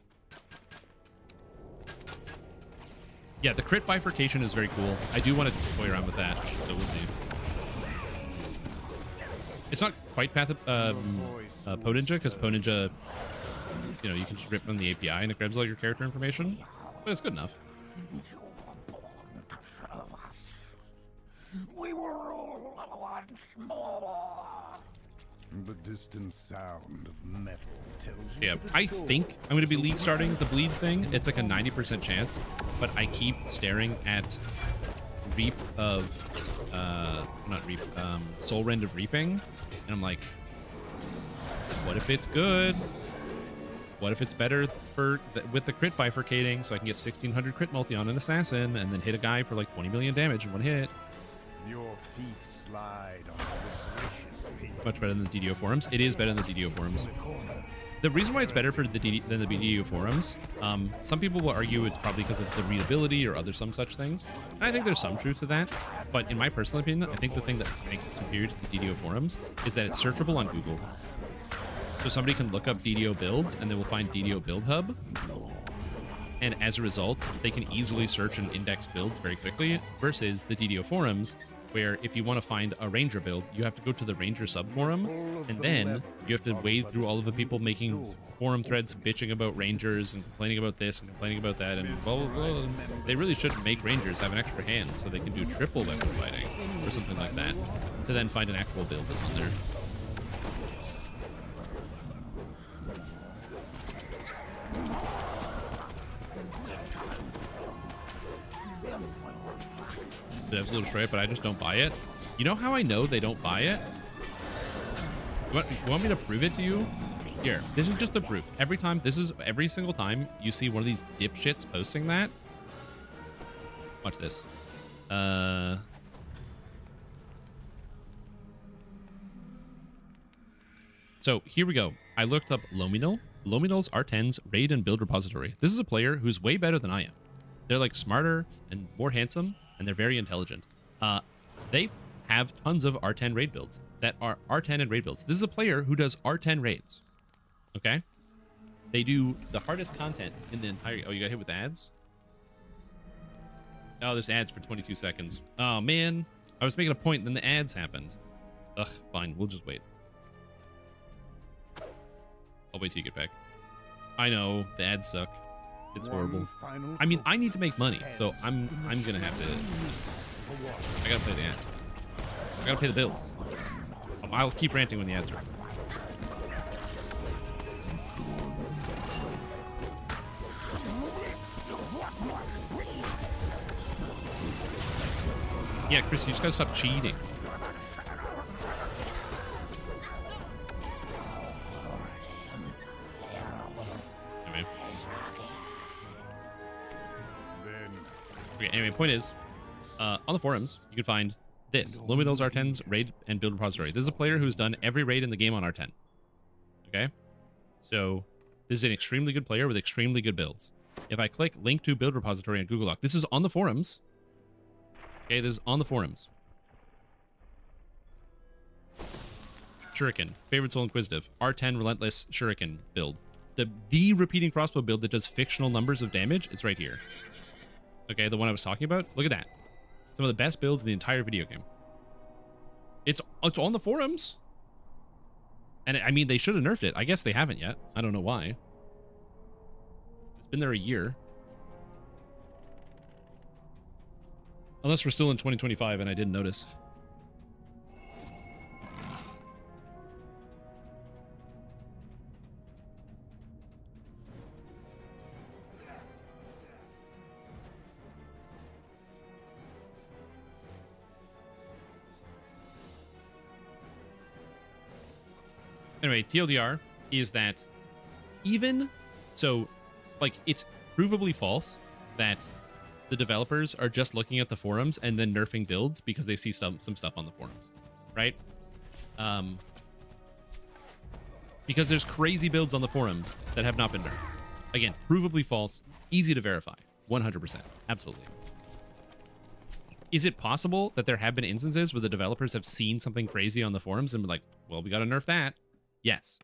Yeah, the crit bifurcation is very cool. I do want to toy around with that, so we'll see. It's not quite Path of Po Ninja, because Po Ninja, you know, you can just rip from the API and it grabs all your character information, but it's good enough. We were all once more. The distant sound of metal tells you. Yeah, I think I'm going to be league starting the bleed thing. It's like a 90% chance, but I keep staring at Reap of, not Reap, Soul Rend of Reaping, and I'm like, what if it's good? What if it's better with the crit bifurcating, so I can get 1600 crit multi on an assassin and then hit a guy for like 20 million damage in one hit? Your feet slide on the gracious feet. Much better than the DDO forums. It is better than the DDO forums. The reason why it's better than the DDO forums, some people will argue it's probably because of the readability or other some such things. And I think there's some truth to that. But in my personal opinion, I think the thing that makes it superior to the DDO forums is that it's searchable on Google. So somebody can look up DDO builds and they will find DDO Build Hub. And as a result, they can easily search and index builds very quickly versus the DDO forums, where if you want to find a Ranger build, you have to go to the Ranger subforum, and then you have to wade through all of the people making forum threads bitching about Rangers and complaining about this and complaining about that, and well, they really should make Rangers have an extra hand so they can do triple weapon fighting or something like that to then find an actual build that's on there. The absolute straight, but I just don't buy it. You know how I know they don't buy it? You want me to prove it to you? Here, this is just the proof. Every single time you see one of these dipshits posting that. Watch this. So here we go. I looked up Lominal. Lominal's R10's raid and build repository. This is a player who's way better than I am. They're like smarter and more handsome, and they're very intelligent. They have tons of R10 raid builds that are R10 and raid builds. This is a player who does R10 raids. Okay? They do the hardest content in the entire... Oh, you got hit with ads? Oh, there's ads for 22 seconds. Oh, man. I was making a point, and then the ads happened. Ugh, fine. We'll just wait. I'll wait till you get back. I know, the ads suck. It's One horrible. final I mean, coup I need to make money, stands so I'm gonna have to. for what? I gotta play the ads. I gotta pay the bills. I'll keep ranting when the ads are. Yeah, Chris, you just gotta stop cheating. Anyway. Okay, anyway, point is, on the forums, you can find this. Luminol's R10's raid and build repository. This is a player who's done every raid in the game on R10. Okay? So, this is an extremely good player with extremely good builds. If I click link to build repository on Google Doc, this is on the forums. Okay, this is on the forums. Shuriken, favorite soul inquisitive, R10 relentless Shuriken build. The repeating crossbow build that does fictional numbers of damage, it's right here. Okay, the one I was talking about. Look at that. Some of the best builds in the entire video game. It's on the forums. And I mean, they should have nerfed it. I guess they haven't yet. I don't know why. It's been there a year. Unless we're still in 2025 and I didn't notice. Anyway, TLDR is that even so, like, it's provably false that the developers are just looking at the forums and then nerfing builds because they see some stuff on the forums, right? Because there's crazy builds on the forums that have not been nerfed. Again, provably false, easy to verify, 100%, absolutely. Is it possible that there have been instances where the developers have seen something crazy on the forums and been like, well, we got to nerf that? Yes,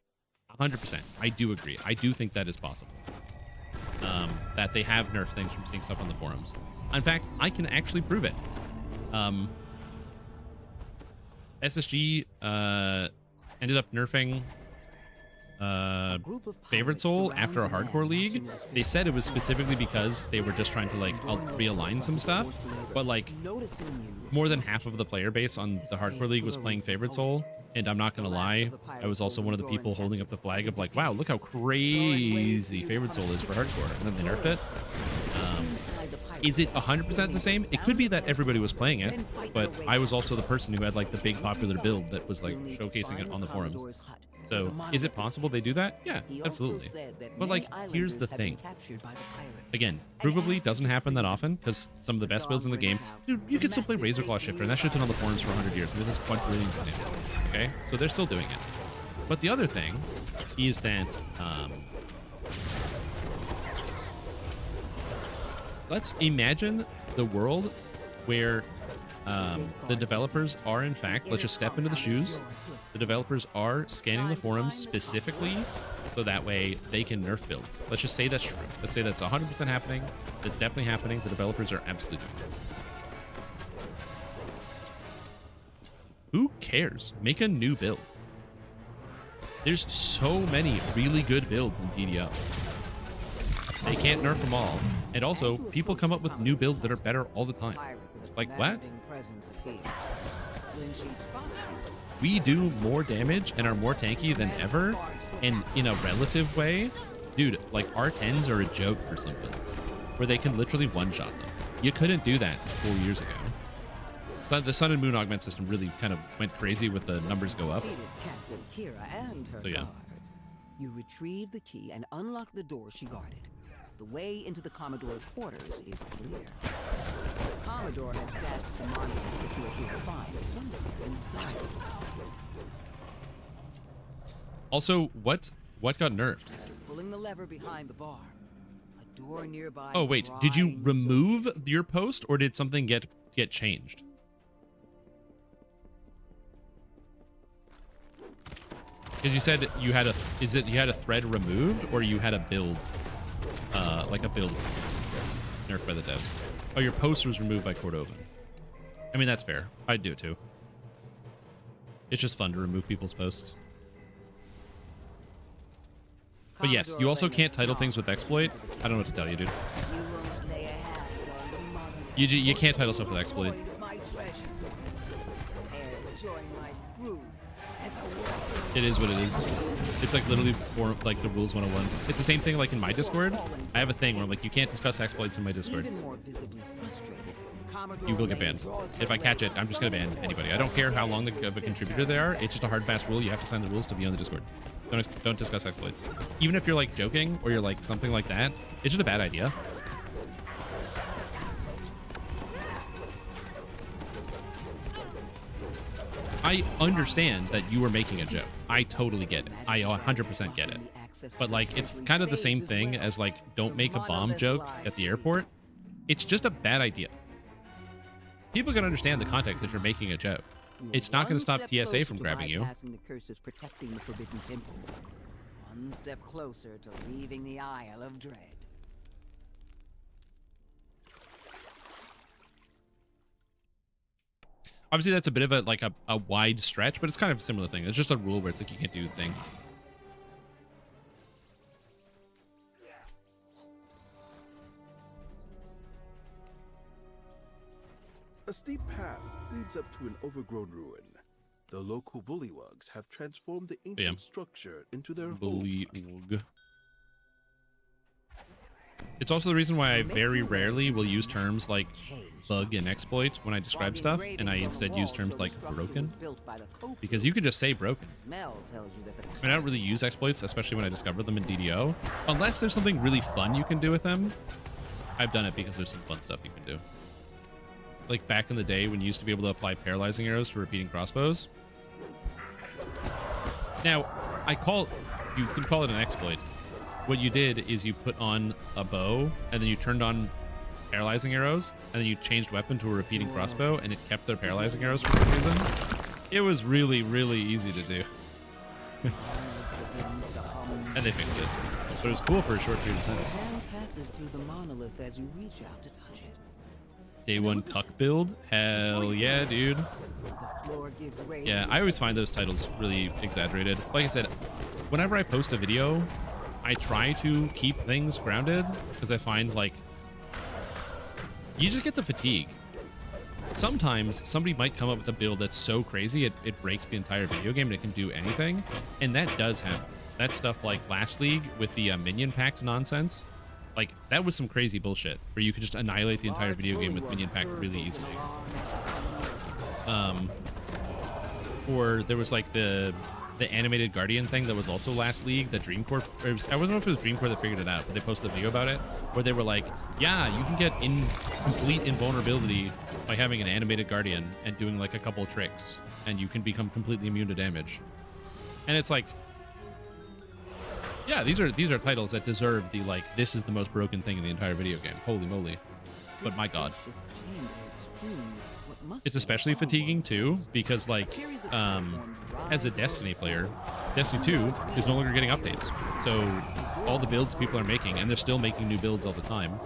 100%. I do agree. I do think that is possible. That they have nerfed things from seeing stuff on the forums. In fact, I can actually prove it. SSG ended up nerfing Favorite Soul after a hardcore league. They said it was specifically because they were just trying to like realign some stuff, but like more than half of the player base on the hardcore league was playing Favorite Soul. And I'm not gonna lie, I was also one of the people holding up the flag of like, wow, look how crazy Favorite Soul is for hardcore, and then they nerfed it. Is it 100% the same? It could be that everybody was playing it, but I was also the person who had like the big popular build that was like showcasing it on the forums. So is it possible they do that? Yeah, absolutely. But like, here's the thing. Again, provably doesn't happen that often because some of the best builds in the game, dude, you can still play Razor Claw Shifter, and that shit's been on the forums for 100 years, and it does quadrillions of damage. Okay, so they're still doing it. But the other thing is that let's imagine the world where the developers are, in fact, let's just step into the shoes. The developers are scanning the forums specifically so that way they can nerf builds. Let's just say that's true. Let's say that's 100% happening. That's definitely happening. The developers are absolutely doing it. Who cares? Make a new build. There's so many really good builds in DDO. They can't nerf them all. And also, people come up with new builds that are better all the time. Like, what? We do more damage and are more tanky than ever, and in a relative way. Dude, like, R10s are a joke for some builds, where they can literally one-shot them. You couldn't do that 4 years ago. But the Sun and Moon augment system really kind of went crazy with the numbers go up. So yeah. You retrieve the key and unlock the door she guarded. The way into the Commodore's quarters is clear. The Commodore has dashed the monitor that you are here to find somewhere inside this office. Also, what got nerfed? Pulling the lever behind the bar. A door nearby. Oh wait, did you remove your post or did something get changed? Because you said you had you had a thread removed or you had a build, like a build nerfed by the devs. Oh, your post was removed by Cordova. I mean, that's fair. I'd do it too. It's just fun to remove people's posts. But yes, you also can't title things with exploit. I don't know what to tell you, dude. You can't title stuff with exploit. It is what it is. It's like literally for like the rules 101. It's the same thing like in my Discord. I have a thing where I'm like, you can't discuss exploits in my Discord. You will get banned. If I catch it, I'm just gonna ban anybody. I don't care how long of a contributor they are. It's just a hard, fast rule. You have to sign the rules to be on the Discord. Don't discuss exploits. Even if you're like joking or you're like something like that, it's just a bad idea. I understand that you were making a joke. I totally get it. I 100% get it. But like, it's kind of the same thing as like, don't make a bomb joke at the airport. It's just a bad idea. People can understand the context that you're making a joke. It's not going to stop TSA from grabbing you. The curses protecting the Forbidden Temple. One step closer to leaving the Isle of Dread. Obviously, that's a bit of a like a wide stretch, but it's kind of a similar thing. It's just a rule where it's like you can't do the thing. A steep path leads up to an overgrown ruin. The local bullywugs have transformed the ancient structure into their bullywug. It's also the reason why I very rarely will use terms like bug and exploit when I describe stuff, and I instead use terms like broken, because you could just say broken. I mean, I don't really use exploits, especially when I discover them in DDO, unless there's something really fun you can do with them. I've done it because there's some fun stuff you can do. Like back in the day when you used to be able to apply paralyzing arrows to repeating crossbows. Now, you could call it an exploit. What you did is you put on a bow, and then you turned on paralyzing arrows, and then you changed weapon to a repeating crossbow, and it kept their paralyzing arrows for some reason. It was really, really easy to do. And they fixed it. But it was cool for a short period of time. Passes through the monolith as you reach out to touch it. Day one cuck build? Hell yeah, dude. Yeah, I always find those titles really exaggerated. Like I said, whenever I post a video, I try to keep things grounded, because I find, like, you just get the fatigue. Sometimes somebody might come up with a build that's so crazy it breaks the entire video game and it can do anything, and that does happen. That stuff like last league with the minion pact nonsense, like, that was some crazy bullshit where you could just annihilate the entire video game with minion pact really easily. Or there was like the animated guardian thing that was also last league, the Dreamcore, I don't know if it was Dreamcore that figured it out, but they posted a video about it where they were like, yeah, you can get complete invulnerability by having an animated guardian and doing like a couple tricks, and you can become completely immune to damage. And it's like, yeah, these are titles that deserve the, like, this is the most broken thing in the entire video game. Holy moly. But my god. It's especially fatiguing too, because like, as a Destiny player, Destiny 2 is no longer getting updates. So all the builds people are making, and they're still making new builds all the time,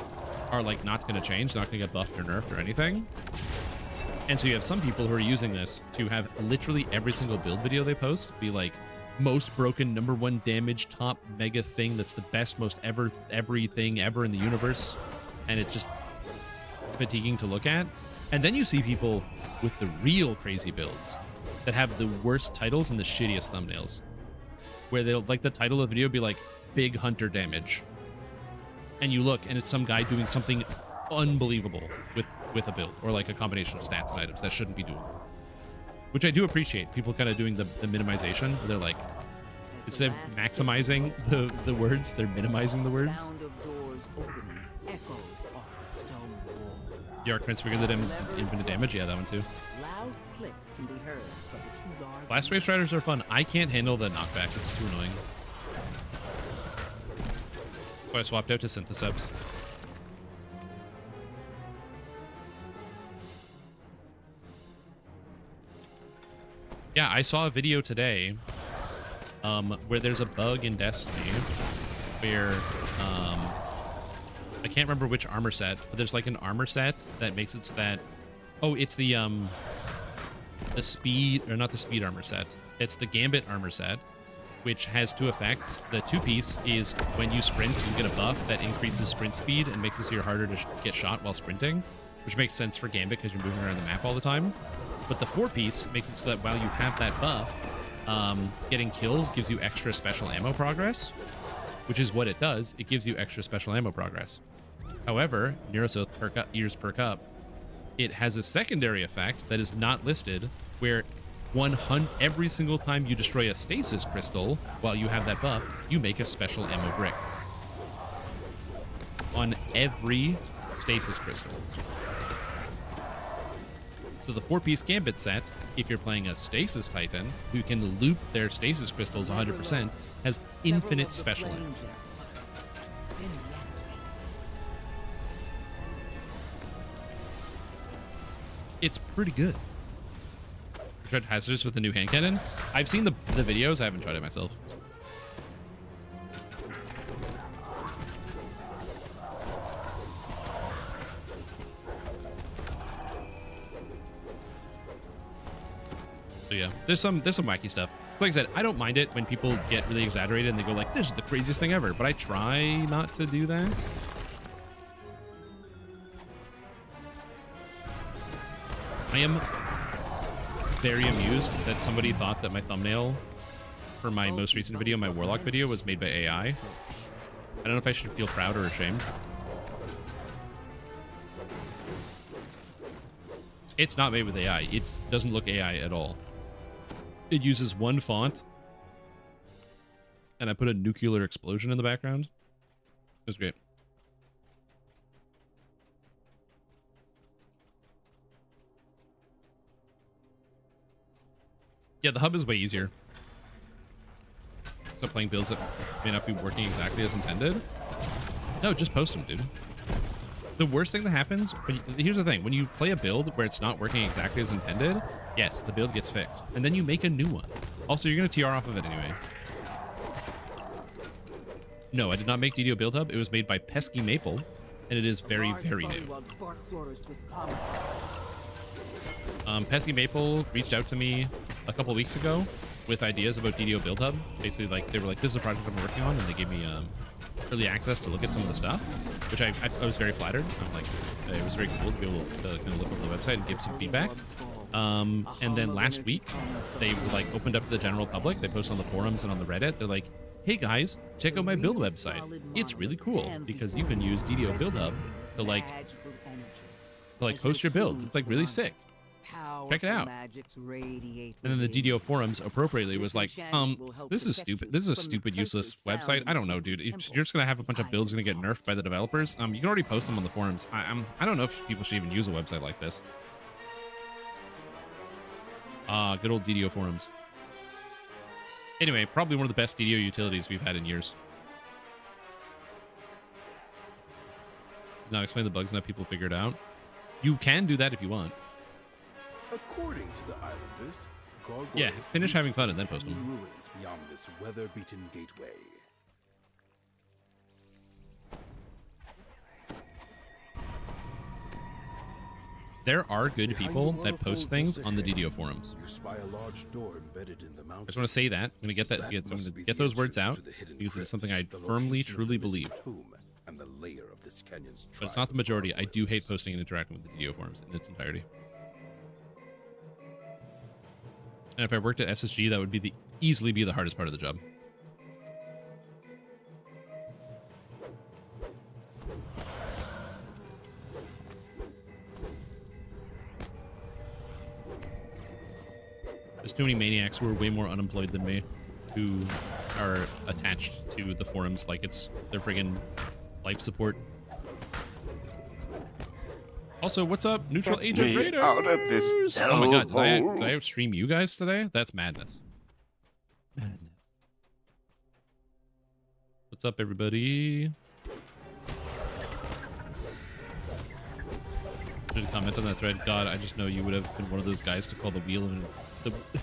are like not going to change, not going to get buffed or nerfed or anything. And so you have some people who are using this to have literally every single build video they post be like, most broken, #1 damage, top mega thing that's the best, most everything ever in the universe. And it's just fatiguing to look at. And then you see people with the real crazy builds that have the worst titles and the shittiest thumbnails, where they'll, like, the title of the video be like big hunter damage, and you look and it's some guy doing something unbelievable with a build, or like a combination of stats and items that shouldn't be doable. Which I do appreciate, people kind of doing the minimization, where they're like, instead of maximizing the words, they're minimizing the words. Yark transfigured them infinite damage, yeah, that one too. Loud clicks can be heard from the two large Blast Wave Striders are fun. I can't handle the knockback, it's too annoying. So I swapped out to Synthesebs. Yeah, I saw a video today where there's a bug in Destiny where I can't remember which armor set, but there's like an armor set that makes it so that, oh, it's the speed, or not the speed armor set. It's the Gambit armor set, which has two effects. The two-piece is when you sprint, you get a buff that increases sprint speed and makes it so you're harder to get shot while sprinting, which makes sense for Gambit because you're moving around the map all the time. But the four-piece makes it so that while you have that buff, getting kills gives you extra special ammo progress, which is what it does. It gives you extra special ammo progress. However, Neurosoth ears perk up. It has a secondary effect that is not listed, where every single time you destroy a stasis crystal while you have that buff, you make a special ammo brick. On every stasis crystal. So the four-piece Gambit set, if you're playing a stasis Titan who can loop their stasis crystals 100%, has infinite special ammo. It's pretty good. Tried hazardous with the new hand cannon. I've seen the videos. I haven't tried it myself. So yeah, there's some wacky stuff. Like I said, I don't mind it when people get really exaggerated and they go like, "This is the craziest thing ever," but I try not to do that. I am very amused that somebody thought that my thumbnail for my most recent video, my Warlock video, was made by AI. I don't know if I should feel proud or ashamed. It's not made with AI. It doesn't look AI at all. It uses one font, and I put a nuclear explosion in the background. It was great. Yeah, the hub is way easier. So playing builds that may not be working exactly as intended. No, just post them, dude. The worst thing that happens, here's the thing, when you play a build where it's not working exactly as intended, yes, the build gets fixed. And then you make a new one. Also, you're going to TR off of it anyway. No, I did not make DDO Build Hub. It was made by Pesky Maple, and it is very, very new. Pesky Maple reached out to me a couple weeks ago with ideas about DDO Build Hub. Basically, like, they were like, this is a project I'm working on, and they gave me early access to look at some of the stuff, which I was very flattered. I'm like, it was very cool to be able to kind of look over the website and give some feedback. And then last week, they like opened up to the general public. They posted on the forums and on the Reddit. They're like, hey guys, check out my build website. It's really cool because you can use DDO Build Hub to like host your builds. It's like really sick. Check it out. And then the DDO forums appropriately was like, this is stupid. This is a stupid, useless website. I don't know, dude. If you're just gonna have a bunch of builds gonna get nerfed by the developers, you can already post them on the forums. I don't know if people should even use a website like this. Good old DDO forums. Anyway, probably one of the best DDO utilities we've had in years. Not explain the bugs and let people figure it out. You can do that if you want. According to the islanders, yeah, finish having fun and then post them. Ruins beyond this weather-beaten gateway. There are good people that post things on the DDO forums. You spy a large door embedded in the mountain. I just want to say that. I'm going to get those words out because it's something I firmly, truly believe. And the layer of this canyon's but it's not the majority. I do hate posting and interacting with the DDO forums in its entirety. And if I worked at SSG, that would easily be the hardest part of the job. There's too many maniacs who are way more unemployed than me, who are attached to the forums like it's their friggin' life support. Also, what's up, Neutral Agent Raiders? Oh my god, did I stream you guys today? That's madness. Madness. What's up, everybody? Should comment on that thread. God, I just know you would have been one of those guys to call the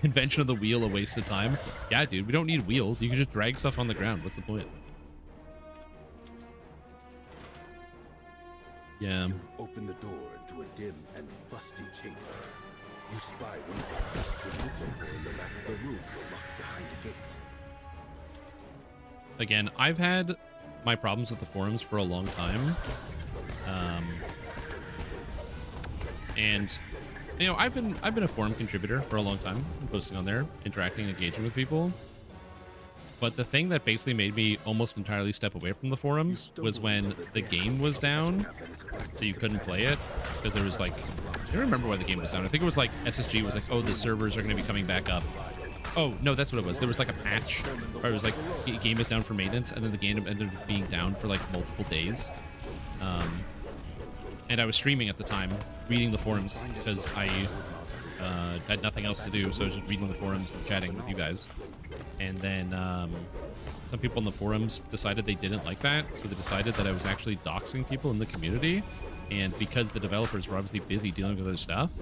invention of the wheel a waste of time. Yeah, dude, we don't need wheels. You can just drag stuff on the ground. What's the point? Yeah. You open the door into a dim and fusty chamber. You spy one of the chests you're looking for in the back of the room, locked behind a gate. again, I've had my problems with the forums for a long time. And you know, I've been a forum contributor for a long time, posting on there, interacting, engaging with people. But the thing that basically made me almost entirely step away from the forums was when the game was down, so you couldn't play it because there was like, I don't remember why the game was down. I think it was like SSG was like, oh, the servers are going to be coming back up. Oh no, that's what it was. There was like a patch where it was like the game is down for maintenance, and then the game ended up being down for like multiple days. And I was streaming at the time, reading the forums because I had nothing else to do, so I was just reading the forums and chatting with you guys. And then some people in the forums decided they didn't like that, so they decided that I was actually doxing people in the community. And because the developers were obviously busy dealing with other stuff,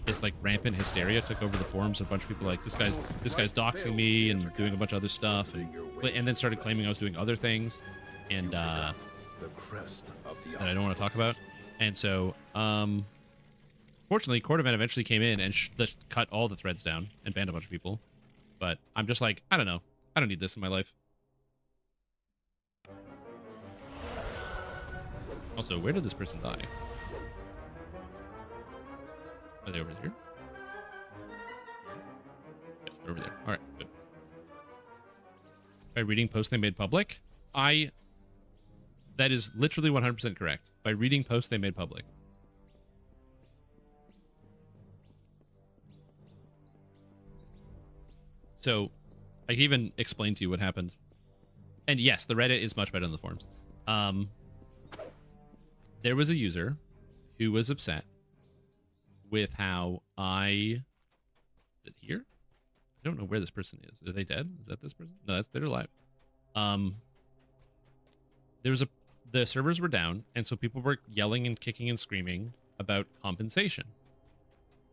this like rampant hysteria took over the forums. A bunch of people were like, this guy's doxing me and doing a bunch of other stuff, and then started claiming I was doing other things, and that I don't want to talk about. And so, fortunately, Court Event eventually came in and just cut all the threads down and banned a bunch of people. But I'm just like, I don't know. I don't need this in my life. Also, where did this person die? Are they over here? Yep, they're over there. All right, good. By reading posts they made public? That is literally 100% correct. By reading posts they made public. So, I can even explain to you what happened. And yes, the Reddit is much better than the forums. There was a user who was upset with how is it here? I don't know where this person is. Are they dead? Is that this person? No, they're alive. The servers were down, and so people were yelling and kicking and screaming about compensation.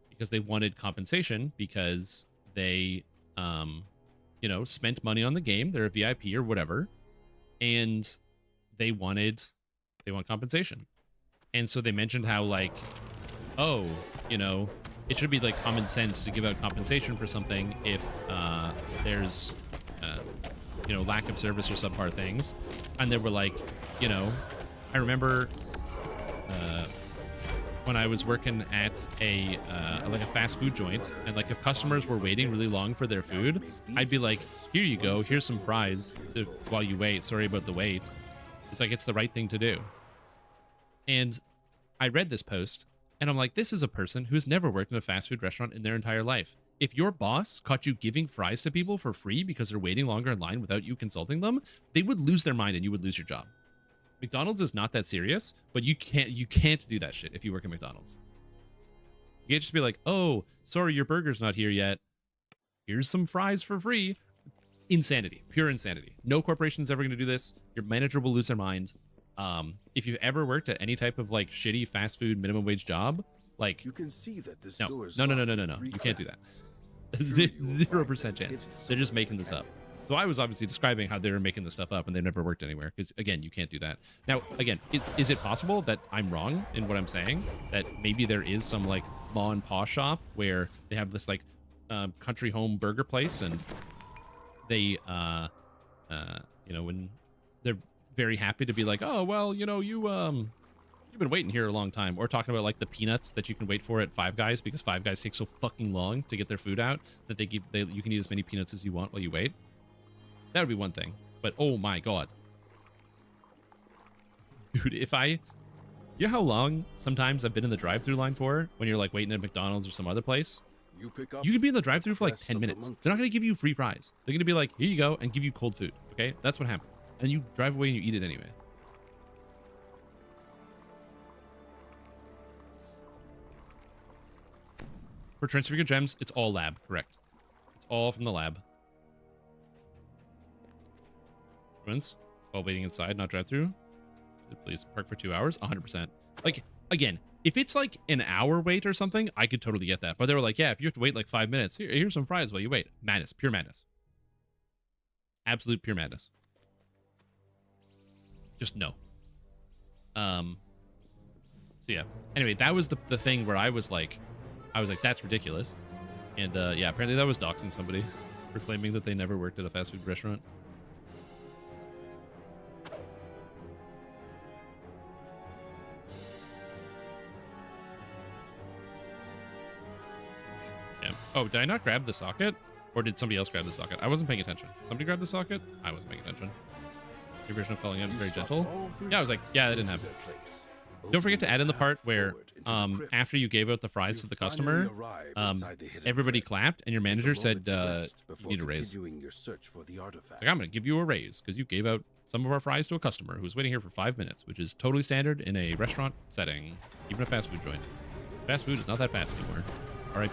Because they wanted compensation because they you know, spent money on the game. They're a VIP or whatever, and they want compensation. And so they mentioned how like, oh, you know, it should be like common sense to give out compensation for something if there's you know, lack of service or subpar things. And they were like, you know, I remember when I was working at a like a fast food joint, and like if customers were waiting really long for their food, I'd be like, here you go, here's some fries while you wait. Sorry about the wait. It's like, it's the right thing to do. And I read this post and I'm like, this is a person who's never worked in a fast food restaurant in their entire life. If your boss caught you giving fries to people for free because they're waiting longer in line without you consulting them, they would lose their mind and you would lose your job. McDonald's is not that serious, but you can't do that shit if you work at McDonald's. You can't just be like, oh, sorry, your burger's not here yet. Here's some fries for free. Insanity, pure insanity. No corporation's ever going to do this. Your manager will lose their mind. If you've ever worked at any type of like shitty fast food minimum wage job, like, you can see that this no. You can't do that. 0% chance. They're just making this up. So I was obviously describing how they were making this stuff up and they never worked anywhere. Because again, you can't do that. Now, again, is it possible that I'm wrong in what I'm saying? That maybe there is some like ma and pa shop where they have this like country home burger place, and they, you know, when they're very happy to be like, oh, well, you know, you've been waiting here a long time, or talking about like the peanuts that you can wait for at Five Guys because Five Guys takes so fucking long to get their food out that you can eat as many peanuts as you want while you wait. That would be one thing, but oh my god, dude, you know how long sometimes I've been in the drive-through line for when you're like waiting at McDonald's or some other place? You could be in the drive-through for like 10 minutes. They're not going to give you free fries. They're going to be like, here you go, and give you cold food. Okay, that's what happens, and you drive away and you eat it anyway. For transfigured gems, it's all lab, correct? It's all from the lab. While waiting inside, not drive through. Please park for 2 hours. 100%. Like, again, if it's like an hour wait or something, I could totally get that. But they were like, yeah, if you have to wait like 5 minutes, here's some fries while you wait. Madness, pure madness. Absolute pure madness. Just no. So yeah. Anyway, that was the thing where I was like, that's ridiculous. And yeah, apparently that was doxing somebody. for claiming that they never worked at a fast food restaurant. Yeah. Oh, did I not grab the socket? Or did somebody else grab the socket? I wasn't paying attention. Somebody grabbed the socket? I wasn't paying attention. Your version of calling out is very gentle. Yeah, I was like, yeah, that didn't happen. Don't forget to add in the part where after you gave out the fries to the customer, everybody clapped and your manager said you need a raise. It's like, I'm going to give you a raise because you gave out some of our fries to a customer who was waiting here for 5 minutes, which is totally standard in a restaurant setting, even a fast food joint. Fast food is not that fast anymore. RIP.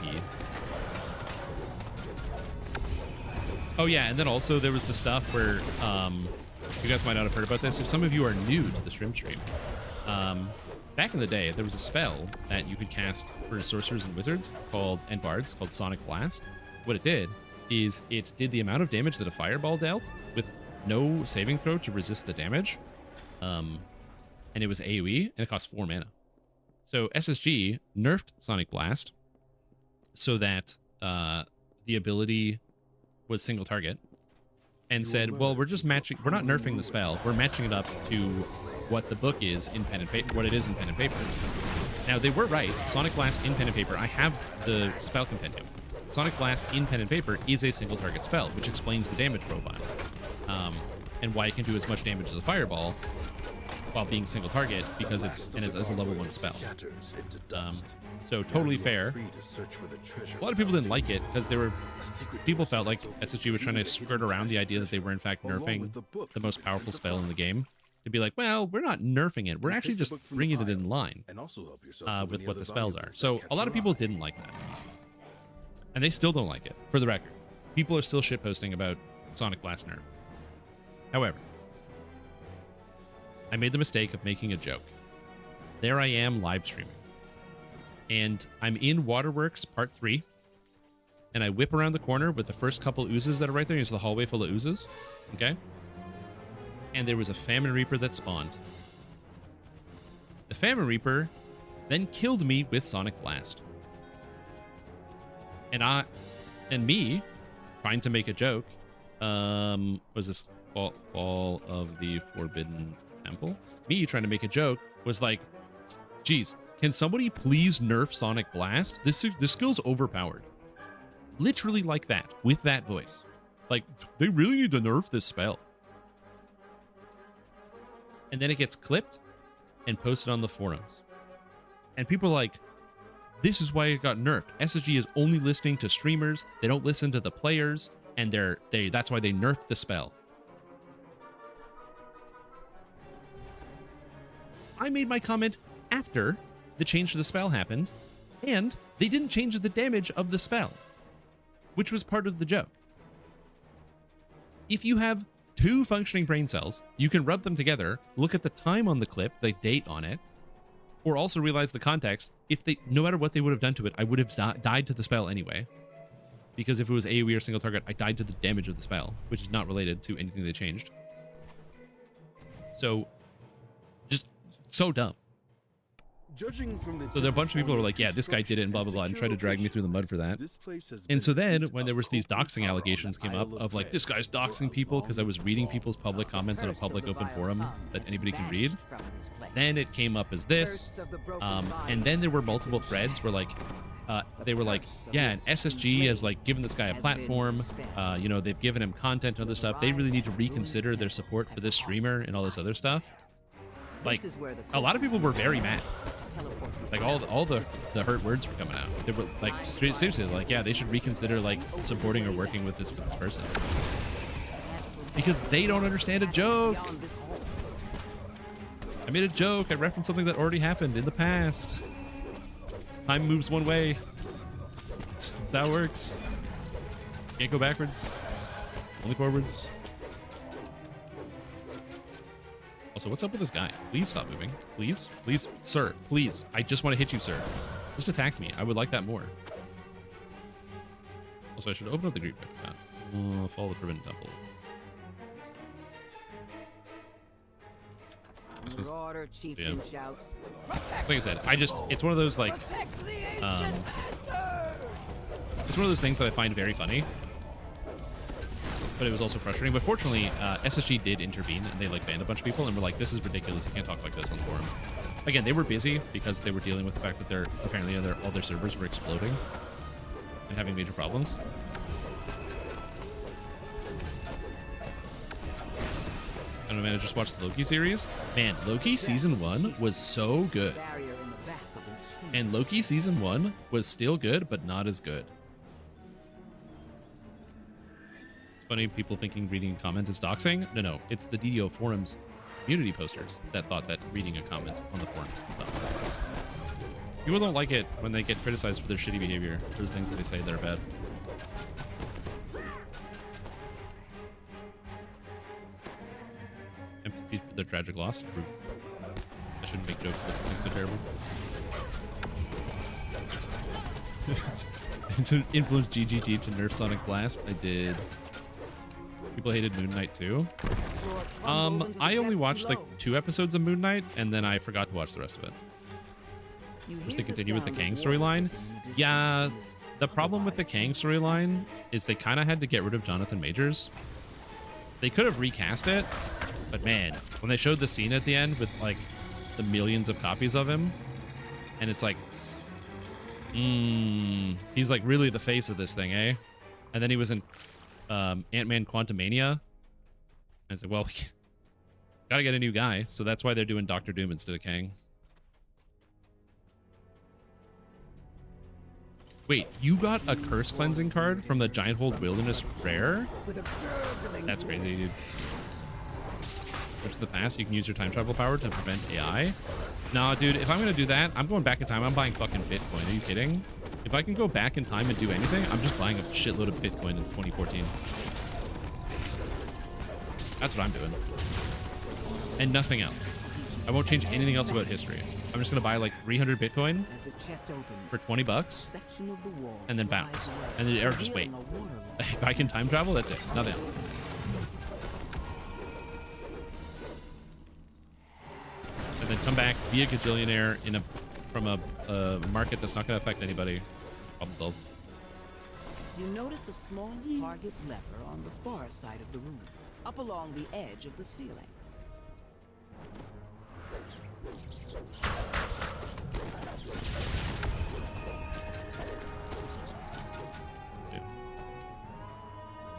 Oh yeah, and then also there was the stuff where you guys might not have heard about this. If some of you are new to the stream, back in the day, there was a spell that you could cast for sorcerers and wizards and bards called Sonic Blast. What it did is it did the amount of damage that a fireball dealt with no saving throw to resist the damage. And it was AoE, and it cost 4 mana. So SSG nerfed Sonic Blast so that the ability was single target, and said, well, we're not nerfing the spell, we're matching it up to what the book is in pen and paper, what it is in pen and paper. Now, they were right. Sonic Blast in pen and paper, I have the spell compendium. Sonic Blast in pen and paper is a single target spell, which explains the damage profile, and why it can do as much damage as a fireball while being single target, because it's a level 1 spell. So totally fair. A lot of people didn't like it because people felt like SSG was trying to skirt around the idea that they were in fact nerfing the most powerful spell in the game. To be like, well, we're not nerfing it. We're actually just bringing it in line with what the spells are. So a lot of people didn't like that. And they still don't like it, for the record. People are still shitposting about Sonic Blast nerf. However, I made the mistake of making a joke. There I am live streaming. And I'm in Waterworks Part 3. And I whip around the corner with the first couple oozes that are right there. It's the hallway full of oozes. Okay? And there was a Famine Reaper that spawned. The Famine Reaper then killed me with Sonic Blast. And me, trying to make a joke, was this Fall of the Forbidden Temple? Me trying to make a joke was like, geez, can somebody please nerf Sonic Blast? This skill's overpowered. Literally like that, with that voice. Like, they really need to nerf this spell. And then it gets clipped and posted on the forums. And people are like, this is why it got nerfed. SSG is only listening to streamers. They don't listen to the players. And that's why they nerfed the spell. I made my comment after the change to the spell happened, and they didn't change the damage of the spell, which was part of the joke. If you have 2 functioning brain cells, you can rub them together, look at the time on the clip, the date on it, or also realize the context. No matter what they would have done to it, I would have died to the spell anyway. Because if it was AoE or single target, I died to the damage of the spell, which is not related to anything they changed. So, just so dumb. So there are a bunch of people who are like, yeah, this guy did it and blah, blah, blah, and tried to drag me through the mud for that. And so then when there was these doxing allegations came up of like, this guy's doxing people because I was reading people's public comments on a public open forum that anybody can read. Then it came up as this. And then there were multiple threads where like, they were like, yeah, and SSG has like given this guy a platform. They've given him content and other stuff. They really need to reconsider their support for this streamer and all this other stuff. Like, a lot of people were very mad. Like all the hurt words were coming out. They were like seriously like, yeah, they should reconsider like supporting or working with this person because they don't understand a joke. I made a joke. I referenced something that already happened in the past. Time moves one way. That works. Can't go backwards. Only forwards. Also, what's up with this guy? Please stop moving. Please? Please? Sir, please. I just want to hit you, sir. Just attack me. I would like that more. Also, I should open up the Greek book. Follow the Forbidden Temple. Order, chieftain shouts. Like I said, it's one of those like, it's one of those things that I find very funny. but it was also frustrating. But fortunately, SSG did intervene, and they like banned a bunch of people, and were like, "This is ridiculous. You can't talk like this on the forums." Again, they were busy because they were dealing with the fact that their apparently all their servers were exploding and having major problems. I don't know, man. I just watched the Loki series. Man, Loki season 1 was so good, and Loki season 1 was still good, but not as good. Funny, people thinking reading a comment is doxing. No, it's the DDO forums community posters that thought that reading a comment on the forums is doxing. People don't like it when they get criticized for their shitty behavior, for the things that they say that are bad. Empathy for their tragic loss. True. I shouldn't make jokes about something so terrible. It's an influence GGT to nerf Sonic Blast. I did. People hated Moon Knight too. I only watched like 2 episodes of Moon Knight, and then I forgot to watch the rest of it. Wish they continue with the Kang storyline. Yeah, the problem with the Kang storyline is they kind of had to get rid of Jonathan Majors. They could have recast it, but man, when they showed the scene at the end with like the millions of copies of him, and it's like, he's like really the face of this thing, eh? And then he was in Ant-Man Quantumania. And I said, well, gotta get a new guy, so that's why they're doing Doctor Doom instead of Kang. Wait, you got a curse cleansing card from the Giant Hold Wilderness Rare? That's crazy, dude. Go to the past, you can use your time travel power to prevent AI. Nah, dude, if I'm gonna do that, I'm going back in time. I'm buying fucking Bitcoin. Are you kidding? If I can go back in time and do anything, I'm just buying a shitload of Bitcoin in 2014. That's what I'm doing. And nothing else. I won't change anything else about history. I'm just gonna buy like 300 Bitcoin for 20 bucks and then bounce. And then, or just wait. If I can time travel, that's it. Nothing else. And then come back, be a gajillionaire from a market that's not going to affect anybody. Problem solved. You notice a small target lever on the far side of the room, up along the edge of the ceiling.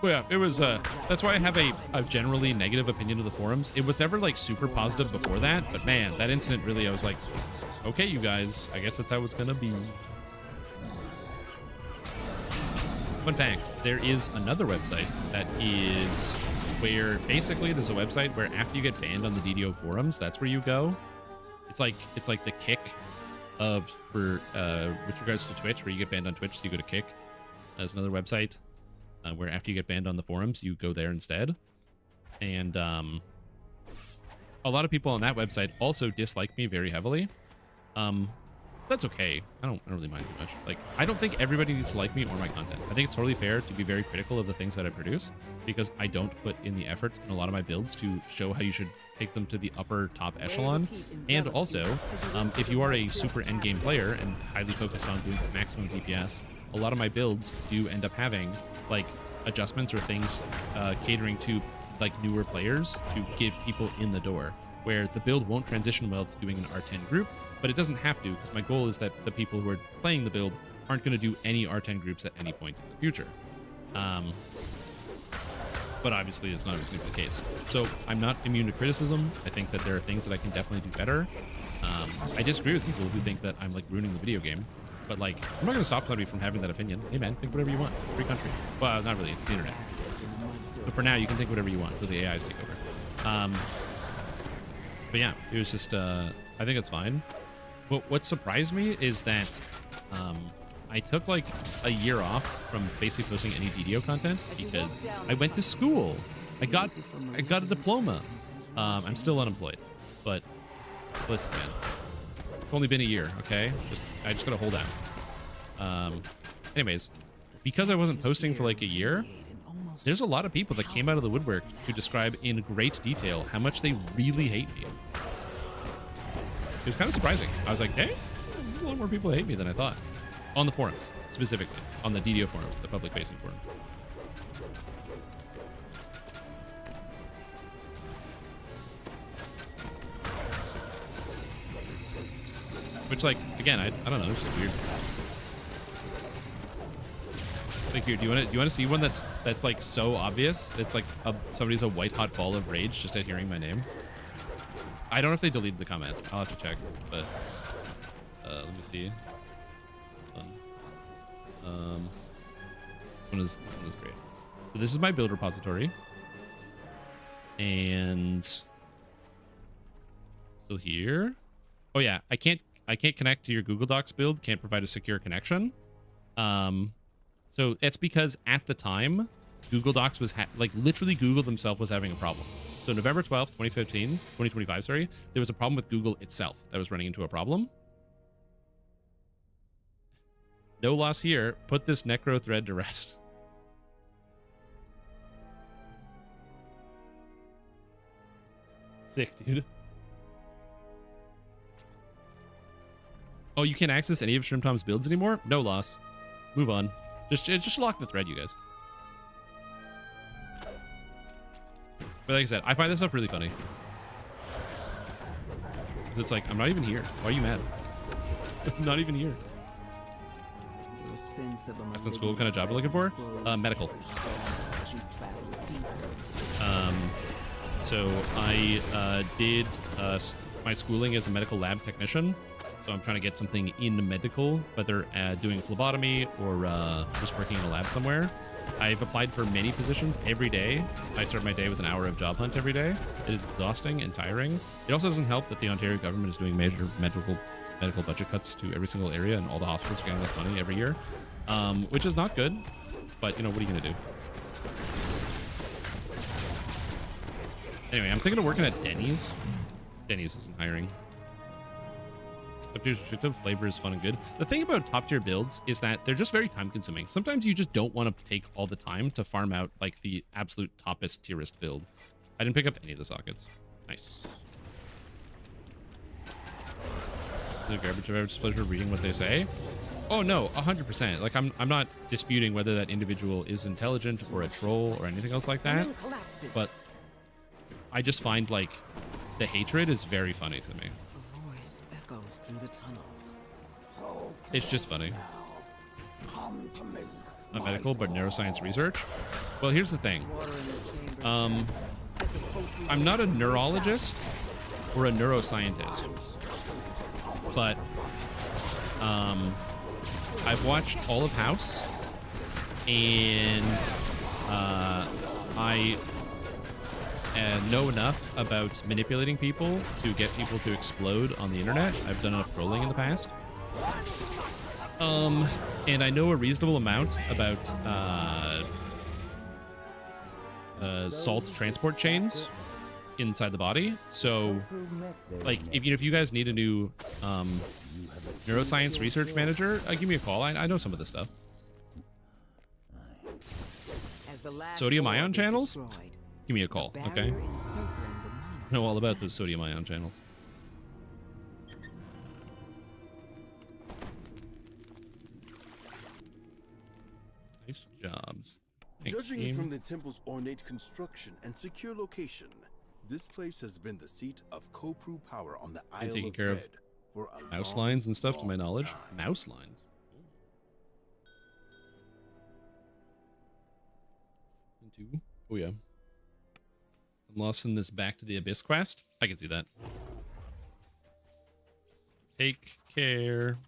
Well, yeah, it was, that's why I have a generally negative opinion of the forums. It was never, like, super positive before that, but man, that incident really, I was like, okay, you guys, I guess that's how it's gonna be. Fun fact, there is another website that is where, basically, there's a website where after you get banned on the DDO forums, that's where you go. It's like the Kick with regards to Twitch, where you get banned on Twitch, so you go to Kick. There's another website where after you get banned on the forums, you go there instead. And a lot of people on that website also dislike me very heavily. That's okay. I don't really mind too much. Like, I don't think everybody needs to like me or my content. I think it's totally fair to be very critical of the things that I produce, because I don't put in the effort in a lot of my builds to show how you should take them to the upper top echelon. And also, if you are a super endgame player and highly focused on doing maximum DPS, a lot of my builds do end up having like adjustments or things catering to like newer players to get people in the door, where the build won't transition well to doing an R10 group, but it doesn't have to, because my goal is that the people who are playing the build aren't going to do any R10 groups at any point in the future. But obviously it's not always the case. So I'm not immune to criticism. I think that there are things that I can definitely do better. I disagree with people who think that I'm like ruining the video game, but like, I'm not going to stop somebody from having that opinion. Hey man, think whatever you want. Free country. Well, not really, it's the internet. So for now, you can think whatever you want until the AIs take over. But yeah, it was just, I think it's fine. What surprised me is that I took like a year off from basically posting any DDO content because I went to school. I got a diploma. I'm still unemployed, but listen, man, it's only been a year, okay? I just gotta hold out. Anyways, because I wasn't posting for like a year, there's a lot of people that came out of the woodwork to describe in great detail how much they really hate me. It was kind of surprising. I was like, hey, there's a lot more people that hate me than I thought. On the forums, specifically. On the DDO forums, the public-facing forums. Which, like, again, I don't know. It's just weird. Like, here, do you want to see one that's like so obvious? It's like somebody's a white hot ball of rage just at hearing my name. I don't know if they deleted the comment. I'll have to check. But let me see. This one is great. So this is my build repository, and still here. Oh yeah, I can't connect to your Google Docs build. Can't provide a secure connection. So it's because at the time, Google Docs was like literally Google themselves was having a problem. So November 12th, 2025, sorry, there was a problem with Google itself that was running into a problem. No loss here. Put this necro thread to rest. Sick, dude. Oh, you can't access any of Shrimp Tom's builds anymore? No loss. Move on. Just lock the thread, you guys. But like I said, I find this stuff really funny. Because it's like, I'm not even here. Why are you mad? I'm not even here. That sounds cool. What kind of job are you looking for? Medical. So I did my schooling as a medical lab technician. So I'm trying to get something in medical, whether doing phlebotomy or just working in a lab somewhere. I've applied for many positions every day. I start my day with an hour of job hunt every day. It is exhausting and tiring. It also doesn't help that the Ontario government is doing major medical budget cuts to every single area, and all the hospitals are getting less money every year, which is not good. But, you know, what are you going to do? Anyway, I'm thinking of working at Denny's. Denny's isn't hiring. Top-tier restrictive, flavor is fun and good. The thing about top-tier builds is that they're just very time-consuming. Sometimes you just don't want to take all the time to farm out, like, the absolute toppest tierist build. I didn't pick up any of the sockets. Nice. The garbage of displeasure reading what they say. Oh no, 100%. Like I'm not disputing whether that individual is intelligent or a troll or anything else like that. But I just find like the hatred is very funny to me. It's just funny. Not medical, but neuroscience research. Well, here's the thing. I'm not a neurologist or a neuroscientist, but I've watched all of House, and I know enough about manipulating people to get people to explode on the internet. I've done enough trolling in the past. And I know a reasonable amount about salt transport chains inside the body. So, like, if you guys need a new neuroscience research manager, give me a call. I know some of this stuff. Sodium ion channels? Give me a call, okay? I know all about those sodium ion channels. Nice jobs. Thanks, Judging game. from the temple's ornate construction and secure location, this place has been the seat of Kopru power on the Isle Taking of care of Dread for a mouse long, lines and stuff, to my long knowledge. time. Mouse lines. Two. Oh yeah. I'm lost in this Back to the Abyss quest. I can see that. Take care.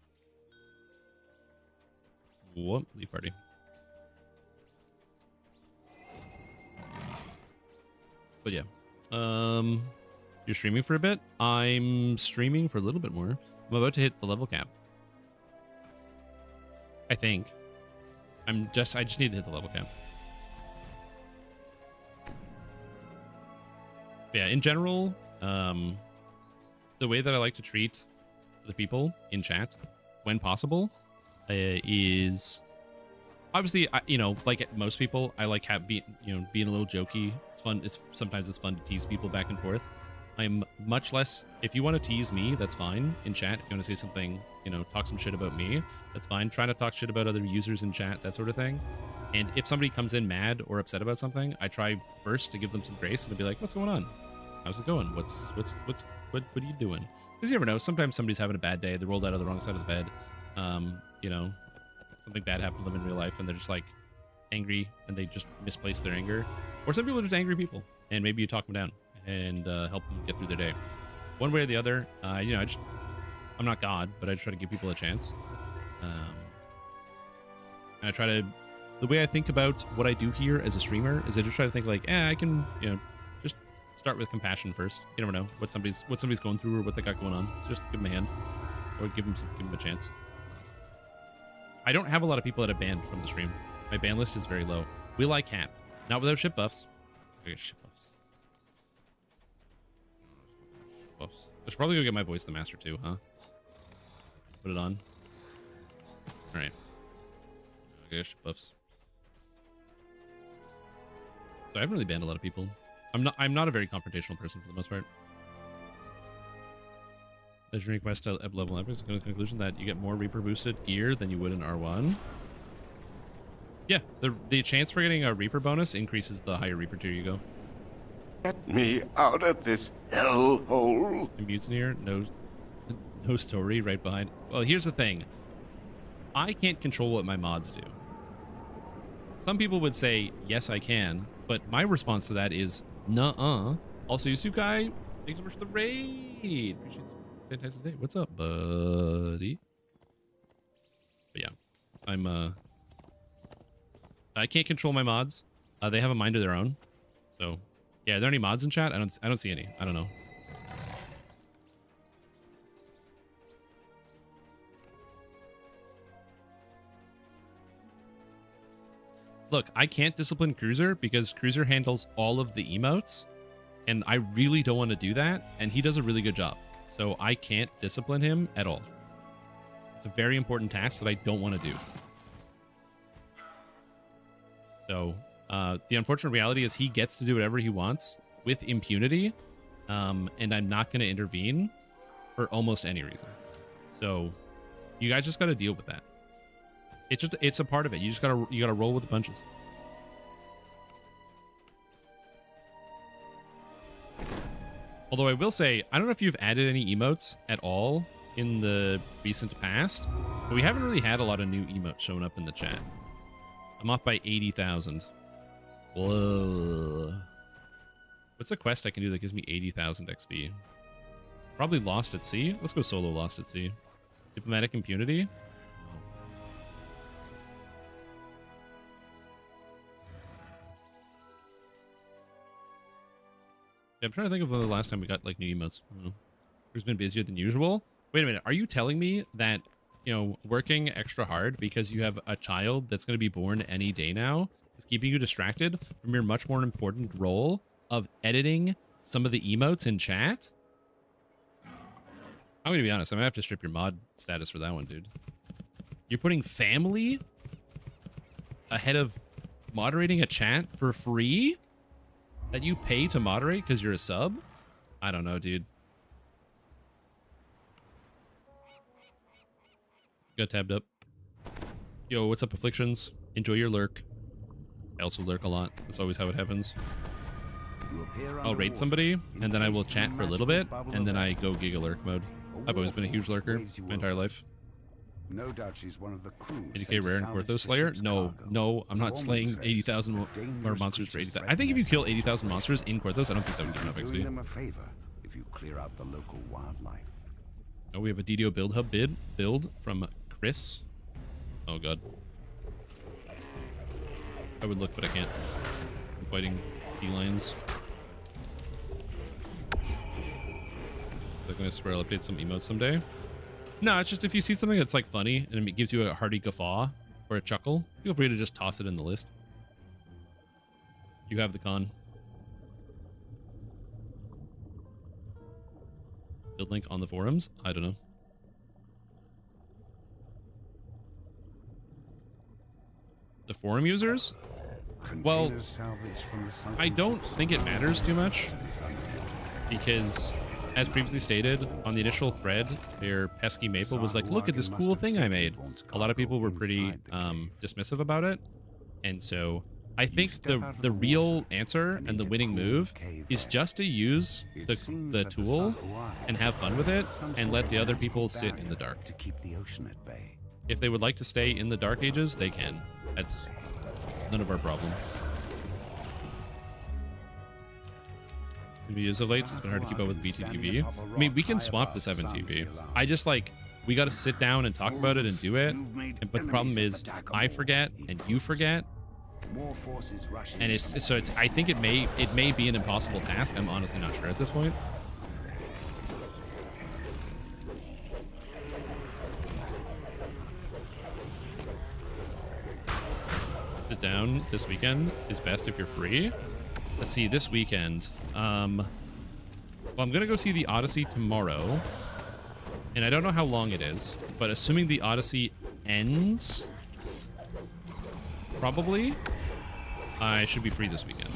What? Leave party. But yeah. You're streaming for a bit? I'm streaming for a little bit more. I'm about to hit the level cap. I think. I just need to hit the level cap. Yeah, in general, the way that I like to treat the people in chat, when possible, is obviously, like most people, I like being a little jokey. It's fun. Sometimes it's fun to tease people back and forth. I'm much less. If you want to tease me, that's fine in chat. If you want to say something, talk some shit about me, that's fine. Try to talk shit about other users in chat, that sort of thing. And if somebody comes in mad or upset about something, I try first to give them some grace and to be like, what's going on? how's it going? What are you doing? Because you never know. Sometimes somebody's having a bad day. They rolled out of the wrong side of the bed. You know, something bad happened to them in real life, and they're just like angry, and they just misplace their anger. Or some people are just angry people, and maybe you talk them down and help them get through their day. One way or the other, you know, I'm not God, but I just try to give people a chance. And I try to, the way I think about what I do here as a streamer is I just try to think like, I can, you know, just start with compassion first. You never know what somebody's going through or what they got going on. So just give them a hand or give them a chance. I don't have a lot of people that have banned from the stream. My ban list is very low. Will I cap? Not without ship buffs. I should probably go get my voice the master too, huh? Put it on. All right. Okay, ship buffs. So I haven't really banned a lot of people. I'm not a very confrontational person for the most part. Legendary quest at level epics come to the conclusion that you get more Reaper boosted gear than you would in R1. Yeah, the chance for getting a Reaper bonus increases the higher Reaper tier you go. Get me out of this hellhole. Mutineer, no story right behind. Well, here's the thing. I can't control what my mods do. Some people would say, yes, I can, but my response to that is, nuh-uh. Also, Yusukai, thanks so much for the raid. Appreciate it. Fantastic day. What's up, buddy? But yeah, I can't control my mods. They have a mind of their own. So, yeah, are there any mods in chat? I don't see any. I don't know. Look, I can't discipline Cruiser because Cruiser handles all of the emotes, and I really don't want to do that, and he does a really good job. So I can't discipline him at all. It's a very important task that I don't want to do. So the unfortunate reality is he gets to do whatever he wants with impunity, and I'm not going to intervene for almost any reason. So you guys just got to deal with that. It's a part of it. You gotta roll with the punches. Although I will say, I don't know if you've added any emotes at all in the recent past, but we haven't really had a lot of new emotes showing up in the chat. I'm off by 80,000. Whoa. What's a quest I can do that gives me 80,000 XP? Probably Lost at Sea. Let's go solo Lost at Sea. Diplomatic Impunity. Yeah, I'm trying to think of when the last time we got like new emotes. It's been busier than usual. Wait a minute. Are you telling me that, you know, working extra hard because you have a child that's going to be born any day now is keeping you distracted from your much more important role of editing some of the emotes in chat? I'm going to be honest. I'm going to have to strip your mod status for that one, dude. You're putting family ahead of moderating a chat for free? That you pay to moderate because you're a sub? I don't know, dude. Got tabbed up. Yo, what's up, Afflictions? Enjoy your lurk. I also lurk a lot. That's always how it happens. I'll raid somebody, and then I will chat for a little bit, and then I go giga lurk mode. I've always been a huge lurker my entire life. No doubt she's one of the crew. 80k rare and Korthos Slayer? No, I'm not slaying 80,000 more monsters for 80,000. I think if you kill 80,000 monsters in Korthos, I don't think that would give enough XP. Doing them a favor if you clear out the local wildlife. Oh, we have a DDO build hub build from Chris. Oh god. I would look, but I can't. I'm fighting sea lions. Is that going to Spiral update some emotes someday? No, it's just if you see something that's like funny and it gives you a hearty guffaw or a chuckle, feel free to just toss it in the list. You have the con. Build link on the forums? I don't know. The forum users? Well, I don't think it matters too much because, as previously stated, on the initial thread, their pesky Maple was like, look at this cool thing I made. A lot of people were pretty dismissive about it. And so I think the real answer and the winning move is just to use the tool and have fun with it and let the other people sit in the dark. To keep the ocean at bay. If they would like to stay in the Dark Ages, they can. That's none of our problem. As of late, it's been hard to keep up with BTTV. I mean, we can swap the 7TV. I just like, we got to sit down and talk about it and do it. But the problem is, I forget and you forget. And it's I think it may be an impossible task. I'm honestly not sure at this point. Sit down this weekend is best if you're free. Let's see, this weekend. Well, I'm gonna go see the Odyssey tomorrow, and I don't know how long it is, but assuming the Odyssey ends, probably, I should be free this weekend.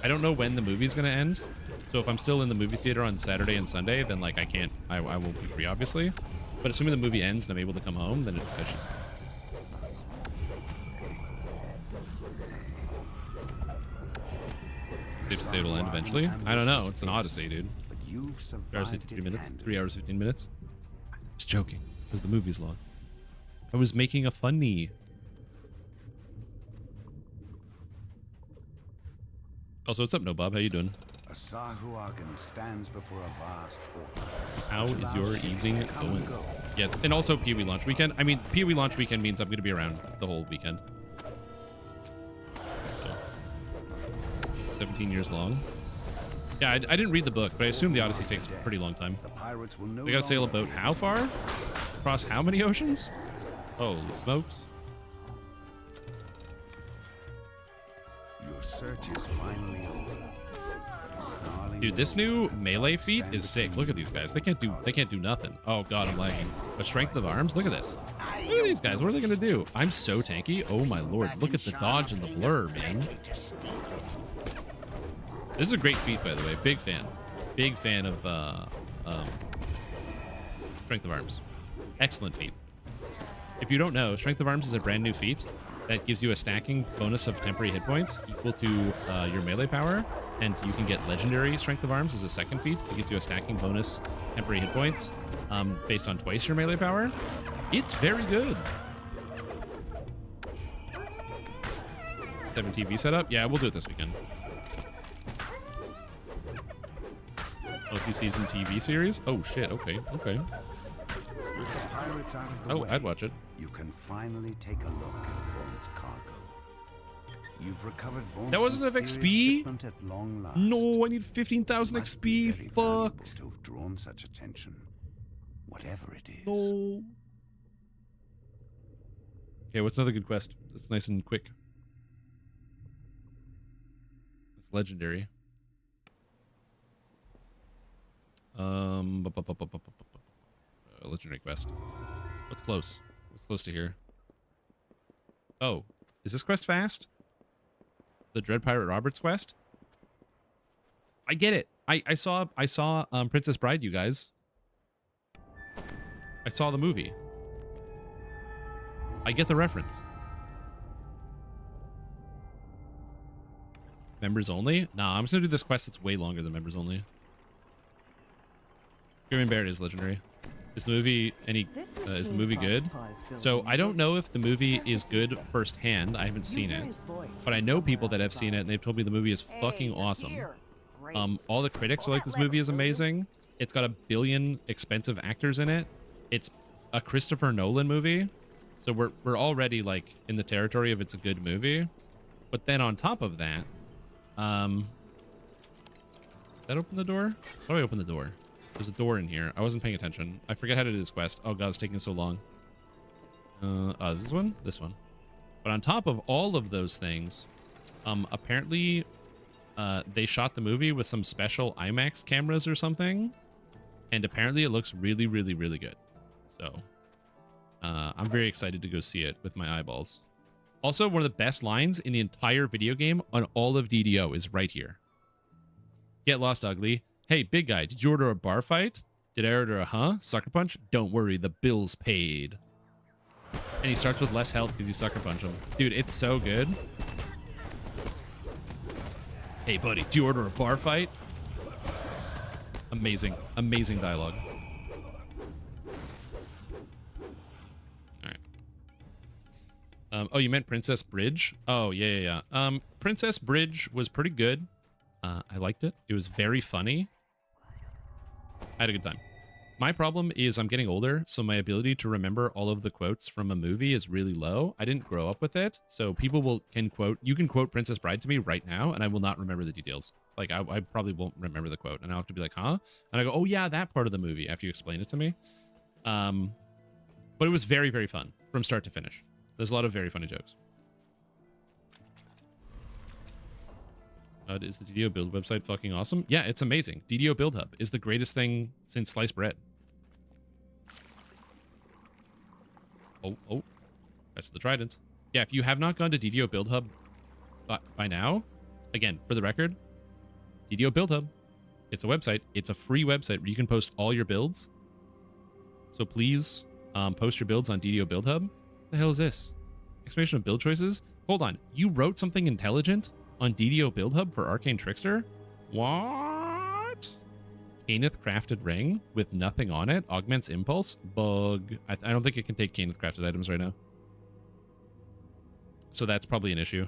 I don't know when the movie's gonna end, so if I'm still in the movie theater on Saturday and Sunday, then like I won't be free, obviously. But assuming the movie ends and I'm able to come home, then I should. Safe to say it'll end eventually. I don't know. It's an Odyssey, dude. 3 hours 53 minutes. 3 hours 15 minutes. I was joking because the movie's long. I was making a funny. Also, what's up, No Bob? How you doing? A Sahuagin stands before a vast portal. How is your evening going? Yes, and also Pee-wee launch weekend. I mean, Pee-wee launch weekend means I'm going to be around the whole weekend. 17 years long. Yeah, I didn't read the book, but I assume the Odyssey takes a pretty long time. They gotta sail a boat how far? Across how many oceans? Holy smokes. Your search is finally over. Dude, this new melee feat is sick. Look at these guys. They can't do nothing. Oh god, I'm lagging. A strength of arms? Look at this. Look at these guys. What are they gonna do? I'm so tanky. Oh my lord. Look at the dodge and the blur, man. This is a great feat, by the way. Big fan. Big fan of Strength of Arms. Excellent feat. If you don't know, Strength of Arms is a brand new feat that gives you a stacking bonus of temporary hit points equal to your melee power, and you can get Legendary Strength of Arms as a second feat. It gives you a stacking bonus temporary hit points based on twice your melee power. It's very good. 7 TV setup? Yeah, we'll do it this weekend. Multi-season TV series? Oh shit, okay. With the pirates out of the way, I'd watch it. You can finally take a look at Wurm's cargo. You've recovered Wurm's That wasn't enough XP? at long last. No, I need 15,000 XP. Fuck. To have drawn such attention, whatever it is. No. Okay, what's another good quest? That's nice and quick. It's legendary. Legendary quest. What's close? What's close to here? Oh, is this quest fast? The Dread Pirate Roberts quest? I get it. I saw Princess Bride, you guys. I saw the movie. I get the reference. Members only? Nah, I'm just gonna do this quest that's way longer than members only. Grim Barrett is legendary. Is the movie is the movie good? So I don't know if the movie is good firsthand. I haven't seen it, but I know people that have seen it and they've told me the movie is fucking awesome. All the critics are like, this movie is amazing. It's got 1 billion expensive actors in it. It's a Christopher Nolan movie, so we're already like in the territory of it's a good movie. But then on top of that, that open the door? How do I open the door? There's a door in here. I wasn't paying attention. I forget how to do this quest. Oh god, it's taking so long. This one? This one. But on top of all of those things, apparently they shot the movie with some special IMAX cameras or something. And apparently it looks really, really, really good. So I'm very excited to go see it with my eyeballs. Also, one of the best lines in the entire video game on all of DDO is right here. Get lost, ugly. Hey, big guy, did you order a bar fight? Did I order a sucker punch? Don't worry, the bill's paid. And he starts with less health because you sucker punch him. Dude, it's so good. Hey, buddy, do you order a bar fight? Amazing. Amazing dialogue. All right. Oh, you meant Princess Bridge? Oh, yeah. Princess Bridge was pretty good. I liked it. It was very funny. I had a good time. My problem is I'm getting older, so my ability to remember all of the quotes from a movie is really low. I didn't grow up with it, so people you can quote Princess Bride to me right now, and I will not remember the details. Like, I probably won't remember the quote, and I'll have to be like, huh? And I go, oh yeah, that part of the movie, after you explain it to me. But it was very, very fun from start to finish. There's a lot of very funny jokes. Is the DDO Build website fucking awesome? Yeah, it's amazing. DDO Build Hub is the greatest thing since sliced bread. Oh. That's the Trident. Yeah, if you have not gone to DDO Build Hub by now, again, for the record, DDO Build Hub, it's a website. It's a free website where you can post all your builds. So please post your builds on DDO Build Hub. What the hell is this? Explanation of build choices? Hold on. You wrote something intelligent on DDO Build Hub for Arcane Trickster? What? Caneth crafted ring with nothing on it augments impulse. Bug. I don't think it can take Caneth crafted items right now. So that's probably an issue.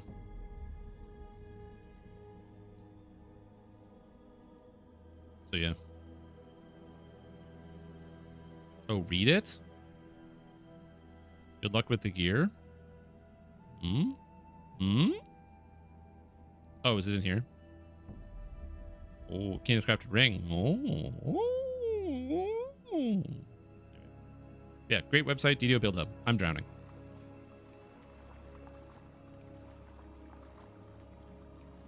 So yeah. Oh, read it? Good luck with the gear. Oh, is it in here? Oh, Candace crafted ring. Oh. Yeah, great website, DDO Build Hub. I'm drowning.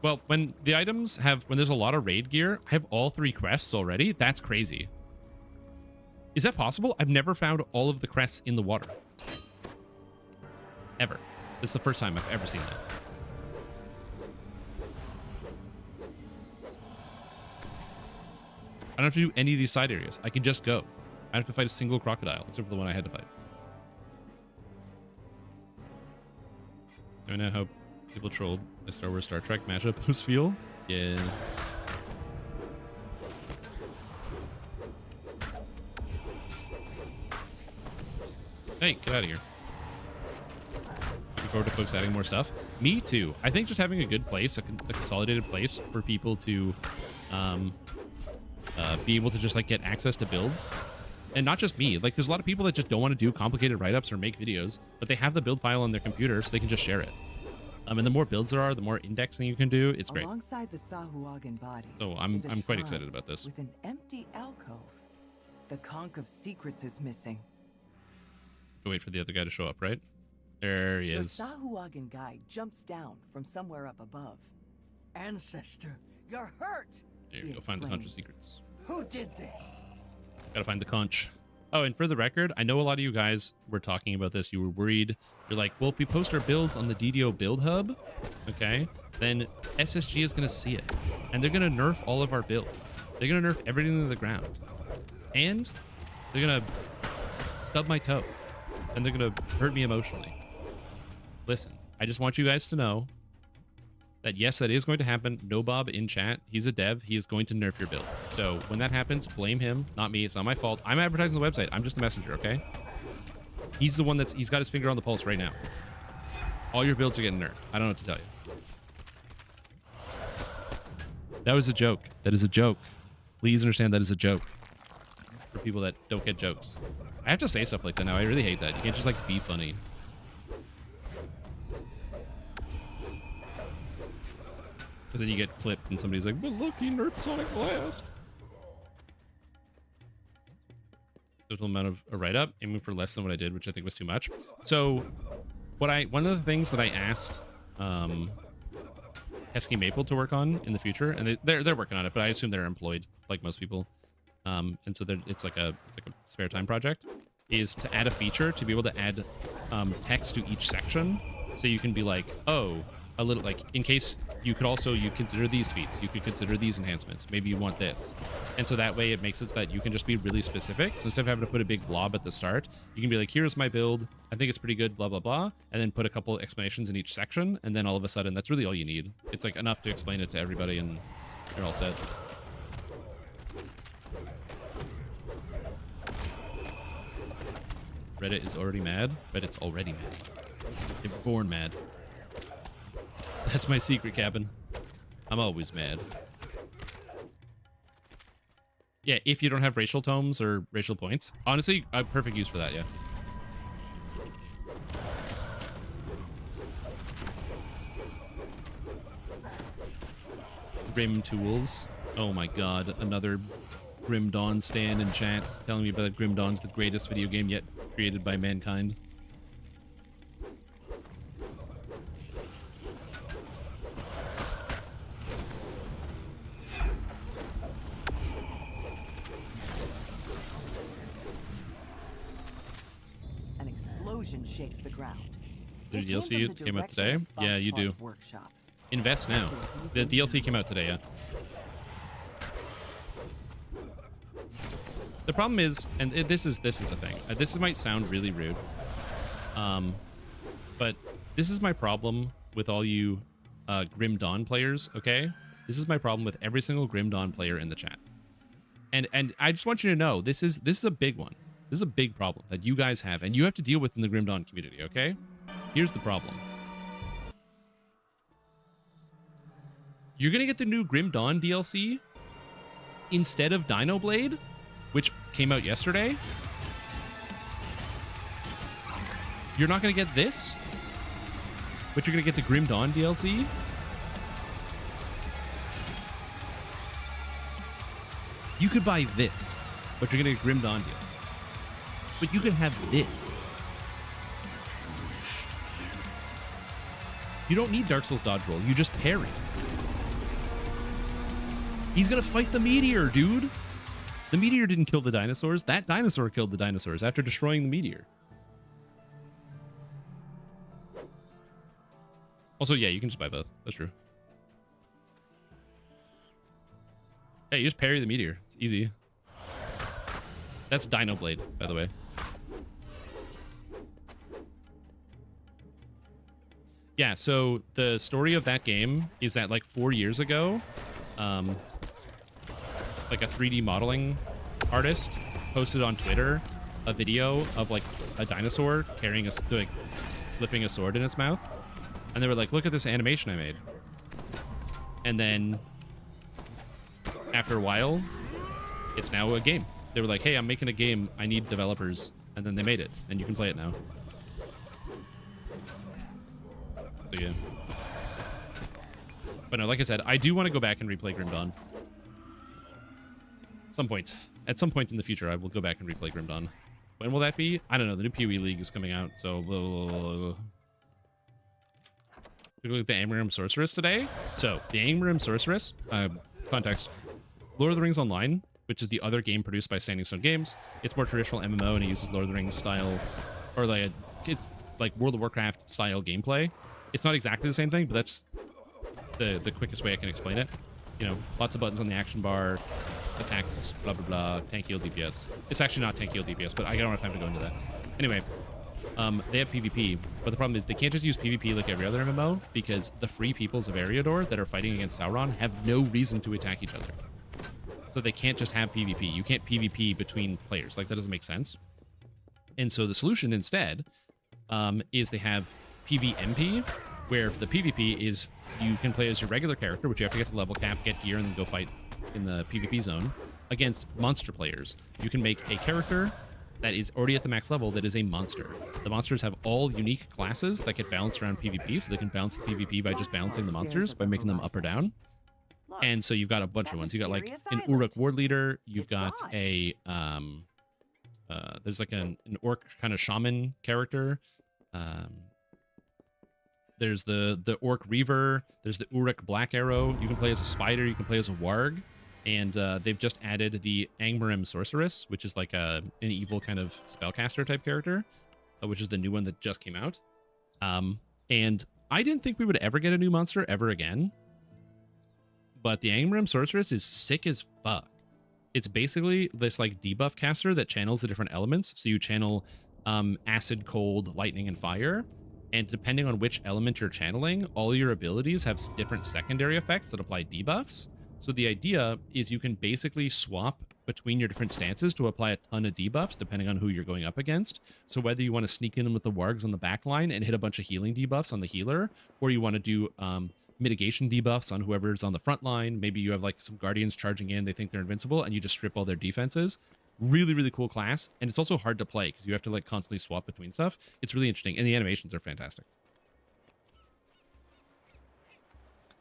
Well, when the items when there's a lot of raid gear, I have all 3 crests already. That's crazy. Is that possible? I've never found all of the crests in the water. Ever. This is the first time I've ever seen that. I don't have to do any of these side areas. I can just go. I don't have to fight a single crocodile, except for the one I had to fight. I know how people trolled the Star Wars Star Trek matchup post feel. Yeah. Hey, get out of here. Looking forward to folks adding more stuff. Me too. I think just having a good place, a consolidated place for people to be able to just like get access to builds. And not just me. Like, there's a lot of people that just don't want to do complicated write-ups or make videos, but they have the build file on their computer, so they can just share it. And the more builds there are, the more indexing you can do. It's great. Alongside the Sahuagin bodies. So I'm quite excited about this. With an empty alcove. The conch of secrets is missing. Wait for the other guy to show up, right? There he is. The Sahuagin guide jumps down from somewhere up above. Ancestor, you're hurt. There you go. Find the conch of secrets. Who did this? Gotta find the conch. Oh, and for the record, I know a lot of you guys were talking about this. You were worried. You're like, well, if we post our builds on the DDO Build Hub, okay, then SSG is going to see it. And they're going to nerf all of our builds. They're going to nerf everything to the ground. And they're going to stub my toe. And they're going to hurt me emotionally. Listen, I just want you guys to know that yes, that is going to happen. No Bob in chat. He's a dev. He is going to nerf your build. So when that happens, blame him, not me. It's not my fault. I'm advertising the website. I'm just the messenger, okay? He's the one he's got his finger on the pulse right now. All your builds are getting nerfed. I don't know what to tell you. That was a joke. That is a joke. Please understand that is a joke. For people that don't get jokes. I have to say stuff like that now. I really hate that. You can't just like be funny. Because then you get clipped and somebody's like, but look, he nerfed Sonic Blast. Total amount of a write-up, aiming for less than what I did, which I think was too much. So one of the things that I asked Hesky Maple to work on in the future, and they're working on it, but I assume they're employed like most people. And so it's like a spare time project, is to add a feature to be able to add text to each section. So you can be like, oh, a little, like, in case you could also, you consider these feats, you could consider these enhancements, maybe you want this. And so that way it makes it so that you can just be really specific. So instead of having to put a big blob at the start, you can be like, here's my build, I think it's pretty good, blah, blah, blah, and then put a couple explanations in each section, and then all of a sudden that's really all you need. It's like enough to explain it to everybody and you're all set. Reddit is already mad. Reddit's already mad. They're born mad. That's my secret, cabin. I'm always mad. Yeah, if you don't have racial tomes or racial points. Honestly, perfect use for that, yeah. Grim Tools. Oh my god, another Grim Dawn stand in chat telling me about Grim Dawn's the greatest video game yet created by mankind. An explosion shakes the ground. The DLC came out today? Yeah, you do. Workshop. Invest now. The DLC came out today, yeah. The problem is, and this is the thing. This might sound really rude, but this is my problem with all you Grim Dawn players. Okay, this is my problem with every single Grim Dawn player in the chat, and I just want you to know this is a big one. This is a big problem that you guys have, and you have to deal with in the Grim Dawn community. Okay, here's the problem. You're gonna get the new Grim Dawn DLC instead of Dino Blade, which came out yesterday. You're not going to get this, but you're going to get the Grim Dawn DLC. You could buy this, but you're going to get Grim Dawn DLC. But you can have this. You don't need Dark Souls dodge roll. You just parry. He's going to fight the meteor, dude. The meteor didn't kill the dinosaurs. That dinosaur killed the dinosaurs after destroying the meteor. Also, yeah, you can just buy both. That's true. Yeah, you just parry the meteor. It's easy. That's Dino Blade, by the way. Yeah, so the story of that game is that like 4 years ago, like a 3D modeling artist posted on Twitter a video of like a dinosaur carrying like flipping a sword in its mouth, and they were like, look at this animation I made. And then after a while, it's now a game. They were like, hey, I'm making a game, I need developers, and then they made it, and you can play it now. So yeah, but no, like I said, I do want to go back and replay Grim Dawn. At some point in the future, I will go back and replay Grim Dawn. When will that be? I don't know. The new PoE League is coming out, so we look at the Angmrim Sorceress today. So the Angmrim Sorceress, context: Lord of the Rings Online, which is the other game produced by Standing Stone Games. It's more traditional MMO, and it uses Lord of the Rings style, or like it's like World of Warcraft style gameplay. It's not exactly the same thing, but that's the quickest way I can explain it. You know, lots of buttons on the action bar, attacks, blah, blah, blah, tank heal DPS. It's actually not tank heal DPS, but I don't have time to go into that. Anyway, they have PvP, but the problem is they can't just use PvP like every other MMO, because the free peoples of Eriador that are fighting against Sauron have no reason to attack each other. So they can't just have PvP. You can't PvP between players. Like, that doesn't make sense. And so the solution instead is they have PvMP, where the PvP is you can play as your regular character, which you have to get to level cap, get gear, and then go fight in the PvP zone against monster players. You can make a character that is already at the max level that is a monster. The monsters have all unique classes that get balanced around PvP, so they can balance the PvP by just balancing the monsters by making them up or down. And so you've got a bunch of ones. You got like an Uruk Ward Leader. You've got a there's like an orc kind of shaman character. There's the Orc Reaver. There's the Uruk Black Arrow. You can play as a spider. You can play as a warg. And they've just added the Angmrim Sorceress, which is like an evil kind of spellcaster type character, which is the new one that just came out. And I didn't think we would ever get a new monster ever again. But the Angrim Sorceress is sick as fuck. It's basically this like debuff caster that channels the different elements. So you channel acid, cold, lightning, and fire. And depending on which element you're channeling, all your abilities have different secondary effects that apply debuffs. So the idea is you can basically swap between your different stances to apply a ton of debuffs depending on who you're going up against. So whether you want to sneak in with the wargs on the back line and hit a bunch of healing debuffs on the healer, or you want to do mitigation debuffs on whoever's on the front line. Maybe you have like some guardians charging in, they think they're invincible, and you just strip all their defenses. Really, really cool class. And it's also hard to play because you have to like constantly swap between stuff. It's really interesting. And the animations are fantastic.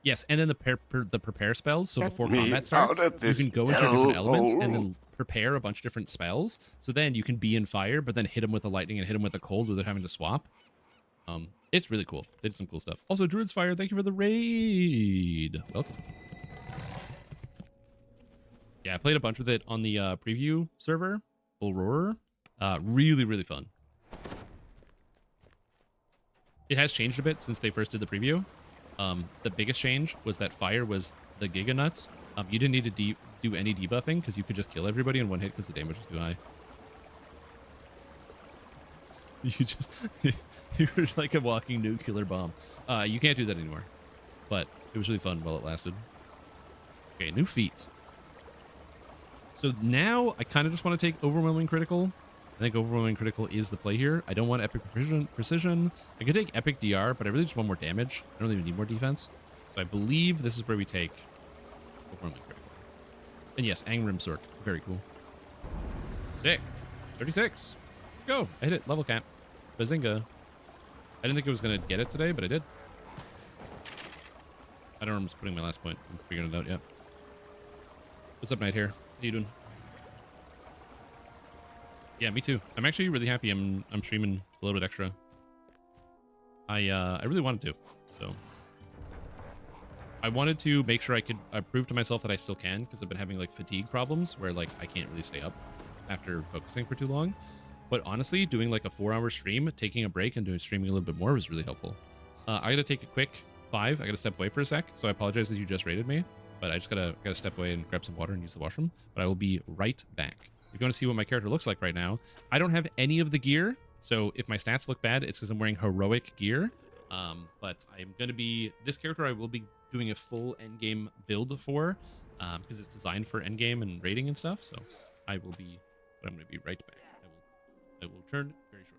Yes, and then the prepare spells. So before combat starts, you can go into your different elements and then prepare a bunch of different spells. So then you can be in fire, but then hit them with the lightning and hit them with the cold without having to swap. It's really cool. They did some cool stuff. Also, Druid's Fire, thank you for the raid. Welcome. Yeah, I played a bunch with it on the preview server, Bull Roarer. Really, really fun. It has changed a bit since they first did the preview. The biggest change was that fire was the Giga Nuts. You didn't need to do any debuffing because you could just kill everybody in one hit because the damage was too high. You were like a walking nuclear bomb. You can't do that anymore, but it was really fun while it lasted. Okay, new feat. So now I kind of just want to take Overwhelming Critical. I think Overwhelming Critical is the play here. I don't want Epic Precision. I could take Epic DR, but I really just want more damage. I don't even need more defense. So I believe this is where we take Overwhelming Critical. And yes, Angrim Sork. Very cool. Sick. 36. Go. I hit it. Level cap. Bazinga. I didn't think I was going to get it today, but I did. I don't remember putting my last point. I'm figuring it out yet. What's up, Night Hair? How you doing? Yeah, me too. I'm actually really happy I'm streaming a little bit extra. I really wanted to, so I wanted to make sure I prove to myself that I still can, because I've been having like fatigue problems where like I can't really stay up after focusing for too long. But honestly, doing like a 4-hour stream, taking a break and doing streaming a little bit more was really helpful. I gotta take a quick 5. I gotta step away for a sec, so I apologize that you just raided me, but I just gotta step away and grab some water and use the washroom. But I will be right back. If you want to see what my character looks like right now, I don't have any of the gear, so if my stats look bad, it's because I'm wearing heroic gear. But I'm gonna be this character. I will be doing a full endgame build for, because it's designed for endgame and raiding and stuff. So I will be, but I'm gonna be right back. I will return very shortly.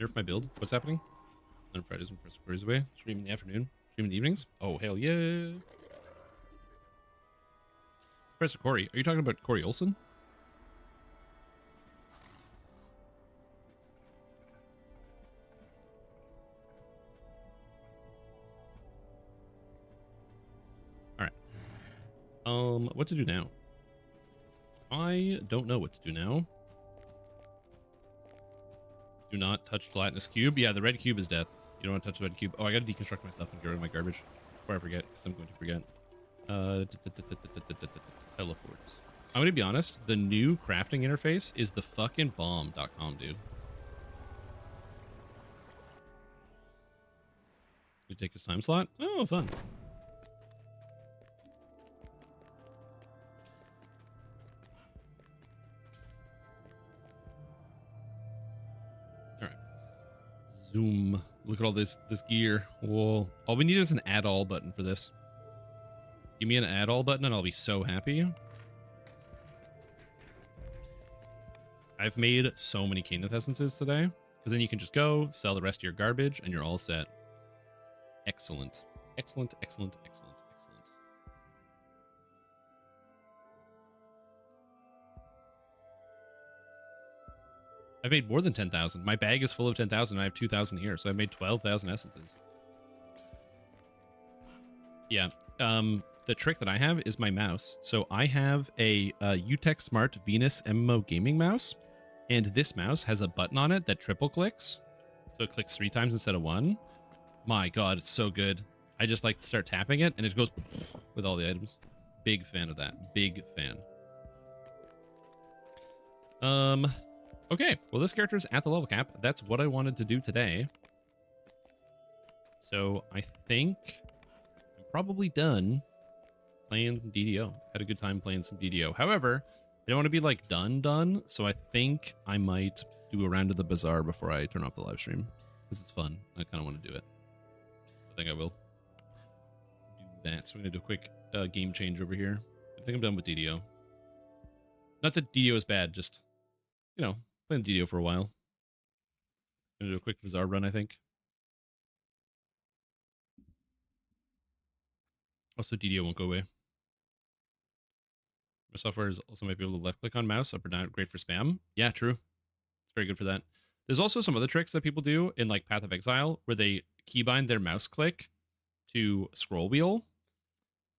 Nerf my build. What's happening? On Fridays when Professor Corey's away. Stream in the afternoon. Stream in the evenings. Oh, hell yeah. Professor Corey. Are you talking about Corey Olson? What to do now? I don't know what to do now. Do not touch gelatinous cube. Yeah, the red cube is death. You don't want to touch the red cube. Oh, I gotta deconstruct my stuff and get rid of my garbage before I forget, because I'm going to forget. Teleport. I'm gonna be honest, the new crafting interface is the fucking bomb.com, dude. You take his time slot? Oh, fun. Zoom. Look at all this gear. Whoa. All we need is an add all button for this. Give me an add all button and I'll be so happy. I've made so many Kenneth essences today, because then you can just go sell the rest of your garbage and you're all set. Excellent. Excellent, excellent, excellent, excellent. I've made more than 10,000. My bag is full of 10,000. I have 2,000 here, so I made 12,000 essences. Yeah. The trick that I have is my mouse. So I have a UTech Smart Venus MMO gaming mouse, and this mouse has a button on it that triple clicks. So it clicks 3 times instead of 1. My God, it's so good. I just like to start tapping it, and it goes with all the items. Big fan of that. Big fan. Okay, well, this character's at the level cap. That's what I wanted to do today. So I think I'm probably done playing DDO. Had a good time playing some DDO. However, I don't want to be like done. So I think I might do a round of the bazaar before I turn off the live stream, because it's fun. I kind of want to do it. I think I will do that. So we're going to do a quick game change over here. I think I'm done with DDO. Not that DDO is bad, just, you know, playing DDO for a while. Gonna do a quick bazaar run, I think. Also, DDO won't go away. My software is also might be able to left click on mouse up or down. Great for spam. Yeah, true. It's very good for that. There's also some other tricks that people do in like Path of Exile where they keybind their mouse click to scroll wheel.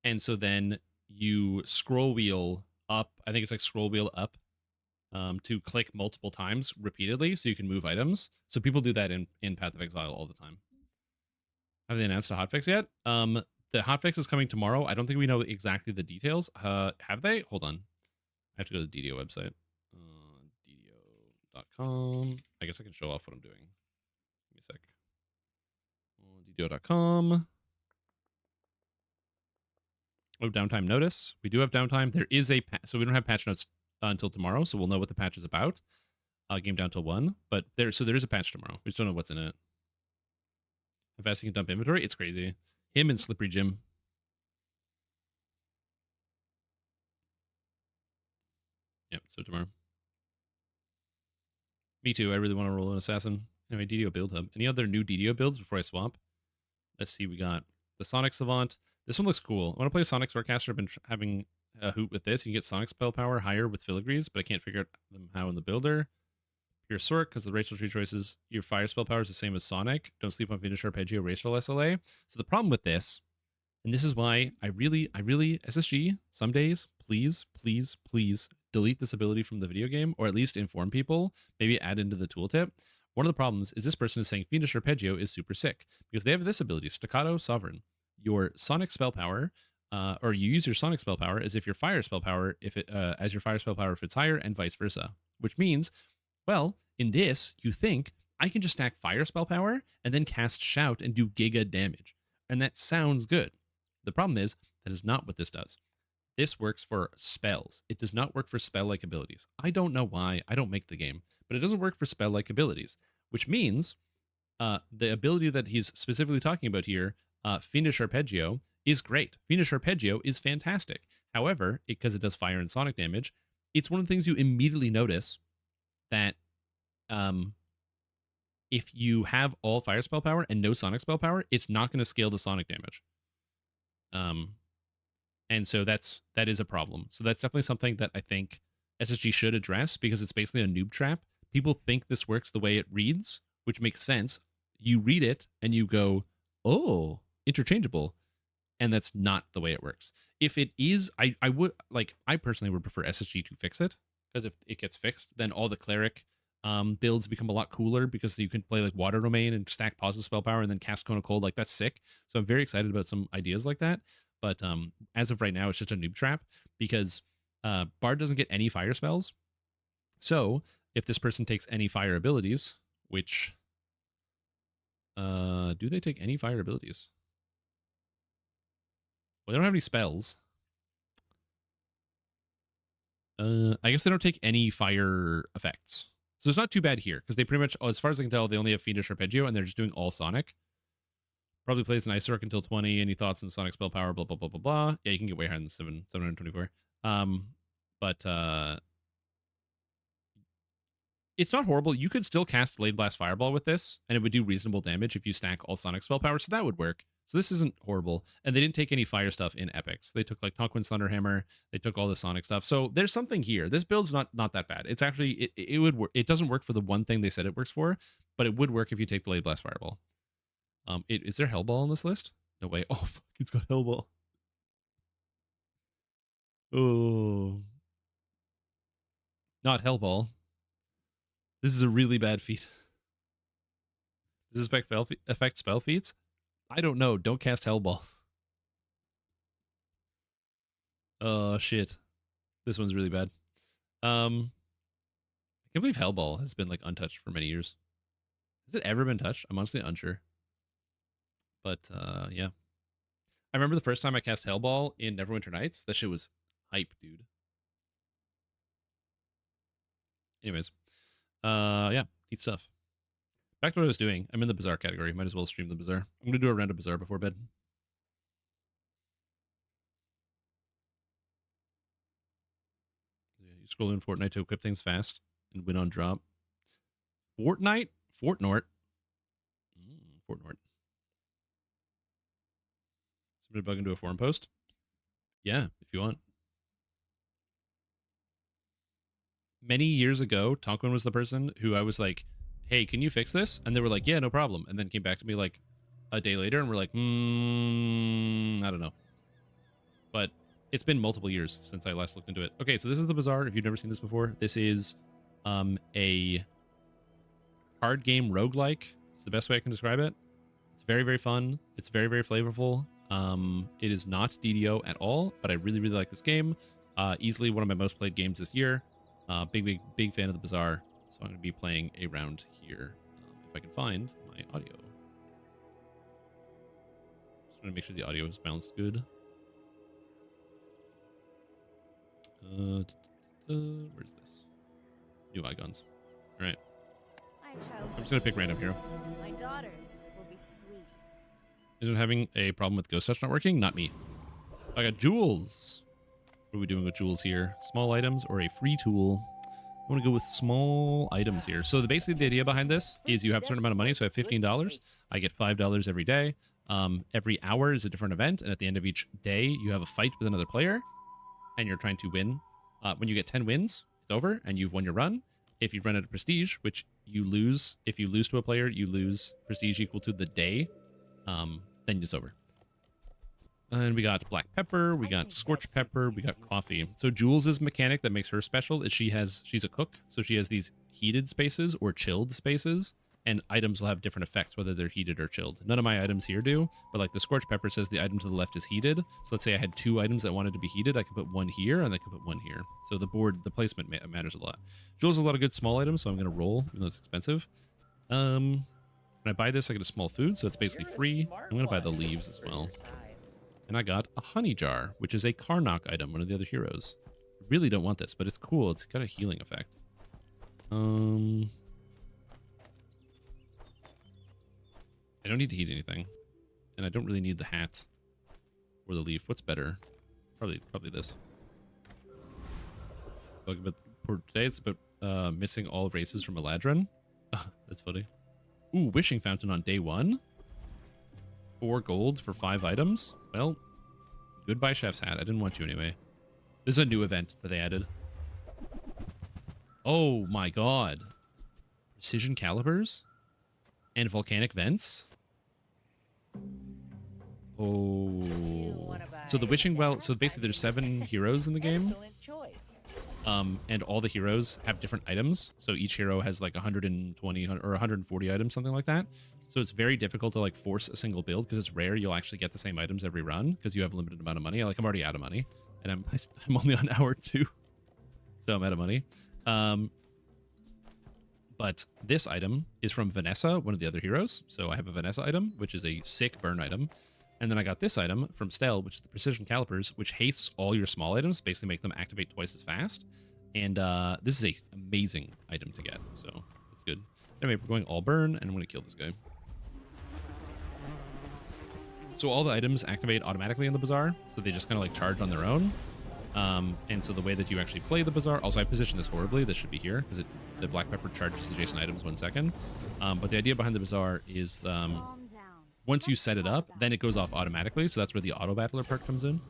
And so then you scroll wheel up. I think it's like scroll wheel up. To click multiple times repeatedly so you can move items. So people do that in Path of Exile all the time. Have they announced a hotfix yet? The hotfix is coming tomorrow. I don't think we know exactly the details. Have they? Hold on. I have to go to the DDO website. DDO.com. I guess I can show off what I'm doing. Give me a sec. DDO.com. Oh, downtime notice. We do have downtime. There is a so we don't have patch notes until tomorrow, so we'll know what the patch is about. Game down till 1, but there is a patch tomorrow. We just don't know what's in it. How fast you can dump inventory? It's crazy. Him and Slippery Jim. Yep, so tomorrow. Me too. I really want to roll an assassin. Anyway, DDO build hub. Any other new DDO builds before I swap? Let's see. We got the Sonic Savant. This one looks cool. I want to play Sonic Swordcaster. I've been having a hoot with this. You can get Sonic spell power higher with filigrees, but I can't figure out them how in the builder. Pure Sork, because the racial tree choices, your fire spell power is the same as Sonic. Don't sleep on Venus Arpeggio racial SLA. So the problem with this, and this is why I really, SSG, some days, please delete this ability from the video game, or at least inform people, maybe add into the tooltip. One of the problems is this person is saying Fiendish Arpeggio is super sick, because they have this ability, Staccato Sovereign. Your Sonic spell power, or you use your Sonic spell power as if your fire spell power, if it as your fire spell power if it's higher, and vice versa. Which means, well, in this, you think I can just stack fire spell power and then cast Shout and do giga damage, and that sounds good. The problem is that is not what this does. This works for spells. It does not work for spell-like abilities. I don't know why. I don't make the game, but it doesn't work for spell-like abilities, which means the ability that he's specifically talking about here, Fiendish Arpeggio, is great. Fiendish Arpeggio is fantastic. However, because it does fire and sonic damage, it's one of the things you immediately notice that if you have all fire spell power and no sonic spell power, it's not going to scale the sonic damage. And so that is a problem. So that's definitely something that I think SSG should address, because it's basically a noob trap. People think this works the way it reads, which makes sense. You read it and you go, oh, interchangeable. And that's not the way it works. If it is, I personally would prefer SSG to fix it, because if it gets fixed, then all the cleric builds become a lot cooler, because you can play like Water Domain and stack positive spell power and then cast Cone of Cold. Like, that's sick. So I'm very excited about some ideas like that. But as of right now, it's just a noob trap, because Bard doesn't get any fire spells. So if this person takes any fire abilities, which do they take any fire abilities? Well, they don't have any spells. I guess they don't take any fire effects. So it's not too bad here, because they pretty much, as far as I can tell, they only have Fiendish Arpeggio, and they're just doing all Sonic. Probably plays an Ice Arc until 20. Any thoughts on Sonic spell power? Blah, blah, blah, blah, blah. Yeah, you can get way higher than 724. But it's not horrible. You could still cast Blade Blast Fireball with this, and it would do reasonable damage if you stack all Sonic spell power, so that would work. So this isn't horrible. And they didn't take any fire stuff in Epics. They took like Tonkwin's Thunderhammer. They took all the Sonic stuff. So there's something here. This build's not that bad. It's actually, it would work. It doesn't work for the one thing they said it works for, but it would work if you take the Blade Blast Fireball. Is there Hellball on this list? No way. Oh, fuck, it's got Hellball. Oh. Not Hellball. This is a really bad feat. Does this affect spell feats? I don't know. Don't cast Hellball. Oh, shit. This one's really bad. I can't believe Hellball has been, like, untouched for many years. Has it ever been touched? I'm honestly unsure. But, yeah. I remember the first time I cast Hellball in Neverwinter Nights. That shit was hype, dude. Anyways. Yeah, neat stuff. Back to what I was doing. I'm in the Bazaar category. Might as well stream the Bazaar. I'm going to do a random Bazaar before bed. Yeah, you scroll in Fortnite to equip things fast and win on drop. Fortnite? Fortnort. Fortnort. Somebody bug into a forum post? Yeah, if you want. Many years ago, Tonkwin was the person who I was like, hey, can you fix this? And they were like, yeah, no problem. And then came back to me like a day later and we're like, I don't know. But it's been multiple years since I last looked into it. Okay, so this is the Bazaar. If you've never seen this before, this is a card game roguelike. It's the best way I can describe it. It's very, very fun. It's very, very flavorful. It is not DDO at all, but I really, really like this game. Easily one of my most played games this year. Big fan of the Bazaar. So I'm going to be playing a round here, if I can find my audio. Just want to make sure the audio is balanced good. Where's this? New icons. All right. I'm just going to pick random hero. My daughters will be sweet. Isn't having a problem with Ghost Touch not working? Not me. I got jewels. What are we doing with jewels here? Small items or a free tool? I want to go with small items here. So basically the idea behind this is you have a certain amount of money. So I have $15. I get $5 every day. Every hour is a different event. And at the end of each day, you have a fight with another player. And you're trying to win. When you get 10 wins, it's over. And you've won your run. If you run out of prestige, which you lose. If you lose to a player, you lose prestige equal to the day. Then it's over. And we got black pepper, we got scorched pepper, we got coffee. So Jules' mechanic that makes her special is she's a cook. So she has these heated spaces or chilled spaces, and items will have different effects, whether they're heated or chilled. None of my items here do, but like the scorched pepper says the item to the left is heated. So let's say I had 2 items that wanted to be heated. I could put 1 here and I could put 1 here. So the placement matters a lot. Jules has a lot of good small items, so I'm going to roll, even though it's expensive. When I buy this, I get a small food, so it's basically free. I'm going to buy the leaves as well. And I got a honey jar, which is a Karnak item, one of the other heroes. I really don't want this, but it's cool. It's got a healing effect. I don't need to heat anything. And I don't really need the hat or the leaf. What's better? Probably this. But for today, it's about missing all races from Eladrin. That's funny. Ooh, Wishing Fountain on day 1. 4 gold for 5 items. Well, goodbye, Chef's Hat. I didn't want you anyway. This is a new event that they added. Oh my god. Precision calipers? And volcanic vents? Oh. So the wishing well, so basically there's 7 heroes in the game. And all the heroes have different items. So each hero has like 120 or 140 items, something like that. So it's very difficult to like force a single build because it's rare you'll actually get the same items every run because you have a limited amount of money. Like I'm already out of money and I'm only on hour 2. So I'm out of money. But this item is from Vanessa, one of the other heroes. So I have a Vanessa item, which is a sick burn item. And then I got this item from Stell, which is the Precision Calipers, which hastes all your small items, basically make them activate twice as fast. And this is a amazing item to get, so it's good. Anyway, we're going all burn, and I'm going to kill this guy. So all the items activate automatically in the Bazaar, so they just kind of like charge on their own. And so the way that you actually play the Bazaar, also I positioned this horribly, this should be here, because the Black Pepper charges adjacent items 1 second. But the idea behind the Bazaar is once you set it up, then it goes off automatically, so that's where the Auto Battler perk comes in.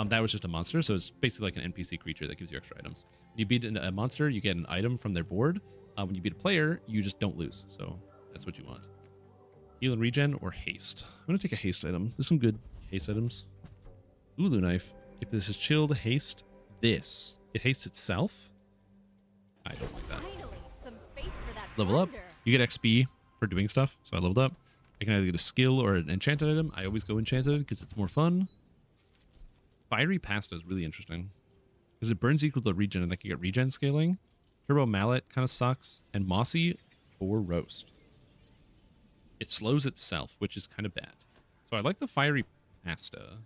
That was just a monster, so it's basically like an NPC creature that gives you extra items. When you beat a monster, you get an item from their board. When you beat a player, you just don't lose, so that's what you want. Heal and regen or haste. I'm going to take a haste item. There's some good haste items. Ulu knife. If this is chilled, haste this. It hastes itself? I don't like that. Some space for that Level up. You get XP for doing stuff, so I leveled up. I can either get a skill or an enchanted item. I always go enchanted because it's more fun. Fiery pasta is really interesting because it burns equal to regen and I can get regen scaling. Turbo mallet kind of sucks. And mossy or roast. It slows itself, which is kind of bad. So I like the fiery pasta.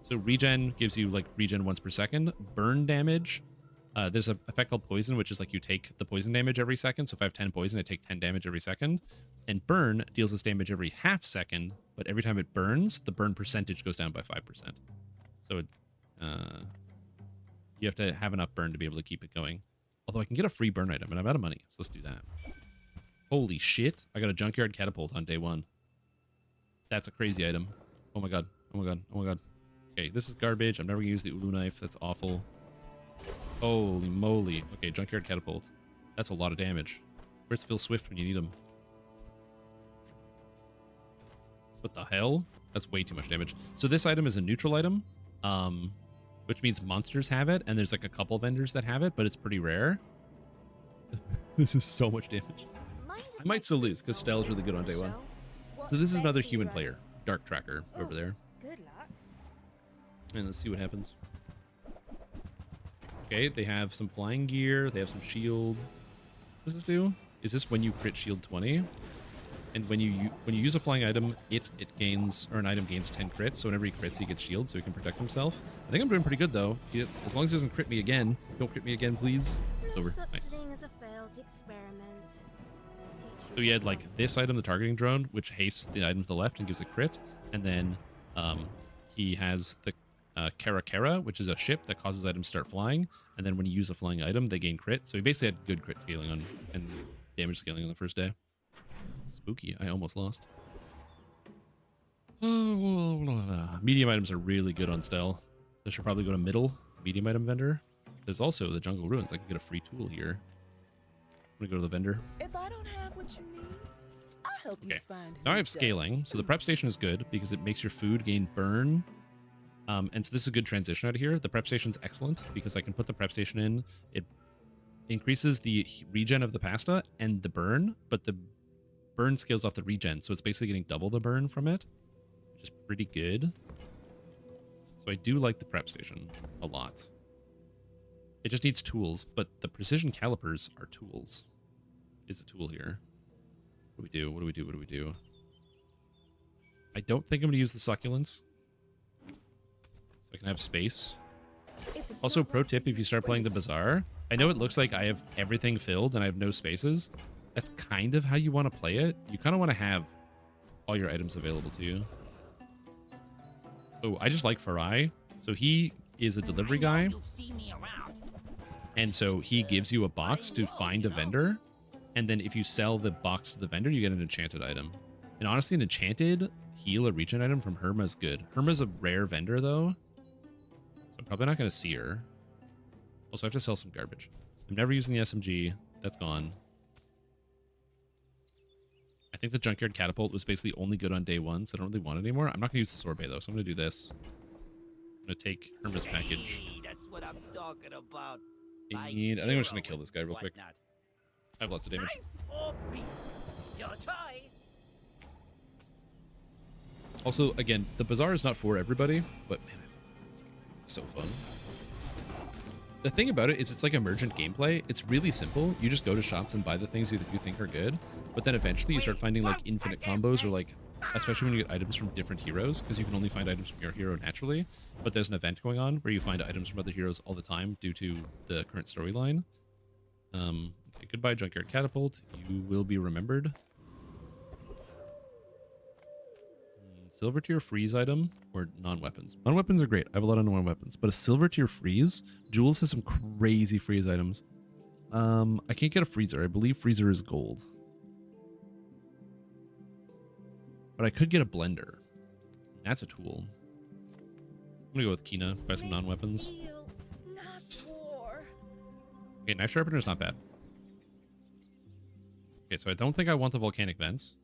So regen gives you like regen once per second. Burn damage. There's an effect called poison, which is like you take the poison damage every second. So if I have 10 poison, I take 10 damage every second. And burn deals this damage every half second, but every time it burns, the burn percentage goes down by 5%. So you have to have enough burn to be able to keep it going. Although I can get a free burn item, and I'm out of money, so let's do that. Holy shit, I got a junkyard catapult on day 1. That's a crazy item. Oh my god, oh my god, oh my god. Okay, this is garbage. I'm never gonna use the Ulu knife. That's awful. Holy moly. Okay, junkyard catapult. That's a lot of damage. Where's Phil Swift when you need him? What the hell? That's way too much damage. So this item is a neutral item, which means monsters have it, and there's like a couple vendors that have it, but it's pretty rare. This is so much damage. I might still lose because Stell is really good on day 1. So this is another human player, Dark Tracker, over there. Good luck. And let's see what happens. Okay, they have some flying gear. They have some shield. What does this do? Is this when you crit shield 20? And when you use a flying item, it gains, or an item gains 10 crits. So whenever he crits, he gets shield, so he can protect himself. I think I'm doing pretty good though. As long as he doesn't crit me again. Don't crit me again, please. It's over. Nice. So he had like this item, the targeting drone, which hastes the item to the left and gives a crit. And then he has the Kara, which is a ship that causes items to start flying. And then when you use a flying item, they gain crit. So he basically had good crit scaling on and damage scaling on the first day. Spooky. I almost lost. Medium items are really good on Stell. I should probably go to middle, medium item vendor. There's also the Jungle Ruins. I can get a free tool here. I'm gonna go to the vendor. If I don't have what you need, I'll help you find. Now I have scaling, so the prep station is good because it makes your food gain burn. And so this is a good transition out of here. The prep station's excellent because I can put the prep station in. It increases the regen of the pasta and the burn, but the burn scales off the regen, so it's basically getting double the burn from it, which is pretty good. So I do like the prep station a lot. It just needs tools, but the precision calipers are tools. Is a tool here. What do we do? What do we do? What do we do? I don't think I'm going to use the succulents. So I can have space. Also, pro tip, if you start playing the Bazaar, I know it looks like I have everything filled and I have no spaces. That's kind of how you want to play it. You kind of want to have all your items available to you. Oh, I just like Farai. So he is a delivery guy. And so he gives you a box to find a vendor. And then if you sell the box to the vendor, you get an enchanted item. And honestly, an enchanted heal or regen item from Herma is good. Herma's a rare vendor, though. So I'm probably not going to see her. Also, I have to sell some garbage. I'm never using the SMG. That's gone. I think the Junkyard Catapult was basically only good on day 1, so I don't really want it anymore. I'm not going to use the Sorbet, though, so I'm going to do this. I'm going to take Herma's package. That's what I'm talking about. I think I'm just going to kill this guy real quick. I have lots of damage. Or beef. Your choice. Also, again, the bazaar is not for everybody, but man, it's so fun. The thing about it is it's like emergent gameplay. It's really simple. You just go to shops and buy the things that you think are good, but then eventually you start finding like infinite combos, or like, especially when you get items from different heroes, because you can only find items from your hero naturally, but there's an event going on where you find items from other heroes all the time due to the current storyline. Okay, goodbye, Junkyard Catapult. You will be remembered. Silver tier freeze item or non-weapons. Non-weapons are great. I have a lot of non-weapons, but a silver tier freeze. Jules has some crazy freeze items. I can't get a freezer. I believe freezer is gold. But I could get a blender. That's a tool. I'm gonna go with Kina, buy some non-weapons. Okay, knife sharpener is not bad. Okay, so I don't think I want the volcanic vents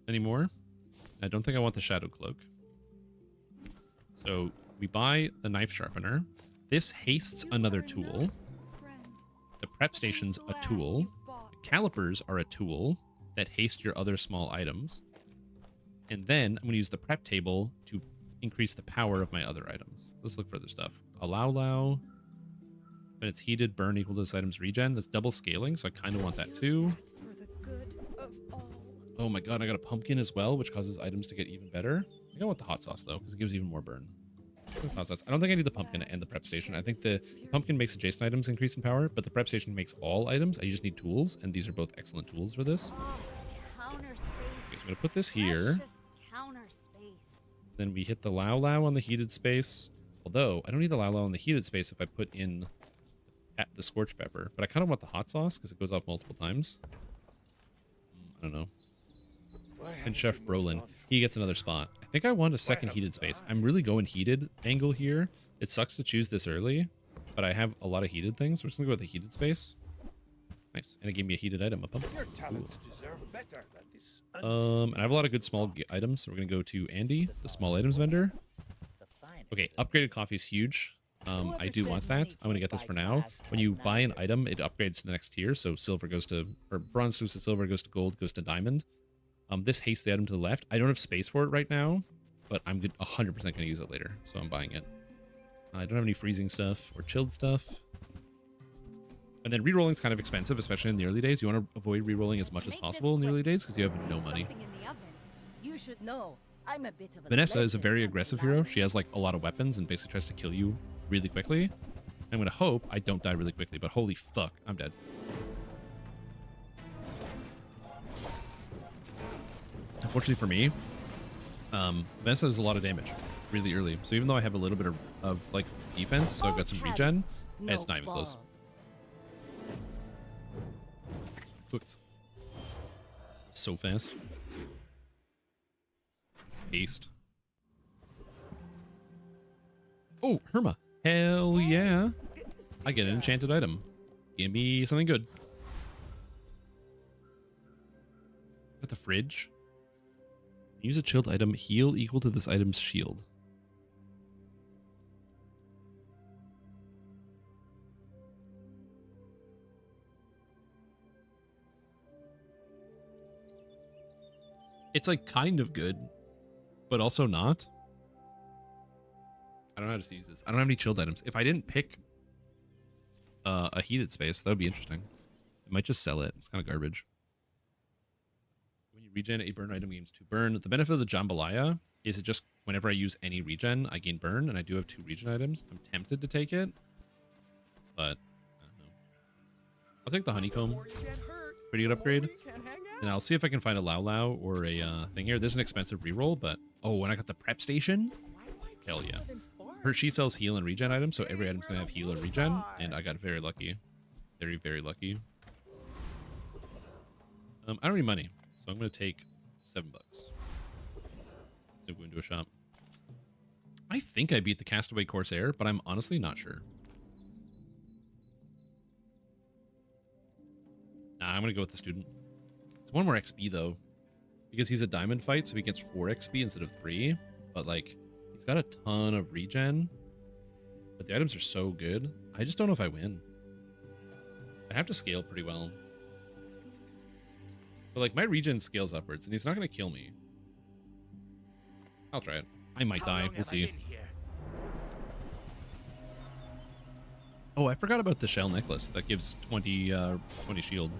anymore. I don't think I want the shadow cloak. So we buy the knife sharpener. This hastes another tool. The prep station's a tool. The calipers are a tool that haste your other small items. And then I'm going to use the prep table to increase the power of my other items. Let's look for other stuff. A Lao. When it's heated, burn equal to this item's regen. That's double scaling, so I kind of want that too. Oh my god, I got a pumpkin as well, which causes items to get even better. I think I want the hot sauce, though, because it gives even more burn. Hot sauce. I don't think I need the pumpkin and the prep station. I think the pumpkin makes adjacent items increase in power, but the prep station makes all items. I just need tools, and these are both excellent tools for this. Okay, so I'm going to put this here. Then we hit the Lao on the heated space. Although, I don't need the Lao on the heated space if I put in the scorched pepper. But I kind of want the hot sauce, because it goes off multiple times. I don't know. And Chef Brolin, he gets another spot. I think I want a second heated space. I'm really going heated angle here. It sucks to choose this early, but I have a lot of heated things. We're just gonna go with a heated space. Nice, and it gave me a heated item, a pumpkin. And I have a lot of good small items, so we're gonna go to Andy, the small items vendor. Okay, upgraded coffee is huge. I do want that. I'm gonna get this for now. When you buy an item, it upgrades to the next tier. So silver goes to, or bronze goes to silver, goes to gold, goes to diamond. This hastes the item to the left. I don't have space for it right now, but I'm 100% going to use it later, so I'm buying it. I don't have any freezing stuff or chilled stuff. And then rerolling is kind of expensive, especially in the early days. You want to avoid rerolling as much as possible in the early days because you have no money. You should know. I'm a bit of a Vanessa is a very aggressive hero. She has like a lot of weapons and basically tries to kill you really quickly. I'm going to hope I don't die really quickly, but holy fuck, I'm dead. Unfortunately for me, Vanessa does a lot of damage really early. So even though I have a little bit of like defense, so I've got some regen, it's not even close. Cooked. So fast. Haste. Oh, Herma. Hell yeah. I get an enchanted item. Give me something good. Got the fridge. Use a chilled item. Heal equal to this item's shield. It's like kind of good, but also not. I don't know how to use this. I don't have any chilled items. If I didn't pick a heated space, that would be interesting. I might just sell it. It's kind of garbage. When you regen, a burn item gains 2 burn. The benefit of the jambalaya is it just whenever I use any regen, I gain burn, and I do have 2 regen items. I'm tempted to take it, but I don't know. I'll take the honeycomb. Pretty good upgrade. And I'll see if I can find a Lao or a thing here. This is an expensive reroll, but oh, when I got the prep station, hell yeah. She sells heal and regen items, so every item's gonna have heal and regen, and I got very lucky. Very, very lucky. I don't need money, so I'm going to take $7. So we go into a shop. I think I beat the Castaway Corsair, but I'm honestly not sure. Nah, I'm going to go with the student. It's 1 more XP, though. Because he's a diamond fight, so he gets 4 XP instead of 3. But, like, he's got a ton of regen. But the items are so good. I just don't know if I win. I have to scale pretty well. But, like, my regen scales upwards, and he's not going to kill me. I'll try it. I might die. We'll see. Oh, I forgot about the shell necklace. That gives 20 shield.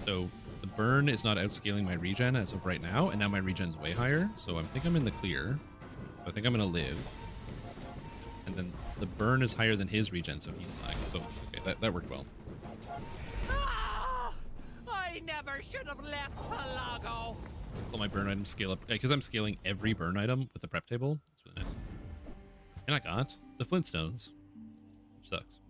So the burn is not outscaling my regen as of right now, and now my regen's way higher. So I think I'm in the clear. So I think I'm going to live. And then the burn is higher than his regen, so he's dying. So okay, that worked well. Ah! I never should have left Pelago. So my burn items scale up because I'm scaling every burn item with the prep table. That's really nice. And I got the Flintstones, which sucks.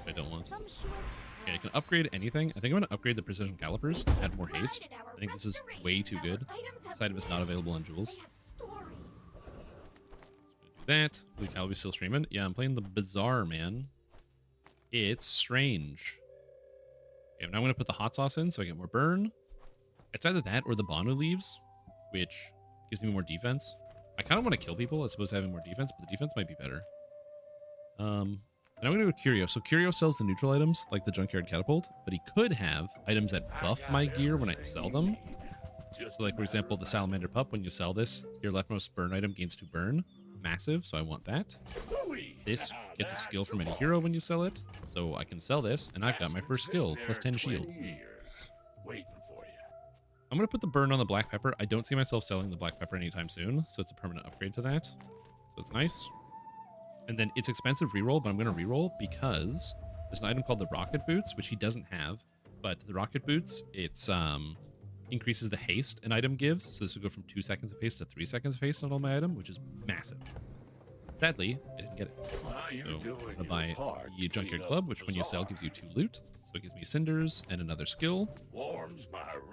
I don't want. Okay, I can upgrade anything. I think I'm going to upgrade the precision calipers to add more haste. I think this is way too good. This item is not available on Jewels. So I'm going to do that. Blue Calibur still streaming. Yeah, I'm playing the Bazaar, man. It's strange. Okay, now I'm going to put the hot sauce in so I get more burn. It's either that or the Bonu leaves, which gives me more defense. I kind of want to kill people as opposed to having more defense, but the defense might be better. And I'm going to go with Curio. So Curio sells the neutral items, like the Junkyard Catapult, but he could have items that buff my gear when I sell them. So like, for example, the Salamander Pup, when you sell this, your leftmost burn item gains 2 burn. Massive, so I want that. This gets a skill from any hero when you sell it, so I can sell this, and I've got my first skill, plus 10 shield. I'm going to put the burn on the black pepper. I don't see myself selling the black pepper anytime soon, so it's a permanent upgrade to that. So it's nice. And then it's expensive reroll, but I'm going to reroll because there's an item called the Rocket Boots, which he doesn't have. But the Rocket Boots, it's increases the haste an item gives. So this will go from 2 seconds of haste to 3 seconds of haste on all my item, which is massive. Sadly, I didn't get it. So I'm going to buy the Junkyard Club, which when you sell gives you 2 loot. So it gives me cinders and another skill.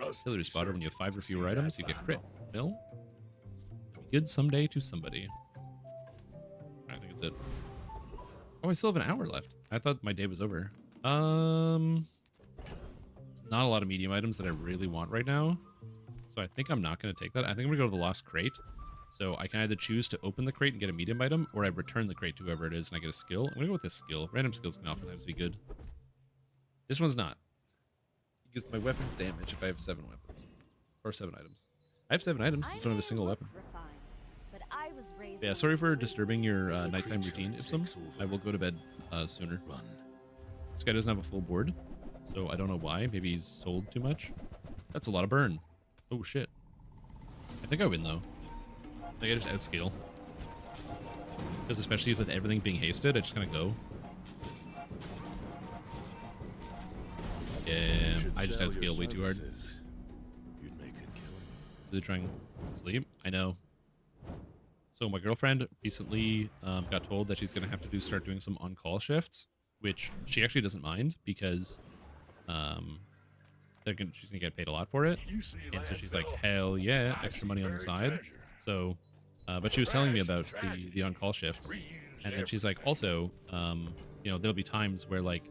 Artillery Spotter, when you have 5 or fewer items, you get crit. Mill. Good someday to somebody. I think that's it. Oh, I still have an hour left. I thought my day was over. Not a lot of medium items that I really want right now. So I think I'm not going to take that. I think I'm going to go to the Lost Crate. So I can either choose to open the crate and get a medium item, or I return the crate to whoever it is and I get a skill. I'm going to go with this skill. Random skills can oftentimes be good. This one's not. Because my weapons damage if I have 7 weapons. Or 7 items. I have 7 items. I just don't have a single weapon. Yeah, sorry for disturbing your nighttime routine, Ipsum. I will go to bed sooner. This guy doesn't have a full board, so I don't know why. Maybe he's sold too much. That's a lot of burn. Oh, shit. I think I win, though. I think I just outscale. Because especially with everything being hasted, I just kind of go. Yeah, I just outscale way too hard. Really trying to sleep? I know. So my girlfriend recently got told that she's going to have to start doing some on-call shifts, which she actually doesn't mind because she's going to get paid a lot for it. And so she's like, hell yeah, extra money on the side. So, but she was telling me about the on-call shifts. And then she's like, also, you know, there'll be times where like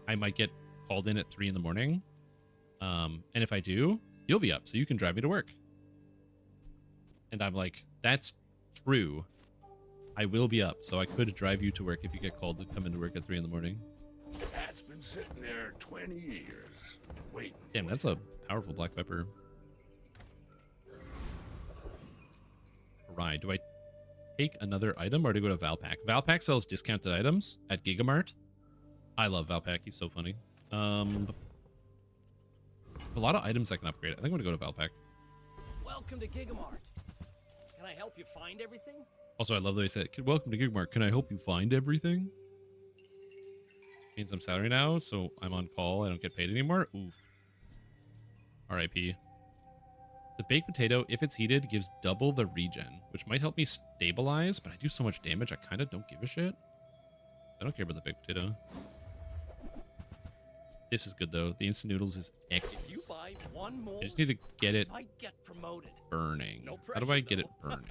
I might get called in at 3 in the morning. And if I do, you'll be up so you can drive me to work. And I'm like, that's true. I will be up, so I could drive you to work if you get called to come into work at 3 in the morning. That's been sitting there 20 years, waiting. Damn, that's a powerful black pepper. Right, do I take another item or do I go to Valpak? Valpak sells discounted items at Gigamart. I love Valpak, he's so funny. A lot of items I can upgrade. I think I'm gonna go to Valpak. Welcome to Gigamart. Can I help you find everything? Also, I love that they said, welcome to Gigamart. Can I help you find everything? Means I'm salary now, so I'm on call. I don't get paid anymore. Ooh. R.I.P. The baked potato, if it's heated, gives double the regen, which might help me stabilize, but I do so much damage, I kind of don't give a shit. I don't care about the baked potato. This is good though. The instant noodles is excellent. You buy one more. I just need to get it I get promoted. burning. No How do pressure, I get it though. burning?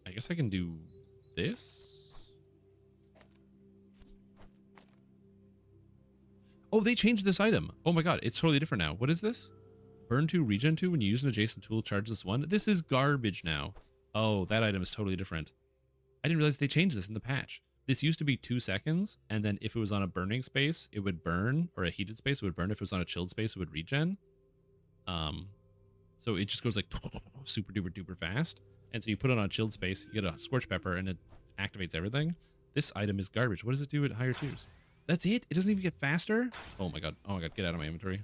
I guess I can do this. Oh, they changed this item. Oh my god, it's totally different now. What is this? Burn 2, regen 2. When you use an adjacent tool, charge this 1. This is garbage now. Oh, that item is totally different. I didn't realize they changed this in the patch. This used to be 2 seconds, and then if it was on a burning space, it would burn, or a heated space, it would burn. If it was on a chilled space, it would regen. So it just goes like super duper duper fast. And so you put it on a chilled space, you get a scorch pepper, and it activates everything. This item is garbage. What does it do at higher tiers? That's it? It doesn't even get faster? Oh my god. Oh my god, get out of my inventory.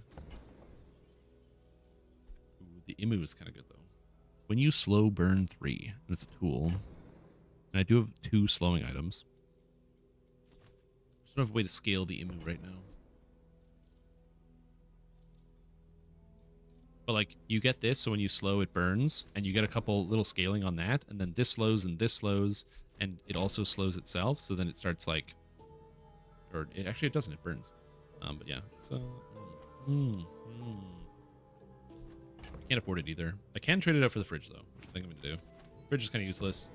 Ooh, the Imu is kind of good though. When you slow burn 3, and it's a tool, and I do have 2 slowing items. Just don't have a way to scale the Imu right now. But like you get this, so when you slow it burns, and you get a couple little scaling on that, and then this slows and this slows, and it also slows itself, so then it starts like, or it actually it doesn't, it burns. But yeah, so I can't afford it either. I can trade it out for the fridge though, which I think I'm gonna do. Fridge is kind of useless.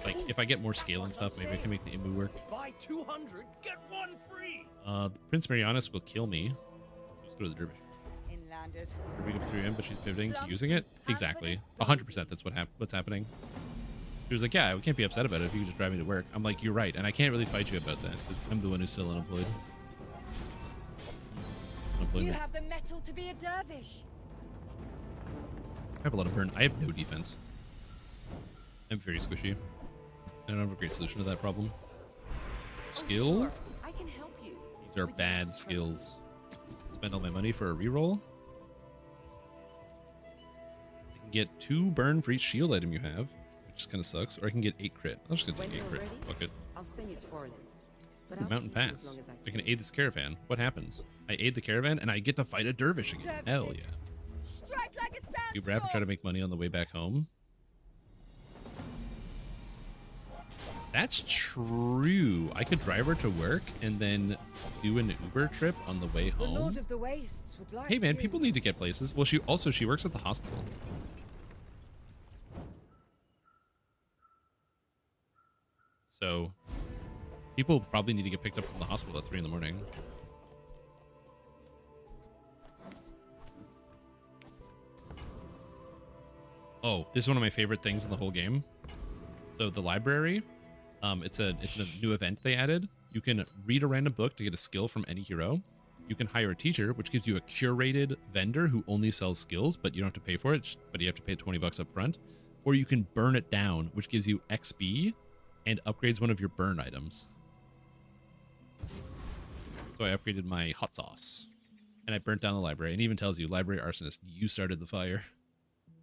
Like if I get more scaling stuff, maybe I can make the Imu work. Buy 200, get one free. Prince Marianus will kill me. So let's go to the dervish. We go through him, but she's pivoting to using it. Exactly, 100%. That's what's happening. She was like, "Yeah, we can't be upset about it if you could just drive me to work." I'm like, "You're right," and I can't really fight you about that because I'm the one who's still unemployed. You have the metal to be a dervish. I have a lot of burn. I have no defense. I'm very squishy. I don't have a great solution to that problem. Skill? Sure, I can help you. These are bad skills. Spend all my money for a reroll. I can get 2 burn for each shield item you have, which kind of sucks. Or I can get 8 crit. I'm just gonna take 8 crit. Fuck it. I'll send you to Orland. Ooh, Mountain Pass. I can aid this caravan. What happens? I aid the caravan and I get to fight a dervish again. Hell yeah. Strike like a You grab and try to make money on the way back home. That's true. I could drive her to work and then do an Uber trip on the way The Lord home. of the Wastes would like Hey man, you. people need to get places. Well, she works at the hospital. So people probably need to get picked up from the hospital at 3 in the morning. Oh, this is one of my favorite things in the whole game. So the library, it's a new event they added. You can read a random book to get a skill from any hero. You can hire a teacher, which gives you a curated vendor who only sells skills, but you don't have to pay for it, but you have to pay 20 bucks up front. Or you can burn it down, which gives you XP and upgrades one of your burn items. So I upgraded my hot sauce and I burnt down the library, and it even tells you, library arsonist, you started the fire.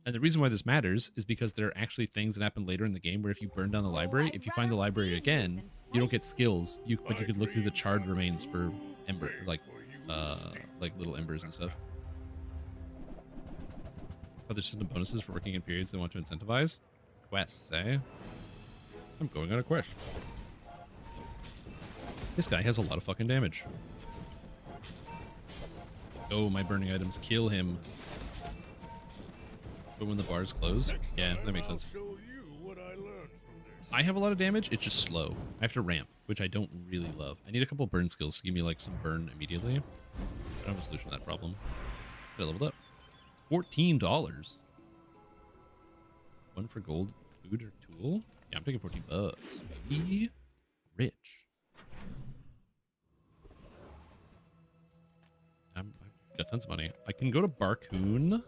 And the reason why this matters is because there are actually things that happen later in the game where if you burn down the library, if you find the library again, you don't get skills. But you could look through the charred remains for ember, like little embers and stuff. Other system bonuses for working in periods they want to incentivize. Quests, eh? I'm going on a quest. This guy has a lot of fucking damage. Oh, my burning items kill him. But when the bars close, yeah, that makes sense. I have a lot of damage. It's just slow. I have to ramp, which I don't really love. I need a couple burn skills to give me like some burn immediately. I don't have a solution to that problem. But I leveled up. $14. One for gold, food, or tool. Yeah, I'm taking 14 bucks. Baby. Rich. I've got tons of money. I can go to Barcoon.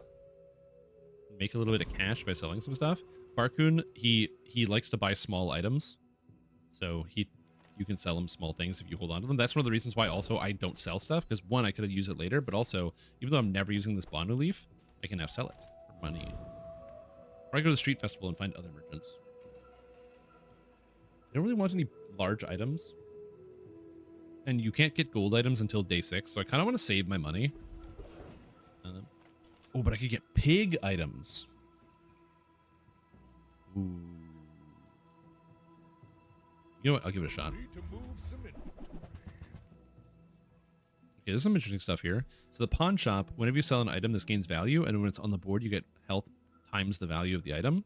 Make a little bit of cash by selling some stuff. Barcoon, he likes to buy small items, so you can sell him small things if you hold on to them. That's one of the reasons why also I don't sell stuff, because one, I could have used it later, but also even though I'm never using this Bonu leaf, I can now sell it for money. Or I go to the street festival and find other merchants. I don't really want any large items, and you can't get gold items until day 6, so I kind of want to save my money. Oh, but I could get pig items. Ooh. You know what? I'll give it a shot. Okay, there's some interesting stuff here. So the pawn shop, whenever you sell an item, this gains value, and when it's on the board, you get health times the value of the item.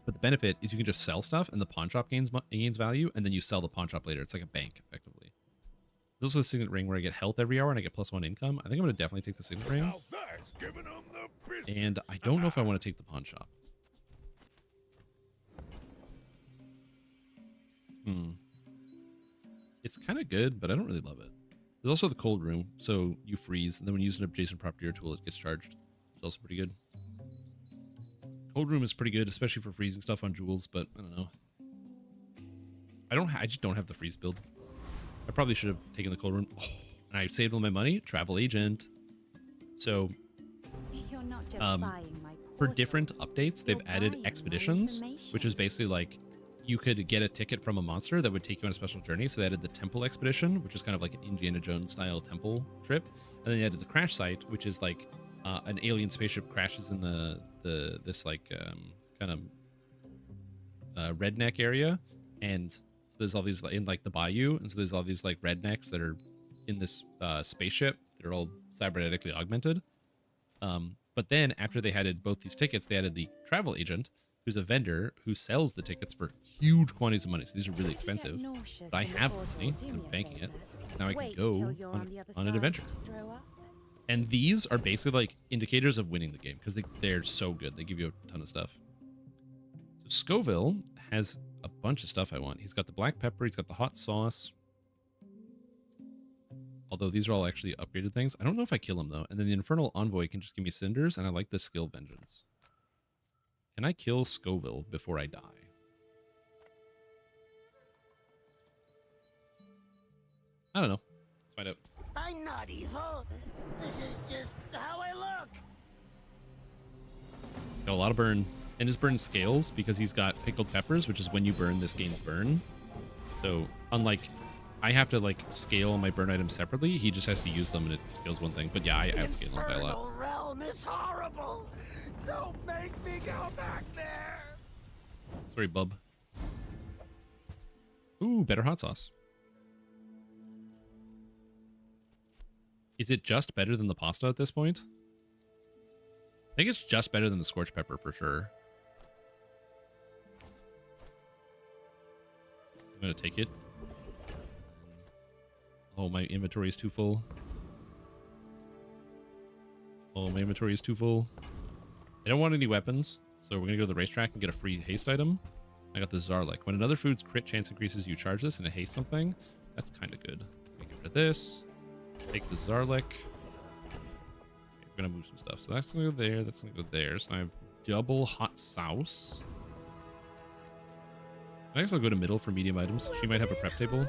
But the benefit is you can just sell stuff, and the pawn shop gains value, and then you sell the pawn shop later. It's like a bank, effectively. There's also the signet ring where I get health every hour, and I get +1 income. I think I'm going to definitely take the signet ring. And I don't know if I want to take the pawn shop. It's kind of good, but I don't really love it. There's also the cold room, so you freeze, and then when you use an adjacent property or tool, it gets charged. It's also pretty good. Cold room is pretty good, especially for freezing stuff on jewels, but I don't know. I just don't have the freeze build. I probably should have taken the cold room. Oh, and I saved all my money. Travel agent. So, You're not just buying my for different updates, they've added expeditions, which is basically like you could get a ticket from a monster that would take you on a special journey. So they added the temple expedition, which is kind of like an Indiana Jones style temple trip. And then they added the crash site, which is like an alien spaceship crashes in this like kind of redneck area. And so there's all these in like the bayou. And so there's all these like rednecks that are in this spaceship. They're all cybernetically augmented. But then after they added both these tickets, they added the travel agent, who's a vendor who sells the tickets for huge quantities of money. So these are really expensive. But I have money. I'm banking it. Now I can go on an adventure. And these are basically like indicators of winning the game because they're so good. They give you a ton of stuff. So Scoville has a bunch of stuff I want. He's got the black pepper. He's got the hot sauce. Although these are all actually upgraded things. I don't know if I kill him though. And then the Infernal Envoy can just give me cinders. And I like the skill Vengeance. Can I kill Scoville before I die? I don't know. Let's find out. I'm not evil. This is just how I look. He's got a lot of burn. And his burn scales because he's got pickled peppers, which is when you burn, this gains burn. So unlike I have to like scale my burn items separately, he just has to use them and it scales one thing. But yeah, I outscale him by a lot. The realm is horrible. Don't make me go back there. Sorry, bub. Ooh, better hot sauce. Is it just better than the pasta at this point? I think it's just better than the scorched pepper for sure. I'm gonna take it. Oh, my inventory is too full. Oh, my inventory is too full. I don't want any weapons, so we're gonna go to the racetrack and get a free haste item. I got the Zarlik. When another food's crit chance increases, you charge this and it hastes something. That's kind of good. Get rid of this. Take the Zarlik. Okay, we're gonna move some stuff. So that's gonna go there. That's gonna go there. So I have double hot sauce. I guess I'll go to middle for medium items. She might have a prep table.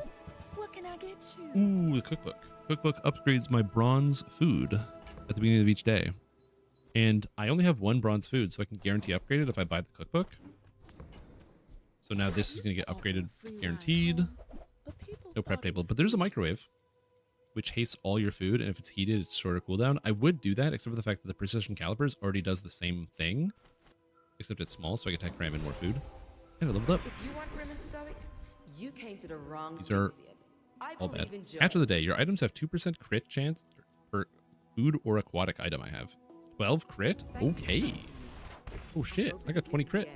What can I get you? Ooh, the cookbook. Cookbook upgrades my bronze food at the beginning of each day. And I only have one bronze food, so I can guarantee upgrade it if I buy the cookbook. So now this is going to get upgraded guaranteed. No prep table. But there's a microwave, which hastes all your food. And if it's heated, it's shorter cooldown. I would do that, except for the fact that the precision calipers already does the same thing. Except it's small, so I can tech cram in more food. And I leveled up. If you want grim and stoic, you came to the wrong These are all bad. After the day, your items have 2% crit chance per food or aquatic item I have. 12 crit? Okay. Oh shit, I got 20 crit.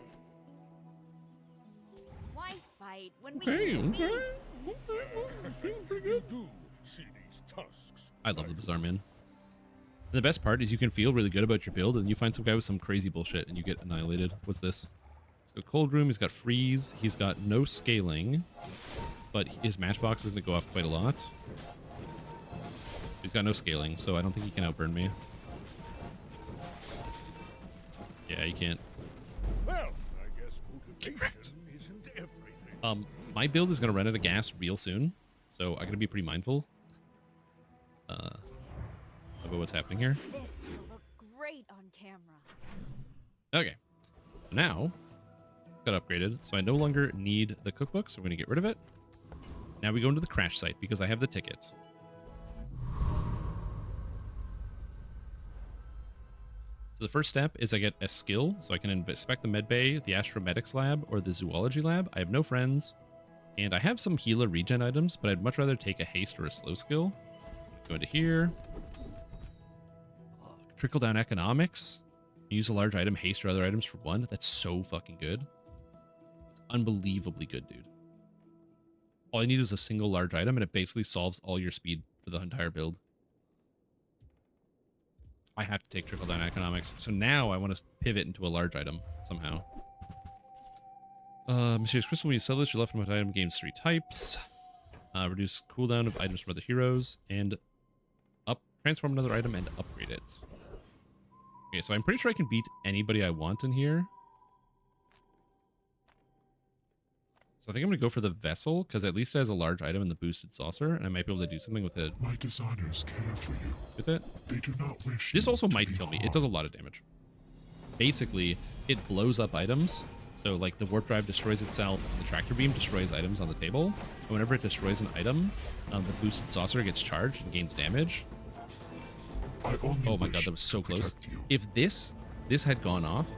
Why fight when we Okay, can okay. feast? I love the Bazaar, man. And the best part is you can feel really good about your build, and you find some guy with some crazy bullshit, and you get annihilated. What's this? He's got cold room, he's got freeze, he's got no scaling, but his matchbox is going to go off quite a lot. He's got no scaling, so I don't think he can outburn me. Yeah, he can't. Well, I guess motivation isn't everything. My build is going to run out of gas real soon, so I got to be pretty mindful about what's happening here. This will look great on camera. Okay, so now got upgraded, so I no longer need the cookbook, so we're going to get rid of it. Now we go into the crash site because I have the ticket. So the first step is I get a skill, so I can inspect the med bay, the astromedics lab, or the zoology lab. I have no friends, And I have some healer regen items, but I'd much rather take a haste or a slow skill. Go into here. Trickle down economics. Use a large item, haste or other items for 1. That's so fucking good. It's unbelievably good, dude. All you need is a single large item, and it basically solves all your speed for the entire build. I have to take trickle down economics. So now I want to pivot into a large item somehow. Mysterious Crystal, when you sell this, your left and right item gains 3 types. Reduce cooldown of items from other heroes, and transform another item and upgrade it. Okay, so I'm pretty sure I can beat anybody I want in here. So I think I'm going to go for the vessel, because at least it has a large item and the boosted saucer, and I might be able to do something with it. My designers care for you. With it? They do not wish This you also to might be kill me. It harmed. does a lot of damage. Basically, it blows up items. So, like, the warp drive destroys itself, and the tractor beam destroys items on the table. And whenever it destroys an item, the boosted saucer gets charged and gains damage. Oh my god, that was so close. If this had gone off,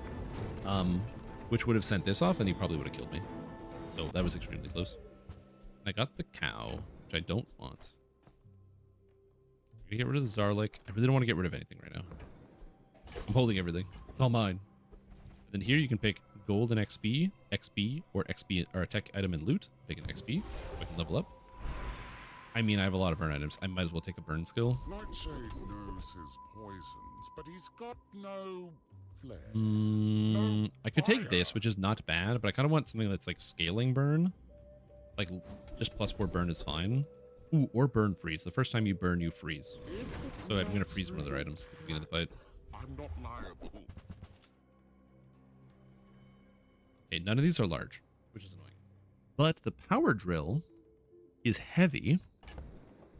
which would have sent this off, and he probably would have killed me. So that was extremely close. And I got the cow, which I don't want. I'm gonna get rid of the Zarlik. I really don't want to get rid of anything right now. I'm holding everything. It's all mine. And then here you can pick gold and XP, or XP, or a tech item and loot. Pick an XP, so I can level up. I mean, I have a lot of burn items. I might as well take a burn skill. Nightshade knows his poisons, but he's got no flair. I could take this, which is not bad, but I kind of want something that's like scaling burn. Like, just +4 burn is fine. Ooh, or burn freeze. The first time you burn, you freeze. So I'm going to freeze one of their items at the beginning of the fight. I'm not liable. Okay, none of these are large, which is annoying. But the power drill is heavy.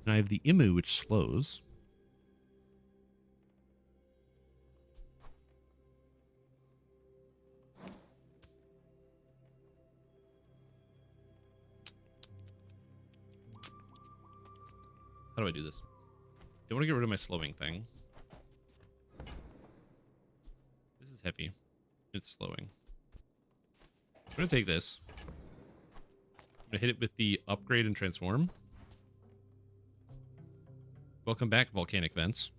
And I have the Imu, which slows. How do I do this? I want to get rid of my slowing thing. This is heavy. It's slowing. I'm going to take this. I'm going to hit it with the upgrade and transform. Welcome back, volcanic vents.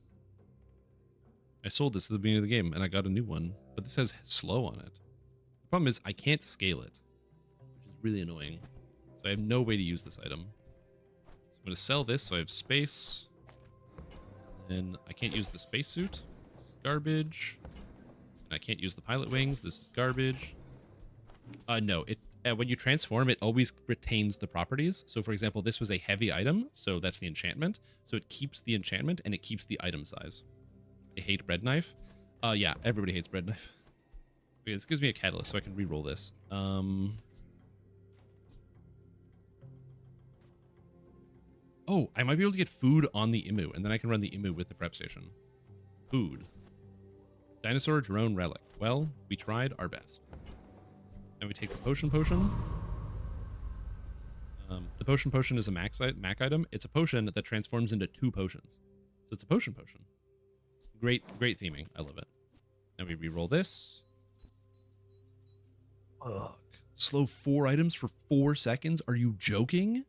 I sold this at the beginning of the game, and I got a new one, but this has slow on it. The problem is I can't scale it, which is really annoying. So I have no way to use this item. So I'm going to sell this so I have space. And I can't use the spacesuit. This is garbage. And I can't use the pilot wings. This is garbage. No, when you transform, it always retains the properties. So, for example, this was a heavy item, so that's the enchantment. So it keeps the enchantment, and it keeps the item size. I hate bread knife. Yeah, everybody hates bread knife. Okay, this gives me a catalyst, so I can re-roll this. Oh, I might be able to get food on the Imu, and then I can run the Imu with the prep station. Food. Dinosaur drone relic. Well, we tried our best. And we take the potion. The potion is a mac item. It's a potion that transforms into 2 potions. So it's a potion. Great theming. I love it. Now we re-roll this. Fuck. Slow 4 items for 4 seconds? Are you joking?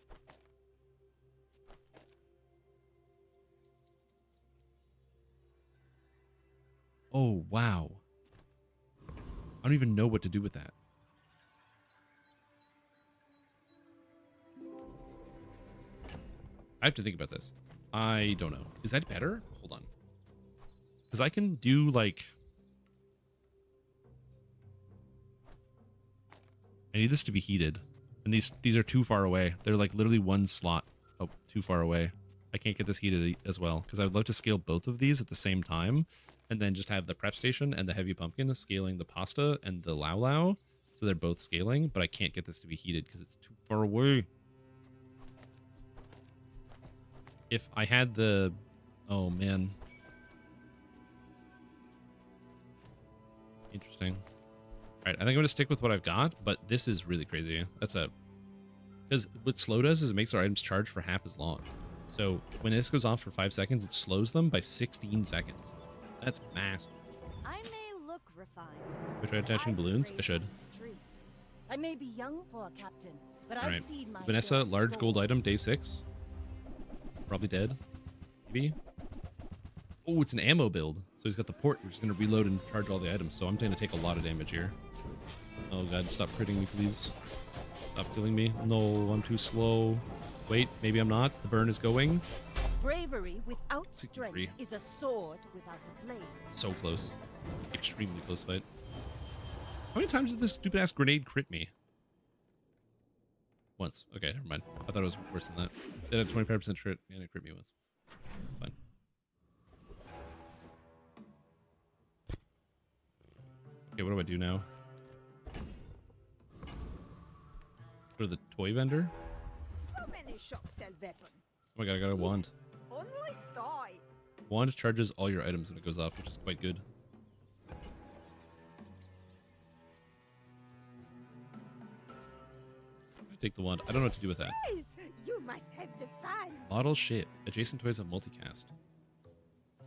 Oh, wow. I don't even know what to do with that. I have to think about this. I don't know. Is that better? Hold on. Because I can do, like... I need this to be heated. And these are too far away. They're, like, literally 1 slot. Oh, too far away. I can't get this heated as well. Because I would love to scale both of these at the same time. And then just have the prep station and the heavy pumpkin scaling the pasta and the Lao Lao. So they're both scaling. But I can't get this to be heated because it's too far away. If I had the... Oh, man. Interesting. All right, I think I'm going to stick with what I've got, but this is really crazy. That's a... Because what slow does is it makes our items charge for half as long. So when this goes off for 5 seconds, it slows them by 16 seconds. That's massive. I may look refined. Should I try attaching balloons? I should. I may be young for a captain, but All I've right. seen my Vanessa, share of large gold storms. item, day 6. Probably dead. Maybe. Oh, it's an ammo build. So he's got the port, which is going to reload and charge all the items. So I'm going to take a lot of damage here. Oh god, stop critting me, please. Stop killing me. No, I'm too slow. Wait, maybe I'm not. The burn is going. Bravery without 63. strength is a sword without a blade. So close. Extremely close fight. How many times did this stupid ass grenade crit me? Once. Okay, never mind. I thought it was worse than that. It had a 25% crit and it crit me once. It's fine. Okay, what do I do now? Go to the toy vendor. So many shops sell weapons. Oh my god, I got a wand. Only die. Wand charges all your items when it goes off, which is quite good. I take the wand. I don't know what to do with that. Guys, you must have the fun. Model ship. Adjacent toys have multicast.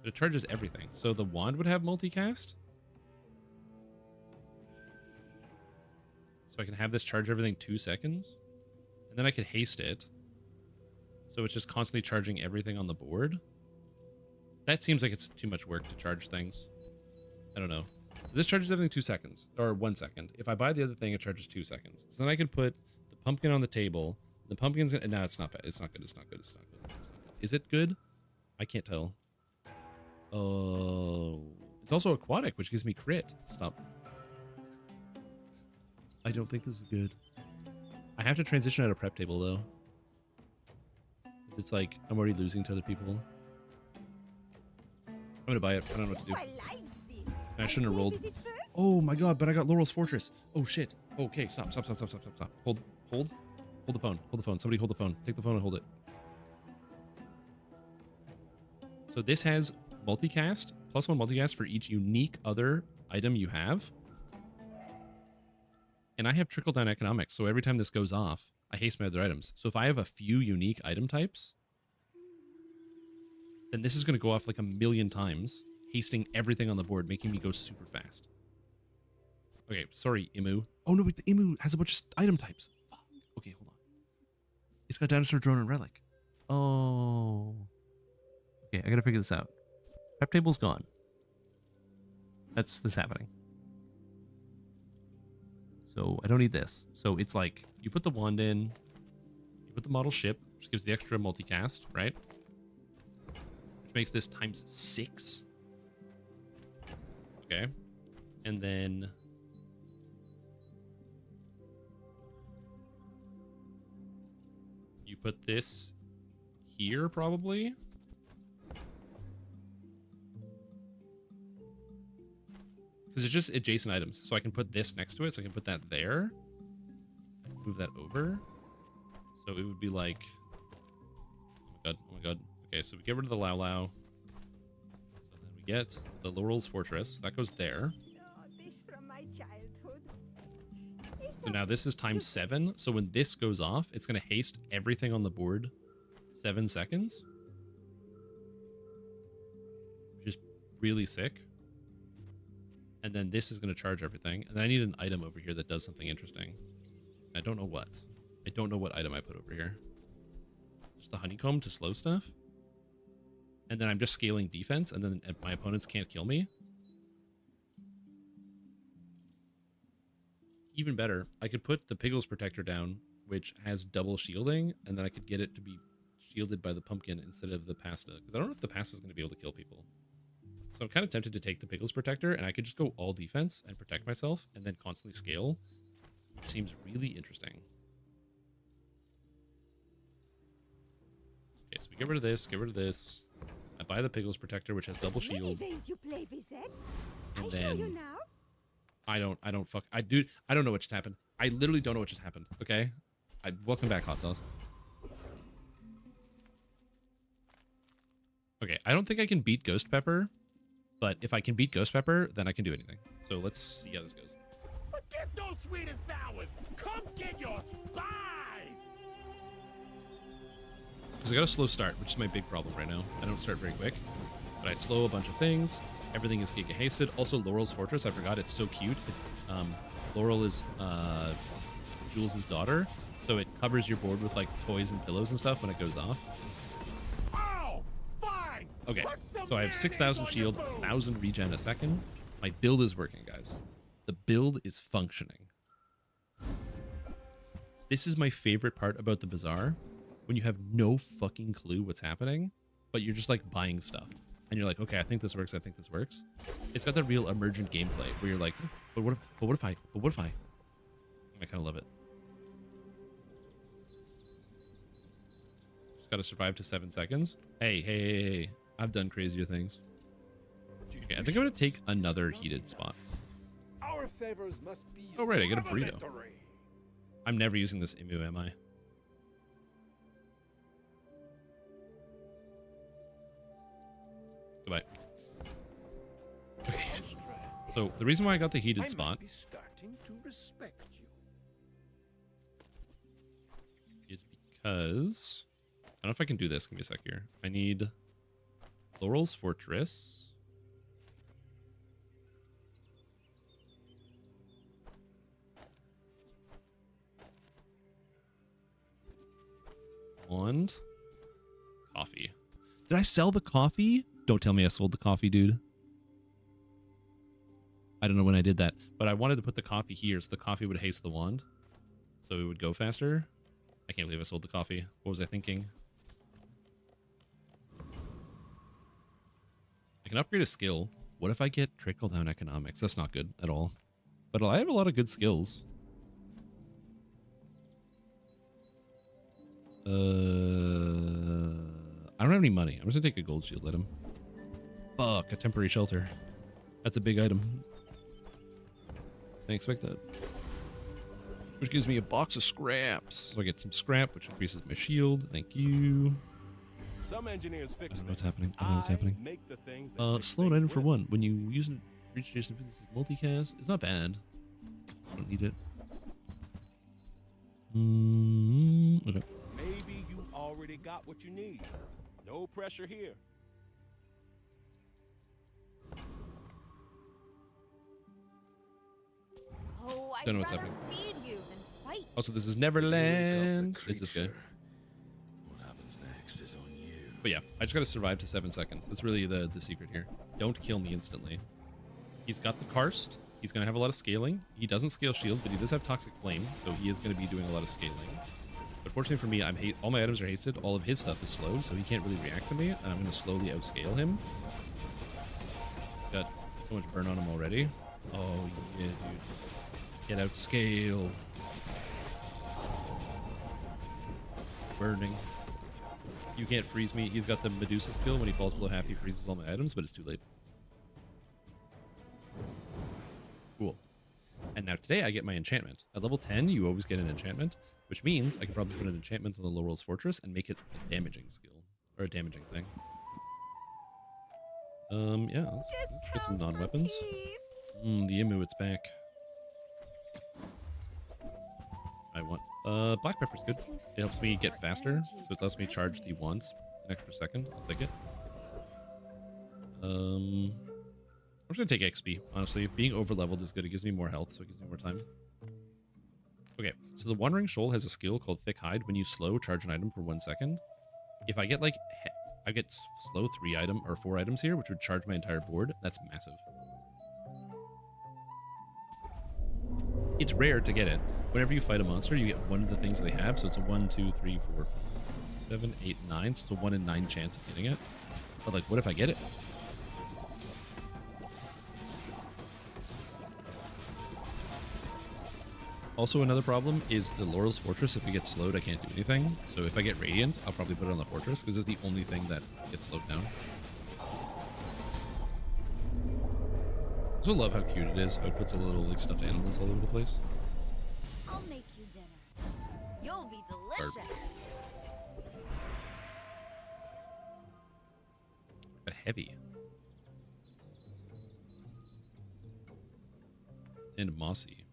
But it charges everything. So the wand would have multicast? So I can have this charge everything 2 seconds? And then I can haste it. So it's just constantly charging everything on the board? That seems like it's too much work to charge things. I don't know. So this charges everything 2 seconds. Or 1 second. If I buy the other thing, it charges 2 seconds. So then I could put the pumpkin on the table. The pumpkin's gonna... No, it's not bad. It's not good. It's not good. It's not good. It's not good. Is it good? I can't tell. Oh... It's also aquatic, which gives me crit. Stop. I don't think this is good. I have to transition out of prep table, though. It's like, I'm already losing to other people. I'm gonna buy it. I don't know what to do. I shouldn't have rolled. Oh my god, but I got Laurel's Fortress. Oh shit. Okay, stop. Hold the phone. Hold the phone. Somebody hold the phone. Take the phone and hold it. So this has multicast, +1 multicast for each unique other item you have. And I have trickle-down economics, so every time this goes off, I haste my other items. So if I have a few unique item types, then this is going to go off like 1,000,000 times, hasting everything on the board, making me go super fast. Okay, sorry, Imu. Oh no, but the Imu has a bunch of item types. Fuck. Okay, hold on. It's got Dinosaur, Drone, and Relic. Oh. Okay, I gotta figure this out. Prep table's gone. That's happening. So I don't need this. So it's like, you put the wand in, you put the model ship, which gives the extra multicast, right? Which makes this ×6. Okay. And then you put this here, probably. Because it's just adjacent items. So I can put this next to it. So I can put that there. Move that over. So it would be like... Oh my god. Oh my god. Okay, so we get rid of the Lao Lao. So then we get the Laurel's Fortress. That goes there. This from my childhood. So now this is ×7. So when this goes off, it's going to haste everything on the board 7 seconds. Which is really sick. And then this is going to charge everything. And then I need an item over here that does something interesting. I don't know what. I don't know what item I put over here. Just the honeycomb to slow stuff. And then I'm just scaling defense, and then my opponents can't kill me. Even better, I could put the Piggles Protector down, which has double shielding, and then I could get it to be shielded by the pumpkin instead of the pasta. Because I don't know if the pasta is going to be able to kill people. So I'm kind of tempted to take the Piggles Protector, and I could just go all defense and protect myself, and then constantly scale, which seems really interesting. Okay, so we get rid of this, get rid of this. I buy the Piggles Protector, which has double shield. Days you play with that. And I then show you now. I don't know what just happened. I literally don't know what just happened, okay? Welcome back, Hot Sauce. Okay, I don't think I can beat Ghost Pepper, but if I can beat Ghost Pepper, then I can do anything. So let's see how this goes. Forget those sweet and sours. Come get your spies. Because I got a slow start, which is my big problem right now. I don't start very quick, but I slow a bunch of things. Everything is giga hasted. Also, Laurel's Fortress, I forgot, it's so cute. Laurel is Jules' daughter, so it covers your board with like toys and pillows and stuff when it goes off. Oh, fine. Okay, so I have 6,000 shield, 1,000 regen a second. My build is working, guys. The build is functioning. This is my favorite part about the bazaar, when you have no fucking clue what's happening, but you're just like buying stuff. And you're like, okay, I think this works, I think this works. It's got the real emergent gameplay where you're like, but what if I? I kind of love it. Just gotta survive to 7 seconds. Hey. I've done crazier things. Okay, I think I'm gonna take another heated spot. Our favors must be Oh, right, I get a burrito. revelatory. I'm never using this Imu, am I? Goodbye. Okay. So the reason why I got the heated spot Be starting to respect you. is because I don't know if I can do this. Give me a sec here. I need Laurel's Fortress. And coffee. Did I sell the coffee? Don't tell me I sold the coffee, dude. I don't know when I did that, but I wanted to put the coffee here so the coffee would haste the wand, so it would go faster. I can't believe I sold the coffee. What was I thinking? I can upgrade a skill. What if I get trickle down economics? That's not good at all. But I have a lot of good skills. I don't have any money. I'm just gonna take a gold shield at him. Fuck, a temporary shelter. That's a big item. Didn't expect that. Which gives me a box of scraps. So I get some scrap, which increases my shield. Thank you. Some engineers fix I don't know what's happening. I don't know what's happening. Slow an item for one. When you use it, reach Jason Fitness multicast. It's not bad. I don't need it. Okay. Maybe you already got what you need. No pressure here. Oh, Don't know what's happening. feed you than fight. Also, this is Neverland. Is this guy? What happens next is on you. But yeah, I just gotta survive to 7 seconds. That's really the secret here. Don't kill me instantly. He's got the karst. He's gonna have a lot of scaling. He doesn't scale shield, but he does have toxic flame, so he is gonna be doing a lot of scaling. But fortunately for me, all my items are hasted. All of his stuff is slow, so he can't really react to me, and I'm gonna slowly outscale him. Got so much burn on him already. Oh yeah, dude. Get outscaled. Burning. You can't freeze me. He's got the Medusa skill. When he falls below half, he freezes all my items, but it's too late. Cool. And now today I get my enchantment. At level 10, you always get an enchantment, which means I can probably put an enchantment on the Laurel's Fortress and make it a damaging skill. Or a damaging thing. Yeah, let's get some non-weapons. The Imu, it's back. I want black pepper's good. It helps me get faster, so it lets me charge the wands an extra second. I'll take it. I'm just gonna take XP, honestly. Being over leveled is good. It gives me more health, so it gives me more time. Okay, so the Wandering Shoal has a skill called Thick Hide. When you slow, charge an item for 1 second. If I get like I get slow 4 items here, which would charge my entire board. That's massive. It's rare to get it. Whenever you fight a monster, you get one of the things they have. So it's a 1, 2, 3, 4, 5, 6, 7, 8, 9. So it's a 1 in 9 chance of getting it. But like, what if I get it? Also, another problem is the Laurel's Fortress. If it gets slowed, I can't do anything. So if I get Radiant, I'll probably put it on the Fortress because it's the only thing that gets slowed down. I also love how cute it is. How it puts all the little like stuffed animals all over the place. I'll make you dinner. You'll be delicious. But heavy. And mossy.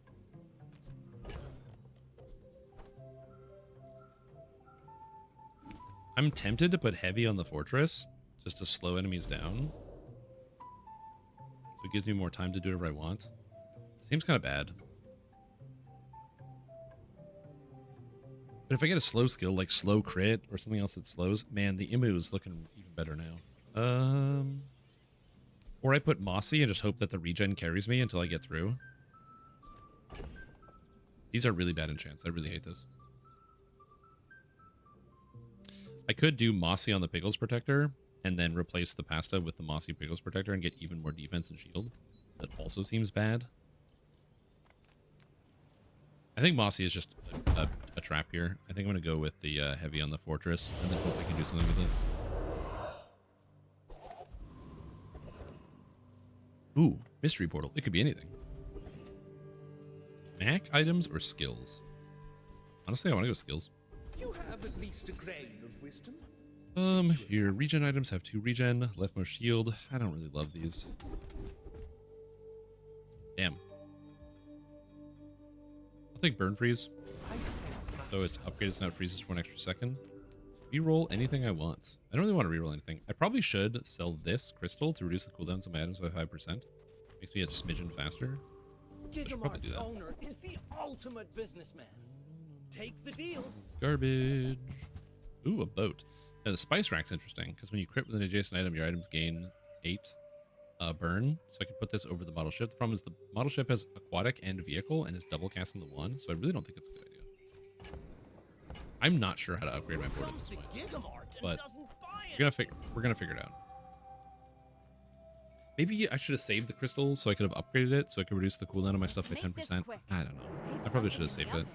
I'm tempted to put heavy on the fortress just to slow enemies down. So it gives me more time to do whatever I want. Seems kind of bad. But if I get a slow skill like slow crit or something else that slows, man, the Imu is looking even better now. Or I put Mossy and just hope that the regen carries me until I get through. These are really bad enchants. I really hate this. I could do Mossy on the Pickles Protector and then replace the pasta with the Mossy Pickles Protector and get even more defense and shield. That also seems bad. I think Mossy is just a trap here. I think I'm going to go with the heavy on the Fortress and then hope I can do something with it. Ooh, Mystery Portal. It could be anything. Mac items or skills? Honestly, I want to go skills. You have at least a grain of wisdom. Your regen items have 2 regen, leftmost shield. I don't really love these. Damn. I'll take burn freeze. So it's upgraded so now it freezes for an extra second. Reroll anything I want. I don't really want to reroll anything. I probably should sell this crystal to reduce the cooldowns of my items by 5%. Makes me a smidgen faster. Gigamart's owner is the ultimate businessman. Take the deal. It's garbage. Ooh, a boat. Now the spice rack's interesting because when you crit with an adjacent item, your items gain 8 burn. So I can put this over the model ship. The problem is the model ship has aquatic and vehicle and is double casting the one, so I really don't think it's a good idea. I'm not sure how to upgrade my board at this point, but we're gonna figure it out. Maybe I should have saved the crystal so I could have upgraded it so I could reduce the cooldown of my stuff by 10%. I don't know. I probably should have saved it.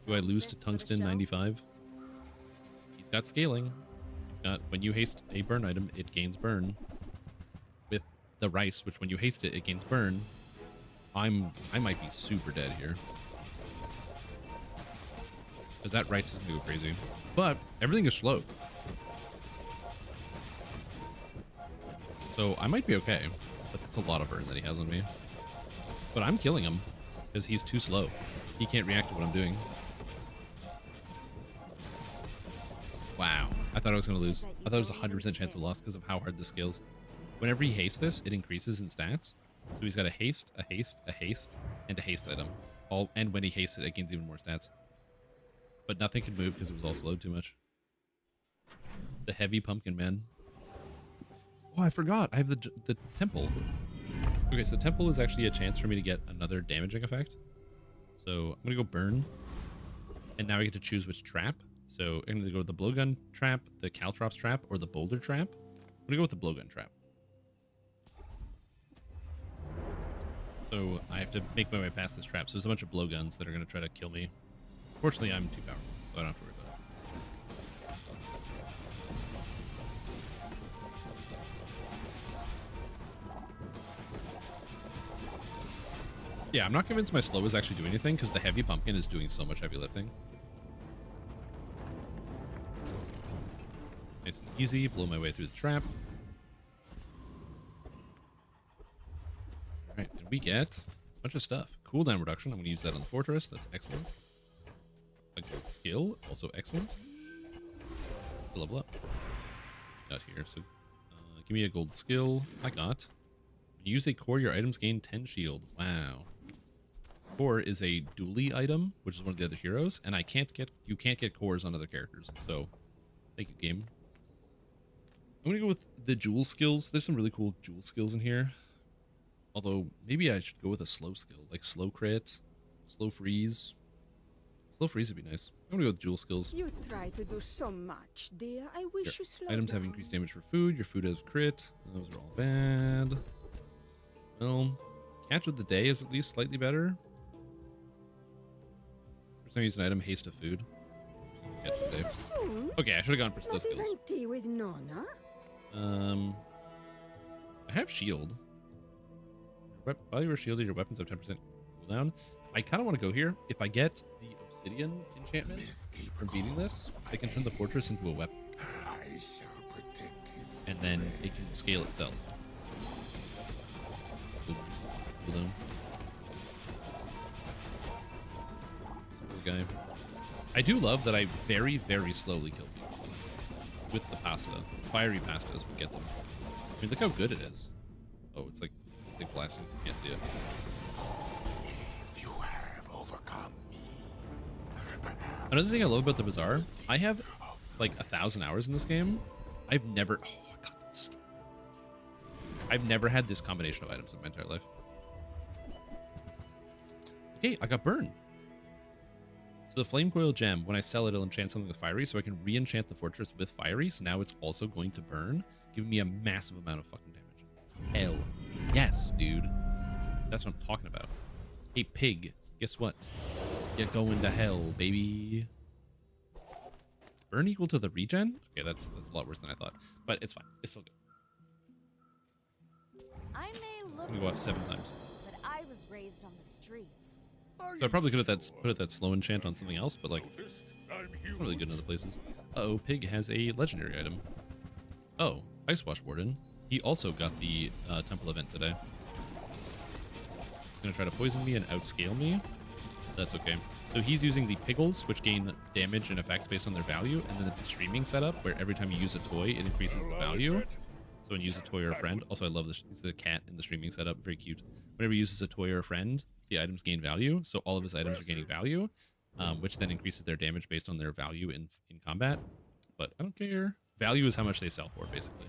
Do I lose to tungsten 95? He's got scaling. He's got when you haste a burn item, it gains burn. With the rice, which when you haste it, it gains burn. I might be super dead here. Because that rice is gonna go crazy. But everything is slow. So I might be okay. But that's a lot of burn that he has on me. But I'm killing him. Because he's too slow. He can't react to what I'm doing. Wow. I thought I was going to lose. I thought it was a 100% chance of loss because of how hard this scales. Whenever he hastes this, it increases in stats. So he's got a haste, a haste, a haste, and a haste item. And when he hastes it, it gains even more stats. But nothing could move because it was all slowed too much. The heavy pumpkin man. Oh, I forgot. I have the temple. Okay, so the temple is actually a chance for me to get another damaging effect. So I'm going to go burn. And now I get to choose which trap. So I'm going to go with the blowgun trap, the caltrops trap, or the boulder trap. I'm going to go with the blowgun trap. So I have to make my way past this trap. So there's a bunch of blowguns that are going to try to kill me. Fortunately, I'm too powerful, so I don't have to worry about it. Yeah, I'm not convinced my slow is actually doing anything because the heavy pumpkin is doing so much heavy lifting. Nice and easy. Blow my way through the trap. Alright, and we get a bunch of stuff. Cooldown reduction. I'm going to use that on the fortress. That's excellent. A good skill. Also excellent. Level up. Got here. So give me a gold skill. I got. When you use a core, your items gain 10 shield. Wow. Core is a dually item, which is one of the other heroes, and you can't get cores on other characters. So, thank you, game. I'm gonna go with the jewel skills. There's some really cool jewel skills in here. Although maybe I should go with a slow skill, like slow crit, slow freeze. Slow freeze would be nice. I'm gonna go with jewel skills. You try to do so much, dear. I wish you slow Items down. have increased damage for food. Your food has crit. Those are all bad. Well, catch of the day is at least slightly better. First time I use an item, haste of food. Catch of the day. Okay, I should have gone for slow skills. Tea with Nona? I have shield. While you were shielded, your weapons have 10% cooldown. I kind of want to go here. If I get the obsidian enchantment from beating this, I can turn the fortress into a weapon. I shall protect his and then it can scale itself. Cooldown. Some poor guy. I do love that I very, very slowly kill people with the pasta. Fiery pasta is what gets them. I mean, look how good it is. Oh, it's like blasting, so you can't see it. If you have overcome me, Another thing I love about the bazaar, I have like 1,000 hours in this game. I've never, oh god, that's scary. I've never had this combination of items in my entire life. Okay, I got burn. So the flame coil gem, when I sell it, it'll enchant something with fiery, so I can re-enchant the fortress with fiery. So now it's also going to burn, giving me a massive amount of fucking damage. Hell yes, dude. That's what I'm talking about. Hey, pig, guess what? You're going to hell, baby. Is burn equal to the regen? Okay, that's a lot worse than I thought, but it's fine. It's still good. I may look I'm gonna go off 7 times. but I was raised on the streets. So I probably could have put that slow enchant on something else, but like, it's not really good in other places. Uh-oh, pig has a legendary item. Oh, Ice Wash Warden. He also got the temple event today. He's gonna try to poison me and outscale me. That's okay. So he's using the Piggles, which gain damage and effects based on their value, and then the streaming setup, where every time you use a toy, it increases the value. So when you use a toy or a friend, also I love this, he's the cat in the streaming setup, very cute. Whenever he uses a toy or a friend, the items gain value, so all of his items are gaining value, which then increases their damage based on their value in combat. But I don't care. Value is how much they sell for, basically.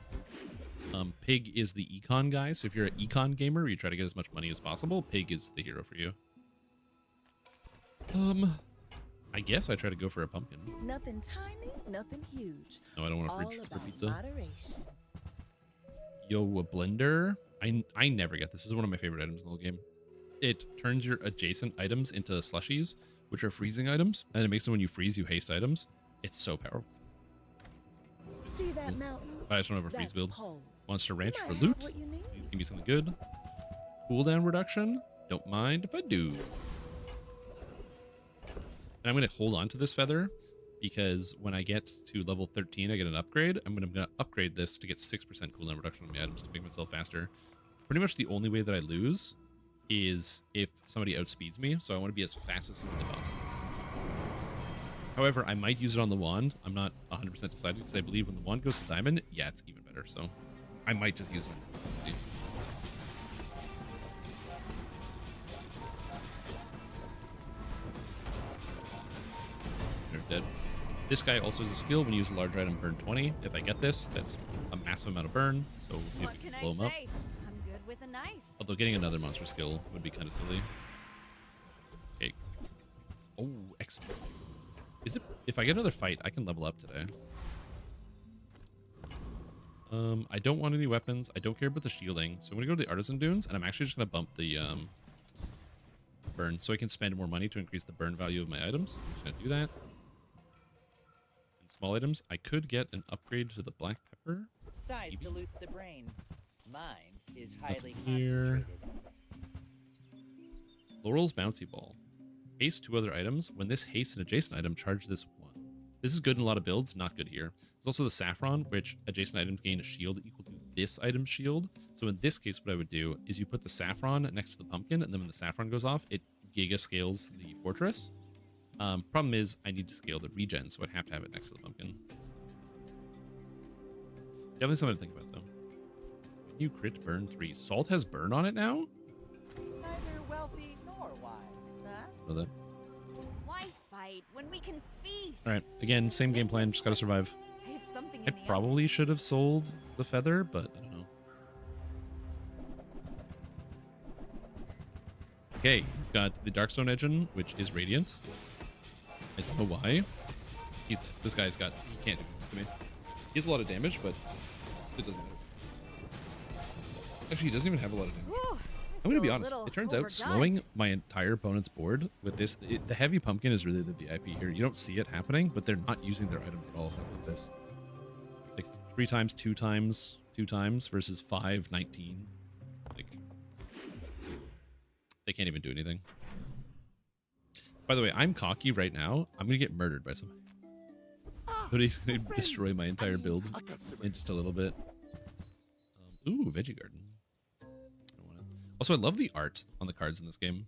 Pig is the econ guy, so if you're an econ gamer where you try to get as much money as possible, Pig is the hero for you. I guess I try to go for a pumpkin. Nothing tiny, nothing huge. No, I don't want a All fridge for about pizza. moderation. Yo, a blender. I never get this. This is one of my favorite items in the whole game. It turns your adjacent items into slushies, which are freezing items, and it makes them when you freeze, you haste items. It's so powerful. See that mountain? I just went over freeze That's build. cold. Monster Ranch You for might loot. have what you need. Please give me something good. Cooldown reduction. Don't mind if I do. And I'm going to hold on to this feather because when I get to level 13, I get an upgrade. I'm going to upgrade this to get 6% cooldown reduction on my items to make myself faster. Pretty much the only way that I lose is if somebody outspeeds me, so I want to be as fast as humanly possible. However, I might use it on the wand. I'm not 100% decided because I believe when the wand goes to diamond, yeah, it's even better. So I might just use it. Let's see. They're dead. This guy also has a skill when you use a large item, burn 20. If I get this, that's a massive amount of burn. So we'll see if we can blow him up. I'm good with a knife. Although getting another monster skill would be kind of silly. Okay. Oh, excellent. Is it? If I get another fight, I can level up today. I don't want any weapons. I don't care about the shielding. So I'm gonna go to the Artisan Dunes, and I'm actually just gonna bump the burn, so I can spend more money to increase the burn value of my items. I'm just gonna do that. And small items, I could get an upgrade to the black pepper. Size Maybe. dilutes the brain. Mine is highly Here. concentrated. Laurel's Bouncy Ball. Haste 2 other items. When this hastes an adjacent item, charge this 1. This is good in a lot of builds, not good here. There's also the Saffron, which adjacent items gain a shield equal to this item's shield. So in this case, what I would do is you put the Saffron next to the pumpkin, and then when the Saffron goes off, it giga scales the fortress. Problem is, I need to scale the regen, so I'd have to have it next to the pumpkin. Definitely something to think about, though. When you crit burn 3. Salt has burn on it now? Neither wealthy nor wise, huh? Know that. Why fight when we can feast? Alright, again, same game plan, just gotta survive. I have something I in the probably should have sold the feather, but I don't know. Okay, he's got the Darkstone engine, which is radiant. I don't know why. He's dead. This guy's got... He can't do anything to me. He has a lot of damage, but it doesn't matter. Actually, he doesn't even have a lot of damage. Whew, I'm going to be feel a honest. little It turns out overdone. slowing my entire opponent's board with this... the heavy pumpkin is really the VIP here. You don't see it happening, but they're not using their items at all. Look at this. Like 3 times, 2 times, 2 times versus 5, 19. Like... They can't even do anything. By the way, I'm cocky right now. I'm going to get murdered by somebody. But he's going to destroy my entire build in just a little bit. Ooh, Veggie Garden. I don't want it. Also, I love the art on the cards in this game.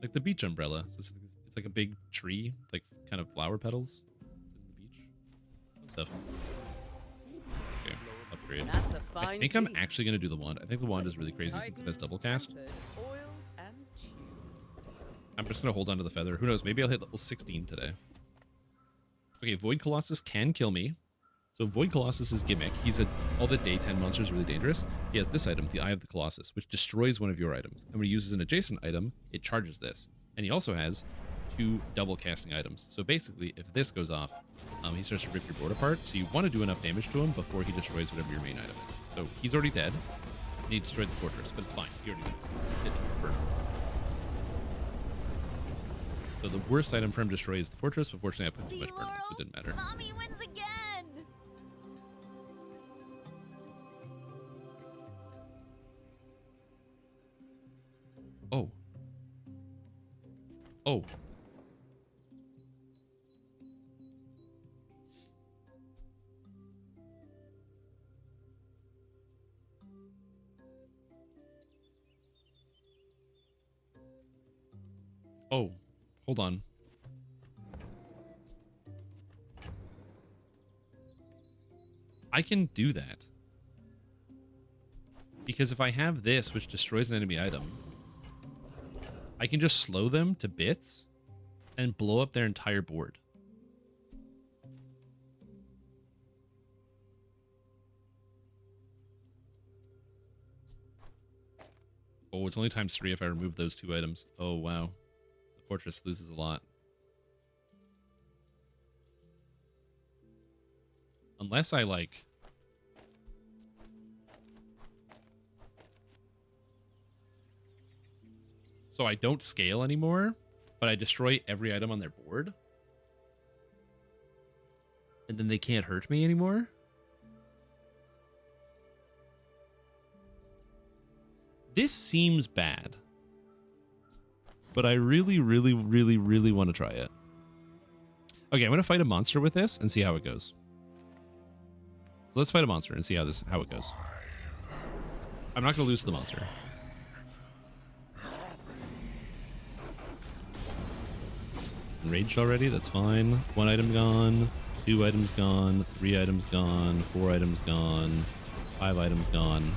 Like the beach umbrella. So it's like a big tree, like kind of flower petals. It's in the beach. Fun stuff. Okay, upgrade. That's a I fine think I'm piece. actually going to do the wand. I think the wand is really crazy since it has double cast. Oiled and tuned. I'm just going to hold on to the feather. Who knows? Maybe I'll hit level 16 today. Okay, Void Colossus can kill me. So Void Colossus's gimmick, all the day 10 monsters are really dangerous. He has this item, the Eye of the Colossus, which destroys one of your items. And when he uses an adjacent item, it charges this. And he also has 2 double casting items. So basically, if this goes off, he starts to rip your board apart. So you want to do enough damage to him before he destroys whatever your main item is. So he's already dead. And he destroyed the fortress, but it's fine. He already did. So the worst item for him destroys the fortress, but fortunately I put too much burn on, so it didn't matter. Mommy wins again! Oh. Oh. Oh. Hold on. I can do that. Because if I have this, which destroys an enemy item, I can just slow them to bits and blow up their entire board. Oh, it's only times 3 if I remove those 2 items. Oh, wow. The fortress loses a lot. Unless I, like... So I don't scale anymore, but I destroy every item on their board. And then they can't hurt me anymore. This seems bad. But I really, really, really, really want to try it. Okay, I'm going to fight a monster with this and see how it goes. So let's fight a monster and see how it goes. I'm not going to lose to the monster. Enraged already, that's fine. 1 item gone, 2 items gone, 3 items gone, 4 items gone, 5 items gone.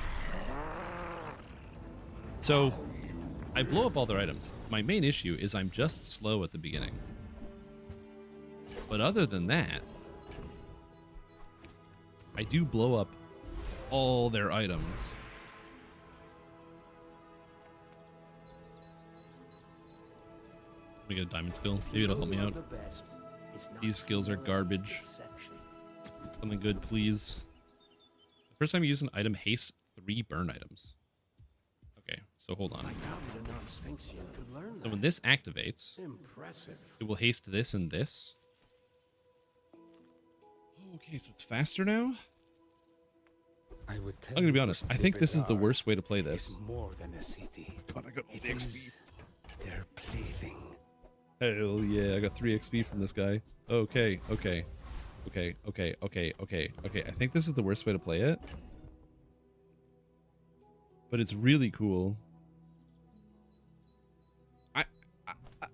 So I blow up all their items. My main issue is I'm just slow at the beginning. But other than that, I do blow up all their items. Let me get a diamond skill. Maybe it'll help me out. These skills are garbage. Something good, please. The first time you use an item, haste 3 burn items. Okay, so hold on. So when this activates, it will haste this and this. Okay, so it's faster now? I'm gonna be honest. I think this is the worst way to play this. More than a city. God, I got all the It XP. is their plaything. Hell yeah, I got 3 XP from this guy. Okay. I think this is the worst way to play it. But it's really cool.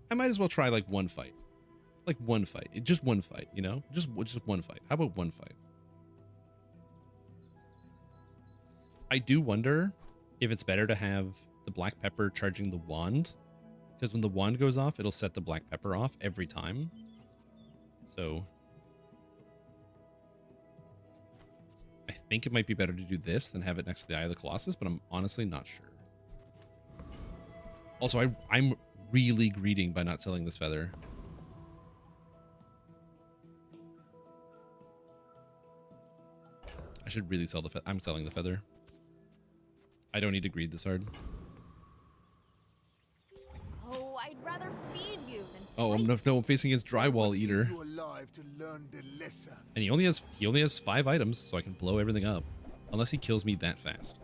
I might as well try like one fight. Like one fight. Just one fight, you know? Just one fight. How about one fight? I do wonder if it's better to have the black pepper charging the wand. Because when the wand goes off, it'll set the black pepper off every time. So I think it might be better to do this than have it next to the Eye of the Colossus, but I'm honestly not sure. Also, I'm really greeting by not selling this feather. I should really sell the feather. I'm selling the feather. I don't need to greed this hard. Oh, I'd rather feed you than Oh, I'm facing his drywall eater. And he only has 5 items, so I can blow everything up. Unless he kills me that fast.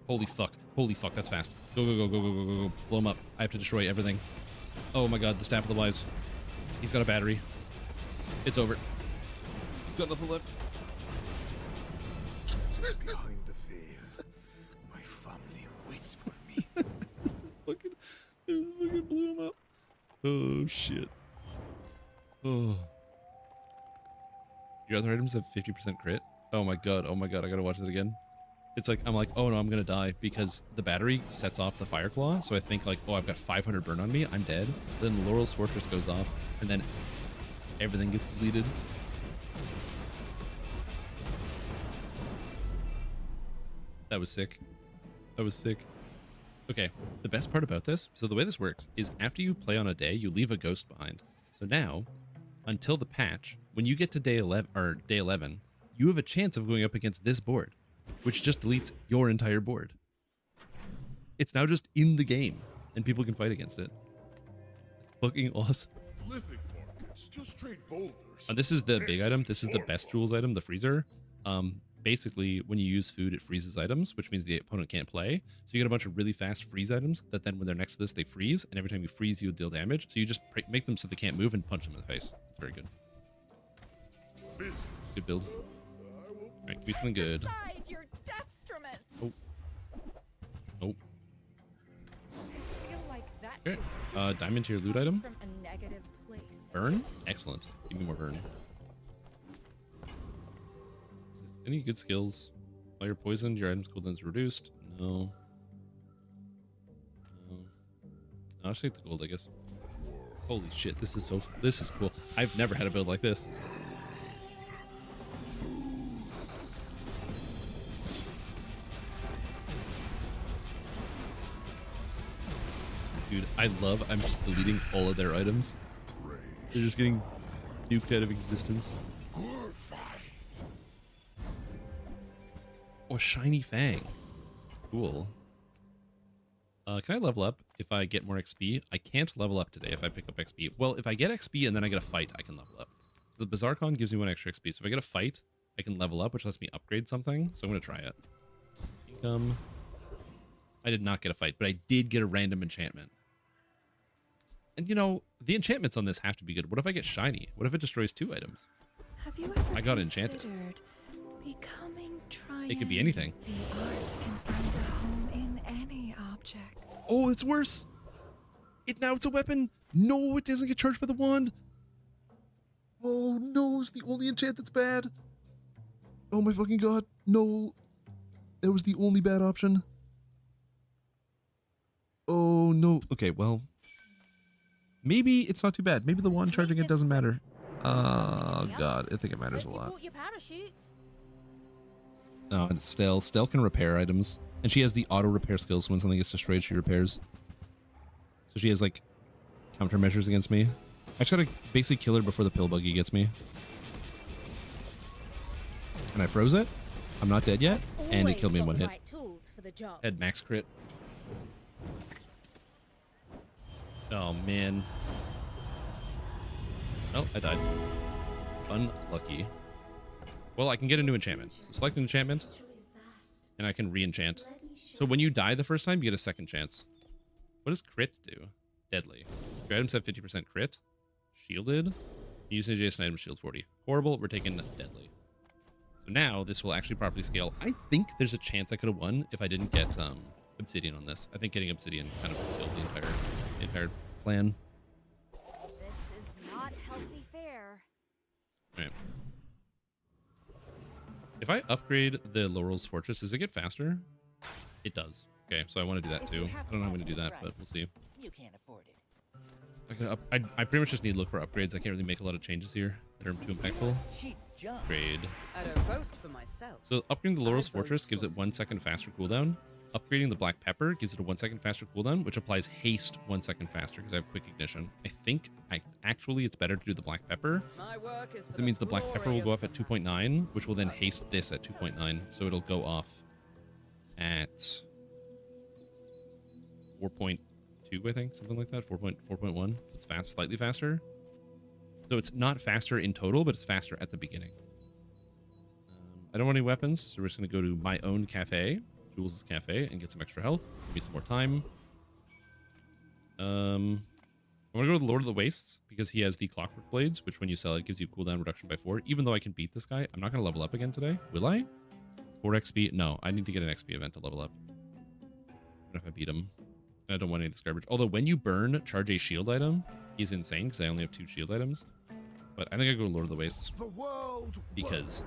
Holy fuck. Holy fuck, that's fast. Go. Blow him up. I have to destroy everything. Oh my god, the Staff of the Wise. He's got a battery. It's over. Got nothing left. Just behind the veil, my family waits for me. fucking blew him up. Oh shit. Oh. Your other items have 50% crit. Oh my god. I gotta watch it again. It's like, I'm like, oh no, I'm gonna die because the battery sets off the fire claw. So I think like, oh, I've got 500 burn on me, I'm dead. Then the Laurel's Fortress goes off, and then everything gets deleted. That was sick. That was sick. Okay, the best part about this, so the way this works is after you play on a day, you leave a ghost behind. So now, until the patch, when you get to day 11, you have a chance of going up against this board, which just deletes your entire board. It's now just in the game, and people can fight against it. It's fucking awesome. Living markets, just trade boulders. This is the big item. This is the best jewels item, the freezer. Basically, when you use food, it freezes items, which means the opponent can't play. So you get a bunch of really fast freeze items that then when they're next to this, they freeze. And every time you freeze, you deal damage. So you just make them so they can't move and punch them in the face. It's very good. Good build. All right, give me something good. Your Oh. Oh. I feel like that Okay. Diamond tier loot item. from a negative place. Burn. Excellent. Give me more burn. Any good skills? While you're poisoned, your item's cooldown's reduced. No. No. I'll just take the gold, I guess. Holy shit, this is cool. I've never had a build like this. Dude, I'm just deleting all of their items. They're just getting nuked out of existence. Oh, shiny fang. Cool. Can I level up if I get more XP? I can't level up today if I pick up XP. Well, if I get XP and then I get a fight, I can level up. The Bazaar Con gives me 1 extra XP. So if I get a fight, I can level up, which lets me upgrade something. So I'm going to try it. I did not get a fight, but I did get a random enchantment. And you know, the enchantments on this have to be good. What if I get shiny? What if it destroys 2 items? Have you ever I got enchanted. Becoming Trian? It could be anything. The art can find a home in any object. Oh, it's worse. Now it's a weapon. No, it doesn't get charged by the wand. Oh no, it's the only enchant that's bad. Oh my fucking god. No. That was the only bad option. Oh no. Okay, well. Maybe it's not too bad. Maybe the wand charging it doesn't matter. Oh god, I think it matters a lot. No, it's Stell. Stell can repair items. And she has the auto repair skills, so when something gets destroyed, she repairs. So she has like countermeasures against me. I just gotta basically kill her before the pill buggy gets me. And I froze it. I'm not dead yet. And it killed me in 1 hit. Had max crit. Oh man. Oh, I died. Unlucky. Well, I can get a new enchantment. So select an enchantment, and I can re-enchant. So when you die the first time, you get a second chance. What does crit do? Deadly. Your items have 50% crit. Shielded. Use an adjacent item, shield 40. Horrible, we're taking deadly. So now this will actually properly scale. I think there's a chance I could have won if I didn't get obsidian on this. I think getting obsidian kind of fulfilled the entire plan. This is not healthy fare. Alright. If I upgrade the Laurel's Fortress, does it get faster? It does. Okay, so I want to do that too. I don't know how I'm going to do that, but we'll see. You can't afford it. I pretty much just need to look for upgrades. I can't really make a lot of changes here that are too impactful. Upgrade. I don't boast for myself. So upgrading the Laurel's Fortress gives it 1 second faster cooldown. Upgrading the Black Pepper gives it a 1 second faster cooldown, which applies haste 1 second faster because I have quick ignition. I think actually it's better to do the Black Pepper. That means the Black Pepper will go off at 2.9, which will then haste this at 2.9. So it'll go off at 4.2, I think, something like that. 4.1. It's fast, slightly faster. So it's not faster in total, but it's faster at the beginning. I don't want any weapons, so we're just going to go to my own cafe. Jules' cafe and get some extra health. Give me some more time. I want to go to the Lord of the Wastes because he has the Clockwork Blades, which when you sell it gives you cooldown reduction by 4. Even though I can beat this guy, I'm not going to level up again today. Will I? 4 XP? No, I need to get an XP event to level up. What if I beat him? And I don't want any of this garbage. Although when you burn, charge a shield item, he's insane because I only have 2 shield items. But I think I go to Lord of the Wastes because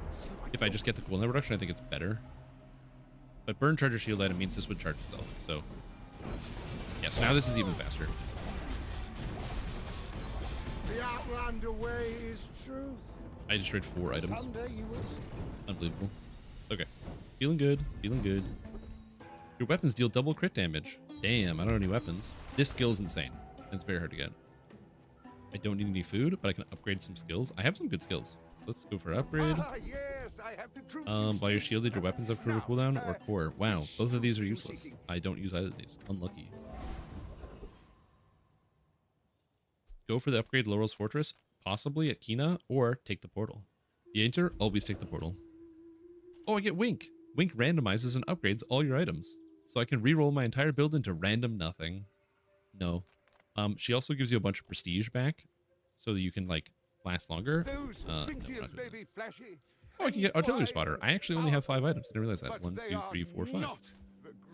if I just get the cooldown reduction, I think it's better. But burn charger shield item means this would charge itself. So yes, now this is even faster. The Outlander way is truth. I destroyed 4 items. Someday you will see. Unbelievable. Okay. Feeling good. Feeling good. Your weapons deal double crit damage. Damn, I don't have any weapons. This skill is insane. It's very hard to get. I don't need any food, but I can upgrade some skills. I have some good skills. Let's go for upgrade. Yes, I have the truth. While you're shielded, your weapons have shorter cooldown or core. Wow, both of these are useless. I don't use either of these. Unlucky. Go for the upgrade Laurel's Fortress, possibly at Kina, or take the portal. The answer, always take the portal. Oh, I get Wink. Wink randomizes and upgrades all your items. So I can reroll my entire build into random nothing. No. She also gives you a bunch of prestige back, so that you can, like, last longer. Those No, Sphinxians may be flashy. oh, I can get Artillery Spotter. I actually only have 5 items. I didn't realize that. 1, 2, 3, 4, 5.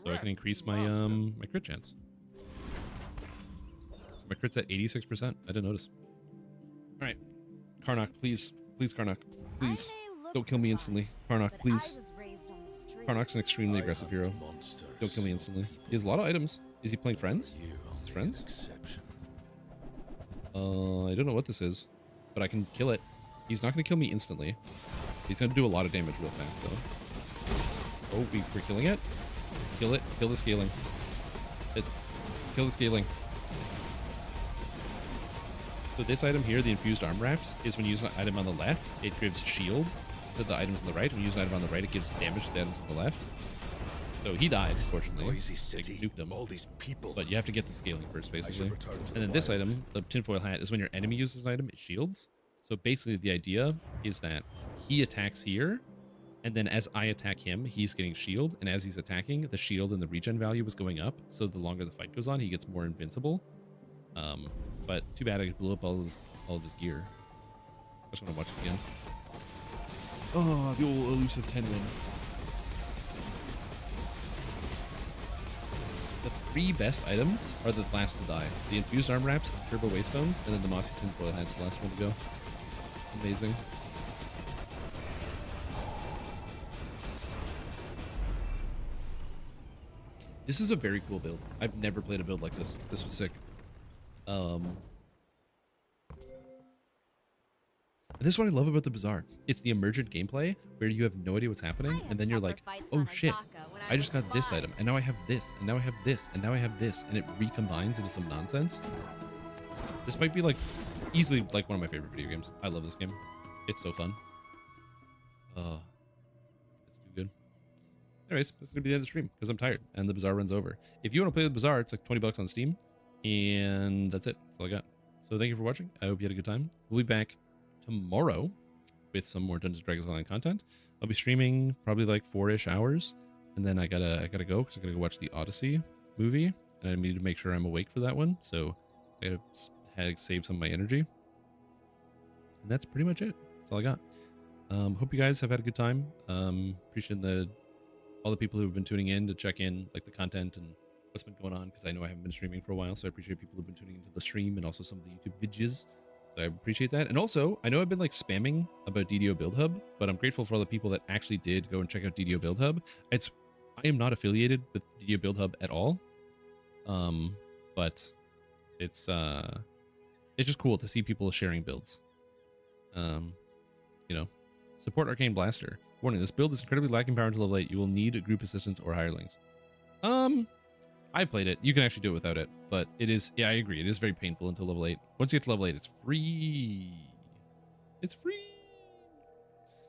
So I can increase my my crit chance. So my crit's at 86%. I didn't notice. All right, Karnak, please, please, Karnak, please, don't kill me instantly. Karnak, please. Karnak's an extremely aggressive hero. Don't kill me instantly. He has a lot of items. Is he playing friends? Is his friends? I don't know what this is, but I can kill it. He's not going to kill me instantly. He's going to do a lot of damage real fast, though. Oh, we're killing it. Kill it. Kill the scaling. Kill the scaling. So this item here, the infused arm wraps, is when you use an item on the left, it gives shield to the items on the right. When you use an item on the right, it gives damage to the items on the left. So he died, unfortunately. They nuked him. All these people. But you have to get the scaling first, basically. And then this item, the tinfoil hat, is when your enemy uses an item, it shields. So basically the idea is that he attacks here, and then as I attack him, he's getting shield, and as he's attacking, the shield and the regen value is going up, so the longer the fight goes on, he gets more invincible. But too bad I blew up all of his gear. I just want to watch it again. Oh, the old elusive 10 win. The 3 best items are the last to die. The infused arm wraps, turbo waystones, and then the mossy tinfoil hat's the last one to go. Amazing. This is a very cool build. I've never played a build like this. This was sick. This is what I love about the Bazaar. It's the emergent gameplay where you have no idea what's happening, and then you're like, oh shit, I just got this item, and now I have this, and now I have this, and now I have this, and it recombines into some nonsense. This might be like easily like one of my favorite video games. I love this game. It's so fun. It's too good. Anyways, this is gonna be the end of the stream because I'm tired and the Bazaar runs over. If you want to play the Bazaar, it's like $20 on Steam, and that's it. That's all I got. So thank you for watching. I hope you had a good time. We'll be back tomorrow with some more Dungeons & Dragons Online content. I'll be streaming probably like 4-ish hours, and then I gotta go because I gotta go watch the Odyssey movie, and I need to make sure I'm awake for that one. So I gotta save some of my energy, and that's pretty much it. That's all I got. Hope you guys have had a good time. Appreciate all the people who've been tuning in to check in like the content and what's been going on, because I know I haven't been streaming for a while, so I appreciate people who've been tuning into the stream and also some of the YouTube videos. So I appreciate that. And also, I know I've been like spamming about DDO Build Hub, but I'm grateful for all the people that actually did go and check out DDO Build Hub. I am not affiliated with DDO Build Hub at all. But it's just cool to see people sharing builds. You know, support Arcane Blaster. Warning, this build is incredibly lacking power until level 8. You will need group assistance or hirelings. I played it. You can actually do it without it, but it is, yeah, I agree. It is very painful until level 8. Once you get to level 8, it's free. It's free.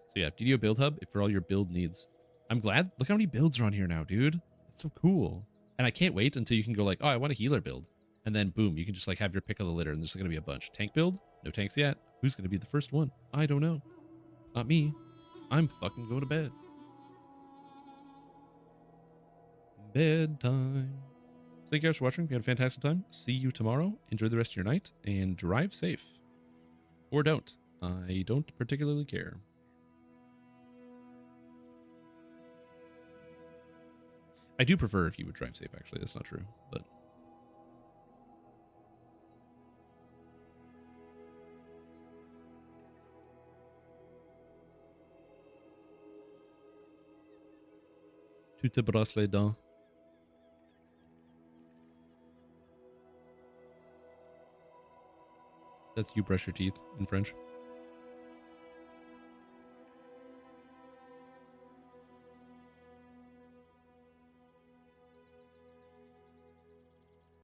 So yeah, DDO Build Hub for all your build needs. I'm glad. Look how many builds are on here now, dude. It's so cool. And I can't wait until you can go like, oh, I want a healer build. And then boom, you can just like have your pick of the litter, and there's going to be a bunch. Tank build? No tanks yet. Who's going to be the first one? I don't know. It's not me. I'm fucking going to bed. Bedtime. So thank you guys for watching. We had a fantastic time. See you tomorrow. Enjoy the rest of your night and drive safe. Or don't. I don't particularly care. I do prefer if you would drive safe, actually. That's not true, but Tu te brosses les dents. That's you brush your teeth in French.